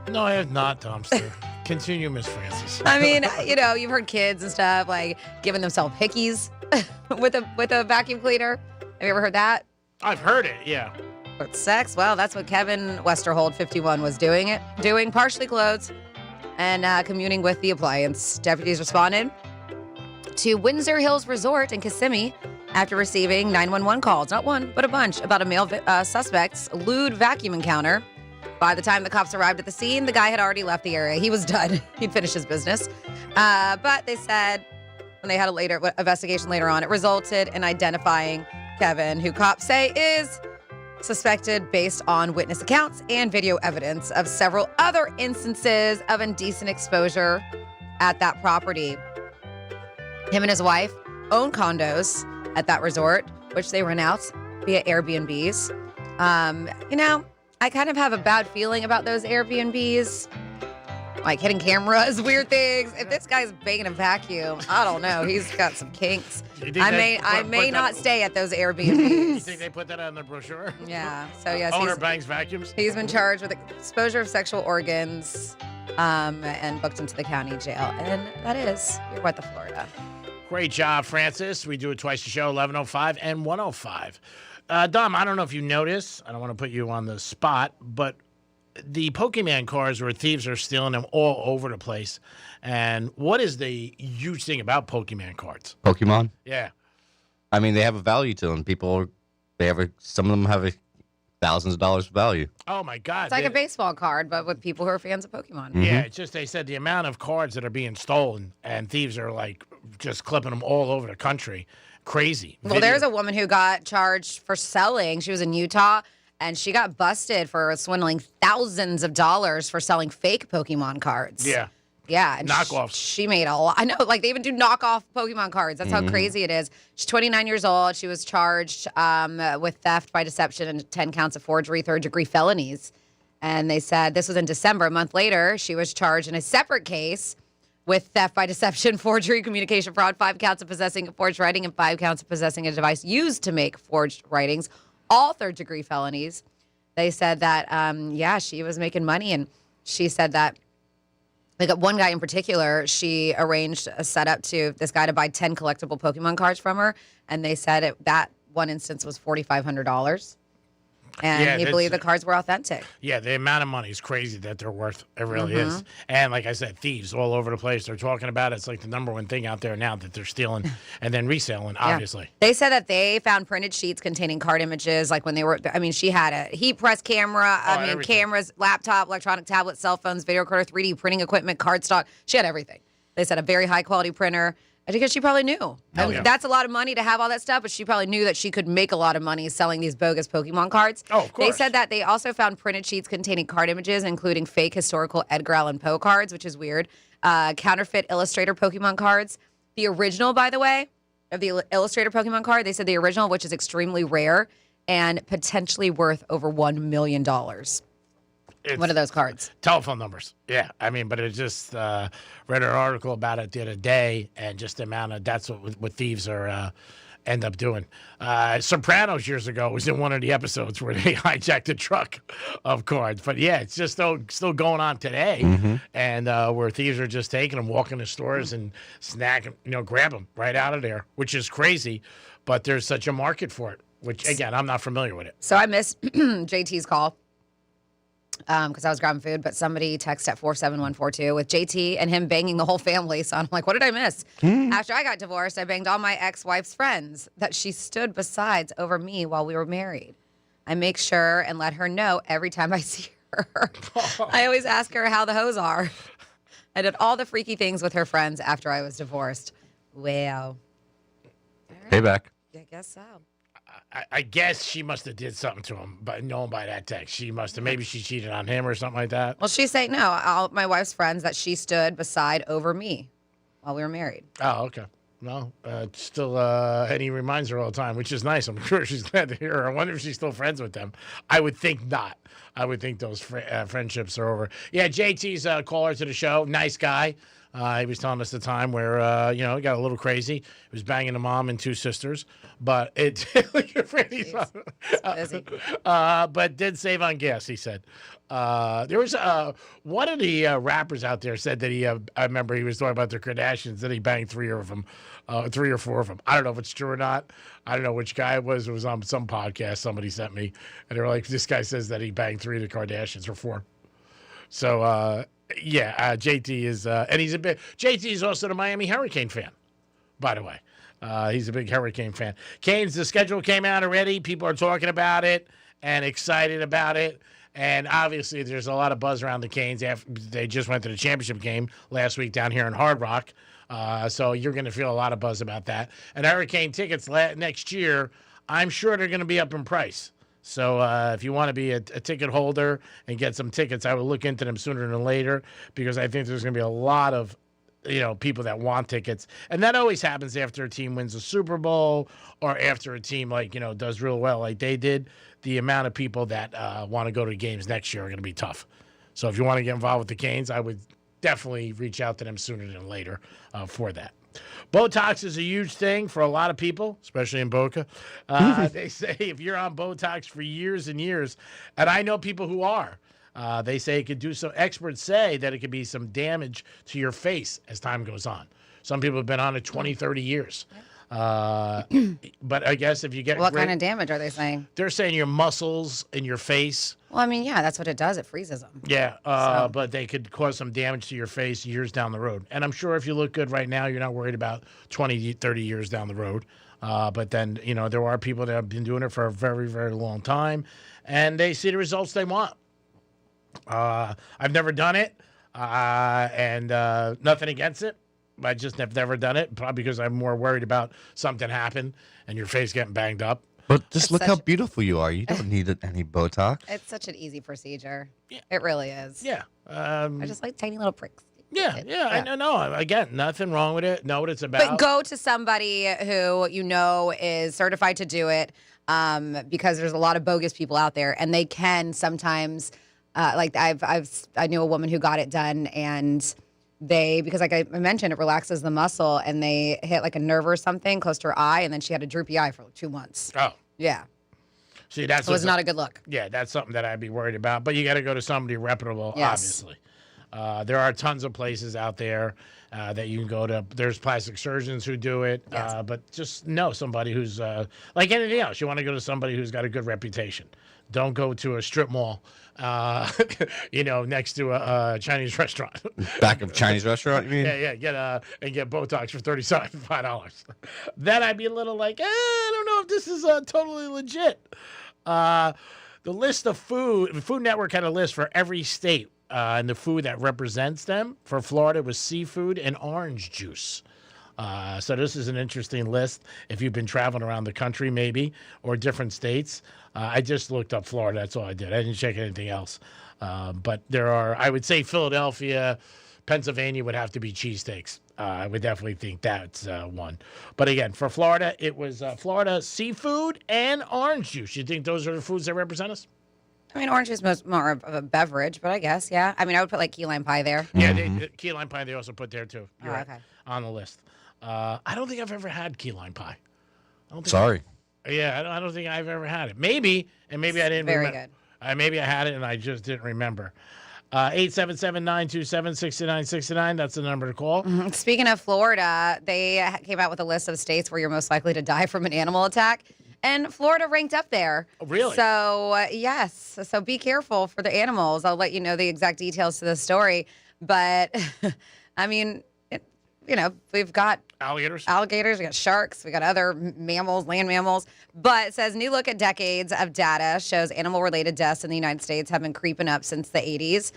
[SPEAKER 10] No, I have not, Dumpster. Continue, Miss Francis.
[SPEAKER 8] I mean, you've heard kids and stuff like giving themselves hickeys with a vacuum cleaner. Have you ever heard that?
[SPEAKER 10] I've heard it, yeah.
[SPEAKER 8] But sex, well, that's what Kevin Westerhold, 51, was doing, partially clothed and communing with the appliance. Deputies responded to Windsor Hills Resort in Kissimmee after receiving 911 calls, not one, but a bunch, about a male suspect's lewd vacuum encounter. By the time the cops arrived at the scene, the guy had already left the area. He was done. He'd finished his business. But they said, when they had a investigation later on, it resulted in identifying Kevin, who cops say is suspected based on witness accounts and video evidence of several other instances of indecent exposure at that property. Him and his wife own condos at that resort, which they rent out via Airbnbs. I kind of have a bad feeling about those Airbnbs, like hidden cameras, weird things. If this guy's banging a vacuum, I don't know. He's got some kinks. I may not stay at those Airbnbs.
[SPEAKER 10] You think they put that on the brochure?
[SPEAKER 8] Yeah. So yes,
[SPEAKER 10] Owner bangs vacuums.
[SPEAKER 8] He's been charged with exposure of sexual organs, and booked into the county jail. And that is your What the Florida.
[SPEAKER 10] Great job, Francis. We do it twice a show, 11:05 and 1:05. Dom, I don't know if you noticed. I don't want to put you on the spot, but the Pokemon cards where thieves are stealing them all over the place. And what is the huge thing about Pokemon cards?
[SPEAKER 7] Pokemon?
[SPEAKER 10] Yeah.
[SPEAKER 7] I mean, they have a value to them. Some of them have thousands of dollars of value.
[SPEAKER 10] Oh, my God.
[SPEAKER 8] It's like a baseball card, but with people who are fans of Pokemon.
[SPEAKER 7] Mm-hmm.
[SPEAKER 10] Yeah, it's just they said the amount of cards that are being stolen and thieves are like just clipping them all over the country. Crazy.
[SPEAKER 8] Well, there's a woman who got charged for selling. She was in Utah, and she got busted for swindling thousands of dollars for selling fake Pokemon cards.
[SPEAKER 10] Yeah.
[SPEAKER 8] Yeah. And
[SPEAKER 10] knockoffs.
[SPEAKER 8] She made a lot. I know, like they even do knockoff Pokemon cards. That's how crazy it is. She's 29 years old. She was charged with theft by deception and 10 counts of forgery, third-degree felonies. And they said this was in December. A month later, she was charged in a separate case with theft by deception, forgery, communication fraud, 5 counts of possessing a forged writing, and 5 counts of possessing a device used to make forged writings, all third-degree felonies. They said that, she was making money, and she said that, like one guy in particular, she arranged a setup to this guy to buy 10 collectible Pokemon cards from her, and they said that one instance was $4,500. And he believed the cards were authentic.
[SPEAKER 10] Yeah, the amount of money is crazy that they're worth. It really is. And like I said, thieves all over the place. They're talking about it. It's like the number one thing out there now that they're stealing and then reselling, obviously.
[SPEAKER 8] They said that they found printed sheets containing card images, like when they were, she had a heat press camera, cameras, laptop, electronic tablet, cell phones, video recorder, 3D printing equipment, card stock. She had everything. They said a very high quality printer. Because she probably knew. That's a lot of money to have all that stuff, but she probably knew that she could make a lot of money selling these bogus Pokemon cards.
[SPEAKER 10] Oh, of course.
[SPEAKER 8] They said that they also found printed sheets containing card images, including fake historical Edgar Allan Poe cards, which is weird, counterfeit Illustrator Pokemon cards, The original, by the way, of the Illustrator Pokemon card, they said the original, which is extremely rare and potentially worth over $1 million. One of those cards.
[SPEAKER 10] Telephone numbers. Yeah. I mean, but it just read an article about it the other day, and just the amount of that's what thieves are end up doing. Sopranos years ago was in one of the episodes where they hijacked a truck of cards. But yeah, it's just still going on today, and where thieves are just taking them, walking to stores and snag them, grab them right out of there, which is crazy. But there's such a market for it, which again, I'm not familiar with it.
[SPEAKER 8] So I missed JT's call. Because I was grabbing food, but somebody texted at 47142 with JT and him banging the whole family. So I'm like, what did I miss? After I got divorced, I banged all my ex-wife's friends that she stood besides over me while we were married. I make sure and let her know every time I see her. I always ask her how the hoes are. I did all the freaky things with her friends after I was divorced. Wow.
[SPEAKER 7] Payback.
[SPEAKER 8] I guess so.
[SPEAKER 10] I guess she must have did something to him, but known by that text. She must have. Maybe she cheated on him or something like that.
[SPEAKER 8] Well, she's saying no. All my wife's friends that she stood beside over me while we were married.
[SPEAKER 10] Oh, okay. No, still, and he reminds her all the time, which is nice. I'm sure she's glad to hear her. I wonder if she's still friends with them. I would think not. I would think those friendships are over. Yeah, JT's a caller to the show. Nice guy. He was telling us the time where, he got a little crazy. He was banging a mom and two sisters. But it but did save on gas, he said. There was one of the rappers out there said that I remember he was talking about the Kardashians, that he banged 3 or 4 of them. I don't know if it's true or not. I don't know which guy it was. It was on some podcast somebody sent me. And they were like, this guy says that he banged 3 of the Kardashians or 4. So, JT is, and JT is also the Miami Hurricane fan, by the way. He's a big Hurricane fan. Canes, the schedule came out already. People are talking about it and excited about it. And obviously, there's a lot of buzz around the Canes. They just went to the championship game last week down here in Hard Rock. So you're going to feel a lot of buzz about that. And Hurricane tickets next year, I'm sure they're going to be up in price. So if you want to be a ticket holder and get some tickets, I would look into them sooner than later, because I think there's going to be a lot of people that want tickets. And that always happens after a team wins a Super Bowl or after a team does real well like they did. The amount of people that want to go to games next year are going to be tough. So if you want to get involved with the Canes, I would definitely reach out to them sooner than later for that. Botox is a huge thing for a lot of people, especially in Boca. They say if you're on Botox for years and years, and I know people who are, they say it could do some, experts say that it could be some damage to your face as time goes on. Some people have been on it 20, 30 years. But I guess if you get
[SPEAKER 8] what kind of damage are they saying?
[SPEAKER 10] They're saying your muscles in your face.
[SPEAKER 8] Well, I mean, yeah, that's what it does. It freezes them.
[SPEAKER 10] Yeah, but they could cause some damage to your face years down the road. And I'm sure if you look good right now, you're not worried about 20, 30 years down the road. But then, there are people that have been doing it for a very, very long time, and they see the results they want. I've never done it, and nothing against it. I just have never done it, probably because I'm more worried about something happen and your face getting banged up.
[SPEAKER 7] But just look how beautiful you are. You don't need any Botox.
[SPEAKER 8] It's such an easy procedure. Yeah. It really is.
[SPEAKER 10] Yeah.
[SPEAKER 8] I just like tiny little pricks.
[SPEAKER 10] Yeah. I know. Again, nothing wrong with it. Know what it's about.
[SPEAKER 8] But go to somebody who is certified to do it, because there's a lot of bogus people out there, and they can sometimes. I knew a woman who got it done, and because like I mentioned, it relaxes the muscle, and they hit like a nerve or something close to her eye, and then she had a droopy eye for like 2 months.
[SPEAKER 10] Oh.
[SPEAKER 8] Yeah.
[SPEAKER 10] See, it
[SPEAKER 8] was not a good look.
[SPEAKER 10] Yeah, that's something that I'd be worried about. But you got to go to somebody reputable,
[SPEAKER 8] yes.
[SPEAKER 10] Obviously. There are tons of places out there that you can go to. There's plastic surgeons who do it.
[SPEAKER 8] Yes.
[SPEAKER 10] But just know somebody who's, like anything else, you want to go to somebody who's got a good reputation. Don't go to a strip mall, next to a Chinese restaurant.
[SPEAKER 7] Back of Chinese restaurant, you mean?
[SPEAKER 10] Yeah. Get Botox for $35. Then I'd be a little like, I don't know if this is totally legit. The list of food, the Food Network had a list for every state, and the food that represents them. For Florida, it was seafood and orange juice. So this is an interesting list if you've been traveling around the country, maybe, or different states. I just looked up Florida. That's all I did. I didn't check anything else. But there are, I would say, Philadelphia, Pennsylvania would have to be cheesesteaks. I would definitely think that's one. But again, for Florida, it was Florida seafood and orange juice. You think those are the foods that represent us?
[SPEAKER 8] I mean, orange is more of a beverage, but I guess, yeah. I mean, I would put like key lime pie there.
[SPEAKER 10] Yeah, key lime pie they also put there too. You're right,
[SPEAKER 8] okay.
[SPEAKER 10] on the list. I don't think I've ever had key lime pie.
[SPEAKER 7] Sorry.
[SPEAKER 10] I don't think I've ever had it. Maybe I didn't
[SPEAKER 8] Very
[SPEAKER 10] remember. Maybe I had it and I just didn't remember. 877-927-6969. That's the number to call.
[SPEAKER 8] Speaking of Florida, they came out with a list of states where you're most likely to die from an animal attack. And Florida ranked up there.
[SPEAKER 10] Oh, really?
[SPEAKER 8] So, yes. So be careful for the animals. I'll let you know the exact details to the story. But, I mean, we've got
[SPEAKER 10] alligators,
[SPEAKER 8] we got sharks, we got other mammals, land mammals. But it says, new look at decades of data shows animal-related deaths in the United States have been creeping up since the 80s.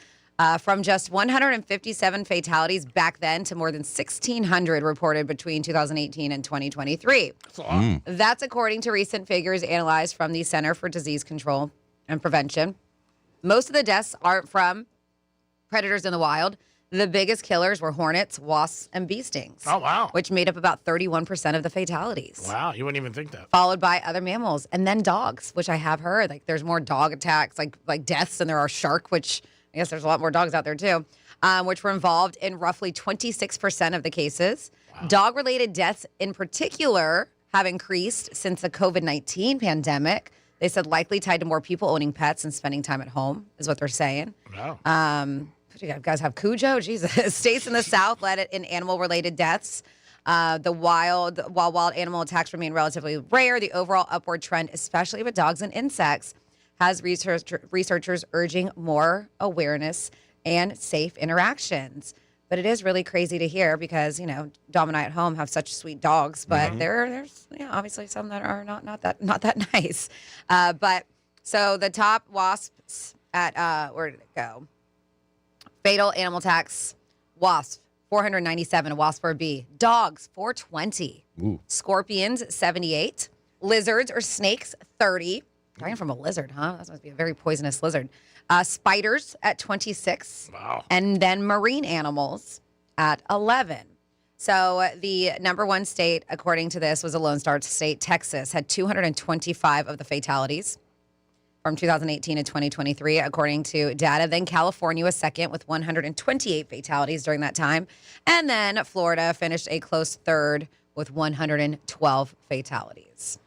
[SPEAKER 8] From just 157 fatalities back then to more than 1,600 reported between 2018 and 2023. That's according to recent figures analyzed from the Center for Disease Control and Prevention. Most of the deaths aren't from predators in the wild. The biggest killers were hornets, wasps, and bee stings.
[SPEAKER 10] Oh, wow.
[SPEAKER 8] Which made up about 31% of the fatalities.
[SPEAKER 10] Wow, you wouldn't even think that.
[SPEAKER 8] Followed by other mammals, and then dogs, which I have heard. Like, there's more dog attacks, like deaths, than there are shark, which I guess there's a lot more dogs out there, too, which were involved in roughly 26% of the cases. Wow. Dog-related deaths, in particular, have increased since the COVID-19 pandemic. They said likely tied to more people owning pets and spending time at home, is what they're saying.
[SPEAKER 10] Wow.
[SPEAKER 8] You guys have Cujo? Jesus. States in the South led it in animal-related deaths. While wild animal attacks remain relatively rare, the overall upward trend, especially with dogs and insects, has researchers urging more awareness and safe interactions. But it is really crazy to hear because, Dom and I at home have such sweet dogs, but there's obviously some that are not that nice. But so the top wasps at where did it go? Fatal animal attacks, wasp, 497, a wasp or a bee. Dogs, 420.
[SPEAKER 7] Ooh.
[SPEAKER 8] Scorpions, 78. Lizards or snakes, 30. Dying from a lizard, huh? That must be a very poisonous lizard. Spiders at 26.
[SPEAKER 10] Wow.
[SPEAKER 8] And then marine animals at 11. So the number one state, according to this, was a Lone Star state. Texas had 225 of the fatalities from 2018 to 2023, according to data. Then California was second with 128 fatalities during that time. And then Florida finished a close third with 112 fatalities.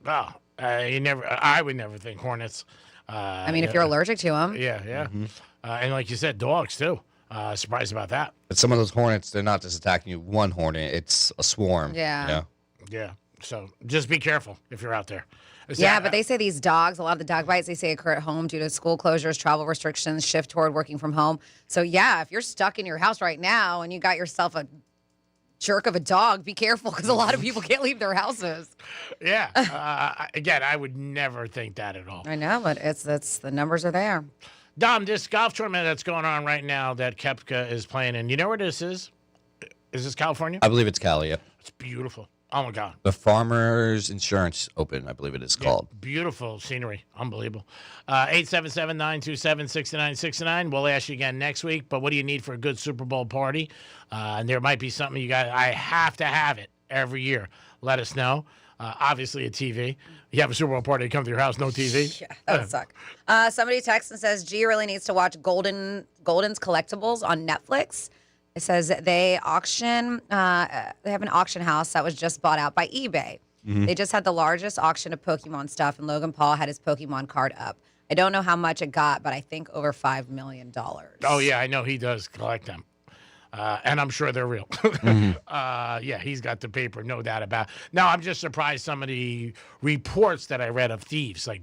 [SPEAKER 10] Wow. I would never think hornets.
[SPEAKER 8] If you're allergic to them.
[SPEAKER 10] Yeah. And like you said, dogs too. Surprised about that.
[SPEAKER 7] But some of those hornets, they're not just attacking you one hornet, it's a swarm.
[SPEAKER 8] Yeah.
[SPEAKER 10] Yeah. So just be careful if you're out there.
[SPEAKER 8] But they say these dogs, a lot of the dog bites, they say occur at home due to school closures, travel restrictions, shift toward working from home. So, if you're stuck in your house right now and you got yourself a jerk of a dog, be careful because a lot of people can't leave their houses.
[SPEAKER 10] Yeah. Again, I would never think that at all.
[SPEAKER 8] I know, but it's the numbers are there.
[SPEAKER 10] Dom, this golf tournament that's going on right now that Koepka is playing in, you know where this is? Is this California?
[SPEAKER 7] I believe it's Cali, yeah.
[SPEAKER 10] It's beautiful. Oh, my God.
[SPEAKER 7] The Farmers Insurance Open, I believe it is called.
[SPEAKER 10] Beautiful scenery. Unbelievable. 877-927-6969. We'll ask you again next week, but what do you need for a good Super Bowl party? And there might be something I have to have it every year. Let us know. Obviously, a TV. You have a Super Bowl party, come to your house, no TV.
[SPEAKER 8] Yeah, that would suck. Somebody texts and says, G really needs to watch Golden's Collectibles on Netflix. It says that they auction, they have an auction house that was just bought out by eBay.
[SPEAKER 7] Mm-hmm.
[SPEAKER 8] They just had the largest auction of Pokemon stuff, and Logan Paul had his Pokemon card up. I don't know how much it got, but I think over $5 million.
[SPEAKER 10] Oh, yeah, I know he does collect them. And I'm sure they're real. He's got the paper, no doubt about it. Now, I'm just surprised some of the reports that I read of thieves, like,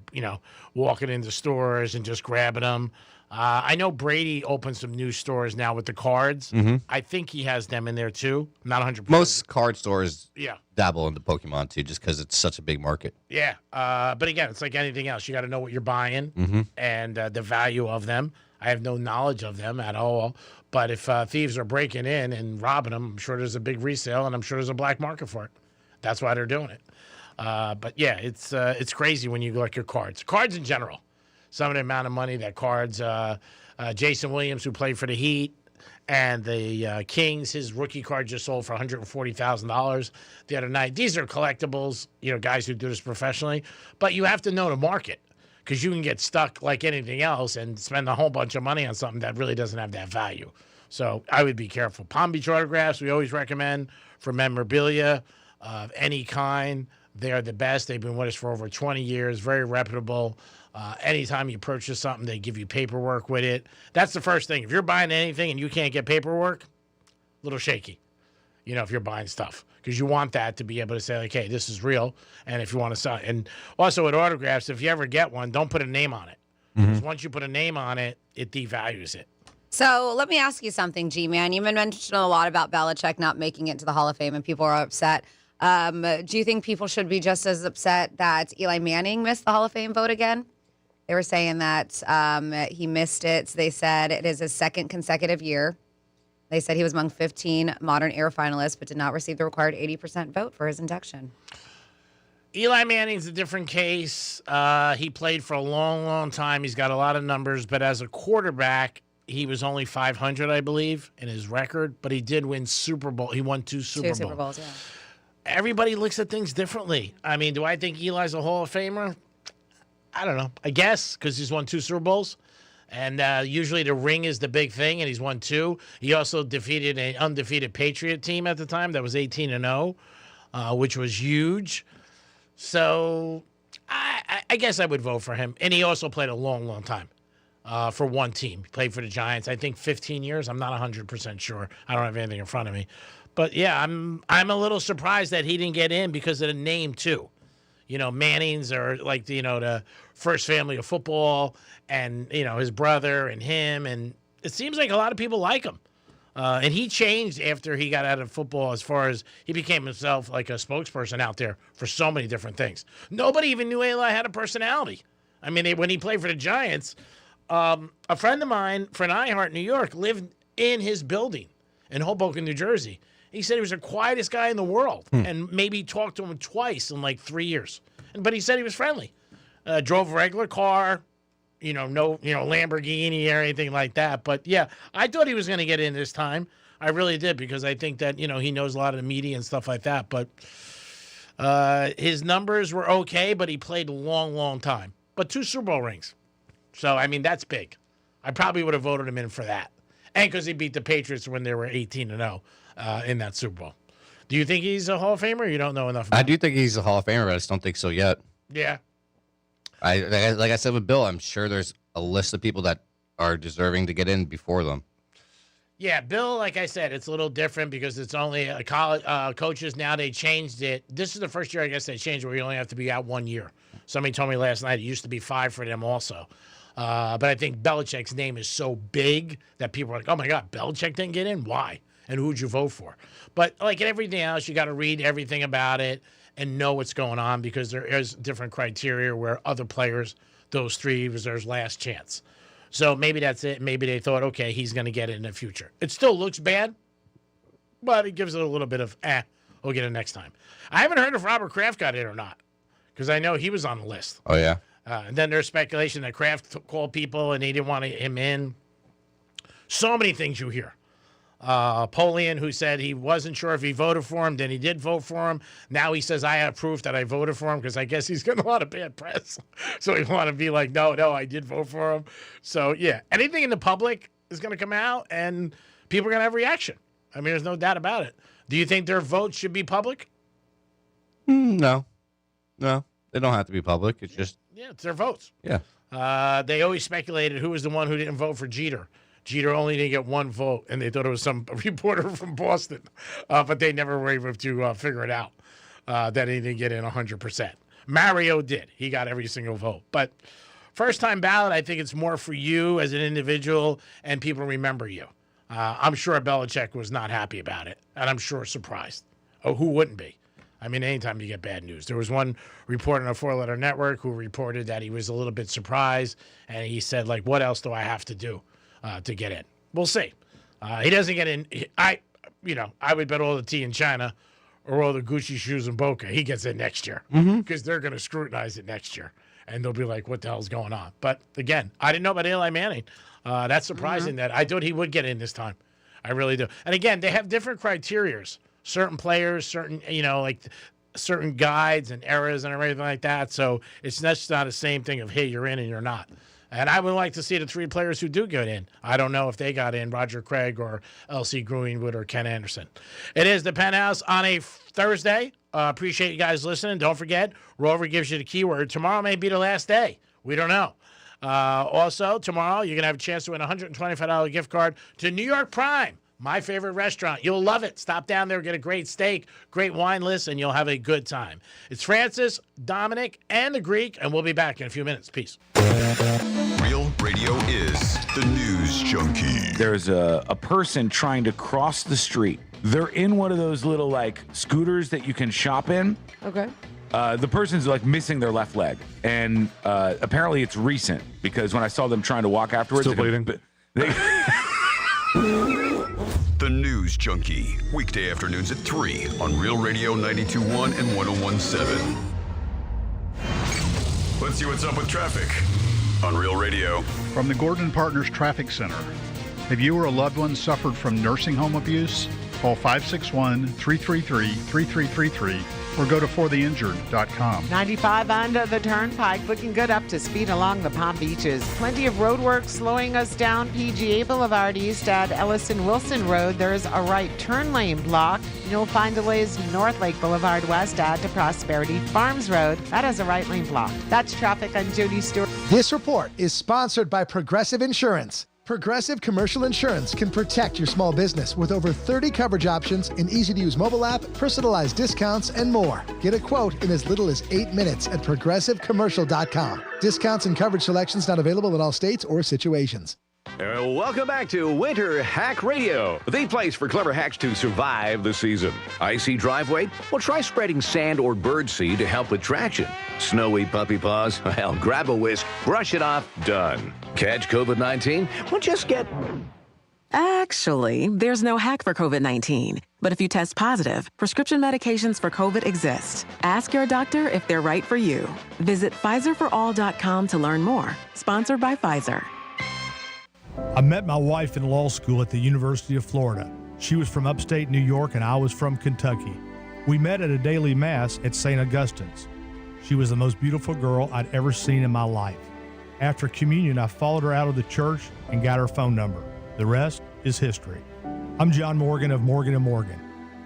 [SPEAKER 10] walking into stores and just grabbing them. I know Brady opened some new stores now with the cards.
[SPEAKER 7] Mm-hmm.
[SPEAKER 10] I think he has them in there, too. I'm not 100%.
[SPEAKER 7] Most card stores
[SPEAKER 10] Yeah.
[SPEAKER 7] dabble into Pokemon, too, just because it's such a big market.
[SPEAKER 10] Yeah. But again, it's like anything else. You got to know what you're buying
[SPEAKER 7] Mm-hmm.
[SPEAKER 10] and the value of them. I have no knowledge of them at all. But if thieves are breaking in and robbing them, I'm sure there's a big resale, and I'm sure there's a black market for it. That's why they're doing it. But yeah, it's crazy when you look at your cards. Cards in general. Some of the amount of money that cards. Jason Williams, who played for the Heat, And the Kings, his rookie card just sold for $140,000 the other night. These are collectibles, guys who do this professionally. But you have to know the market because you can get stuck like anything else and spend a whole bunch of money on something that really doesn't have that value. So I would be careful. Palm Beach Autographs, we always recommend for memorabilia of any kind. They're the best. They've been with us for over 20 years, very reputable. Anytime you purchase something, they give you paperwork with it. That's the first thing. If you're buying anything and you can't get paperwork, a little shaky, if you're buying stuff. Because you want that to be able to say, like, hey, this is real. And if you want to sell it. And also with autographs, if you ever get one, don't put a name on it. Because once you put a name on it, it devalues it.
[SPEAKER 8] So let me ask you something, G-Man. You've been mentioning a lot about Belichick not making it to the Hall of Fame, and people are upset. Do you think people should be just as upset that Eli Manning missed the Hall of Fame vote again? They were saying that he missed it. So they said it is his second consecutive year. They said he was among 15 modern era finalists, but did not receive the required 80% vote for his induction.
[SPEAKER 10] Eli Manning's a different case. He played for a long, long time. He's got a lot of numbers, but as a quarterback, he was only 500, I believe, in his record. But he did win Super Bowl. He won two Super
[SPEAKER 8] Bowls, yeah.
[SPEAKER 10] Everybody looks at things differently. I mean, do I think Eli's a Hall of Famer? I don't know. I guess because he's won two Super Bowls. And usually the ring is the big thing, and he's won two. He also defeated an undefeated Patriot team at the time that was 18-0, which was huge. So I guess I would vote for him. And he also played a long, long time for one team. He played for the Giants, I think 15 years. I'm not 100% sure. I don't have anything in front of me. But, yeah, I'm a little surprised that he didn't get in because of the name, too. Mannings are like, the first family of football and, his brother and him. And it seems like a lot of people like him. And he changed after he got out of football as far as he became himself like a spokesperson out there for so many different things. Nobody even knew Eli had a personality. I mean, when he played for the Giants, a friend of mine for an iHeart New York lived in his building in Hoboken, New Jersey. He said he was the quietest guy in the world and maybe talked to him twice in like 3 years. But he said he was friendly. Drove a regular car, no Lamborghini or anything like that. But, yeah, I thought he was going to get in this time. I really did because I think that, he knows a lot of the media and stuff like that. But his numbers were okay, but he played a long, long time. But 2 Super Bowl rings. So, I mean, that's big. I probably would have voted him in for that. And because he beat the Patriots when they were 18-0 in that Super Bowl. Do you think he's a Hall of Famer? Or you don't know enough about
[SPEAKER 7] I do think he's a Hall of Famer, but I just don't think so yet.
[SPEAKER 10] Yeah.
[SPEAKER 7] Like I said with Bill, I'm sure there's a list of people that are deserving to get in before them.
[SPEAKER 10] Yeah, Bill, like I said, it's a little different because it's only a college coaches now. They changed it. This is the first year, I guess, they changed where you only have to be out 1 year. Somebody told me last night it used to be 5 for them also. But I think Belichick's name is so big that people are like, oh, my God, Belichick didn't get in? Why? And who'd you vote for? But like everything else, you got to read everything about it and know what's going on because there is different criteria where other players, those 3 reserves last chance. So maybe that's it. Maybe they thought, okay, he's going to get it in the future. It still looks bad, but it gives it a little bit of, we'll get it next time. I haven't heard if Robert Kraft got it or not because I know he was on the list.
[SPEAKER 7] Oh, yeah?
[SPEAKER 10] And then there's speculation that Kraft called people and they didn't want him in. So many things you hear. Polian, who said he wasn't sure if he voted for him, then he did vote for him. Now he says, I have proof that I voted for him because I guess he's getting a lot of bad press. So he want to be like, no, I did vote for him. So, yeah, anything in the public is going to come out and people are going to have reaction. I mean, there's no doubt about it. Do you think their votes should be public?
[SPEAKER 7] No. They don't have to be public. It's just...
[SPEAKER 10] Yeah, it's their votes.
[SPEAKER 7] Yeah.
[SPEAKER 10] They always speculated who was the one who didn't vote for Jeter. Jeter only didn't get 1 vote, and they thought it was some reporter from Boston. But they never were able to figure it out that he didn't get in 100%. Mario did. He got every single vote. But first-time ballot, I think it's more for you as an individual, and people remember you. I'm sure Belichick was not happy about it, and I'm sure surprised. Oh, who wouldn't be? I mean, anytime you get bad news. There was one reporter on a 4-letter network who reported that he was a little bit surprised, and he said, like, what else do I have to do to get in? We'll see. He doesn't get in. I would bet all the tea in China or all the Gucci shoes in Boca, he gets in next year because they're going to scrutinize it next year, and they'll be like, what the hell's going on? But, again, I didn't know about Eli Manning. That's surprising that I thought he would get in this time. I really do. And again, they have different criterias. Certain players, certain, like certain guides and eras and everything like that. So it's just not the same thing of, hey, you're in and you're not. And I would like to see the 3 players who do get in. I don't know if they got in, Roger Craig or L.C. Greenwood or Ken Anderson. It is the Penthouse on a Thursday. Appreciate you guys listening. Don't forget, Rover gives you the keyword. Tomorrow may be the last day. We don't know. Also, tomorrow, you're going to have a chance to win a $125 gift card to New York Prime, my favorite restaurant. You'll love it. Stop down there, get a great steak, great wine list, and you'll have a good time. It's Francis, Dominic, and the Greek, and we'll be back in a few minutes. Peace.
[SPEAKER 5] Real Radio is the News Junkie.
[SPEAKER 25] There's a person trying to cross the street. They're in one of those little scooters that you can shop in.
[SPEAKER 8] Okay.
[SPEAKER 25] The person's missing their left leg, and apparently it's recent because when I saw them trying to walk afterwards,
[SPEAKER 9] still bleeding.
[SPEAKER 5] The News Junkie, weekday afternoons at 3 on Real Radio 92.1 and 101.7. Let's see what's up with traffic on Real Radio.
[SPEAKER 16] From the Gordon Partners Traffic Center. Have you or a loved one suffered from nursing home abuse? Call 561-333-3333 or go to fortheinjured.com.
[SPEAKER 11] 95 under the Turnpike, looking good up to speed along the Palm Beaches. Plenty of road work slowing us down PGA Boulevard east at Ellison-Wilson Road. There's a right turn lane blocked. You'll find delays North Lake Boulevard west at to Prosperity Farms Road. That has a right lane blocked. That's traffic on Jody Stewart.
[SPEAKER 22] This report is sponsored by Progressive Insurance. Progressive Commercial Insurance can protect your small business with over 30 coverage options, an easy-to-use mobile app, personalized discounts, and more. Get a quote in as little as 8 minutes at progressivecommercial.com. Discounts and coverage selections not available in all states or situations.
[SPEAKER 28] Welcome back to Winter Hack Radio, the place for clever hacks to survive the season. Icy driveway? Well, try spreading sand or birdseed to help with traction. Snowy puppy paws? Well, grab a whisk, brush it off, done. Catch COVID-19? Well, just get...
[SPEAKER 23] Actually, there's no hack for COVID-19. But if you test positive, prescription medications for COVID exist. Ask your doctor if they're right for you. Visit PfizerForAll.com to learn more. Sponsored by Pfizer.
[SPEAKER 20] I met my wife in law school at the University of Florida. She was from upstate New York and I was from Kentucky. We met at a daily mass at St. Augustine's. She was the most beautiful girl I'd ever seen in my life. After communion, I followed her out of the church and got her phone number. The rest is history. I'm John Morgan of Morgan & Morgan.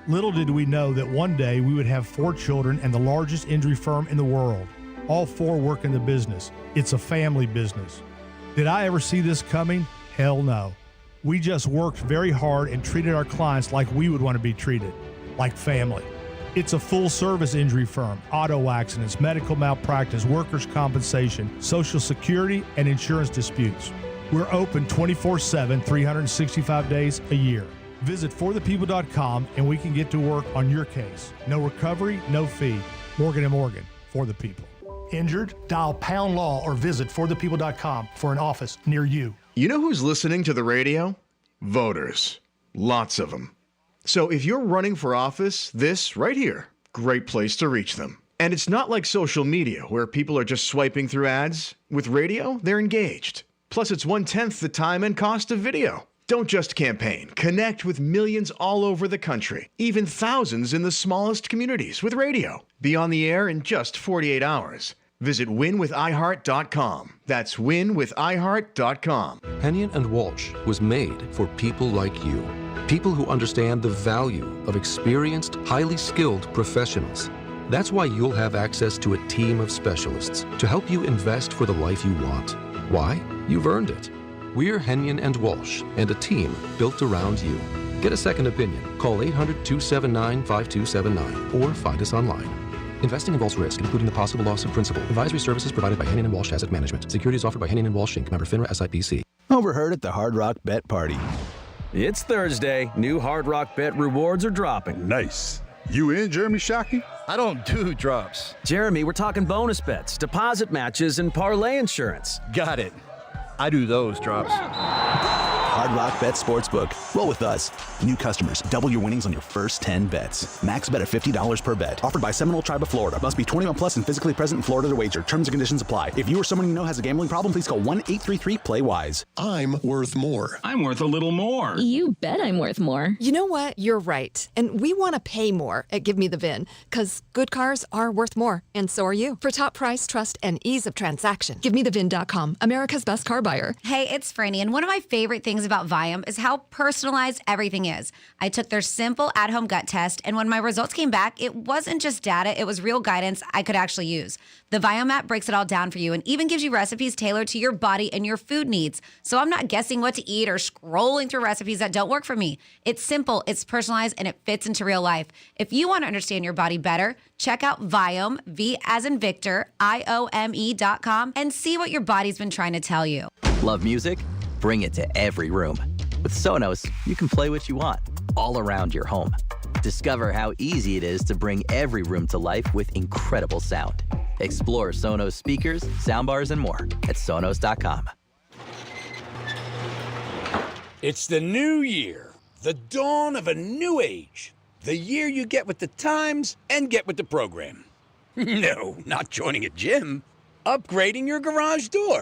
[SPEAKER 20] Little did we know that one day we would have 4 children and the largest injury firm in the world. All 4 work in the business. It's a family business. Did I ever see this coming? Hell no. We just worked very hard and treated our clients like we would want to be treated, like family. It's a full-service injury firm, auto accidents, medical malpractice, workers' compensation, Social Security, and insurance disputes. We're open 24/7, 365 days a year. Visit forthepeople.com and we can get to work on your case. No recovery, no fee. Morgan & Morgan, for the people. Injured? Dial pound law or visit forthepeople.com for an office near you.
[SPEAKER 12] You know who's listening to the radio? Voters. Lots of them. So if you're running for office, this right here, great place to reach them. And it's not like social media where people are just swiping through ads. With radio, they're engaged. Plus, it's 1/10 the time and cost of video. Don't just campaign. Connect with millions all over the country, even thousands in the smallest communities with radio. Be on the air in just 48 hours. Visit winwithiheart.com. That's winwithiheart.com.
[SPEAKER 3] Hennion and Walsh was made for people like you. People who understand the value of experienced, highly skilled professionals. That's why you'll have access to a team of specialists to help you invest for the life you want. Why? You've earned it. We're Hennion and Walsh, and a team built around you. Get a second opinion. Call 800-279-5279 or find us online. Investing involves risk, including the possible loss of principal. Advisory services provided by Hennion & Walsh Asset Management. Securities offered by Hennion & Walsh Inc. Member FINRA SIPC.
[SPEAKER 4] Overheard at the Hard Rock Bet Party.
[SPEAKER 6] It's Thursday. New Hard Rock Bet rewards are dropping.
[SPEAKER 16] Nice. You in, Jeremy Shockey?
[SPEAKER 6] I don't do drops. Jeremy, we're talking bonus bets, deposit matches, and parlay insurance.
[SPEAKER 25] Got it. I do those drops.
[SPEAKER 4] Hard Rock Bet Sportsbook. Roll with us. New customers, double your winnings on your first 10 bets. Max bet of $50 per bet. Offered by Seminole Tribe of Florida. Must be 21 plus and physically present in Florida to wager. Terms and conditions apply. If you or someone you know has a gambling problem, please call 1-833-PLAY-WISE.
[SPEAKER 9] I'm worth more.
[SPEAKER 25] I'm worth a little more.
[SPEAKER 13] You bet I'm worth more.
[SPEAKER 14] You know what? You're right. And we want to pay more at Give Me the VIN, because good cars are worth more, and so are you. For top price, trust, and ease of transaction, GiveMeTheVIN.com, America's best car buyer.
[SPEAKER 15] Hey, it's Franny, and one of my favorite things about Viome is how personalized everything is. I took their simple at-home gut test, and when my results came back, it wasn't just data, it was real guidance I could actually use. The Viome app breaks it all down for you and even gives you recipes tailored to your body and your food needs. So I'm not guessing what to eat or scrolling through recipes that don't work for me. It's simple, it's personalized, and it fits into real life. If you want to understand your body better, check out Viome, V as in Victor, IOME.com, and see what your body's been trying to tell you.
[SPEAKER 17] Love music? Bring it to every room. With Sonos, you can play what you want, all around your home. Discover how easy it is to bring every room to life with incredible sound. Explore Sonos speakers, soundbars, and more at Sonos.com.
[SPEAKER 18] It's the new year, the dawn of a new age. The year you get with the times and get with the program. No, not joining a gym. Upgrading your garage door.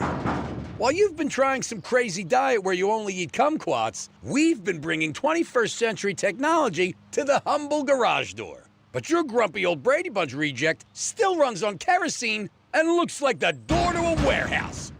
[SPEAKER 18] While you've been trying some crazy diet where you only eat kumquats, we've been bringing 21st century technology to the humble garage door. But your grumpy old Brady Bunch reject still runs on kerosene and looks like the door to a warehouse.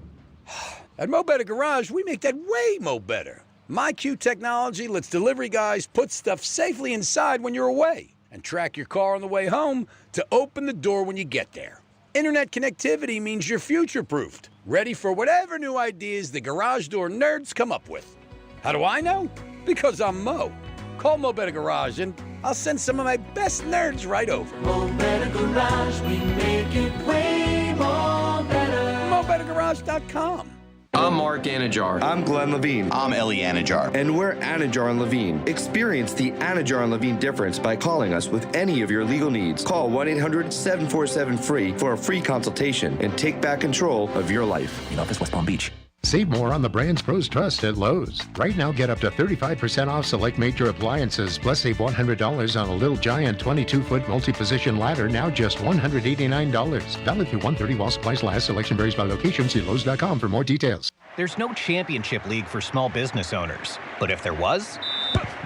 [SPEAKER 18] At Mo Better Garage, we make that way mo better. MyQ technology lets delivery guys put stuff safely inside when you're away and track your car on the way home to open the door when you get there. Internet connectivity means you're future-proofed, ready for whatever new ideas the garage door nerds come up with. How do I know? Because I'm Mo. Call Mo Better Garage and I'll send some of my best nerds right over.
[SPEAKER 19] Mo Better Garage, we make it way more better.
[SPEAKER 18] MoBetterGarage.com.
[SPEAKER 26] I'm Mark Anajar.
[SPEAKER 27] I'm Glenn Levine.
[SPEAKER 26] I'm Ellie Anajar.
[SPEAKER 27] And we're Anajar and Levine. Experience the Anajar and Levine difference by calling us with any of your legal needs. Call 1-800-747-FREE for a free consultation and take back control of your life.
[SPEAKER 26] In office, West Palm Beach.
[SPEAKER 29] Save more on the brands pros trust at Lowe's. Right now, get up to 35% off select major appliances, plus save $100 on a Little Giant 22-foot multi-position ladder, now just $189. Valid through 1/30 while supplies last. Selection varies by location. See Lowe's.com for more details.
[SPEAKER 21] There's no championship league for small business owners. But if there was,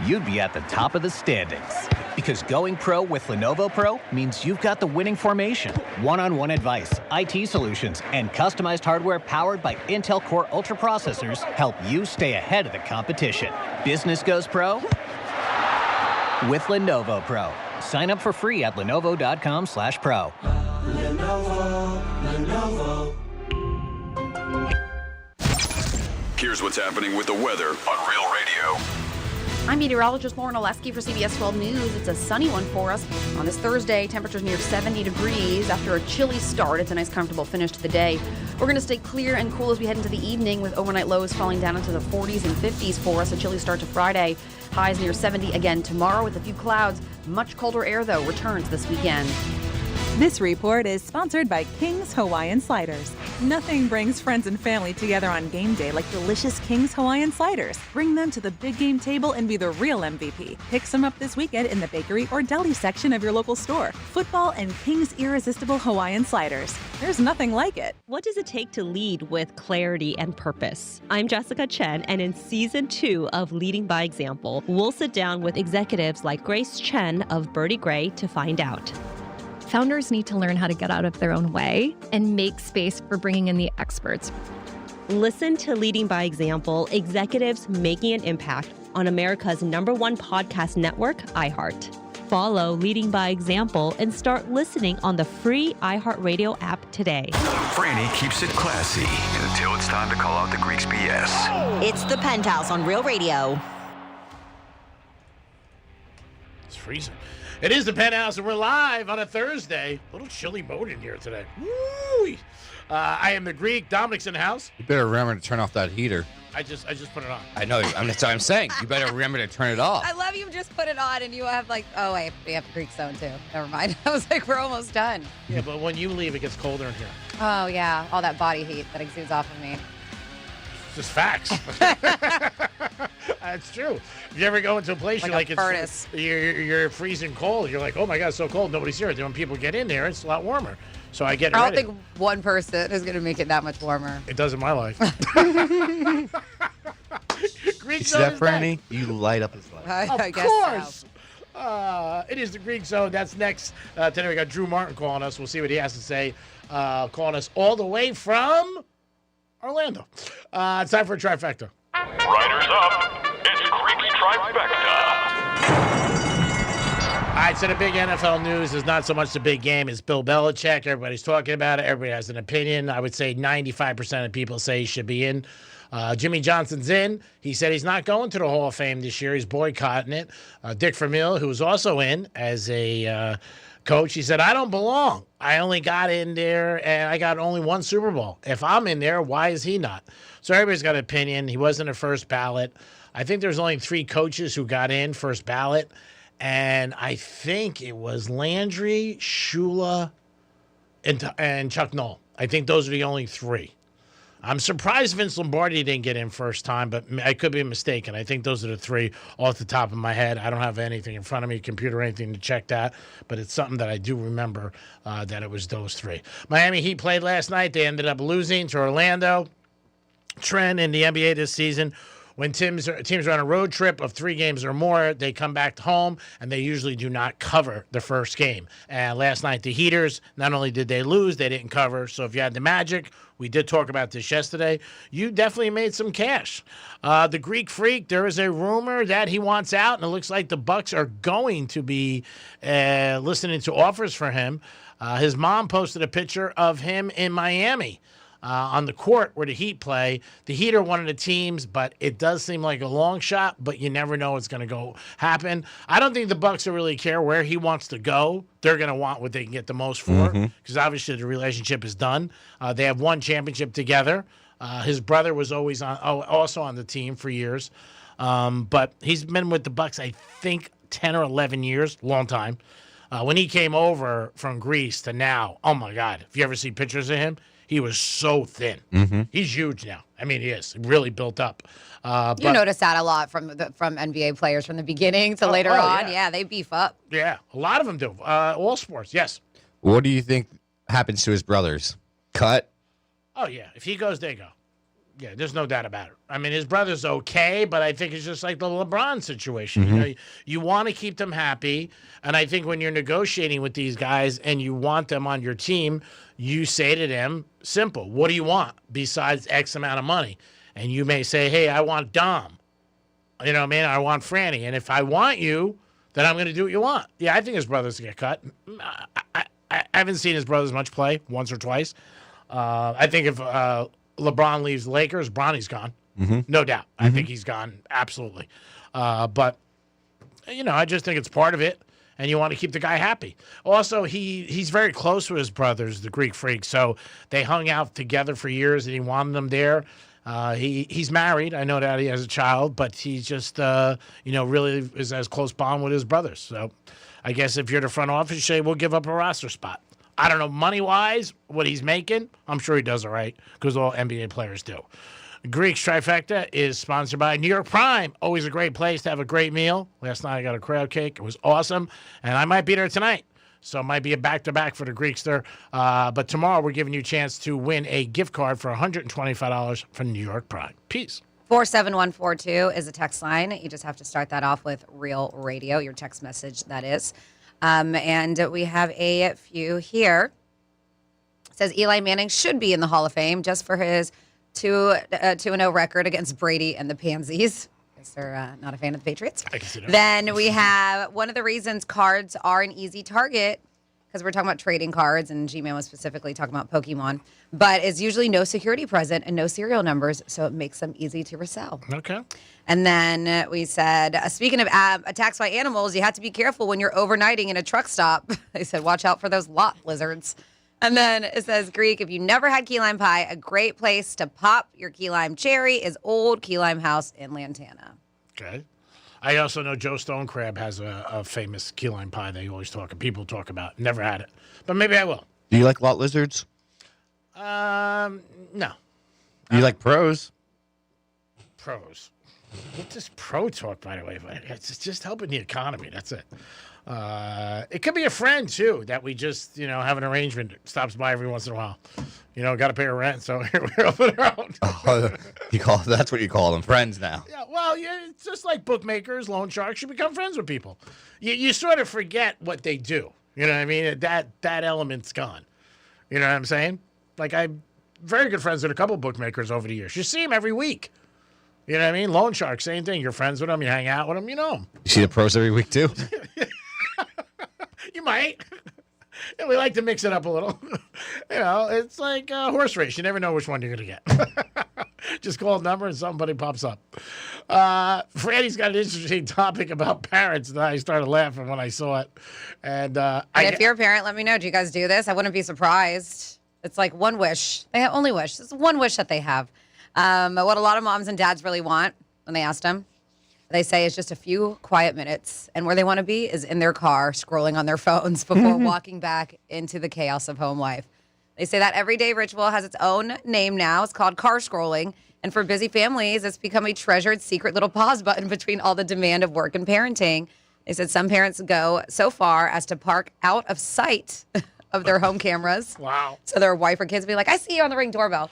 [SPEAKER 21] you'd be at the top of the standings. Because going pro with Lenovo Pro means you've got the winning formation. One-on-one advice, IT solutions, and customized hardware powered by Intel Core Ultra processors help you stay ahead of the competition. Business goes pro with Lenovo Pro. Sign up for free at Lenovo.com/pro.
[SPEAKER 19] Lenovo.
[SPEAKER 5] Here's what's happening with the weather on Real Radio.
[SPEAKER 1] I'm meteorologist Lauren Oleski for CBS 12 News. It's a sunny one for us on this Thursday. Temperatures near 70 degrees after a chilly start. It's a nice, comfortable finish to the day. We're going to stay clear and cool as we head into the evening with overnight lows falling down into the 40s and 50s for us. A chilly start to Friday. Highs near 70 again tomorrow with a few clouds. Much colder air, though, returns this weekend.
[SPEAKER 31] This report is sponsored by King's Hawaiian Sliders. Nothing brings friends and family together on game day like delicious King's Hawaiian Sliders. Bring them to the big game table and be the real MVP. Pick some up this weekend in the bakery or deli section of your local store. Football and King's Irresistible Hawaiian Sliders. There's nothing like it.
[SPEAKER 32] What does it take to lead with clarity and purpose? I'm Jessica Chen, and in Season 2 of Leading by Example, we'll sit down with executives like Grace Chen of Birdie Gray to find out.
[SPEAKER 33] Founders need to learn how to get out of their own way and make space for bringing in the experts.
[SPEAKER 32] Listen to Leading by Example, Executives Making an Impact on America's #1 podcast network, iHeart. Follow Leading by Example and start listening on the free iHeartRadio app today.
[SPEAKER 5] Franny keeps it classy until it's time to call out the Greeks BS.
[SPEAKER 24] It's the Penthouse on Real Radio.
[SPEAKER 10] It's freezing. It is the Penthouse, and we're live on a Thursday. A little chilly mode in here today. Woo! I am the Greek. Dominic's in the house.
[SPEAKER 7] You better remember to turn off that heater.
[SPEAKER 10] I just put it on.
[SPEAKER 7] I know. That's what I'm saying. You better remember to turn it off.
[SPEAKER 8] I love you just put it on and you have like, oh wait, we have Greek Zone too. Never mind. I was like, we're almost done.
[SPEAKER 10] Yeah, but when you leave, it gets colder in here.
[SPEAKER 8] Oh yeah, all that body heat that exudes off of me.
[SPEAKER 10] Just facts. That's true. If you ever go into a place,
[SPEAKER 8] Like a furnace.
[SPEAKER 10] You're freezing cold. You're like, oh my God, it's so cold. Nobody's here. Then when people get in there, it's a lot warmer. So I get
[SPEAKER 8] I don't
[SPEAKER 10] ready.
[SPEAKER 8] think one person is going to make it that much warmer.
[SPEAKER 10] It does in my life. Greek
[SPEAKER 7] You see
[SPEAKER 10] Zone
[SPEAKER 7] that,
[SPEAKER 10] is
[SPEAKER 7] Franny? You light up his life.
[SPEAKER 8] I
[SPEAKER 10] Of
[SPEAKER 8] guess
[SPEAKER 10] course. It is the Greek Zone. That's next. Today we got Drew Martin calling us. We'll see what he has to say. Calling us all the way from Orlando. It's time for a trifecta.
[SPEAKER 2] Riders up. It's Greek's Trifecta.
[SPEAKER 10] All right, so the big NFL news is not so much the big game. It's Bill Belichick. Everybody's talking about it. Everybody has an opinion. I would say 95% of people say he should be in. Jimmy Johnson's in. He said he's not going to the Hall of Fame this year. He's boycotting it. Dick Vermeil, who's also in as a coach, he said, I don't belong. I only got in there and I got only one Super Bowl. If I'm in there, why is he not? So everybody's got an opinion. He wasn't a first ballot. I think there's only 3 coaches who got in first ballot. And I think it was Landry, Shula, and Chuck Noll. I think those are the only 3. I'm surprised Vince Lombardi didn't get in first time, but I could be mistaken. I think those are the 3 off the top of my head. I don't have anything in front of me, computer or anything to check that, but it's something that I do remember that it was those 3. Miami Heat played last night. They ended up losing to Orlando. Trend in the NBA this season. When teams are on a road trip of 3 games or more, they come back home, and they usually do not cover the first game. And last night, the Heaters, not only did they lose, they didn't cover. So if you had the Magic, we did talk about this yesterday, you definitely made some cash. The Greek Freak, there is a rumor that he wants out, and it looks like the Bucks are going to be listening to offers for him. His mom posted a picture of him in Miami. On the court where the Heat play. The Heat are one of the teams, but it does seem like a long shot, but you never know what's going to happen. I don't think the Bucks will really care where he wants to go. They're going to want what they can get the most for, because obviously the relationship is done. They have won championship together. His brother was always also on the team for years. But he's been with the Bucks, I think, 10 or 11 years, long time. When he came over from Greece to now, oh my God, if you ever see pictures of him, he was so thin. He's huge now. I mean, he is really built up.
[SPEAKER 8] You notice that a lot from NBA players from the beginning to later on. Yeah, they beef up.
[SPEAKER 10] Yeah, a lot of them do. All sports, yes.
[SPEAKER 7] What do you think happens to his brothers? Cut?
[SPEAKER 10] Oh, yeah. If he goes, they go. Yeah, there's no doubt about it. I mean, his brother's okay, but I think it's just like the LeBron situation. You know, you want to keep them happy, and I think when you're negotiating with these guys and you want them on your team, you say to them, simple, what do you want besides X amount of money? And you may say, hey, I want Dom. You know what I mean? I want Franny. And if I want you, then I'm going to do what you want. Yeah, I think his brothers get cut. I haven't seen his brothers much play, once or twice. I think if LeBron leaves the Lakers, Bronny's gone. No doubt. I think he's gone, absolutely. But, you know, I just think it's part of it, and you want to keep the guy happy. Also, he's very close with his brothers, the Greek Freak, so they hung out together for years, and he wanted them there. He's married. I know that he has a child, but he's just, you know, really is as close bond with his brothers. So I guess if you're the front office, you say, we'll give up a roster spot. I don't know, money-wise, what he's making, I'm sure he does all right, because all NBA players do. Greek's Trifecta is sponsored by New York Prime. Always a great place to have a great meal. Last night I got a crab cake. It was awesome, and I might be there tonight. So it might be a back-to-back for the Greeks there. But tomorrow we're giving you a chance to win a gift card for $125 from New York Prime. Peace.
[SPEAKER 8] 47142 is a text line. You just have to start that off with Real Radio, your text message, that is. And we have a few here. It says Eli Manning should be in the Hall of Fame just for his 2-0 record against Brady and the Pansies. Guess they're not a fan of the Patriots.
[SPEAKER 10] I can see that.
[SPEAKER 8] Then we have one of the reasons cards are an easy target, because we're talking about trading cards, and G-Man was specifically talking about Pokemon, but is usually no security present and no serial numbers, so it makes them easy to resell.
[SPEAKER 10] Okay.
[SPEAKER 8] And then we said, speaking of attacks by animals, you have to be careful when you're overnighting in a truck stop. They said, watch out for those lot lizards. And then it says, Greek, if you never had key lime pie, a great place to pop your key lime cherry is Old Key Lime House in Lantana.
[SPEAKER 10] Okay. I also know Joe Stone Crab has a famous key lime pie they always people talk about. Never had it, but maybe I will.
[SPEAKER 7] Do you like lot lizards?
[SPEAKER 10] No.
[SPEAKER 7] Do you like pros?
[SPEAKER 10] pros. Get this pro talk, by the way. But it's just helping the economy. That's it. It could be a friend, too, that we just, have an arrangement. Stops by every once in a while. Got to pay her rent, so we're helping her out.
[SPEAKER 7] That's what you call them, friends now.
[SPEAKER 10] Yeah, well, it's just like bookmakers, loan sharks. You become friends with people. You sort of forget what they do. You know what I mean? That element's gone. You know what I'm saying? Like, I'm very good friends with a couple bookmakers over the years. You see them every week. You know what I mean? Loan sharks, same thing. You're friends with them. You hang out with them. You know them.
[SPEAKER 7] You see the pros every week, too?
[SPEAKER 10] You might. And we like to mix it up a little. It's like a horse race. You never know which one you're going to get. Just call a number and somebody pops up. Franny's got an interesting topic about parents that I started laughing when I saw it. And
[SPEAKER 8] if you're a parent, let me know. Do you guys do this? I wouldn't be surprised. It's like one wish. They have only wish. It's one wish that they have. What a lot of moms and dads really want when they ask them, they say it's just a few quiet minutes. And where they want to be is in their car, scrolling on their phones before walking back into the chaos of home life. They say that everyday ritual has its own name now. It's called car scrolling. And for busy families, it's become a treasured secret little pause button between all the demand of work and parenting. They said some parents go so far as to park out of sight of their home cameras.
[SPEAKER 10] Wow.
[SPEAKER 8] So their wife or kids will be like, I see you on the Ring doorbell.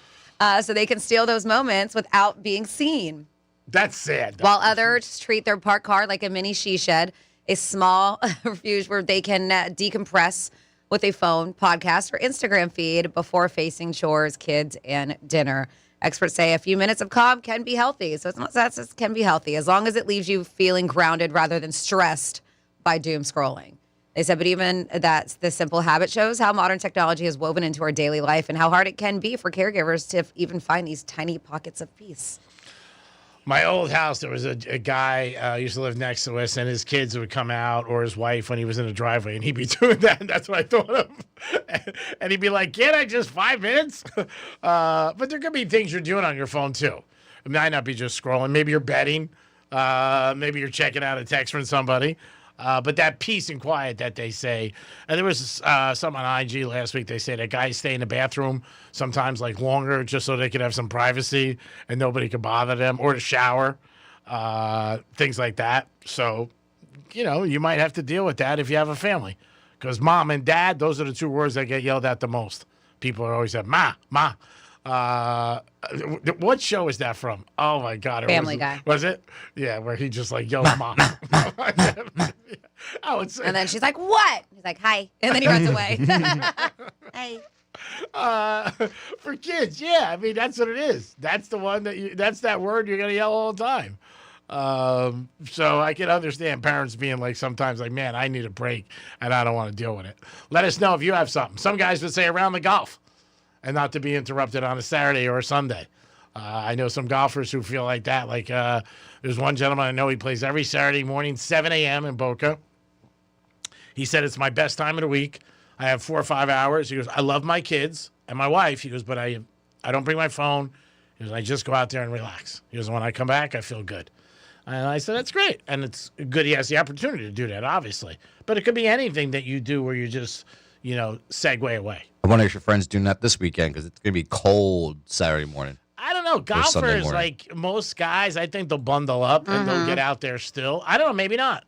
[SPEAKER 8] So they can steal those moments without being seen.
[SPEAKER 10] That's sad.
[SPEAKER 8] While others treat their parked car like a mini she shed, a small refuge where they can decompress with a phone, podcast, or Instagram feed before facing chores, kids, and dinner. Experts say a few minutes of calm can be healthy. So it's not that it can be healthy as long as it leaves you feeling grounded rather than stressed by doom scrolling. They said, but even that the simple habit shows how modern technology is woven into our daily life and how hard it can be for caregivers to even find these tiny pockets of peace.
[SPEAKER 10] My old house, there was a guy used to live next to us, and his kids would come out, or his wife when he was in the driveway, and he'd be doing that. And that's what I thought of. And he'd be like, can't I just 5 minutes? But there could be things you're doing on your phone, too. It might not be just scrolling. Maybe you're betting. Maybe you're checking out a text from somebody. But that peace and quiet that they say, and there was something on IG last week. They say that guys stay in the bathroom sometimes like longer just so they could have some privacy and nobody could bother them, or to shower, things like that. So, you might have to deal with that if you have a family, because mom and dad, those are the two words that get yelled at the most. People are always saying, ma. What show is that from? Oh my God!
[SPEAKER 8] Family Guy.
[SPEAKER 10] Was it? Yeah, where he just like yells, "Mom."
[SPEAKER 8] And then she's like, "What?" He's like, "Hi," and then he runs away. Hey.
[SPEAKER 10] For kids, yeah. I mean, that's what it is. That's the one that's that word you're gonna yell all the time. So I can understand parents being like sometimes like, man, I need a break and I don't want to deal with it. Let us know if you have something. Some guys would say around the golf and not to be interrupted on a Saturday or a Sunday. I know some golfers who feel like that. Like there's one gentleman I know, he plays every Saturday morning, 7 a.m. in Boca. He said, it's my best time of the week. I have 4 or 5 hours. He goes, I love my kids and my wife. He goes, but I don't bring my phone. He goes, I just go out there and relax. He goes, when I come back, I feel good. And I said, that's great. And it's good he has the opportunity to do that, obviously. But it could be anything that you do where you just, segue away.
[SPEAKER 7] I wonder if your friend's doing that this weekend, because it's going to be cold Saturday morning.
[SPEAKER 10] I don't know. Golfers, like most guys, I think they'll bundle up and they'll get out there still. I don't know. Maybe not.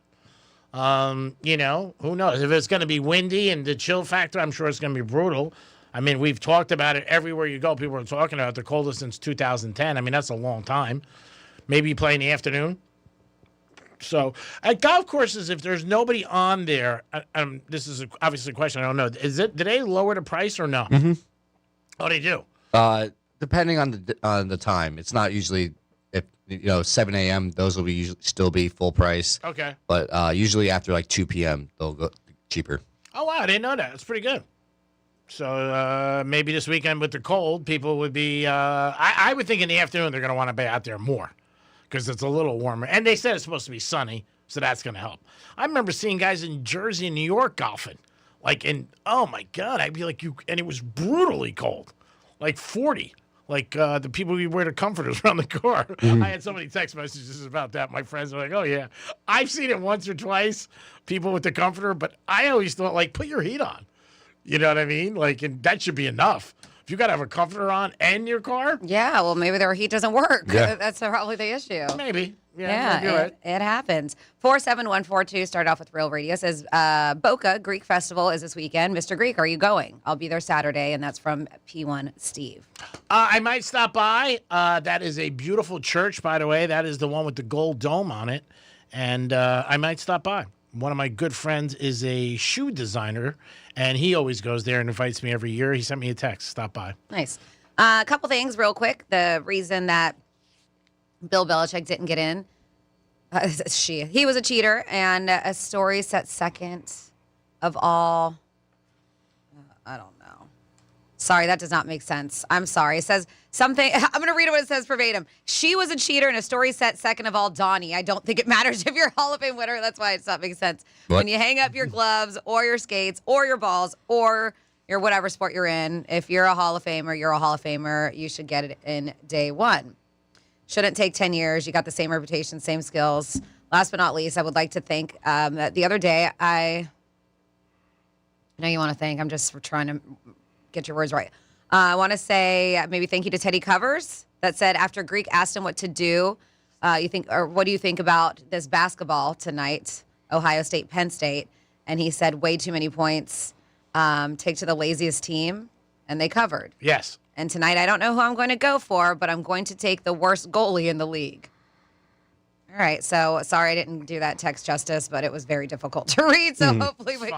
[SPEAKER 10] Who knows? If it's going to be windy and the chill factor, I'm sure it's going to be brutal. I mean, we've talked about it everywhere you go. People are talking about it, the coldest since 2010. I mean, that's a long time. Maybe you play in the afternoon. So at golf courses, if there's nobody on there, this is obviously a question I don't know. Do they lower the price or no?
[SPEAKER 7] Mm-hmm.
[SPEAKER 10] Oh, they do.
[SPEAKER 7] Depending on the time, it's not usually 7 a.m. Those will still be full price.
[SPEAKER 10] Okay.
[SPEAKER 7] But usually after like 2 p.m. they'll go cheaper.
[SPEAKER 10] Oh wow, I didn't know that. It's pretty good. So maybe this weekend with the cold, people would be. I would think in the afternoon they're going to want to be out there more, because it's a little warmer. And they said it's supposed to be sunny, so that's going to help. I remember seeing guys in Jersey and New York golfing. Oh, my God. I'd be like, and it was brutally cold, like 40. Like the people who wear the comforters around the car. Mm-hmm. I had so many text messages about that. My friends were like, oh, yeah. I've seen it once or twice, people with the comforter, but I always thought, put your heat on. You know what I mean? And that should be enough If you got to have a comforter on and your car?
[SPEAKER 8] Yeah, well, maybe their heat doesn't work.
[SPEAKER 10] Yeah.
[SPEAKER 8] That's probably the issue.
[SPEAKER 10] Maybe. Yeah, you're right.
[SPEAKER 8] It happens. 47142, start off with Real Radio, says Boca Greek Festival is this weekend. Mr. Greek, are you going? I'll be there Saturday, and that's from P1 Steve.
[SPEAKER 10] I might stop by. That is a beautiful church, by the way. That is the one with the gold dome on it. And I might stop by. One of my good friends is a shoe designer, and he always goes there and invites me every year. He sent me a text. Stop by.
[SPEAKER 8] Nice. A couple things real quick. The reason that Bill Belichick didn't get in, he was a cheater, and a story set second of all. I don't know. Sorry, that does not make sense. I'm sorry. It says something. I'm going to read it what it says verbatim. She was a cheater, and a story set second of all Donnie. I don't think it matters if you're a Hall of Fame winner. That's why it's not making sense.
[SPEAKER 7] What?
[SPEAKER 8] When you hang up your gloves or your skates or your balls or your whatever sport you're in, if you're a Hall of Famer, you're a Hall of Famer. You should get it in day one. Shouldn't take 10 years. You got the same reputation, same skills. Last but not least, I would like to thank that the other day, I know you want to thank. I'm just trying to get your words right. I want to say maybe thank you to Teddy Covers that said after Greek asked him what to do, what do you think about this basketball tonight, Ohio State, Penn State? And he said way too many points. Take to the laziest team, and they covered.
[SPEAKER 10] Yes.
[SPEAKER 8] And tonight, I don't know who I'm going to go for, but I'm going to take the worst goalie in the league. All right, so sorry I didn't do that text justice, but it was very difficult to read, so hopefully we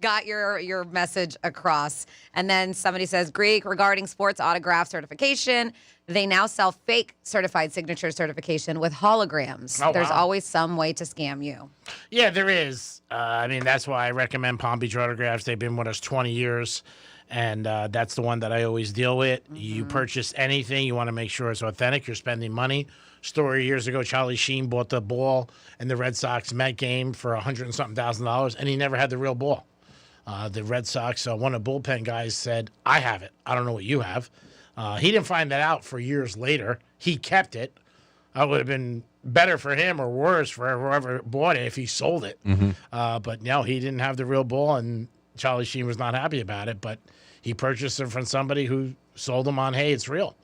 [SPEAKER 8] got your message across. And then somebody says, Greek, regarding sports autograph certification, they now sell fake certified signature certification with holograms.
[SPEAKER 10] Oh,
[SPEAKER 8] There's
[SPEAKER 10] wow.
[SPEAKER 8] always some way to scam you.
[SPEAKER 10] Yeah, there is. That's why I recommend Palm Beach Autographs. They've been with us 20 years, and that's the one that I always deal with. You purchase anything, you want to make sure it's authentic. You're spending money. Story years ago, Charlie Sheen bought the ball in the Red Sox Met game for $100,000, and he never had the real ball. The Red Sox, one of the bullpen guys said, I have it. I don't know what you have. He didn't find that out for years later. He kept it. It would have been better for him or worse for whoever bought it if he sold it. But no, he didn't have the real ball, and Charlie Sheen was not happy about it. But he purchased it from somebody who sold him on, hey, it's real.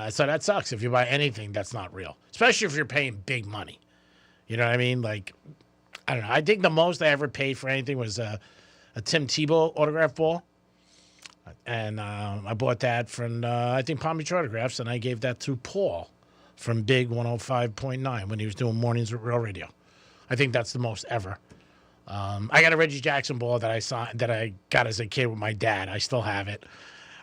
[SPEAKER 10] So that sucks if you buy anything that's not real, especially if you're paying big money. You know what I mean? Like, I don't know. I think the most I ever paid for anything was a Tim Tebow autograph ball. And I bought that from, I think, Palm Beach Autographs, and I gave that to Paul from Big 105.9 when he was doing mornings with Real Radio. I think that's the most ever. I got a Reggie Jackson ball that I got as a kid with my dad. I still have it.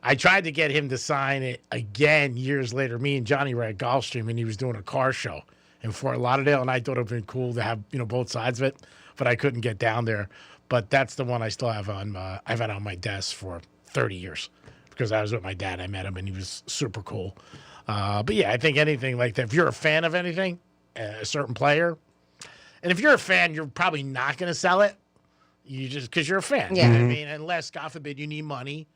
[SPEAKER 10] I tried to get him to sign it again years later. Me and Johnny were at Gulfstream, and he was doing a car show in Fort Lauderdale, and I thought it would have been cool to have both sides of it, but I couldn't get down there. But that's the one I still have on. I've had on my desk for 30 years because I was with my dad. I met him, and he was super cool. But yeah, I think anything like that. If you're a fan of anything, a certain player, and if you're a fan, you're probably not going to sell it. You just because you're a fan.
[SPEAKER 8] Yeah.
[SPEAKER 10] You know what I mean? Unless, God forbid, you need money.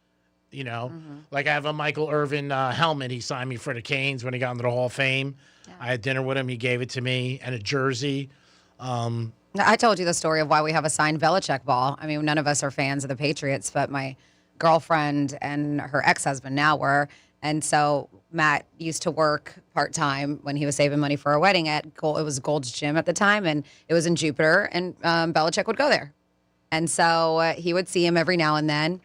[SPEAKER 10] Like I have a Michael Irvin helmet. He signed me for the Canes when he got into the Hall of Fame. Yeah. I had dinner with him. He gave it to me, and a jersey.
[SPEAKER 8] I told you the story of why we have a signed Belichick ball. I mean, none of us are fans of the Patriots, but my girlfriend and her ex-husband now were. And so Matt used to work part-time when he was saving money for a wedding at it was Gold's Gym at the time, and it was in Jupiter, and Belichick would go there. And so he would see him every now and then.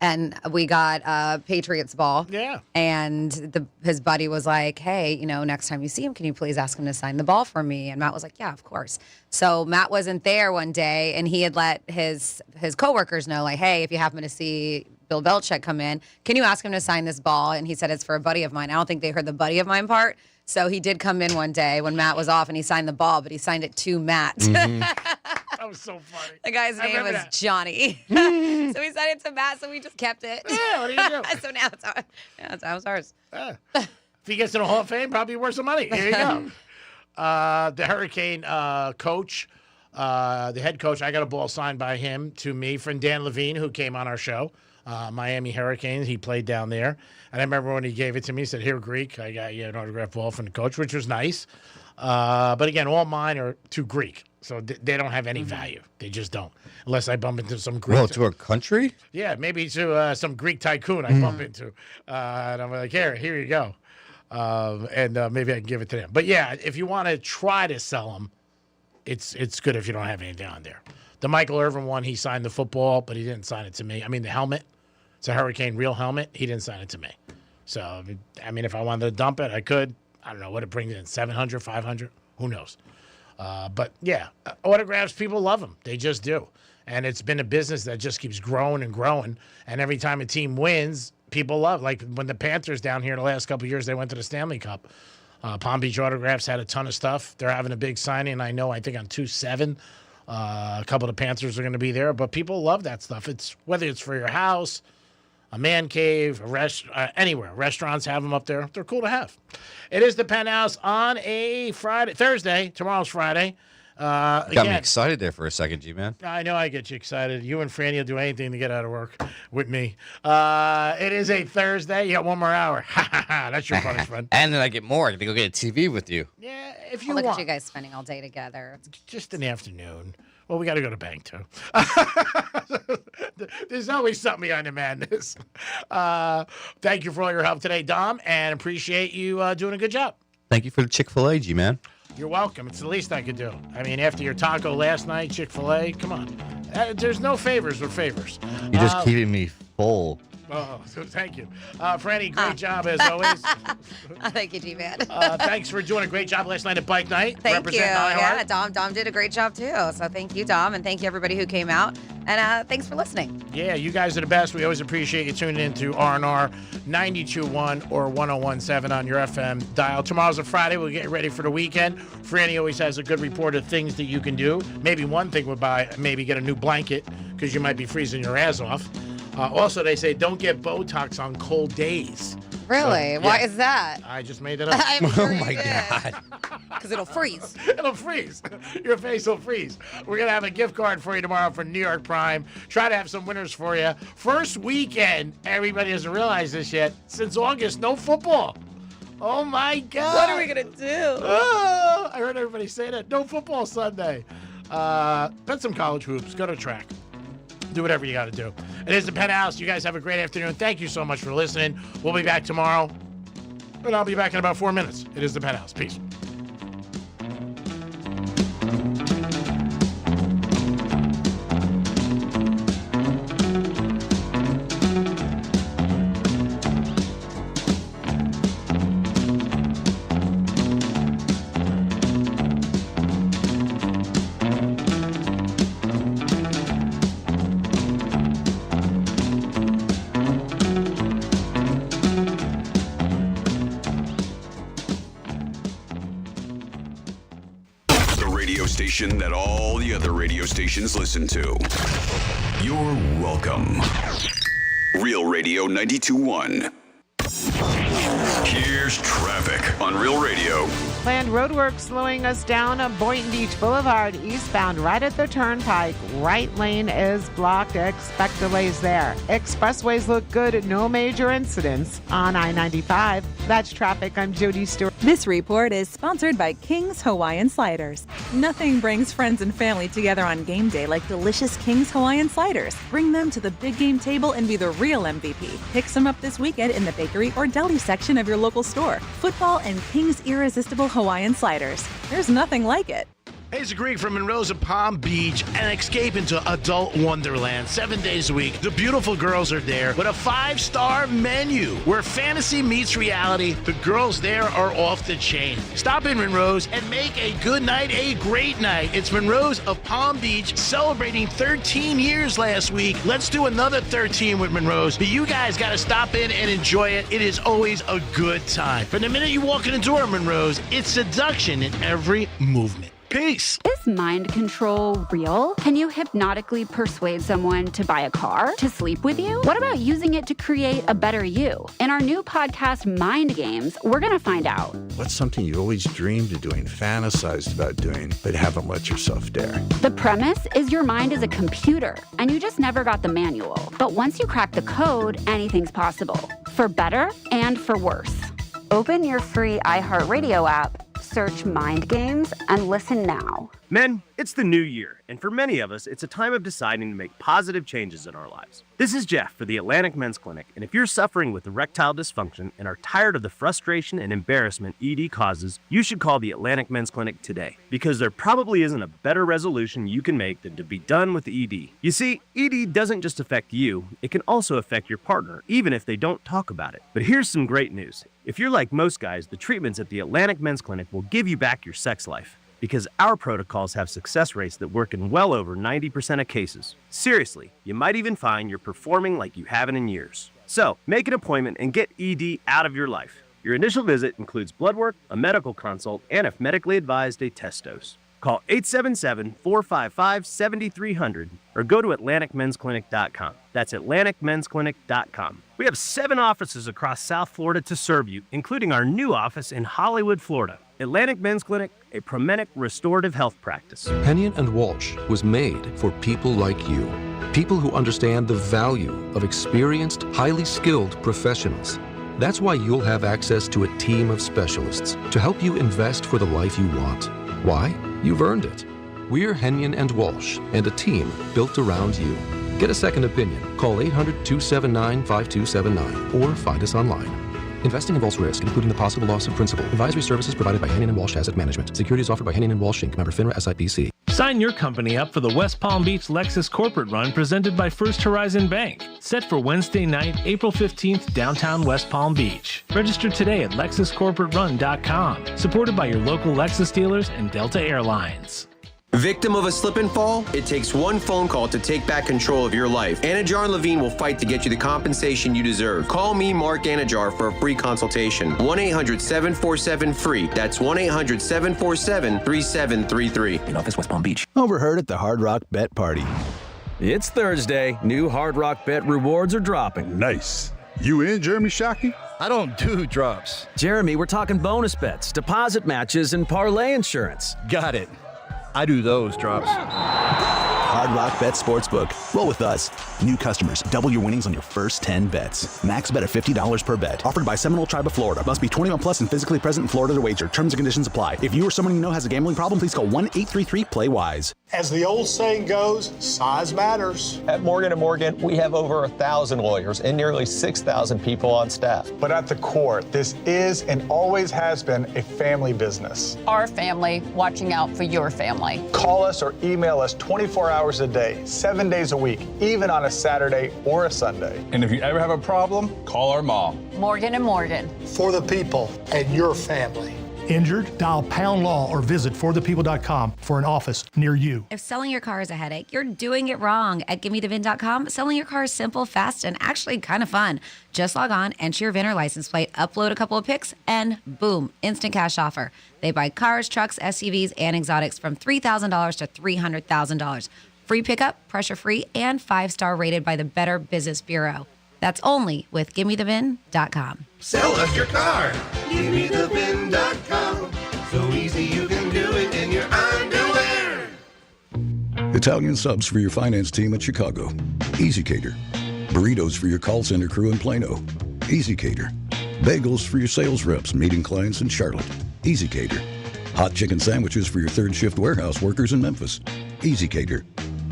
[SPEAKER 8] And we got a Patriots ball.
[SPEAKER 10] Yeah.
[SPEAKER 8] And his buddy was like, hey, next time you see him, can you please ask him to sign the ball for me? And Matt was like, yeah, of course. So Matt wasn't there one day, and he had let his coworkers know, like, hey, if you happen to see Bill Belichick come in, can you ask him to sign this ball? And he said, it's for a buddy of mine. I don't think they heard the buddy of mine part. So he did come in one day when Matt was off, and he signed the ball, but he signed it to Matt.
[SPEAKER 10] That was so funny.
[SPEAKER 8] The guy's name was
[SPEAKER 10] that.
[SPEAKER 8] Johnny. So he signed it to Matt, so we just kept it.
[SPEAKER 10] Yeah, what do you do?
[SPEAKER 8] So now it's ours.
[SPEAKER 10] Yeah. If he gets to the Hall of Fame, probably worth some money. Here you go. The Hurricane coach, the head coach, I got a ball signed by him to me from Dan Levine, who came on our show. Miami Hurricanes. He played down there. And I remember when he gave it to me, he said, here, Greek, I got you an autograph ball from the coach, which was nice. But again, all mine are to Greek. So they don't have any value. They just don't. Unless I bump into some Greek.
[SPEAKER 7] Well, to a country?
[SPEAKER 10] Yeah, maybe to some Greek tycoon I bump into. And I'm like, here you go. Maybe I can give it to them. But yeah, if you want to try to sell them, it's good if you don't have anything on there. The Michael Irvin one, he signed the football, but he didn't sign it to me. I mean, the helmet. It's a Hurricane real helmet. He didn't sign it to me. So, I mean, if I wanted to dump it, I could. I don't know what it brings in, 700, 500, who knows? But yeah, autographs, people love them. They just do. And it's been a business that just keeps growing and growing. And every time a team wins, people love. Like when the Panthers down here the last couple of years, they went to the Stanley Cup. Palm Beach Autographs had a ton of stuff. They're having a big signing. I think on 2/7, a couple of the Panthers are going to be there. But people love that stuff. It's whether it's for your house, a man cave, anywhere. Restaurants have them up there. They're cool to have. It is the Penthouse on a Thursday. Tomorrow's Friday.
[SPEAKER 7] Got me excited there for a second, G-Man.
[SPEAKER 10] I know I get you excited. You and Franny will do anything to get out of work with me. It is a Thursday. You got 1 more hour. That's your punishment.
[SPEAKER 7] And then I get more. I get to go get a TV with you.
[SPEAKER 10] Yeah, if you
[SPEAKER 8] Look
[SPEAKER 10] want.
[SPEAKER 8] at you guys spending all day together.
[SPEAKER 10] Just in the afternoon. Well, we got to go to bank, too. There's always something behind the madness. Thank you for all your help today, Dom, and appreciate you doing a good job.
[SPEAKER 7] Thank you for the Chick-fil-A, G-Man.
[SPEAKER 10] You're welcome. It's the least I could do. I mean, after your taco last night, Chick-fil-A, come on. There's no favors with favors.
[SPEAKER 7] You're just keeping me full.
[SPEAKER 10] Oh, so thank you. Franny, great job as always.
[SPEAKER 8] Thank you, G-Man.
[SPEAKER 10] Thanks for doing a great job last night at Bike Night.
[SPEAKER 8] Thank you.
[SPEAKER 10] Representing iHeart.
[SPEAKER 8] Yeah, Dom did a great job too. So thank you, Dom, and thank you everybody who came out. And thanks for listening.
[SPEAKER 10] Yeah, you guys are the best. We always appreciate you tuning in to R&R 92.1 or 101.7 on your FM dial. Tomorrow's a Friday. We'll get ready for the weekend. Franny always has a good report of things that you can do. Maybe one thing would maybe get a new blanket because you might be freezing your ass off. Also, they say don't get Botox on cold days.
[SPEAKER 8] Really?
[SPEAKER 10] So,
[SPEAKER 8] Why is that?
[SPEAKER 10] I just made it up.
[SPEAKER 8] Oh, my God. Because it'll freeze.
[SPEAKER 10] It'll freeze. Your face will freeze. We're going to have a gift card for you tomorrow for New York Prime. Try to have some winners for you. First weekend, everybody doesn't realize this yet, since August, no football. Oh, my God.
[SPEAKER 8] What are we going to do?
[SPEAKER 10] Oh, I heard everybody say that. No football Sunday. Bet some college hoops. Go to track. Do whatever you got to do. It is the Penthouse. You guys have a great afternoon. Thank you so much for listening. We'll be back tomorrow, and I'll be back in about 4 minutes. It is the Penthouse. Peace.
[SPEAKER 5] That all the other radio stations listen to. You're welcome. Real Radio 92.1. Here's traffic on Real Radio.
[SPEAKER 3] Planned roadwork slowing us down on Boynton Beach Boulevard eastbound right at the turnpike. Right lane is blocked. Expect delays there. Expressways look good. No major incidents on I-95. That's traffic. I'm Jody Stewart.
[SPEAKER 31] This report is sponsored by King's Hawaiian Sliders. Nothing brings friends and family together on game day like delicious King's Hawaiian Sliders. Bring them to the big game table and be the real MVP. Pick some up this weekend in the bakery or deli section of your local store. Football and King's irresistible Hawaiian Sliders. There's nothing like it.
[SPEAKER 10] Hey, it's Greg from Monroe's of Palm Beach, and escape into adult wonderland 7 days a week. The beautiful girls are there with a 5-star menu where fantasy meets reality. The girls there are off the chain. Stop in Monroe's and make a good night a great night. It's Monroe's of Palm Beach celebrating 13 years last week. Let's do another 13 with Monroe's. But you guys got to stop in and enjoy it. It is always a good time. From the minute you walk in the door of Monroe's, it's seduction in every movement. Peace.
[SPEAKER 4] Is mind control real? Can you hypnotically persuade someone to buy a car, to sleep with you? What about using it to create a better you? In our new podcast, Mind Games, we're going to find out.
[SPEAKER 6] What's something you always dreamed of doing, fantasized about doing, but haven't let yourself dare?
[SPEAKER 4] The premise is your mind is a computer, and you just never got the manual. But once you crack the code, anything's possible. For better and for worse. Open your free iHeartRadio app, search Mind Games, and listen now.
[SPEAKER 9] Men, It's the new year, and for many of us, it's a time of deciding to make positive changes in our lives. This is Jeff for the Atlantic Men's Clinic, and if you're suffering with erectile dysfunction and are tired of the frustration and embarrassment ED causes, you should call the Atlantic Men's Clinic today, because there probably isn't a better resolution you can make than to be done with ED. You see, ED doesn't just affect you, it can also affect your partner, even if they don't talk about it. But here's some great news. If you're like most guys, the treatments at the Atlantic Men's Clinic will give you back your sex life, because our protocols have success rates that work in well over 90% of cases. Seriously, you might even find you're performing like you haven't in years. So, make an appointment and get ED out of your life. Your initial visit includes blood work, a medical consult, and if medically advised, a test dose. Call 877-455-7300 or go to AtlanticMen'sClinic.com. That's AtlanticMen'sClinic.com. We have 7 offices across South Florida to serve you, including our new office in Hollywood, Florida. Atlantic Men's Clinic, a Promenic restorative health practice.
[SPEAKER 11] Hennion and Walsh was made for people like you. People who understand the value of experienced, highly skilled professionals. That's why you'll have access to a team of specialists to help you invest for the life you want. Why? You've earned it. We're Hennion and Walsh, and a team built around you. Get a second opinion. Call 800-279-5279 or find us online. Investing involves risk, including the possible loss of principal. Advisory services provided by Hennion & Walsh Asset Management. Securities offered by Hennion & Walsh Inc. Member FINRA SIPC.
[SPEAKER 12] Sign your company up for the West Palm Beach Lexus Corporate Run presented by First Horizon Bank. Set for Wednesday night, April 15th, downtown West Palm Beach. Register today at LexusCorporateRun.com. Supported by your local Lexus dealers and Delta Airlines.
[SPEAKER 26] Victim of a slip and fall? It takes one phone call to take back control of your life. Anajar and Levine will fight to get you the compensation you deserve. Call me, Mark Anajar, for a free consultation. 1-800-747-FREE. That's 1-800-747-3733. In office, West Palm Beach.
[SPEAKER 13] Overheard at the Hard Rock Bet Party. It's Thursday. New Hard Rock Bet rewards are dropping.
[SPEAKER 14] Nice. You in, Jeremy Shockey? I don't do drops.
[SPEAKER 13] Jeremy, we're talking bonus bets, deposit matches, and parlay insurance.
[SPEAKER 14] Got it. I do those drops.
[SPEAKER 15] Hard Rock Bet Sportsbook. Roll with us. New customers, double your winnings on your first 10 bets. Max bet of $50 per bet. Offered by Seminole Tribe of Florida. Must be 21 plus and physically present in Florida to wager. Terms and conditions apply. If you or someone you know has a gambling problem, please call 1-833-PLAY-WISE.
[SPEAKER 16] As the old saying goes, size matters.
[SPEAKER 20] At Morgan & Morgan, we have over 1,000 lawyers and nearly 6,000 people on staff.
[SPEAKER 16] But at the core, this is and always has been a family business.
[SPEAKER 22] Our family watching out for your family.
[SPEAKER 16] Call us or email us 24 hours a day, 7 days a week, even on a Saturday or a Sunday.
[SPEAKER 20] And if you ever have a problem, call our mom.
[SPEAKER 22] Morgan & Morgan.
[SPEAKER 16] For the people and your family.
[SPEAKER 23] Injured? Dial Pound Law or visit forthepeople.com for an office near you.
[SPEAKER 25] If selling your car is a headache, you're doing it wrong. At GimmeTheVin.com, selling your car is simple, fast, and actually kind of fun. Just log on, enter your VIN or license plate, upload a couple of pics, and boom, instant cash offer. They buy cars, trucks, SUVs, and exotics from $3,000 to $300,000. Free pickup, pressure-free, and 5-star rated by the Better Business Bureau. That's only with GimmeTheVin.com.
[SPEAKER 19] Sell us your car. GimmeTheVin.com. So easy you can do it in your underwear.
[SPEAKER 28] Italian subs for your finance team at Chicago. Easy Cater. Burritos for your call center crew in Plano. Easy Cater. Bagels for your sales reps meeting clients in Charlotte. Easy Cater. Hot chicken sandwiches for your third shift warehouse workers in Memphis. Easy Cater.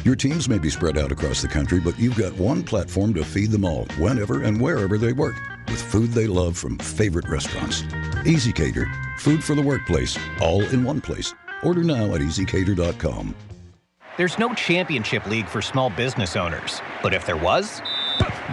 [SPEAKER 28] Your teams may be spread out across the country, but you've got one platform to feed them all, whenever and wherever they work, with food they love from favorite restaurants. Easy Cater. Food for the workplace, all in one place. Order now at easycater.com.
[SPEAKER 21] There's no championship league for small business owners, but if there was,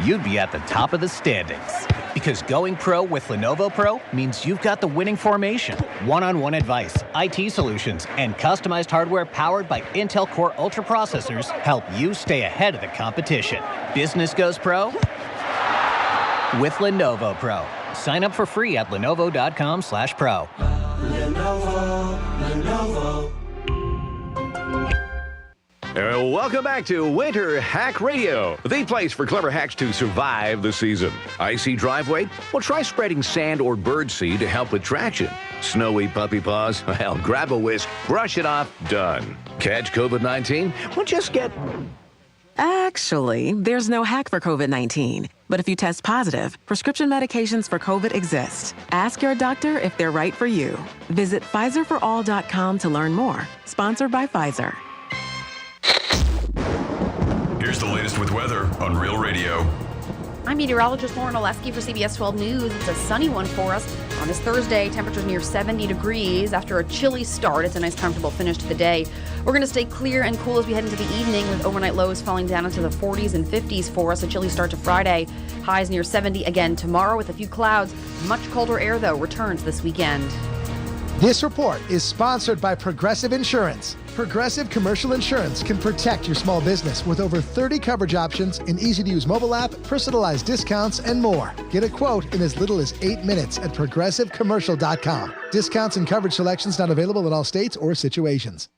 [SPEAKER 21] you'd be at the top of the standings. Because going pro with Lenovo Pro means you've got the winning formation, one-on-one advice, IT solutions, and customized hardware powered by Intel Core Ultra processors help you stay ahead of the competition. Business goes pro with Lenovo Pro. Sign up for free at lenovo.com/pro.
[SPEAKER 19] Lenovo.
[SPEAKER 30] Welcome back to Winter Hack Radio, the place for clever hacks to survive the season. Icy driveway? Well, try spreading sand or birdseed to help with traction. Snowy puppy paws? Well, grab a whisk, brush it off, done. Catch COVID-19? Well, just get
[SPEAKER 1] Actually, there's no hack for COVID-19. But if you test positive, prescription medications for COVID exist. Ask your doctor if they're right for you. Visit PfizerForAll.com to learn more. Sponsored by Pfizer.
[SPEAKER 2] Here's the latest with weather on Real Radio.
[SPEAKER 3] I'm meteorologist Lauren Oleski for CBS 12 News. It's a sunny one for us on this Thursday. Temperatures near 70 degrees. After a chilly start, it's a nice, comfortable finish to the day. We're going to stay clear and cool as we head into the evening, with overnight lows falling down into the 40s and 50s for us. A chilly start to Friday. Highs near 70 again tomorrow with a few clouds. Much colder air, though, returns this weekend.
[SPEAKER 5] This report is sponsored by Progressive Insurance. Progressive Commercial Insurance can protect your small business with over 30 coverage options, an easy-to-use mobile app, personalized discounts, and more. Get a quote in as little as 8 minutes at progressivecommercial.com. Discounts and coverage selections not available in all states or situations.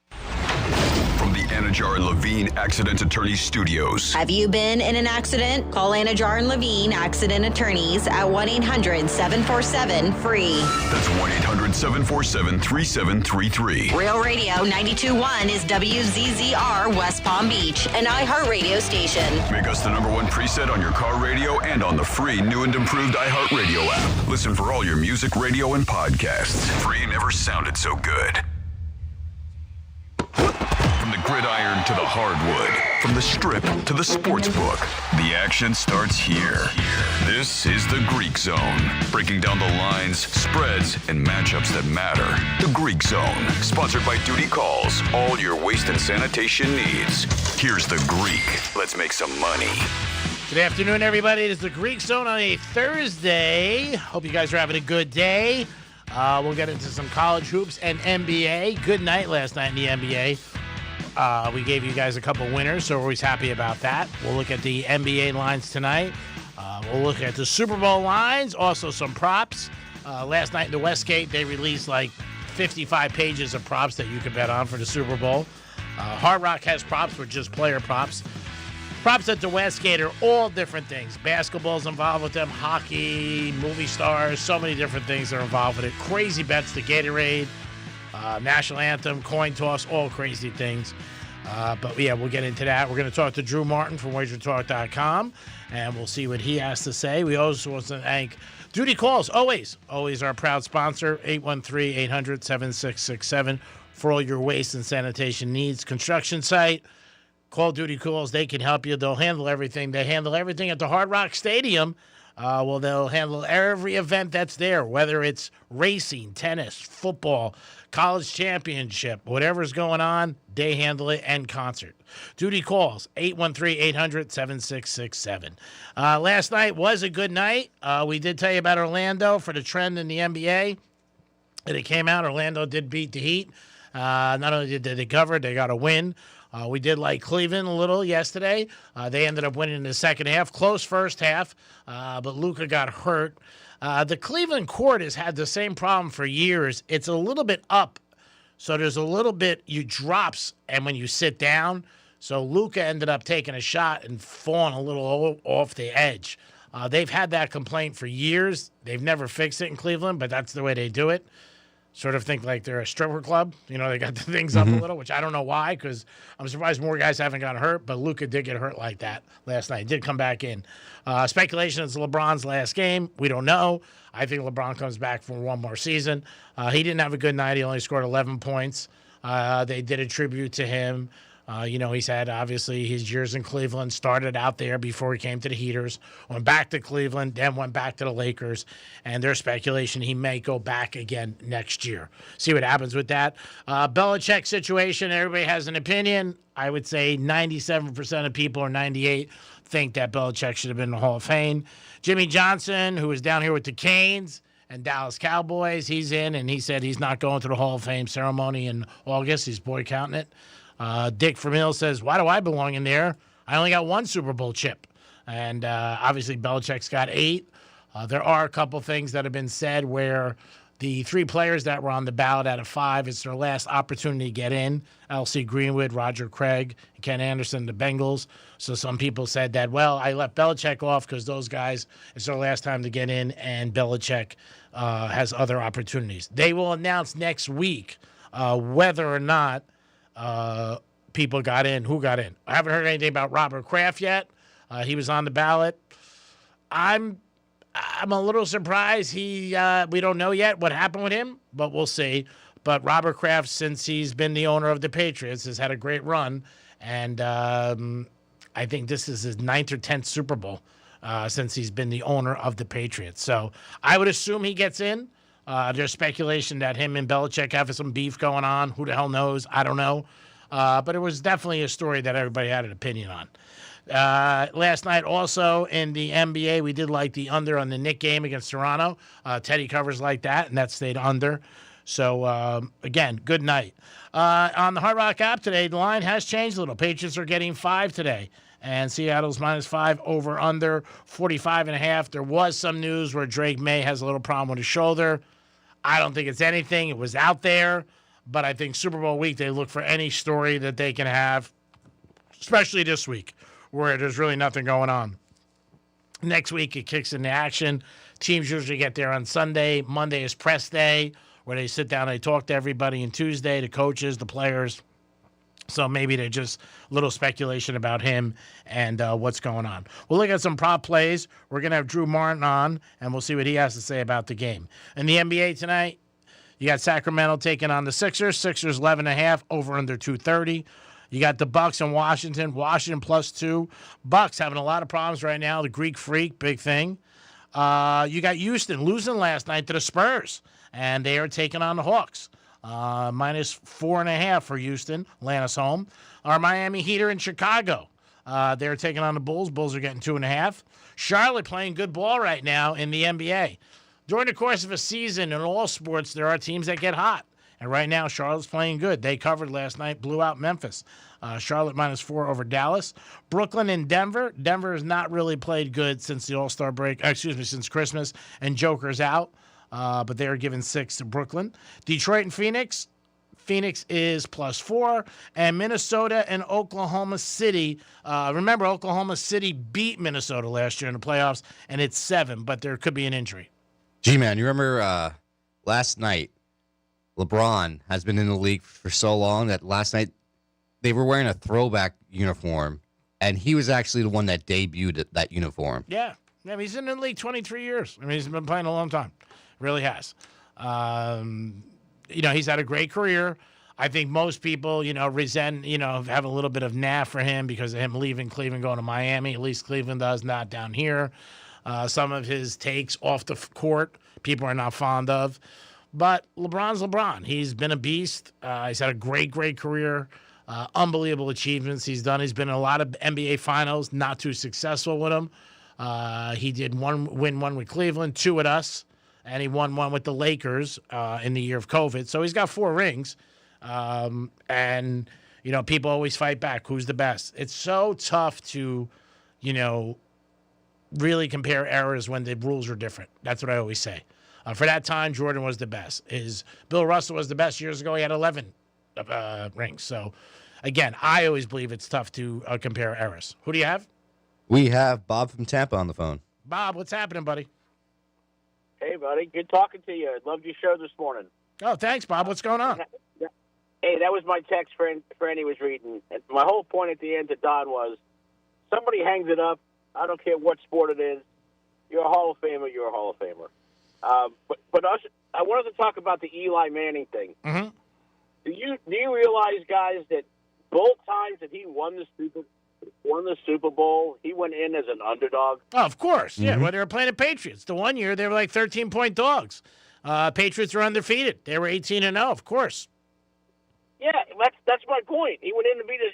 [SPEAKER 2] From the Anajar and Levine Accident Attorneys Studios.
[SPEAKER 7] Have you been in an accident? Call Anajar and Levine Accident Attorneys at 1-800-747-FREE.
[SPEAKER 2] That's 1-800-747-3733.
[SPEAKER 7] Real Radio 92.1 is WZZR West Palm Beach, an iHeartRadio station.
[SPEAKER 2] Make us the #1 preset on your car radio and on the free new and improved iHeartRadio app. Listen for all your music, radio, and podcasts. Free never sounded so good. From the gridiron to the hardwood, from the strip to the sports book, the action starts here. This is the Greek Zone, breaking down the lines, spreads, and matchups that matter. The Greek Zone, sponsored by Duty Calls, all your waste and sanitation needs. Here's the Greek. Let's make some money.
[SPEAKER 10] Good afternoon, everybody. It is the Greek Zone on a Thursday. Hope you guys are having a good day. We'll get into some college hoops and NBA. Good night last night in the NBA. We gave you guys a couple winners, so we're always happy about that. We'll look at the NBA lines tonight. We'll look at the Super Bowl lines, also some props. Last night in the Westgate, they released like 55 pages of props that you can bet on for the Super Bowl. Hard Rock has props, with just player props. Props at the Westgate are all different things. Basketball's involved with them, hockey, movie stars, so many different things are involved with it. Crazy bets, the Gatorade, national anthem, coin toss, all crazy things. But yeah, we'll get into that. We're going to talk to Drew Martin from WagerTalk.com, and we'll see what he has to say. We also want to thank Duty Calls, always our proud sponsor, 813-800-7667 for all your waste and sanitation needs. Construction site. Call Duty Calls. They can help you. They'll handle everything. They handle everything at the Hard Rock Stadium. They'll handle every event that's there, whether it's racing, tennis, football, college championship, whatever's going on, they handle it, and concert. Duty Calls, 813-800-7667. Last night was a good night. We did tell you about Orlando for the trend in the NBA. And it came out. Orlando did beat the Heat. Not only did they cover, they got a win. We did like Cleveland a little yesterday. They ended up winning in the second half. Close first half, but Luka got hurt. The Cleveland court has had the same problem for years. It's a little bit up, so there's a little bit, you drops, and when you sit down. So Luka ended up taking a shot and falling a little off the edge. They've had that complaint for years. They've never fixed it in Cleveland, but that's the way they do it. Sort of think like they're a stripper club. You know, they got the things up a little, which I don't know why, because I'm surprised more guys haven't gotten hurt, but Luka did get hurt like that last night. Did come back in. Speculation it's LeBron's last game. We don't know. I think LeBron comes back for one more season. He didn't have a good night. He only scored 11 points. They did a tribute to him. He's had, obviously, his years in Cleveland, started out there before he came to the Heaters, went back to Cleveland, then went back to the Lakers, and there's speculation he may go back again next year. See what happens with that. Belichick situation, everybody has an opinion. I would say 97% of people, or 98%, think that Belichick should have been in the Hall of Fame. Jimmy Johnson, who was down here with the Canes and Dallas Cowboys, he's in, and he said he's not going to the Hall of Fame ceremony in August. He's boycotting it. Dick from Hill says, why do I belong in there? I only got one Super Bowl chip. And obviously Belichick's got 8. There are a couple things that have been said where the 3 players that were on the ballot out of 5, it's their last opportunity to get in. L.C. Greenwood, Roger Craig, Ken Anderson, the Bengals. So some people said that, well, I left Belichick off because those guys, it's their last time to get in, and Belichick has other opportunities. They will announce next week whether or not people got in. Who got in? I haven't heard anything about Robert Kraft yet. He was on the ballot. I'm a little surprised we don't know yet what happened with him, but we'll see. But Robert Kraft, since he's been the owner of the Patriots, has had a great run. And I think this is his 9th or 10th Super Bowl since he's been the owner of the Patriots. So I would assume he gets in. There's speculation that him and Belichick have some beef going on. Who the hell knows? I don't know. But it was definitely a story that everybody had an opinion on. Last night also in the NBA, we did like the under on the Knicks game against Toronto. Teddy covers like that, and that stayed under. So, again, good night. On the Hard Rock app today, the line has changed a little. Patriots are getting 5 today, and Seattle's -5 over under 45.5. There was some news where Drake May has a little problem with his shoulder. I don't think it's anything. It was out there, but I think Super Bowl week, they look for any story that they can have, especially this week, where there's really nothing going on. Next week, it kicks into action. Teams usually get there on Sunday. Monday is press day, where they sit down and they talk to everybody. And Tuesday, the coaches, the players. So maybe they're just a little speculation about him and what's going on. We'll look at some prop plays. We're going to have Drew Martin on, and we'll see what he has to say about the game. In the NBA tonight, you got Sacramento taking on the Sixers. Sixers 11.5, over under 230. You got the Bucks and Washington. Washington +2. Bucks having a lot of problems right now. The Greek Freak, big thing. You got Houston losing last night to the Spurs, and they are taking on the Hawks. -4.5 for Houston. Atlanta's home. Our Miami Heat are in Chicago. They're taking on the Bulls. Bulls are getting 2.5. Charlotte playing good ball right now in the NBA. During the course of a season in all sports, there are teams that get hot. And right now, Charlotte's playing good. They covered last night, blew out Memphis. Charlotte -4 over Dallas. Brooklyn and Denver. Denver has not really played good since the All-Star break. Since Christmas. And Joker's out. But they are giving 6 to Brooklyn. Detroit and Phoenix. Phoenix is +4. And Minnesota and Oklahoma City. Remember, Oklahoma City beat Minnesota last year in the playoffs, and it's 7, but there could be an injury.
[SPEAKER 4] G-Man, you remember last night, LeBron has been in the league for so long that last night they were wearing a throwback uniform, and he was actually the one that debuted that uniform.
[SPEAKER 10] Yeah. He's in the league 23 years. He's been playing a long time. Really has. He's had a great career. I think most people, resent, have a little bit of naff for him because of him leaving Cleveland, going to Miami. At least Cleveland does, not down here. Some of his takes off the court, people are not fond of. But LeBron's LeBron. He's been a beast. He's had a great, great career. Unbelievable achievements he's done. He's been in a lot of NBA finals, not too successful with them. He did win one with Cleveland, 2 with us. And he won 1 with the Lakers in the year of COVID. So he's got 4 rings. And, people always fight back. Who's the best? It's so tough to, really compare eras when the rules are different. That's what I always say. For that time, Jordan was the best. Bill Russell was the best years ago. He had 11 rings. So, again, I always believe it's tough to compare eras. Who do you have?
[SPEAKER 4] We have Bob from Tampa on the phone.
[SPEAKER 10] Bob, what's happening, buddy?
[SPEAKER 6] Hey, buddy. Good talking to you. Loved your show this morning.
[SPEAKER 10] Oh, thanks, Bob. What's going on?
[SPEAKER 6] Hey, that was my text Franny was reading. And my whole point at the end to Don was, somebody hangs it up. I don't care what sport it is. You're a Hall of Famer. You're a Hall of Famer. But I wanted to talk about the Eli Manning thing.
[SPEAKER 10] Mm-hmm.
[SPEAKER 6] Do you realize, guys, that both times that he won the Super Bowl, he went in as an underdog?
[SPEAKER 10] Oh, of course. Yeah, when they were playing the Patriots. The one year, they were like 13-point dogs. Patriots were undefeated. They were 18-0, of course.
[SPEAKER 6] Yeah, that's my point. He went in to beat an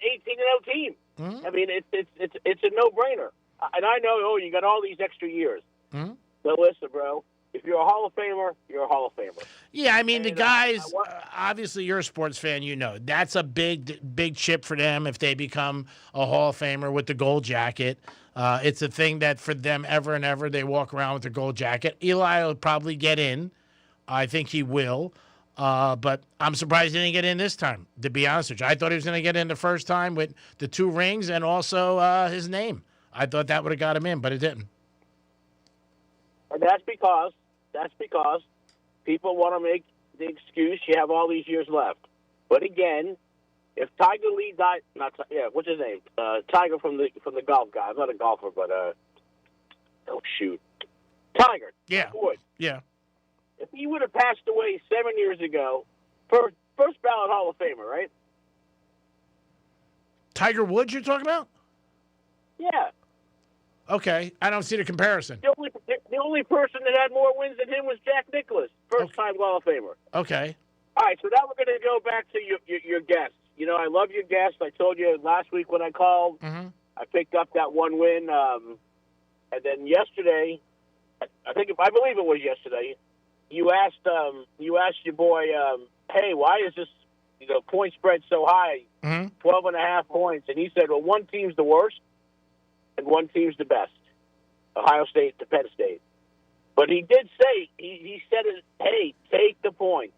[SPEAKER 6] 18-0 team.
[SPEAKER 10] Mm-hmm.
[SPEAKER 6] I mean, it's a no-brainer. And I know, you got all these extra years.
[SPEAKER 10] Mm-hmm.
[SPEAKER 6] But listen, bro, if you're a Hall of Famer, you're a Hall of Famer.
[SPEAKER 10] Yeah, I mean, the guys, obviously you're a sports fan, that's a big chip for them if they become a Hall of Famer with the gold jacket. It's a thing that for them ever and ever, they walk around with the gold jacket. Eli will probably get in. I think he will. But I'm surprised he didn't get in this time, to be honest with you. I thought he was going to get in the first time with the 2 rings and also his name. I thought that would have got him in, but it didn't.
[SPEAKER 6] And that's because people want to make the excuse you have all these years left. But again, if Tiger Lee died, what's his name? Tiger from the golf guy. I'm not a golfer, but Tiger.
[SPEAKER 10] Yeah.
[SPEAKER 6] Wood.
[SPEAKER 10] Yeah.
[SPEAKER 6] If he would have passed away 7 years ago, first ballot Hall of Famer, right?
[SPEAKER 10] Tiger Woods, you're talking about?
[SPEAKER 6] Yeah.
[SPEAKER 10] Okay, I don't see the comparison.
[SPEAKER 6] The only person that had more wins than him was Jack Nicklaus, first-time Hall of Famer.
[SPEAKER 10] Okay.
[SPEAKER 6] All right, so now we're going to go back to your guests. You know, I love your guests. I told you last week when I called, I picked up that one win, and then yesterday, I believe it was yesterday, you asked your boy, hey, why is this point spread so high, 12.5 points, and he said, well, one team's the worst and one team's the best, Ohio State to Penn State. But he did say, he said, hey, take the points.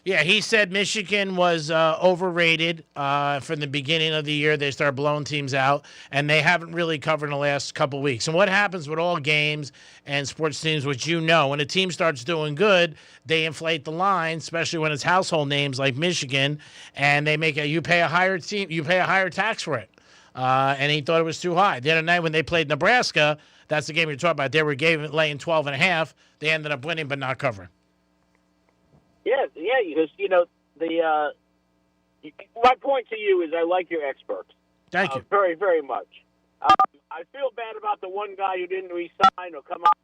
[SPEAKER 10] Yeah, he said Michigan was overrated from the beginning of the year. They started blowing teams out, and they haven't really covered in the last couple of weeks. And what happens with all games and sports teams, which you know, when a team starts doing good, they inflate the line, especially when it's household names like Michigan, and they make you pay a higher tax for it. And he thought it was too high. The other night when they played Nebraska, that's the game you're talking about. They were laying 12.5. They ended up winning but not covering.
[SPEAKER 6] Yeah, because my point to you is I like your experts.
[SPEAKER 10] Thank you
[SPEAKER 6] very, very much. I feel bad about the one guy who didn't resign or come up,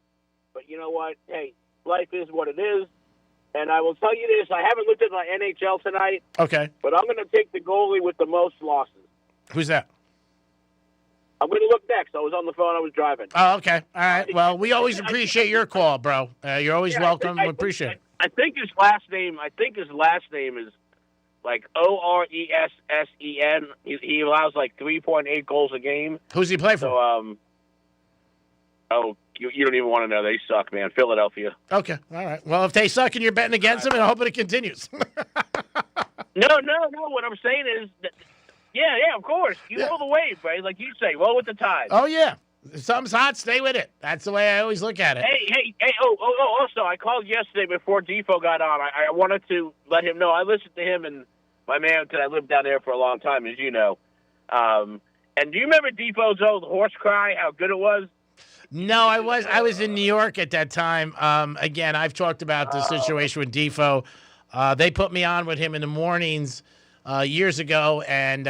[SPEAKER 6] but you know what? Hey, life is what it is. And I will tell you this: I haven't looked at my NHL tonight.
[SPEAKER 10] Okay,
[SPEAKER 6] but I'm going to take the goalie with the most losses.
[SPEAKER 10] Who's that?
[SPEAKER 6] I'm going to look next. I was on the phone. I was driving.
[SPEAKER 10] Oh, okay. All right. Well, we always appreciate your call, bro. You're always welcome. We appreciate it.
[SPEAKER 6] I think his last name is like Oresen. He allows like 3.8 goals a game.
[SPEAKER 10] Who's he play for?
[SPEAKER 6] So, you don't even want to know. They suck, man. Philadelphia.
[SPEAKER 10] Okay. All right. Well, if they suck and you're betting against them, I hope it continues.
[SPEAKER 6] No. What I'm saying is that, yeah, of course. You roll the wave, right? Like you say, roll with the tide.
[SPEAKER 10] Oh, yeah. If something's hot, stay with it. That's the way I always look at it.
[SPEAKER 6] Hey. Also, I called yesterday before Defo got on. I wanted to let him know. I listened to him and my man, because I lived down there for a long time, as you know. And do you remember Defo's old horse cry, how good it was?
[SPEAKER 10] No, I was in New York at that time. Again, I've talked about the situation with Defo. They put me on with him in the mornings years ago, and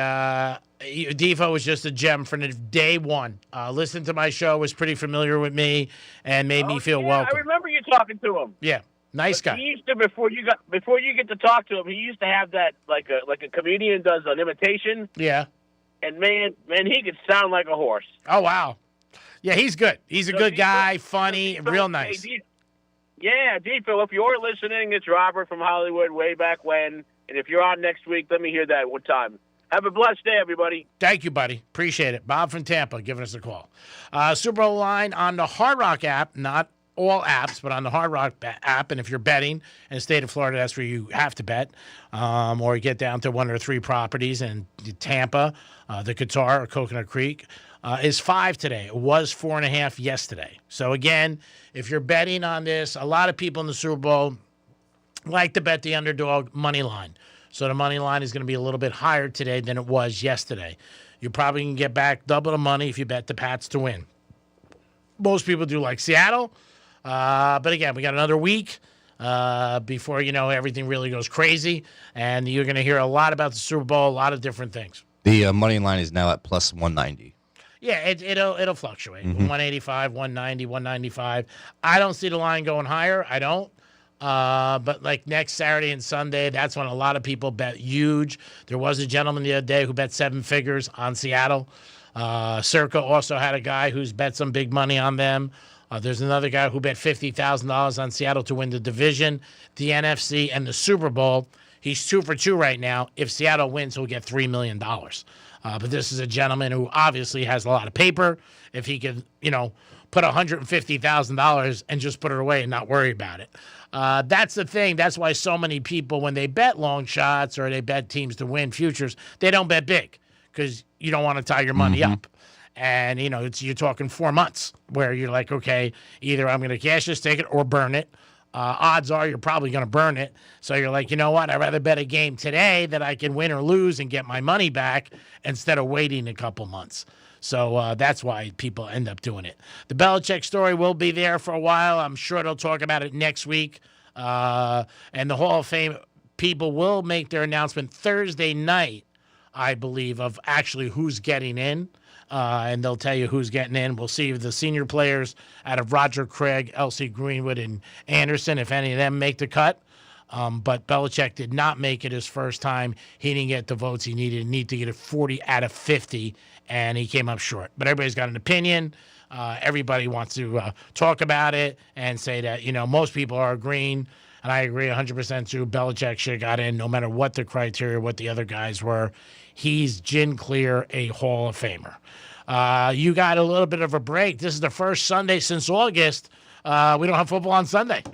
[SPEAKER 10] Defo was just a gem from the day one. Listened to my show, was pretty familiar with me, and made me feel welcome.
[SPEAKER 6] I remember you talking to him.
[SPEAKER 10] Yeah, nice guy.
[SPEAKER 6] He used to before you get to talk to him. He used to have that like a comedian does an imitation.
[SPEAKER 10] Yeah.
[SPEAKER 6] And man, he could sound like a horse.
[SPEAKER 10] Oh wow. Yeah, he's good. He's a good guy, funny, real nice.
[SPEAKER 6] Yeah, Defo, if you're listening, it's Robert from Hollywood way back when. And if you're on next week, let me hear that one time. Have a blessed day, everybody.
[SPEAKER 10] Thank you, buddy. Appreciate it. Bob from Tampa giving us a call. Super Bowl line on the Hard Rock app, not all apps, but on the Hard Rock app. And if you're betting in the state of Florida, that's where you have to bet. Or you get down to one or three properties in Tampa, the Qatar or Coconut Creek. Is 5 today. It was 4.5 yesterday. So, again, if you're betting on this, a lot of people in the Super Bowl like to bet the underdog money line. So the money line is going to be a little bit higher today than it was yesterday. You probably can get back double the money if you bet the Pats to win. Most people do like Seattle. But, again, we got another week before, everything really goes crazy. And you're going to hear a lot about the Super Bowl, a lot of different things.
[SPEAKER 4] The money line is now at plus 190.
[SPEAKER 10] Yeah, it'll fluctuate. 185, 190, 195. I don't see the line going higher. I don't. But like next Saturday and Sunday, that's when a lot of people bet huge. There was a gentleman the other day who bet 7 figures on Seattle. Circa also had a guy who's bet some big money on them. There's another guy who bet $50,000 on Seattle to win the division, the NFC, and the Super Bowl. He's 2 for 2 right now. If Seattle wins, he'll get $3 million. But this is a gentleman who obviously has a lot of paper. If he could, put $150,000 and just put it away and not worry about it. That's the thing. That's why so many people, when they bet long shots or they bet teams to win futures, they don't bet big because you don't want to tie your money up. And, you're talking 4 months where you're like, okay, either I'm going to cash this ticket or burn it. odds are you're probably going to burn it. So you're like, you know what? I'd rather bet a game today that I can win or lose and get my money back instead of waiting a couple months. So that's why people end up doing it. The Belichick story will be there for a while. I'm sure they'll talk about it next week. And the Hall of Fame people will make their announcement Thursday night, I believe, of actually who's getting in. And they'll tell you who's getting in. We'll see if the senior players out of Roger Craig, L.C. Greenwood, and Anderson, if any of them make the cut. But Belichick did not make it his first time. He didn't get the votes he needed. He needed to get it 40 out of 50, and he came up short. But everybody's got an opinion. Everybody wants to talk about it and say that, most people are agreeing, and I agree 100% too. Belichick should have got in no matter what the criteria, what the other guys were. He's gin clear a Hall of Famer. You got a little bit of a break. This is the first Sunday since August. We don't have football on Sunday.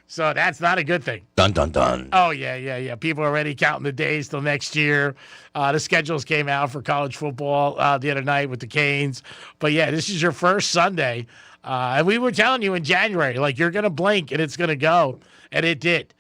[SPEAKER 10] So that's not a good thing.
[SPEAKER 4] Dun, dun, dun.
[SPEAKER 10] Oh, yeah. People are already counting the days till next year. The schedules came out for college football the other night with the Canes. But, yeah, this is your first Sunday. And we were telling you in January, like, you're going to blink and it's going to go. And it did.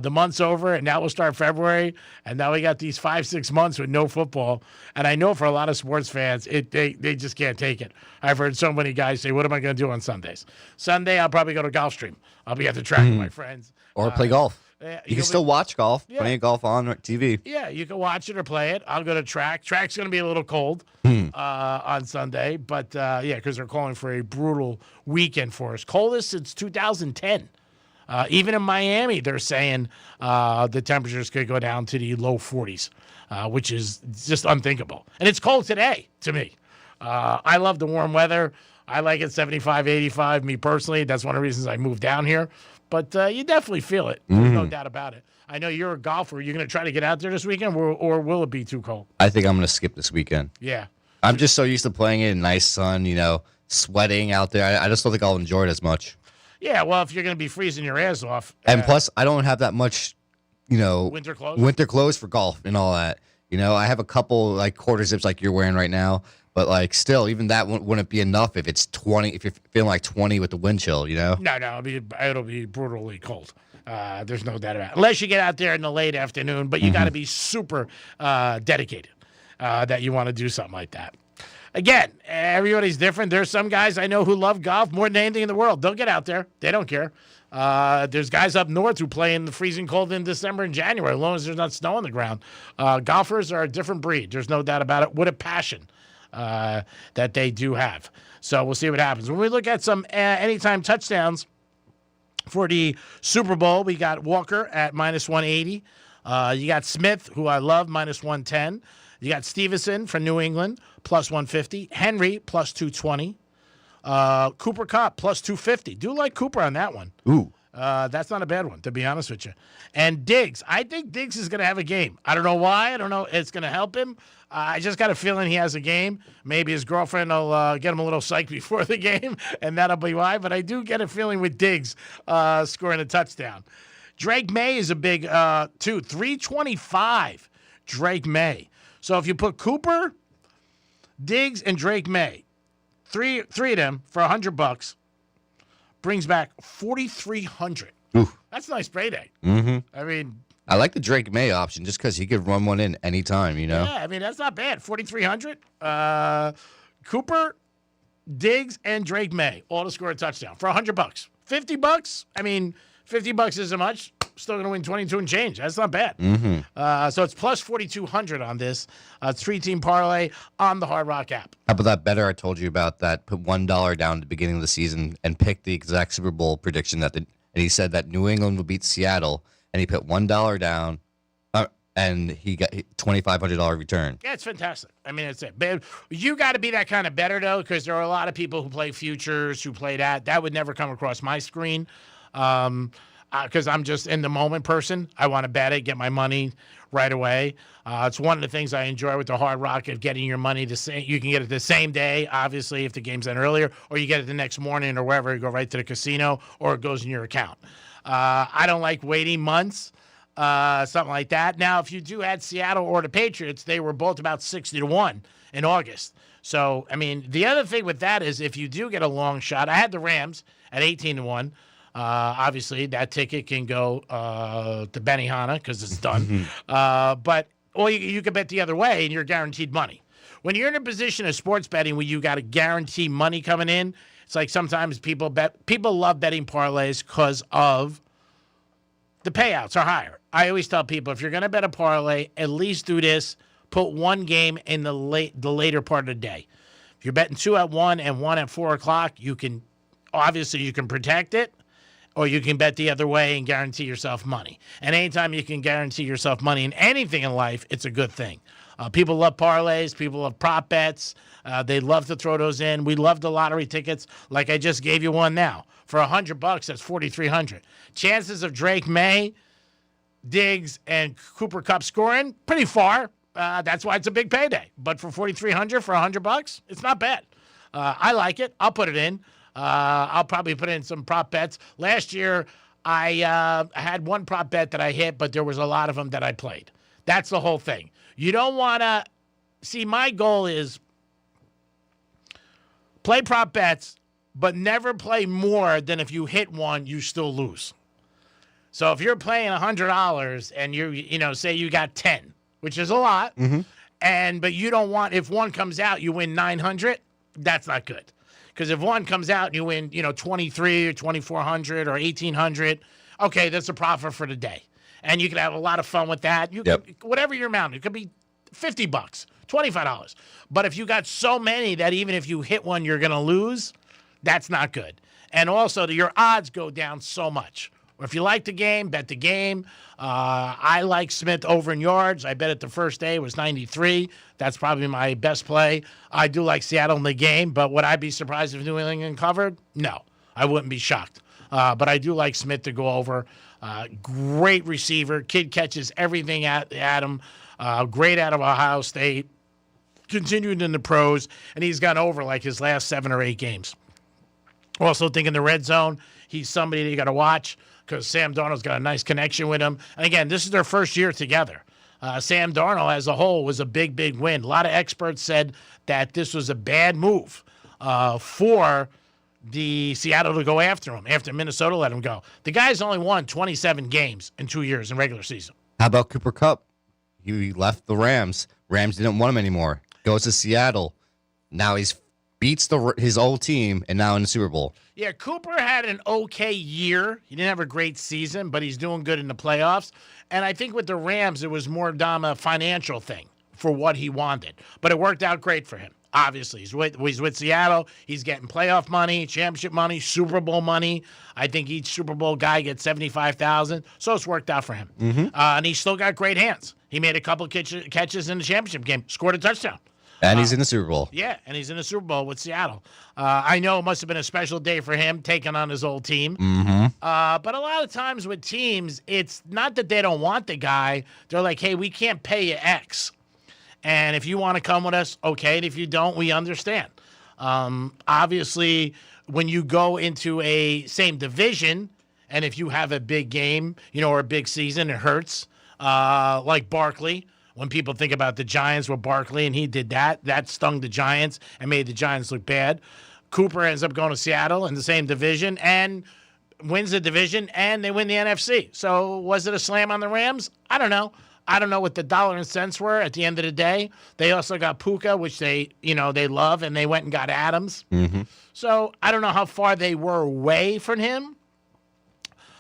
[SPEAKER 10] The month's over, and now we'll start February. And now we got these 5-6 months with no football. And I know for a lot of sports fans, they just can't take it. I've heard so many guys say, what am I going to do on Sundays? Sunday, I'll probably go to Gulfstream. I'll be at the track with my friends.
[SPEAKER 4] Or play golf. You can still watch golf.
[SPEAKER 10] Yeah.
[SPEAKER 4] Plenty of golf on TV.
[SPEAKER 10] Yeah, you can watch it or play it. I'll go to track. Track's going to be a little cold on Sunday. But, because they're calling for a brutal weekend for us. Coldest since 2010. Even in Miami, they're saying the temperatures could go down to the low 40s, which is just unthinkable. And it's cold today to me. I love the warm weather. I like it 75, 85, me personally. That's one of the reasons I moved down here. But you definitely feel it. There's no doubt about it. I know you're a golfer. You're going to try to get out there this weekend, or will it be too cold?
[SPEAKER 4] I think I'm going to skip this weekend.
[SPEAKER 10] Yeah.
[SPEAKER 4] I'm just so used to playing it in nice sun, sweating out there. I just don't think I'll enjoy it as much.
[SPEAKER 10] Yeah, well, if you're going to be freezing your ass off.
[SPEAKER 4] And plus, I don't have that much,
[SPEAKER 10] winter clothes?
[SPEAKER 4] Winter clothes for golf and all that. I have a couple, quarter zips like you're wearing right now. But, still, even that wouldn't be enough if it's 20, if you're feeling like 20 with the wind chill, No,
[SPEAKER 10] it'll be brutally cold. There's no doubt about it. Unless you get out there in the late afternoon, but you got to be super dedicated that you want to do something like that. Again, everybody's different. There's some guys I know who love golf more than anything in the world. They'll get out there. They don't care. There's guys up north who play in the freezing cold in December and January, as long as there's not snow on the ground. Golfers are a different breed. There's no doubt about it. What a passion that they do have. So we'll see what happens. When we look at some anytime touchdowns for the Super Bowl, we got Walker at -180. You got Smith, who I love, -110. You got Stevenson from New England, +150. Henry, +220. Cooper Kupp, +250. Do like Cooper on that one.
[SPEAKER 4] Ooh.
[SPEAKER 10] That's not a bad one, to be honest with you. And Diggs. I think Diggs is going to have a game. I don't know why. I don't know. It's going to help him. I just got a feeling he has a game. Maybe his girlfriend will get him a little psyched before the game, and that'll be why. But I do get a feeling with Diggs scoring a touchdown. Drake May is a big, too. 325, Drake May. So if you put Cooper, Diggs, and Drake May, three of them for $100, brings back 4,300. That's a nice payday.
[SPEAKER 4] Mm-hmm.
[SPEAKER 10] I mean,
[SPEAKER 4] I like the Drake May option just because he could run one in anytime,
[SPEAKER 10] Yeah, I mean, that's not bad. 4,300. Cooper, Diggs, and Drake May all to score a touchdown for $100. $50. I mean, $50 isn't much. Still going to win 22 and change. That's not bad.
[SPEAKER 4] Mm-hmm.
[SPEAKER 10] So it's plus 4,200 on this. It's 3-team parlay on the Hard Rock app.
[SPEAKER 4] How about that better I told you about that? Put $1 down at the beginning of the season and pick the exact Super Bowl prediction and he said that New England would beat Seattle, and he put $1 down, and he got $2,500 return.
[SPEAKER 10] Yeah, it's fantastic. I mean, it's it. But you got to be that kind of better, though, because there are a lot of people who play futures, who play that. That would never come across my screen. Because I'm just in the moment person. I want to bet it, get my money right away. It's one of the things I enjoy with the Hard Rock of getting your money you can get it the same day, obviously, if the game's end earlier, or you get it the next morning or wherever, you go right to the casino, or it goes in your account. I don't like waiting months, something like that. Now, if you do add Seattle or the Patriots, they were both about 60-1 in August. So, I mean, the other thing with that is if you do get a long shot, I had the Rams at 18-1. Obviously, that ticket can go to Benihana because it's done. Or you can bet the other way, and you're guaranteed money. When you're in a position of sports betting where you got to guarantee money coming in, it's like sometimes people love betting parlays because of the payouts are higher. I always tell people, if you're going to bet a parlay, at least do this. Put one game in the later part of the day. If you're betting 2 at 1 and 1 at 4 o'clock, you can protect it, or you can bet the other way and guarantee yourself money. And anytime you can guarantee yourself money in anything in life, it's a good thing. People love parlays. People love prop bets. They love to throw those in. We love the lottery tickets. Like I just gave you one now. For $100, that's $4,300. Chances of Drake May, Diggs, and Cooper Kupp scoring, pretty far. That's why it's a big payday. But for $4,300 for $100, it's not bad. I like it. I'll put it in. I'll probably put in some prop bets. Last year, I had one prop bet that I hit, but there was a lot of them that I played. That's the whole thing. You don't want to see. My goal is play prop bets, but never play more than if you hit one, you still lose. So if you're playing $100 and you say you got 10, which is a lot, but you don't want, if one comes out, you win 900, that's not good. Because if one comes out and you win, 23 or 2,400 or 1,800, okay, that's a profit for the day. And you can have a lot of fun with that. You can, whatever your amount, it could be $50, $25. But if you got so many that even if you hit one, you're going to lose, that's not good. And also, your odds go down so much. Or if you like the game, bet the game. I like Smith over in yards. I bet it the first day was 93. That's probably my best play. I do like Seattle in the game, but would I be surprised if New England covered? No, I wouldn't be shocked. But I do like Smith to go over. Great receiver. Kid catches everything at him. Great out of Ohio State. Continued in the pros, and he's gone over like his last 7 or 8 games. Also think in the red zone, he's somebody that you got to watch because Sam Darnold's got a nice connection with him. And again, this is their first year together. Sam Darnold as a whole was a big, big win. A lot of experts said that this was a bad move for the Seattle to go after him after Minnesota let him go. The guy's only won 27 games in 2 years in regular season.
[SPEAKER 4] How about Cooper Kupp? He left the Rams. Rams didn't want him anymore. Goes to Seattle. Now he's beats his old team and now in the Super Bowl.
[SPEAKER 10] Yeah, Cooper had an okay year. He didn't have a great season, but he's doing good in the playoffs. And I think with the Rams, it was more a financial thing for what he wanted. But it worked out great for him. Obviously, he's with Seattle. He's getting playoff money, championship money, Super Bowl money. I think each Super Bowl guy gets $75,000. So it's worked out for him. And he's still got great hands. He made a couple catches in the championship game, scored a touchdown.
[SPEAKER 4] And he's in the Super Bowl.
[SPEAKER 10] Yeah, and he's in the Super Bowl with Seattle. I know it must have been a special day for him taking on his old team. But a lot of times with teams, it's not that they don't want the guy. They're like, hey, we can't pay you X. And if you want to come with us, okay. And if you don't, we understand. Obviously, when you go into a same division, and if you have a big game, or a big season, it hurts. Like Barkley. When people think about the Giants with Barkley and he did that stung the Giants and made the Giants look bad. Cooper ends up going to Seattle in the same division and wins the division, and they win the NFC. So was it a slam on the Rams? I don't know. I don't know what the dollar and cents were at the end of the day. They also got Puka, which they love, and they went and got Adams. So I don't know how far they were away from him.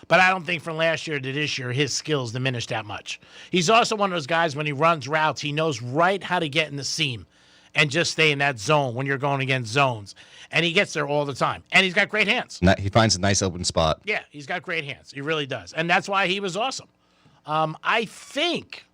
[SPEAKER 10] But I don't think from last year to this year, his skills diminished that much. He's also one of those guys, when he runs routes, he knows right how to get in the seam and just stay in that zone when you're going against zones. And he gets there all the time. And he's got great hands.
[SPEAKER 4] He finds a nice open spot.
[SPEAKER 10] Yeah, he's got great hands. He really does. And that's why he was awesome. I think,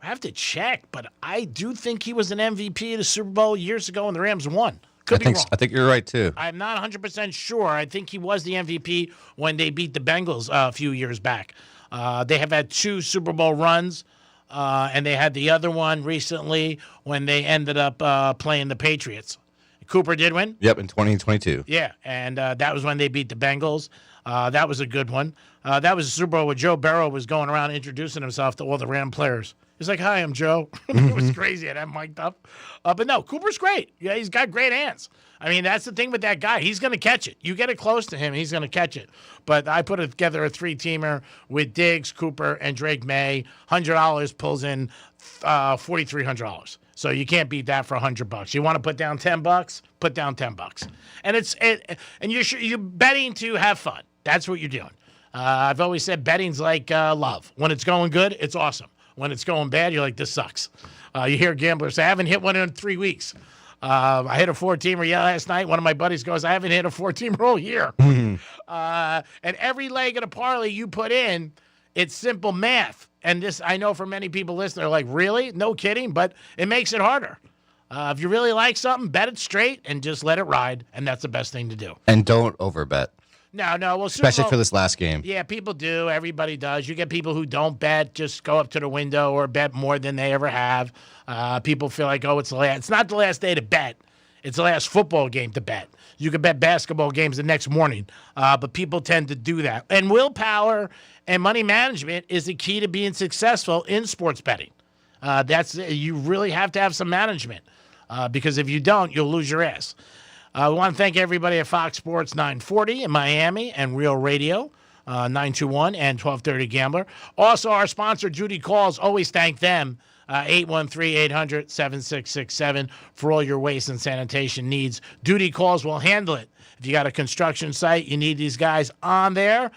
[SPEAKER 10] I have to check, but I do think he was an MVP of the Super Bowl years ago and the Rams won. Could be wrong.
[SPEAKER 4] I think you're right, too.
[SPEAKER 10] I'm not 100% sure. I think he was the MVP when they beat the Bengals a few years back. They have had 2 Super Bowl runs, and they had the other one recently when they ended up playing the Patriots. Cooper did win?
[SPEAKER 4] Yep, in 2022.
[SPEAKER 10] Yeah, and that was when they beat the Bengals. That was a good one. That was a Super Bowl where Joe Burrow was going around introducing himself to all the Ram players. He's like, "Hi, I'm Joe." It was crazy. I had him mic'd up. But no, Cooper's great. Yeah, he's got great hands. I mean, that's the thing with that guy. He's going to catch it. You get it close to him, he's going to catch it. But I put together a 3-teamer with Diggs, Cooper, and Drake May. $100 pulls in $4,300. So you can't beat that for $100. You want to put down $10? Put down $10. And you're betting to have fun. That's what you're doing. I've always said betting's like love. When it's going good, it's awesome. When it's going bad, you're like, this sucks. You hear gamblers say, I haven't hit one in 3 weeks. I hit a 4-teamer last night. One of my buddies goes, I haven't hit a 4-teamer all year. And every leg of the parlay you put in, it's simple math. And this, I know for many people listening, they're like, really? No kidding? But it makes it harder. If you really like something, bet it straight and just let it ride. And that's the best thing to do.
[SPEAKER 4] And don't overbet.
[SPEAKER 10] No. Well,
[SPEAKER 4] especially for this last game.
[SPEAKER 10] Yeah, people do. Everybody does. You get people who don't bet, just go up to the window or bet more than they ever have. People feel like, oh, it's not the last day to bet. It's the last football game to bet. You can bet basketball games the next morning, but people tend to do that. And willpower and money management is the key to being successful in sports betting. You really have to have some management because if you don't, you'll lose your ass. We want to thank everybody at Fox Sports 940 in Miami and Real Radio 921 and 1230 Gambler. Also, our sponsor, Duty Calls, always thank them. 813-800-7667 for all your waste and sanitation needs. Duty Calls will handle it. If you got a construction site, you need these guys on there,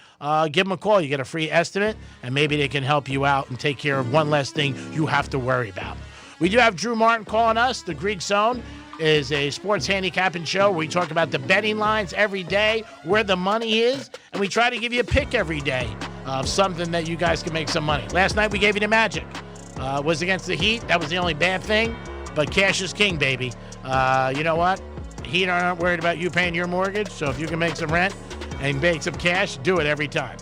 [SPEAKER 10] give them a call. You get a free estimate, and maybe they can help you out and take care of one less thing you have to worry about. We do have Drew Martin calling us. The Greek Zone is a sports handicapping show where we talk about the betting lines every day, where the money is, and we try to give you a pick every day of something that you guys can make some money. Last night we gave you the Magic. Was against the Heat. That was the only bad thing, but cash is king, baby. You know what? Heat aren't worried about you paying your mortgage, so if you can make some rent and make some cash, do it every time.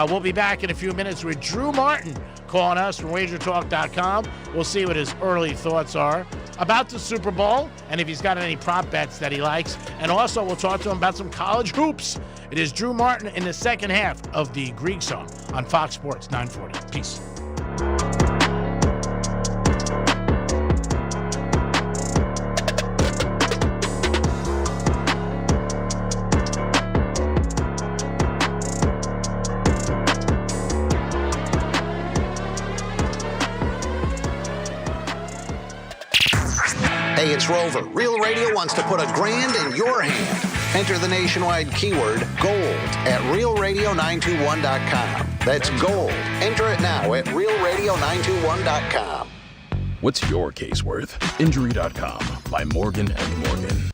[SPEAKER 10] We'll be back in a few minutes with Drew Martin calling us from wagertalk.com. We'll see what his early thoughts are about the Super Bowl and if he's got any prop bets that he likes. And also, we'll talk to him about some college hoops. It is Drew Martin in the second half of the Greek Zone on Fox Sports 940. Peace.
[SPEAKER 8] Hey, it's Rover. Real Radio wants to put $1,000 in your hand. Enter the nationwide keyword GOLD at realradio921.com. That's GOLD. Enter it now at realradio921.com.
[SPEAKER 9] What's your case worth? Injury.com by Morgan & Morgan.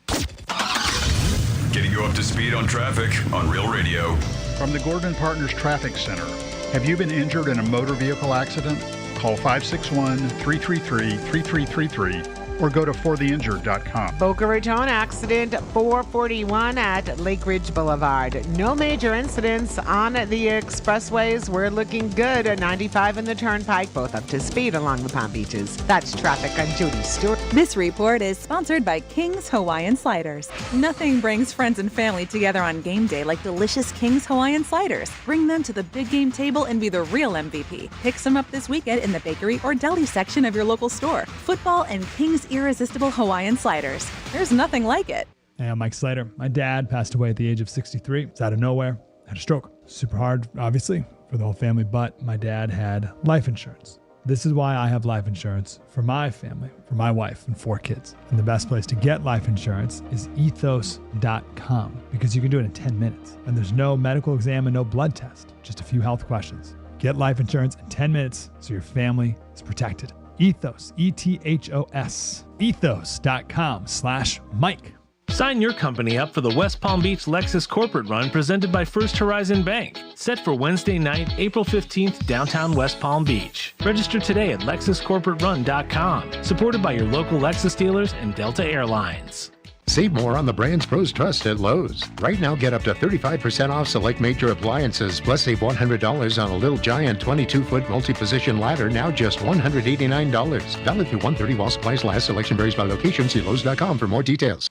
[SPEAKER 2] Getting you up to speed on traffic on Real Radio.
[SPEAKER 11] From the Gordon Partners Traffic Center. Have you been injured in a motor vehicle accident? Call 561-333-3333 or go to fortheinjured.com.
[SPEAKER 12] Boca Raton accident 441 at Lake Ridge Boulevard. No major incidents on the expressways. We're looking good at 95 and the Turnpike, both up to speed along the Palm Beaches. That's traffic. I'm Judy Stewart.
[SPEAKER 17] This report is sponsored by King's Hawaiian Sliders. Nothing brings friends and family together on game day like delicious King's Hawaiian Sliders. Bring them to the big game table and be the real MVP. Pick some up this weekend in the bakery or deli section of your local store. Football and King's irresistible Hawaiian Sliders. There's nothing like it.
[SPEAKER 23] Hey, I'm Mike Slater. My dad passed away at the age of 63. It's out of nowhere. Had a stroke. Super hard, obviously, for the whole family, but my dad had life insurance. This is why I have life insurance for my family, for my wife and 4 kids. And the best place to get life insurance is ethos.com because you can do it in 10 minutes. And there's no medical exam and no blood test, just a few health questions. Get life insurance in 10 minutes so your family is protected. Ethos, E-T-H-O-S, ethos.com/Mike.
[SPEAKER 18] Sign your company up for the West Palm Beach Lexus Corporate Run presented by First Horizon Bank. Set for Wednesday night, April 15th, downtown West Palm Beach. Register today at LexusCorporateRun.com. Supported by your local Lexus dealers and Delta Airlines.
[SPEAKER 24] Save more on the brands pros trust at Lowe's. Right now, get up to 35% off select major appliances, plus save $100 on a Little Giant 22-foot multi-position ladder, now just $189. Valid through 1/30 while supplies last. Selection varies by location. See Lowe's.com for more details.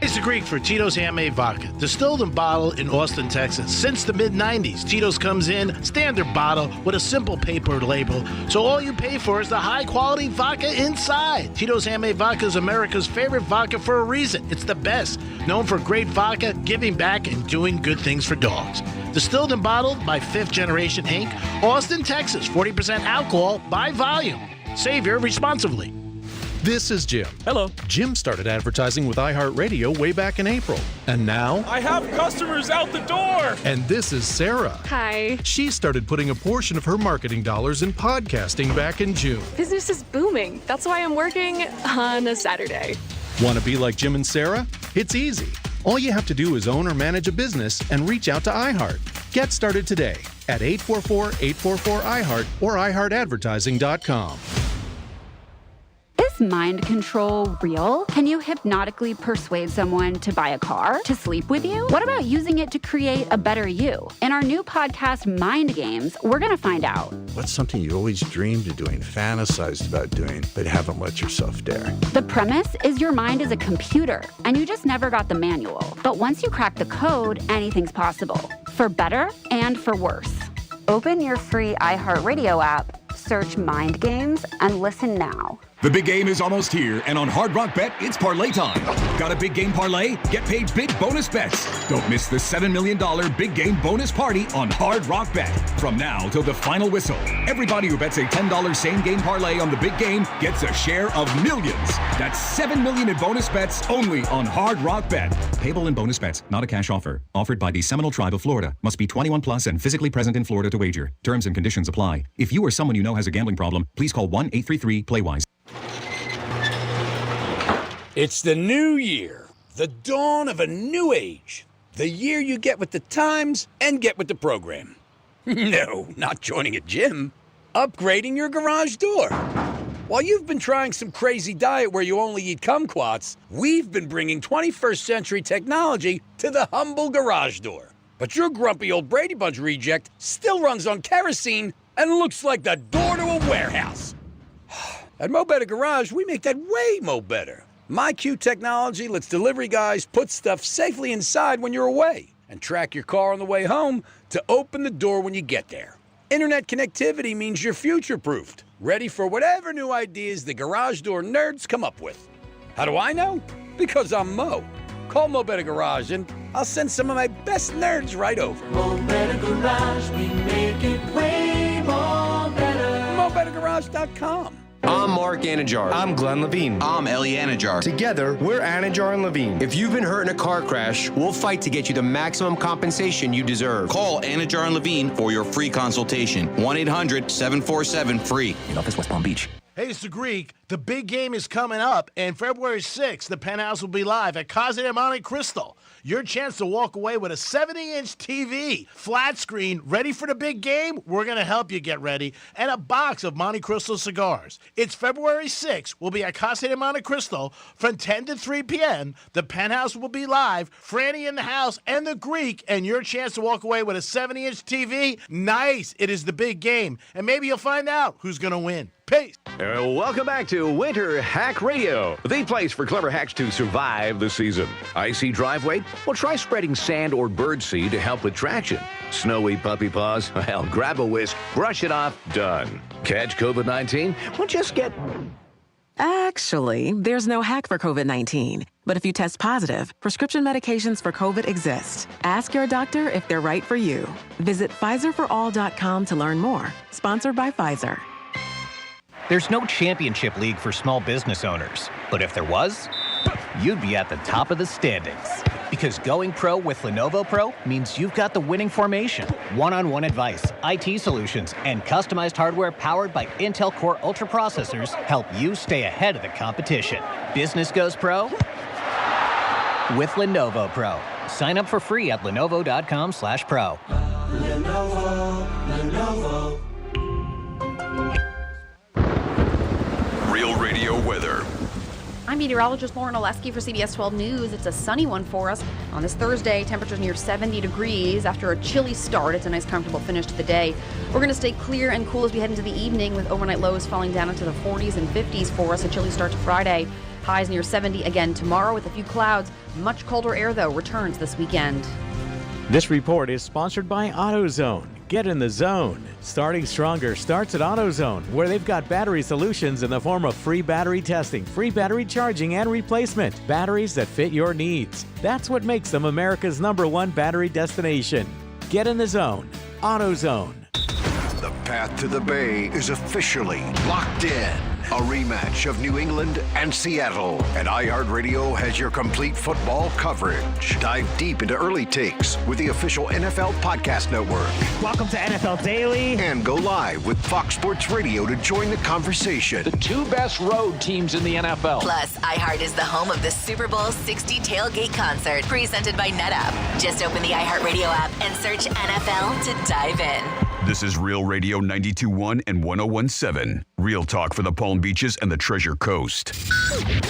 [SPEAKER 10] It's It's the Greek for Tito's Handmade Vodka, distilled and bottled in Austin, Texas. Since the mid-90s, Tito's comes in standard bottle with a simple paper label, so all you pay for is the high-quality vodka inside. Tito's Handmade Vodka is America's favorite vodka for a reason. It's the best, known for great vodka, giving back, and doing good things for dogs. Distilled and bottled by Fifth Generation Inc., Austin, Texas, 40% alcohol by volume. Savor responsibly.
[SPEAKER 13] This is Jim. Hello. Jim started advertising with iHeartRadio way back in April. And now...
[SPEAKER 14] I have customers out the door!
[SPEAKER 13] And this is Sarah.
[SPEAKER 14] Hi.
[SPEAKER 13] She started putting a portion of her marketing dollars in podcasting back in June.
[SPEAKER 14] Business is booming. That's why I'm working on a Saturday.
[SPEAKER 13] Want to be like Jim and Sarah? It's easy. All you have to do is own or manage a business and reach out to iHeart. Get started today at 844-844-iHeart or iHeartAdvertising.com.
[SPEAKER 15] Is mind control real? Can you hypnotically persuade someone to buy a car, to sleep with you? What about using it to create a better you? In our new podcast, Mind Games, we're going to find out.
[SPEAKER 16] What's something you always dreamed of doing, fantasized about doing, but haven't let yourself dare?
[SPEAKER 15] The premise is your mind is a computer, and you just never got the manual. But once you crack the code, anything's possible. For better and for worse. Open your free iHeartRadio app, search Mind Games, and listen now.
[SPEAKER 20] The big game is almost here, and on Hard Rock Bet, it's parlay time. Got a big game parlay? Get paid big bonus bets. Don't miss the $7 million big game bonus party on Hard Rock Bet. From now till the final whistle, everybody who bets a $10 same game parlay on the big game gets a share of millions. That's $7 million in bonus bets only on Hard Rock Bet. Payable in bonus bets, not a cash offer. Offered by the Seminole Tribe of Florida. Must be 21 plus and physically present in Florida to wager. Terms and conditions apply. If you or someone you know has a gambling problem, please call 1-833-PLAY-WISE.
[SPEAKER 22] It's the new year, the dawn of a new age. The year you get with the times and get with the program. No, not joining a gym. Upgrading your garage door. While you've been trying some crazy diet where you only eat kumquats, we've been bringing 21st century technology to the humble garage door. But your grumpy old Brady Bunch reject still runs on kerosene and looks like the door to a warehouse. At Mo Better Garage, we make that way mo better. MyQ technology lets delivery guys put stuff safely inside when you're away and track your car on the way home to open the door when you get there. Internet connectivity means you're future-proofed, ready for whatever new ideas the garage door nerds come up with. How do I know? Because I'm Mo. Call Mo Better Garage and I'll send some of my best nerds right over.
[SPEAKER 19] Mo Better Garage, we make it way more better.
[SPEAKER 22] MoBetterGarage.com.
[SPEAKER 25] I'm Mark Anajar.
[SPEAKER 26] I'm Glenn Levine.
[SPEAKER 25] I'm Ellie Anajar.
[SPEAKER 26] Together, we're Anajar and Levine.
[SPEAKER 25] If you've been hurt in a car crash, we'll fight to get you the maximum compensation you deserve. Call Anajar and Levine for your free consultation. 1-800-747-FREE.
[SPEAKER 26] In office, West Palm Beach.
[SPEAKER 10] Hey, it's the Greek. The big game is coming up, and February 6th, the Penthouse will be live at Casa de Monte Cristo. Your chance to walk away with a 70-inch TV, flat screen, ready for the big game? We're going to help you get ready, and a box of Monte Cristo cigars. It's February 6th. We'll be at Casa de Monte Cristo from 10 to 3 p.m. The Penthouse will be live. Franny in the house and the Greek, and your chance to walk away with a 70-inch TV? Nice. It is the big game, and maybe you'll find out who's going to win. Peace.
[SPEAKER 30] Welcome back to Winter Hack Radio, the place for clever hacks to survive the season. Icy driveway? Well, try spreading sand or birdseed to help with traction. Snowy puppy paws? Well, grab a whisk, brush it off, done. Catch COVID-19? Well, just get...
[SPEAKER 1] Actually, there's no hack for COVID-19. But if you test positive, prescription medications for COVID exist. Ask your doctor if they're right for you. Visit PfizerForAll.com to learn more. Sponsored by Pfizer.
[SPEAKER 21] There's no championship league for small business owners. But if there was, you'd be at the top of the standings. Because going pro with Lenovo Pro means you've got the winning formation. One-on-one advice, IT solutions, and customized hardware powered by Intel Core Ultra processors help you stay ahead of the competition. Business goes pro with Lenovo Pro. Sign up for free at Lenovo.com/pro.
[SPEAKER 19] Lenovo.
[SPEAKER 2] Real Radio weather.
[SPEAKER 3] I'm meteorologist Lauren Oleski for CBS 12 News. It's a sunny one for us. On this Thursday, temperatures near 70 degrees. After a chilly start, it's a nice comfortable finish to the day. We're going to stay clear and cool as we head into the evening, with overnight lows falling down into the 40s and 50s for us. A chilly start to Friday. Highs near 70 again tomorrow with a few clouds. Much colder air, though, returns this weekend.
[SPEAKER 4] This report is sponsored by AutoZone. Get in the zone. Starting Stronger starts at AutoZone, where they've got battery solutions in the form of free battery testing, free battery charging and replacement, batteries that fit your needs. That's what makes them America's #1 battery destination. Get in the zone. AutoZone.
[SPEAKER 5] The path to the Bay is officially locked in. A rematch of New England and Seattle. And iHeartRadio has your complete football coverage. Dive deep into early takes with the official NFL Podcast Network.
[SPEAKER 6] Welcome to NFL Daily.
[SPEAKER 5] And go live with Fox Sports Radio to join the conversation.
[SPEAKER 30] The two best road teams in the NFL.
[SPEAKER 7] Plus, iHeart is the home of the Super Bowl 60 tailgate concert, presented by NetApp. Just open the iHeartRadio app and search NFL to dive in.
[SPEAKER 2] This is Real Radio 92.1 and 101.7. Real talk for the Palm Beaches and the Treasure Coast.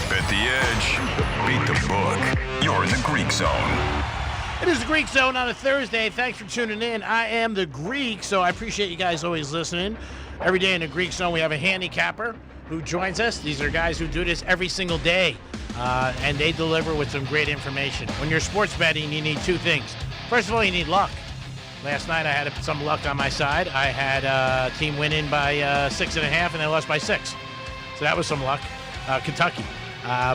[SPEAKER 2] Bet the edge. Beat the book. You're in the Greek Zone.
[SPEAKER 10] It is the Greek Zone on a Thursday. Thanks for tuning in. I am the Greek, so I appreciate you guys always listening. Every day in the Greek Zone, we have a handicapper who joins us. These are guys who do this every single day, and they deliver with some great information. When you're sports betting, you need two things. First of all, you need luck. Last night, I had some luck on my side. I had a team winning by 6.5, and they lost by 6. So that was some luck. Kentucky.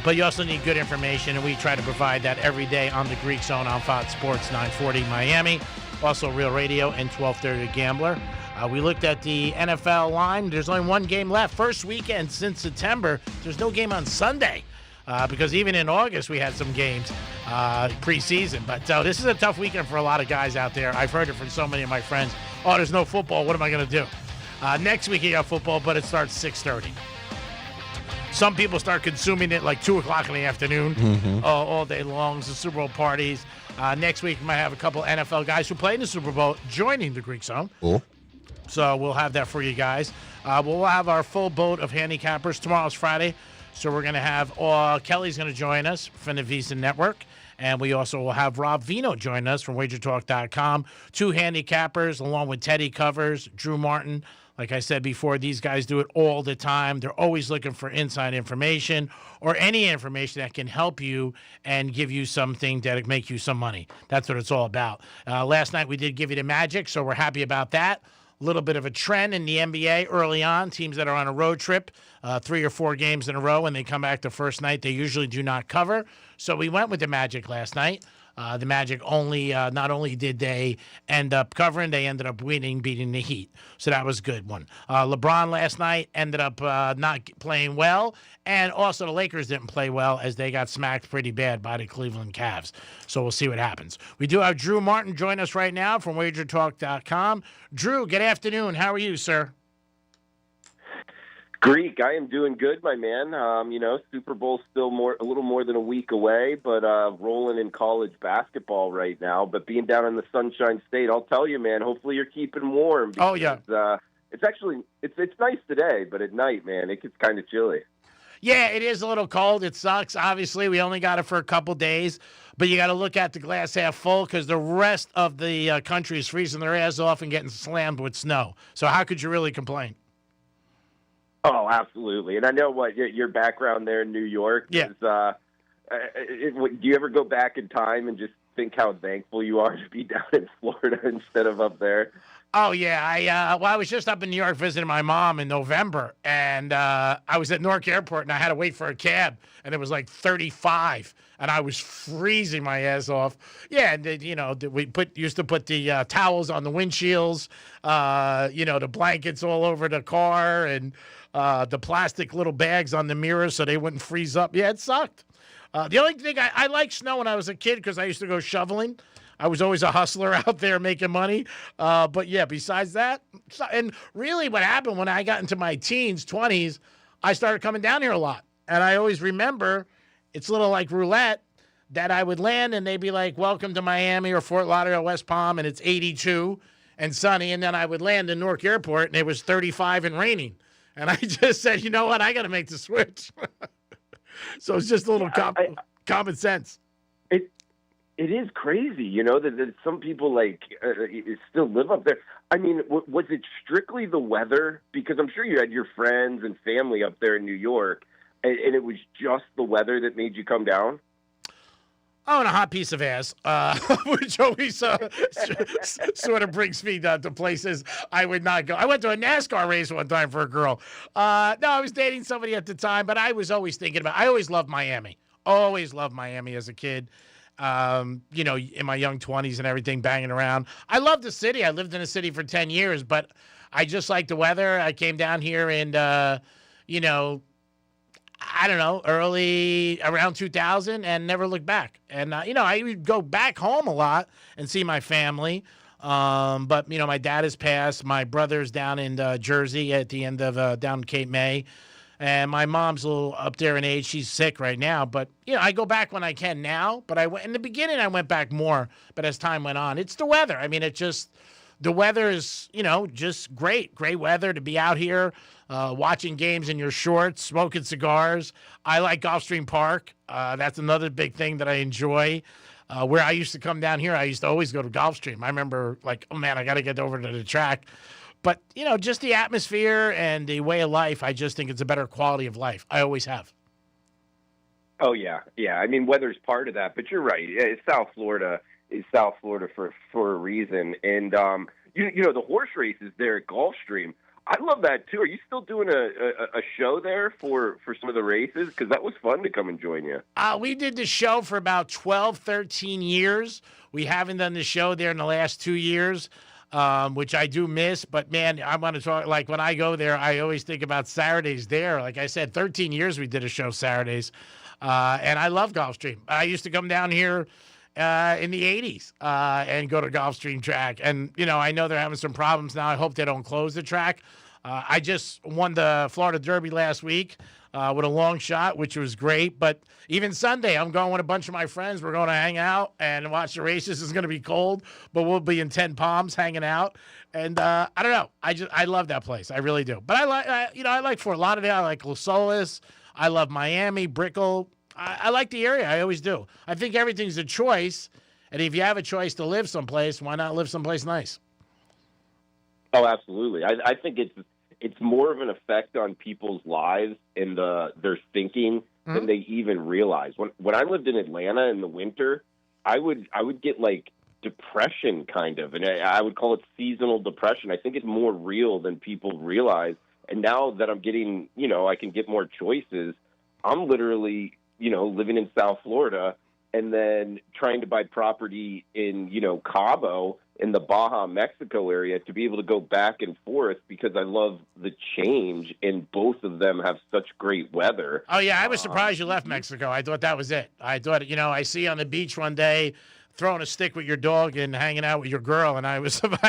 [SPEAKER 10] But you also need good information, and we try to provide that every day on the Greek Zone on Fox Sports 940 Miami. Also Real Radio and 1230 Gambler. We looked at the NFL line. There's only one game left. First weekend since September. There's no game on Sunday. Because even in August, we had some games preseason. But this is a tough weekend for a lot of guys out there. I've heard it from so many of my friends. Oh, there's no football. What am I going to do? Next week, you got football, but it starts 6:30. Some people start consuming it like 2 o'clock in the afternoon, all day long. The Super Bowl parties. Next week, we might have a couple NFL guys who play in the Super Bowl joining the Greek Zone.
[SPEAKER 8] Cool.
[SPEAKER 10] So we'll have that for you guys. We'll have our full boat of handicappers. Tomorrow's Friday. So we're going to have Kelly's going to join us from the Visa Network. And we also will have Rob Vino join us from WagerTalk.com. 2 handicappers along with Teddy Covers, Drew Martin. Like I said before, these guys do it all the time. They're always looking for inside information or any information that can help you and give you something that make you some money. That's what it's all about. Last night we did give you the Magic, so we're happy about that. A little bit of a trend in the NBA early on. Teams that are on a road trip, 3 or 4 games in a row, when they come back the first night, they usually do not cover. So we went with the Magic last night. The Magic not only did they end up covering, they ended up winning, beating the Heat. So that was a good one. LeBron last night ended up not playing well, and also the Lakers didn't play well as they got smacked pretty bad by the Cleveland Cavs. So we'll see what happens. We do have Drew Martin join us right now from WagerTalk.com. Drew, good afternoon. How are you, sir?
[SPEAKER 9] Greek, I am doing good, my man. Super Bowl's still a little more than a week away, but rolling in college basketball right now. But being down in the Sunshine State, I'll tell you, man. Hopefully, you're keeping warm. Because, it's nice today, but at night, man, it gets kind of chilly.
[SPEAKER 10] Yeah, it is a little cold. It sucks. Obviously, we only got it for a couple days, but you got to look at the glass half full because the rest of the country is freezing their ass off and getting slammed with snow. So how could you really complain?
[SPEAKER 9] Oh, absolutely. And I know what your background there in New York is. Do you ever go back in time and just think how thankful you are to be down in Florida instead of up there?
[SPEAKER 10] Oh, yeah. I was just up in New York visiting my mom in November, and I was at Newark Airport, and I had to wait for a cab, and it was like 35, and I was freezing my ass off. Yeah, and we used to put the towels on the windshields, the blankets all over the car, and the plastic little bags on the mirrors so they wouldn't freeze up. Yeah, it sucked. The only thing I liked snow when I was a kid because I used to go shoveling. I was always a hustler out there making money. But, yeah, besides that, and really what happened when I got into my teens, 20s, I started coming down here a lot. And I always remember it's a little like roulette that I would land and they'd be like, welcome to Miami or Fort Lauderdale, West Palm, and it's 82 and sunny. And then I would land in Newark Airport and it was 35 and raining. And I just said, you know what, I got to make the switch. So it's just a little common sense.
[SPEAKER 9] It is crazy, you know, that some people still live up there. I mean, was it strictly the weather? Because I'm sure you had your friends and family up there in New York, and it was just the weather that made you come down?
[SPEAKER 10] Oh, and a hot piece of ass, which always sort of brings me to places I would not go. I went to a NASCAR race one time for a girl. No, I was dating somebody at the time, but I was always thinking I always loved Miami. Always loved Miami as a kid. You know, in my young 20s and everything, banging around. I love the city. I lived in the city for 10 years, but I just like the weather. I came down here and, you know, I don't know, around 2000 and never looked back. And, you know, I would go back home a lot and see my family. But, you know, my dad has passed. My brother's down in Jersey at the end of down Cape May. And my mom's a little up there in age. She's sick right now. But, you know, I go back when I can now. But in the beginning, I went back more. But as time went on, it's the weather. I mean, the weather is, you know, just great. Great weather to be out here watching games in your shorts, smoking cigars. I like Gulfstream Park. That's another big thing that I enjoy. Where I used to come down here, I used to always go to Gulfstream. I remember, like, oh, man, I got to get over to the track. But, you know, just the atmosphere and the way of life, I just think it's a better quality of life. I always have.
[SPEAKER 9] Oh, yeah. Yeah, I mean, weather's part of that. But you're right. South Florida is South Florida for a reason. And, you know, the horse races there at Gulfstream, I love that, too. Are you still doing a show there for some of the races? Because that was fun to come and join you.
[SPEAKER 10] We did the show for about 12, 13 years. We haven't done the show there in the last 2 years. Which I do miss, but man, I want to talk, like when I go there, I always think about Saturdays there. Like I said, 13 years we did a show Saturdays, and I love Gulfstream. I used to come down here in the 80s and go to Gulfstream track, and you know, I know they're having some problems now. I hope they don't close the track. I just won the Florida Derby last week with a long shot, which was great. But even Sunday, I'm going with a bunch of my friends. We're going to hang out and watch the races. It's going to be cold, but we'll be in 10 Palms hanging out. And I don't know. I love that place. I really do. But I like Fort Lauderdale. I like Los Olas. I love Miami, Brickell. I like the area. I always do. I think everything's a choice. And if you have a choice to live someplace, why not live someplace nice?
[SPEAKER 9] Oh, absolutely. I think it's more of an effect on people's lives and their thinking than they even realize. When I lived in Atlanta in the winter, I would get like depression kind of, and I would call it seasonal depression. I think it's more real than people realize. And now that I'm getting, you know, I can get more choices, I'm literally, you know, living in South Florida and then trying to buy property in, you know, Cabo in the Baja, Mexico area to be able to go back and forth because I love the change, and both of them have such great weather.
[SPEAKER 10] Oh, yeah, I was surprised you left Mexico. I thought that was it. I thought, you know, I see you on the beach one day throwing a stick with your dog and hanging out with your girl, and I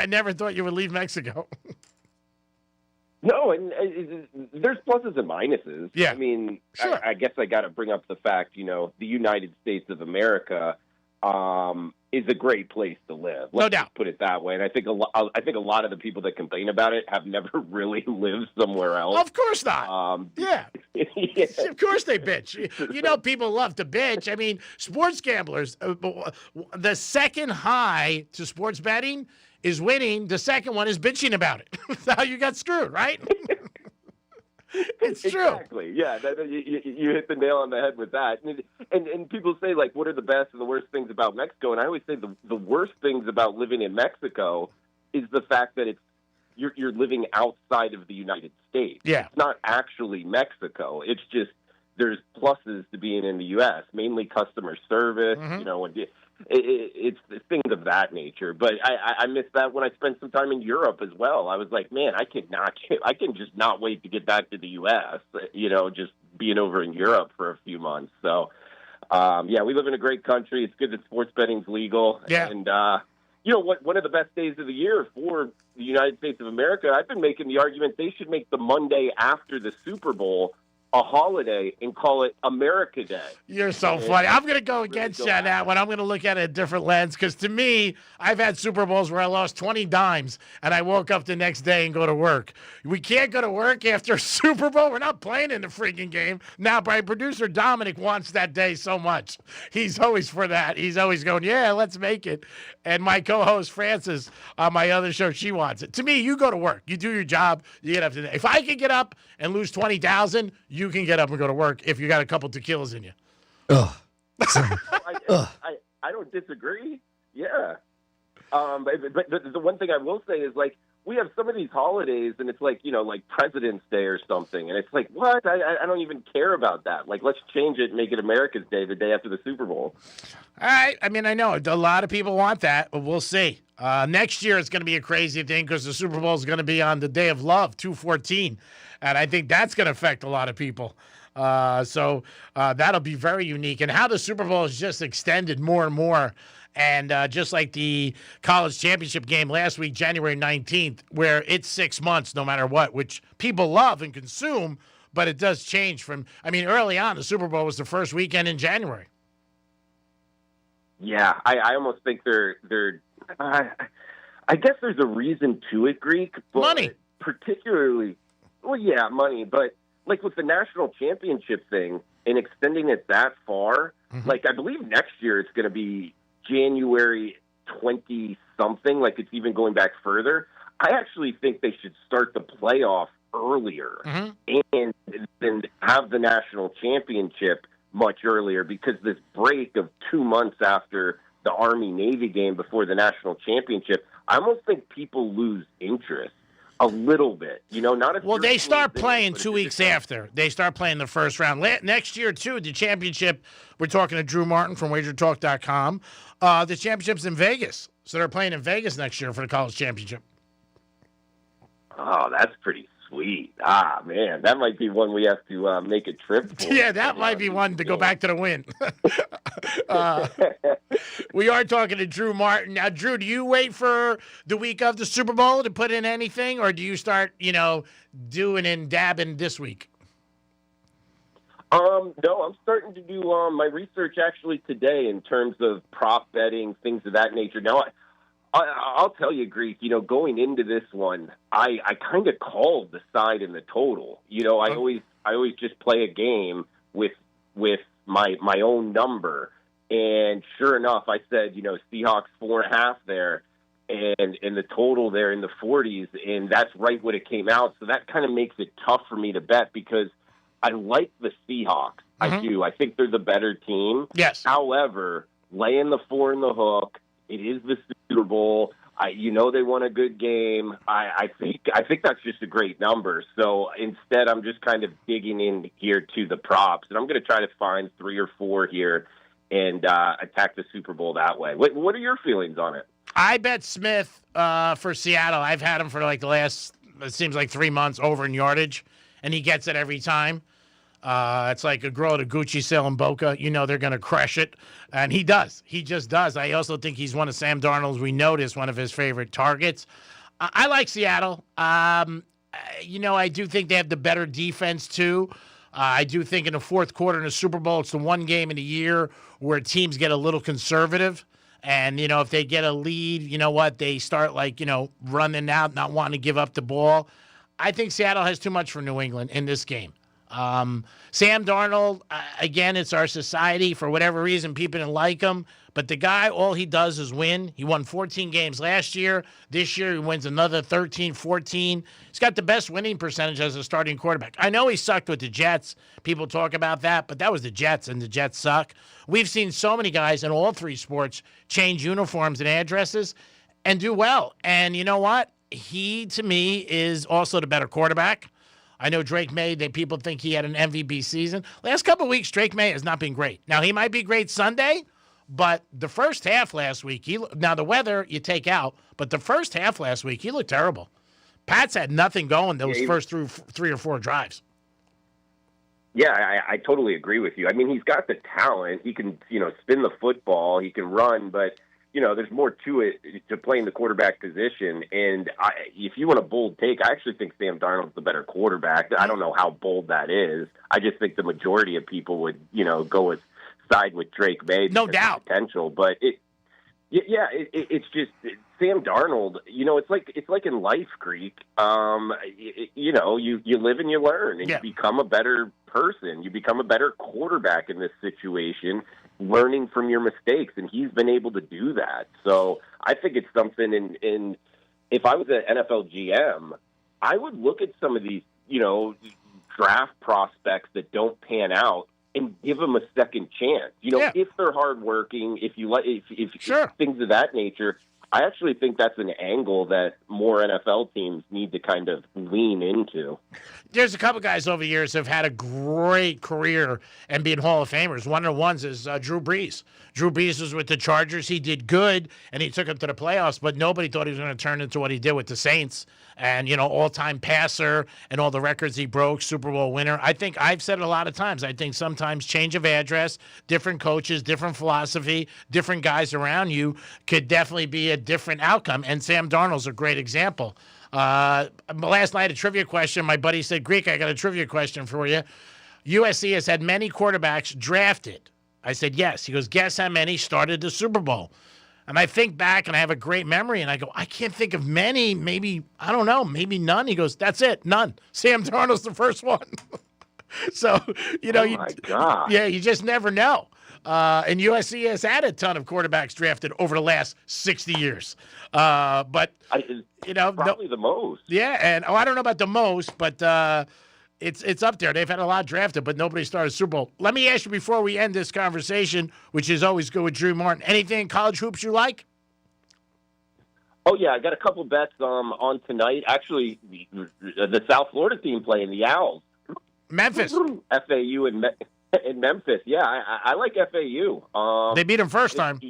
[SPEAKER 10] never thought you would leave Mexico.
[SPEAKER 9] No, and there's pluses and minuses.
[SPEAKER 10] Yeah.
[SPEAKER 9] I mean,
[SPEAKER 10] sure.
[SPEAKER 9] I guess I got to bring up the fact, you know, the United States of America is a great place to live. Let's just put it that way. And I think a lot of the people that complain about it have never really lived somewhere else.
[SPEAKER 10] Of course not. Yeah. Of course they bitch. You know, people love to bitch. I mean, sports gamblers, the second high to sports betting is winning. The second one is bitching about it. That's how you got screwed, right? It's true.
[SPEAKER 9] Exactly. Yeah, you hit the nail on the head with that. And people say, like, what are the best and the worst things about Mexico? And I always say the worst things about living in Mexico is the fact that you're living outside of the United States.
[SPEAKER 10] Yeah.
[SPEAKER 9] It's not actually Mexico. It's just there's pluses to being in the U.S., mainly customer service, you know, and it's things of that nature. But I miss that when I spent some time in Europe as well. I was like, man, I can just not wait to get back to the U.S., you know, just being over in Europe for a few months. So, yeah, we live in a great country. It's good that sports betting's legal.
[SPEAKER 10] Yeah.
[SPEAKER 9] And, you know, one of the best days of the year for the United States of America, I've been making the argument they should make the Monday after the Super Bowl a holiday and call it America Day.
[SPEAKER 10] You're so funny. I'm going to go against you on that one. I'm going to look at it a different lens because to me, I've had Super Bowls where I lost 20 dimes and I woke up the next day and go to work. We can't go to work after a Super Bowl. We're not playing in the freaking game. Now, my producer Dominic wants that day so much. He's always for that. He's always going, yeah, let's make it. And my co-host Frances on my other show, she wants it. To me, you go to work. You do your job. You get up to the day. If I could get up and lose 20,000, you can get up and go to work if you got a couple tequilas in you.
[SPEAKER 8] Ugh.
[SPEAKER 9] I don't disagree. Yeah. But the one thing I will say is, like, we have some of these holidays, and it's like, like President's Day or something. And it's like, what? I don't even care about that. Like, let's change it and make it America's Day the day after the Super Bowl.
[SPEAKER 10] All right. I mean, I know a lot of people want that, but we'll see. Next year it's going to be a crazy thing because the Super Bowl is going to be on the Day of Love, 2/14. And I think that's going to affect a lot of people. So that'll be very unique. And how the Super Bowl is just extended more and more. And just like the college championship game last week, January 19th, where it's 6 months no matter what, which people love and consume, but it does change from, early on, the Super Bowl was the first weekend in January.
[SPEAKER 9] Yeah, I almost think they're I guess there's a reason to it, Greek. But
[SPEAKER 10] money.
[SPEAKER 9] Particularly, well, yeah, money. But, like, with the national championship thing and extending it that far, like, I believe next year it's going to be January 20-something, like it's even going back further. I actually think they should start the playoff earlier and then have the national championship much earlier, because this break of 2 months after the Army-Navy game before the national championship, I almost think people lose interest a little bit. Not as
[SPEAKER 10] well. They start playing 2 weeks after. They start playing the first round. Next year, too, the championship, we're talking to Drew Martin from WagerTalk.com. The championship's in Vegas. So they're playing in Vegas next year for the college championship.
[SPEAKER 9] Oh, that's pretty sweet. Ah, man, that might be one we have to make a trip for.
[SPEAKER 10] Yeah, that might be one to go back to the win. We are talking to Drew Martin. Now, Drew, do you wait for the week of the Super Bowl to put in anything, or do you start, doing and dabbing this week?
[SPEAKER 9] No, I'm starting to do my research actually today in terms of prop betting, things of that nature. Now, I'll tell you, Greek, going into this one, I kind of called the side and the total. I always just play a game with my own number. And sure enough, I said, Seahawks 4.5 there, and the total there in the 40s, and that's right when it came out. So that kind of makes it tough for me to bet because I like the Seahawks. I do. I think they're the better team.
[SPEAKER 10] Yes.
[SPEAKER 9] However, laying the 4 in the hook, it is the Super Bowl. They won a good game. I think that's just a great number. So instead, I'm just kind of digging in here to the props, and I'm going to try to find 3 or 4 here and attack the Super Bowl that way. What are your feelings on it?
[SPEAKER 10] I bet Smith for Seattle. I've had him for like the last, it seems like 3 months over in yardage, and he gets it every time. It's like a girl at a Gucci sale in Boca. They're going to crush it. And he does. He just does. I also think he's one of Sam Darnold's, we noticed, one of his favorite targets. I like Seattle. I do think they have the better defense, too. I do think in the fourth quarter in the Super Bowl, it's the one game in the year where teams get a little conservative. And, if they get a lead, they start, running out, not wanting to give up the ball. I think Seattle has too much for New England in this game. Sam Darnold, again, it's our society. For whatever reason, people didn't like him. But the guy, all he does is win. He won 14 games last year. This year, he wins another 13, 14. He's got the best winning percentage as a starting quarterback. I know he sucked with the Jets. People talk about that, but that was the Jets, and the Jets suck. We've seen so many guys in all 3 sports change uniforms and addresses and do well. And you know what? He, to me, is also the better quarterback. I know Drake May, people think he had an MVP season. Last couple of weeks, Drake May has not been great. Now, he might be great Sunday, but the first half last week, now the weather you take out, but the first half last week, he looked terrible. Pats had nothing going those first 3 or 4 drives.
[SPEAKER 9] Yeah, I totally agree with you. I mean, he's got the talent. He can, spin the football. He can run, but there's more to it to playing the quarterback position. And if you want a bold take, I actually think Sam Darnold's the better quarterback. I don't know how bold that is. I just think the majority of people would, go side with Drake May.
[SPEAKER 10] No doubt.
[SPEAKER 9] Potential, but it's just Sam Darnold. It's like in life, Greek. You live and you learn, and you become a better person. You become a better quarterback in this situation, learning from your mistakes, and he's been able to do that. So I think it's something. In if I was an NFL GM, I would look at some of these, draft prospects that don't pan out and give them a second chance. If they're hardworking, if things of that nature. I actually think that's an angle that more NFL teams need to kind of lean into.
[SPEAKER 10] There's a couple guys over the years who have had a great career and being Hall of Famers. One of the ones is Drew Brees. Drew Brees was with the Chargers. He did good, and he took them to the playoffs, but nobody thought he was going to turn into what he did with the Saints. And, all-time passer and all the records he broke, Super Bowl winner. I think I've said it a lot of times. I think sometimes change of address, different coaches, different philosophy, different guys around you could definitely be a different outcome. And Sam Darnold's a great example. Last night, a trivia question. My buddy said, Greek, I got a trivia question for you. USC has had many quarterbacks drafted. I said, yes. He goes, guess how many started the Super Bowl? And I think back, and I have a great memory, and I go, I can't think of many. Maybe, I don't know, maybe none. He goes, that's it, none. Sam Darnold's the first one. So,
[SPEAKER 9] my God.
[SPEAKER 10] Yeah, you just never know. And USC has had a ton of quarterbacks drafted over the last 60 years. But
[SPEAKER 9] probably the most.
[SPEAKER 10] Yeah, and I don't know about the most, but it's up there. They've had a lot drafted, but nobody started Super Bowl. Let me ask you before we end this conversation, which is always good with Drew Martin, anything in college hoops you like?
[SPEAKER 9] Oh, yeah, I got a couple bets on tonight. Actually, the South Florida team playing, the Owls.
[SPEAKER 10] Memphis.
[SPEAKER 9] FAU in Memphis. Yeah, I like FAU.
[SPEAKER 10] They beat them first time.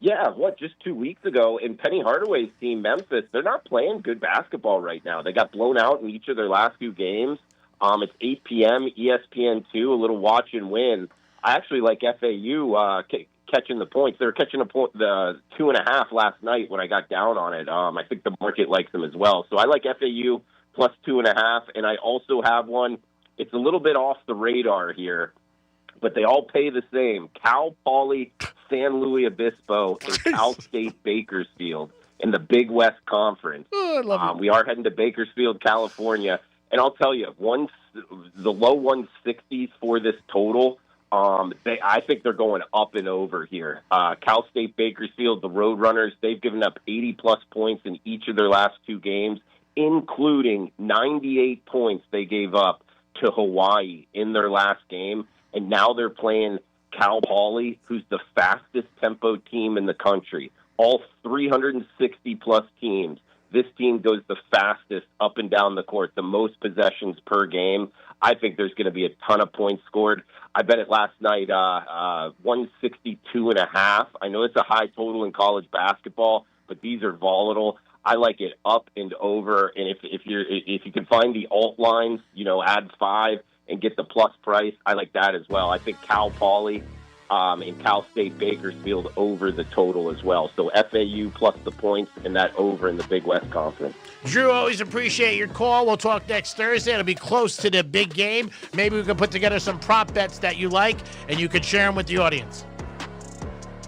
[SPEAKER 9] Yeah, just 2 weeks ago. And Penny Hardaway's team, Memphis, they're not playing good basketball right now. They got blown out in each of their last few games. It's 8 p.m., ESPN2, a little watch and win. I actually like FAU catching the points. They were catching the 2.5 last night when I got down on it. I think the market likes them as well. So I like FAU plus 2.5, and I also have one. It's a little bit off the radar here, but they all pay the same. Cal Poly, San Luis Obispo, and Cal State Bakersfield in the Big West Conference.
[SPEAKER 10] Oh, I love it.
[SPEAKER 9] We are heading to Bakersfield, California, and I'll tell you, the low 160s for this total. I think they're going up and over here. Cal State Bakersfield, the Roadrunners, they've given up 80-plus points in each of their last two games, including 98 points they gave up to Hawaii in their last game. And now they're playing Cal Poly, who's the fastest tempo team in the country. All 360-plus teams. This team goes the fastest up and down the court, the most possessions per game. I think there's going to be a ton of points scored. I bet it last night, 162.5. I know it's a high total in college basketball, but these are volatile. I like it up and over. And if you can find the alt lines, add 5 and get the plus price, I like that as well. I think Cal Poly and Cal State Bakersfield over the total as well. So FAU plus the points and that over in the Big West Conference.
[SPEAKER 10] Drew, always appreciate your call. We'll talk next Thursday. It'll be close to the big game. Maybe we can put together some prop bets that you like, and you could share them with the audience.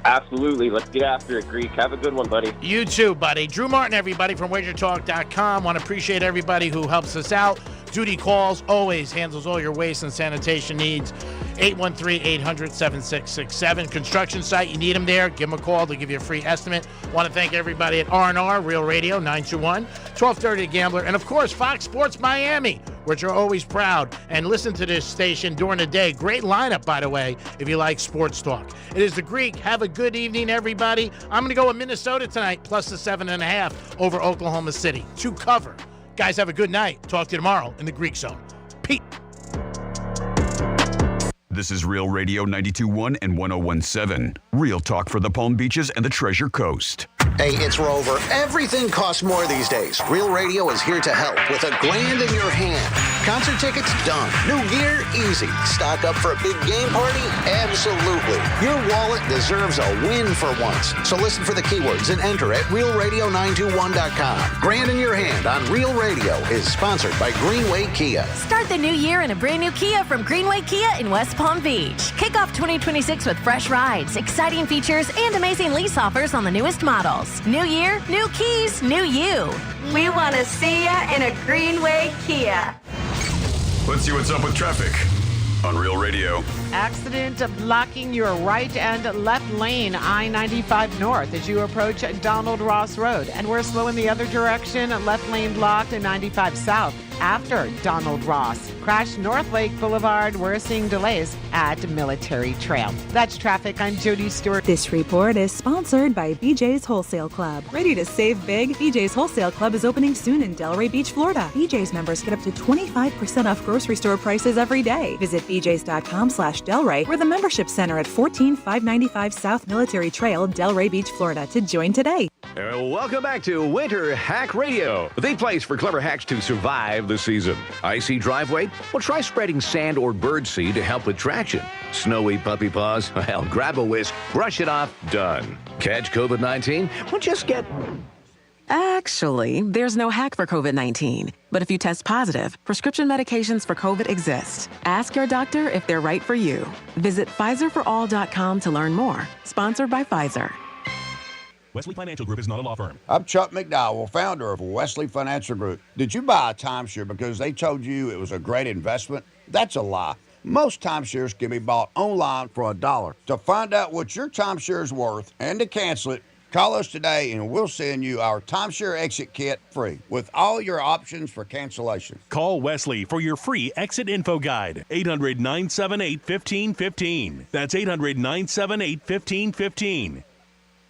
[SPEAKER 9] Absolutely. Let's get after it, Greek. Have a good one, buddy.
[SPEAKER 10] You too, buddy. Drew Martin, everybody, from WagerTalk.com. Want to appreciate everybody who helps us out. Duty Calls always handles all your waste and sanitation needs. 813-800-7667. Construction site, you need them there. Give them a call. They'll give you a free estimate. Want to thank everybody at R&R, Real Radio, 921-1230 The Gambler. And, of course, Fox Sports Miami, which are always proud. And listen to this station during the day. Great lineup, by the way, if you like sports talk. It is the Greek. Have a good evening, everybody. I'm going to go with Minnesota tonight, plus the 7.5 over Oklahoma City to cover. Guys, have a good night. Talk to you tomorrow in the Greek Zone. Pete.
[SPEAKER 2] This is Real Radio 92.1 and 101.7. Real talk for the Palm Beaches and the Treasure Coast.
[SPEAKER 8] Hey, it's Rover. Everything costs more these days. Real Radio is here to help with $1,000 in your hand.
[SPEAKER 5] Concert tickets? Done. New gear? Easy. Stock up for a big game party? Absolutely. Your wallet deserves a win for once. So listen for the keywords and enter at realradio921.com. Grand in your hand on Real Radio is sponsored by Greenway Kia.
[SPEAKER 8] Start the new year in a brand new Kia from Greenway Kia in West Palm Beach. Kick off 2026 with fresh rides, exciting features, and amazing lease offers on the newest models. New year, new keys, new you.
[SPEAKER 11] We want to see ya in a Greenway Kia.
[SPEAKER 2] Let's see what's up with traffic on Real Radio.
[SPEAKER 12] Accident blocking your right and left lane, I-95 North, as you approach Donald Ross Road. And we're slow in the other direction, left lane blocked at 95 South after Donald Ross. Crash North Lake Boulevard. We're seeing delays at Military Trail. That's traffic. I'm Jody Stewart.
[SPEAKER 17] This report is sponsored by BJ's Wholesale Club. Ready to save big? BJ's Wholesale Club is opening soon in Delray Beach, Florida. BJ's members get up to 25% off grocery store prices every day. Visit bjs.com/Delray or the membership center at 14595 South Military Trail, Delray Beach, Florida to join today.
[SPEAKER 30] Welcome back to Winter Hack Radio, the place for clever hacks to survive the season. Icy driveway? Well, try spreading sand or birdseed to help with traction. Snowy puppy paws? Well, grab a whisk, brush it off, done. Catch COVID-19? Well, just get...
[SPEAKER 1] Actually, there's no hack for COVID-19. But if you test positive, prescription medications for COVID exist. Ask your doctor if they're right for you. Visit PfizerForAll.com to learn more. Sponsored by Pfizer.
[SPEAKER 18] Wesley Financial Group is not a law firm.
[SPEAKER 23] I'm Chuck McDowell, founder of Wesley Financial Group. Did you buy a timeshare because they told you it was a great investment? That's a lie. Most timeshares can be bought online for $1. To find out what your timeshare is worth and to cancel it, call us today and we'll send you our timeshare exit kit free with all your options for cancellation.
[SPEAKER 18] Call Wesley for your free exit info guide. 800-978-1515. That's 800-978-1515.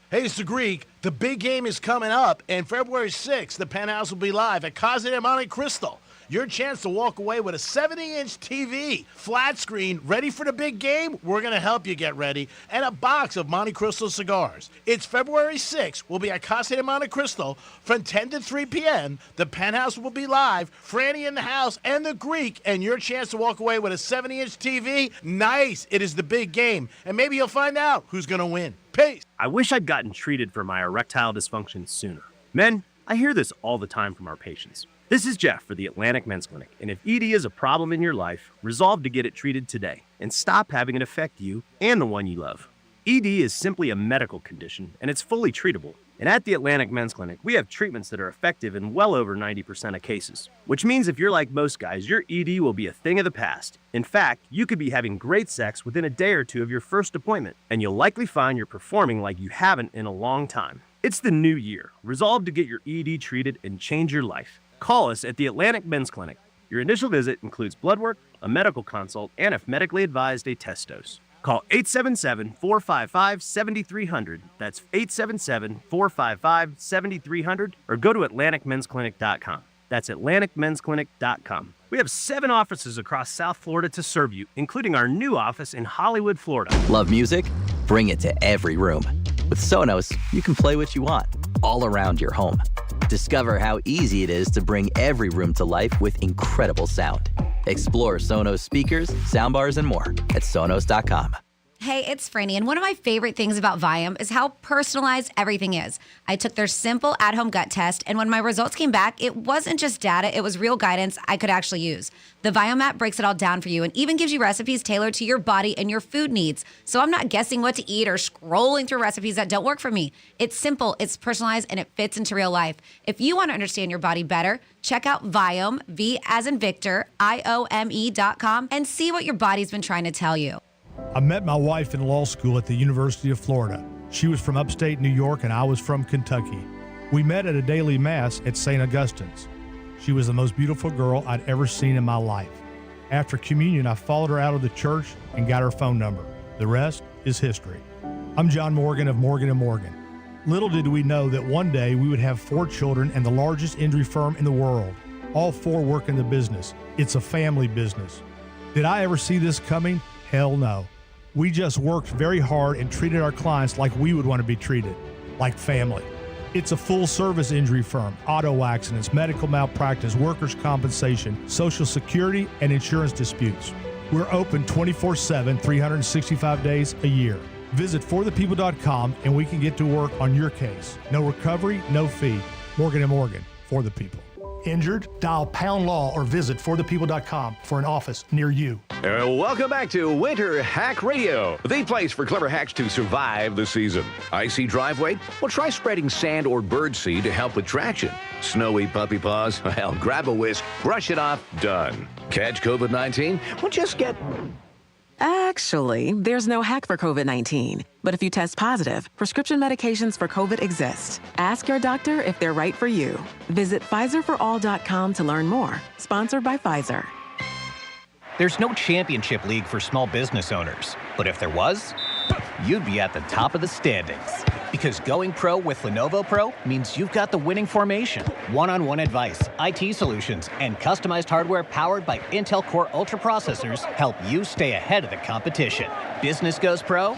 [SPEAKER 10] Hey, it's the Greek. The big game is coming up, and February 6th, the Penthouse will be live at Casa de Monte Cristo. Your chance to walk away with a 70-inch TV, flat screen, ready for the big game? We're going to help you get ready, and a box of Monte Cristo cigars. It's February 6th. We'll be at Casa de Monte Cristo from 10 to 3 p.m. The Penthouse will be live. Franny in the house and the Greek, and your chance to walk away with a 70-inch TV? Nice. It is the big game, and maybe you'll find out who's going to win. Peace.
[SPEAKER 30] I wish I'd gotten treated for my erectile dysfunction sooner. Men, I hear this all the time from our patients. This is Jeff for the Atlantic Men's Clinic, and if ED is a problem in your life, resolve to get it treated today and stop having it affect you and the one you love. ED is simply a medical condition, and it's fully treatable. And at the Atlantic Men's Clinic, we have treatments that are effective in well over 90% of cases, which means if you're like most guys, your ED will be a thing of the past. In fact, you could be having great sex within a day or two of your first appointment, and you'll likely find you're performing like you haven't in a long time. It's the new year. Resolve to get your ED treated and change your life. Call us at the Atlantic Men's Clinic. Your initial visit includes blood work, a medical consult, and if medically advised, a test dose. Call 877-455-7300. That's 877-455-7300 or go to AtlanticMen'sClinic.com. That's AtlanticMen'sClinic.com. We have 7 offices across South Florida to serve you, including our new office in Hollywood, Florida.
[SPEAKER 24] Love music? Bring it to every room. With Sonos, you can play what you want, all around your home. Discover how easy it is to bring every room to life with incredible sound. Explore Sonos speakers, soundbars, and more at Sonos.com.
[SPEAKER 27] Hey, it's Franny, and one of my favorite things about Viome is how personalized everything is. I took their simple at-home gut test, and when my results came back, it wasn't just data, it was real guidance I could actually use. The Viome app breaks it all down for you and even gives you recipes tailored to your body and your food needs. So I'm not guessing what to eat or scrolling through recipes that don't work for me. It's simple, it's personalized, and it fits into real life. If you want to understand your body better, check out Viome, V as in Victor, IOME.com, and see what your body's been trying to tell you.
[SPEAKER 28] I met my wife in law school at the University of Florida. She was from upstate New York and I was from Kentucky. We met at a daily mass at St. Augustine's. She was the most beautiful girl I'd ever seen in my life. After communion, I followed her out of the church and got her phone number. The rest is history. I'm John Morgan of Morgan & Morgan. Little did we know that one day we would have 4 children and the largest injury firm in the world. All 4 work in the business. It's a family business. Did I ever see this coming? Hell no. We just worked very hard and treated our clients like we would want to be treated, like family. It's a full-service injury firm. Auto accidents, medical malpractice, workers' compensation, Social Security, and insurance disputes. We're open 24/7, 365 days a year. Visit forthepeople.com and we can get to work on your case. No recovery, no fee. Morgan & Morgan, for the people. Injured? Dial Pound Law or visit forthepeople.com for an office near you.
[SPEAKER 30] Welcome back to Winter Hack Radio, the place for clever hacks to survive the season. Icy driveway? Well, try spreading sand or birdseed to help with traction. Snowy puppy paws? Well, grab a whisk, brush it off, done. Catch COVID-19? Well, just get...
[SPEAKER 1] Actually, there's no hack for COVID-19. But if you test positive, prescription medications for COVID exist. Ask your doctor if they're right for you. Visit PfizerForAll.com to learn more. Sponsored by Pfizer.
[SPEAKER 13] There's no championship league for small business owners. But if there was, you'd be at the top of the standings. Because going pro with Lenovo Pro means you've got the winning formation. One-on-one advice, IT solutions, and customized hardware powered by Intel Core Ultra processors help you stay ahead of the competition. Business goes pro,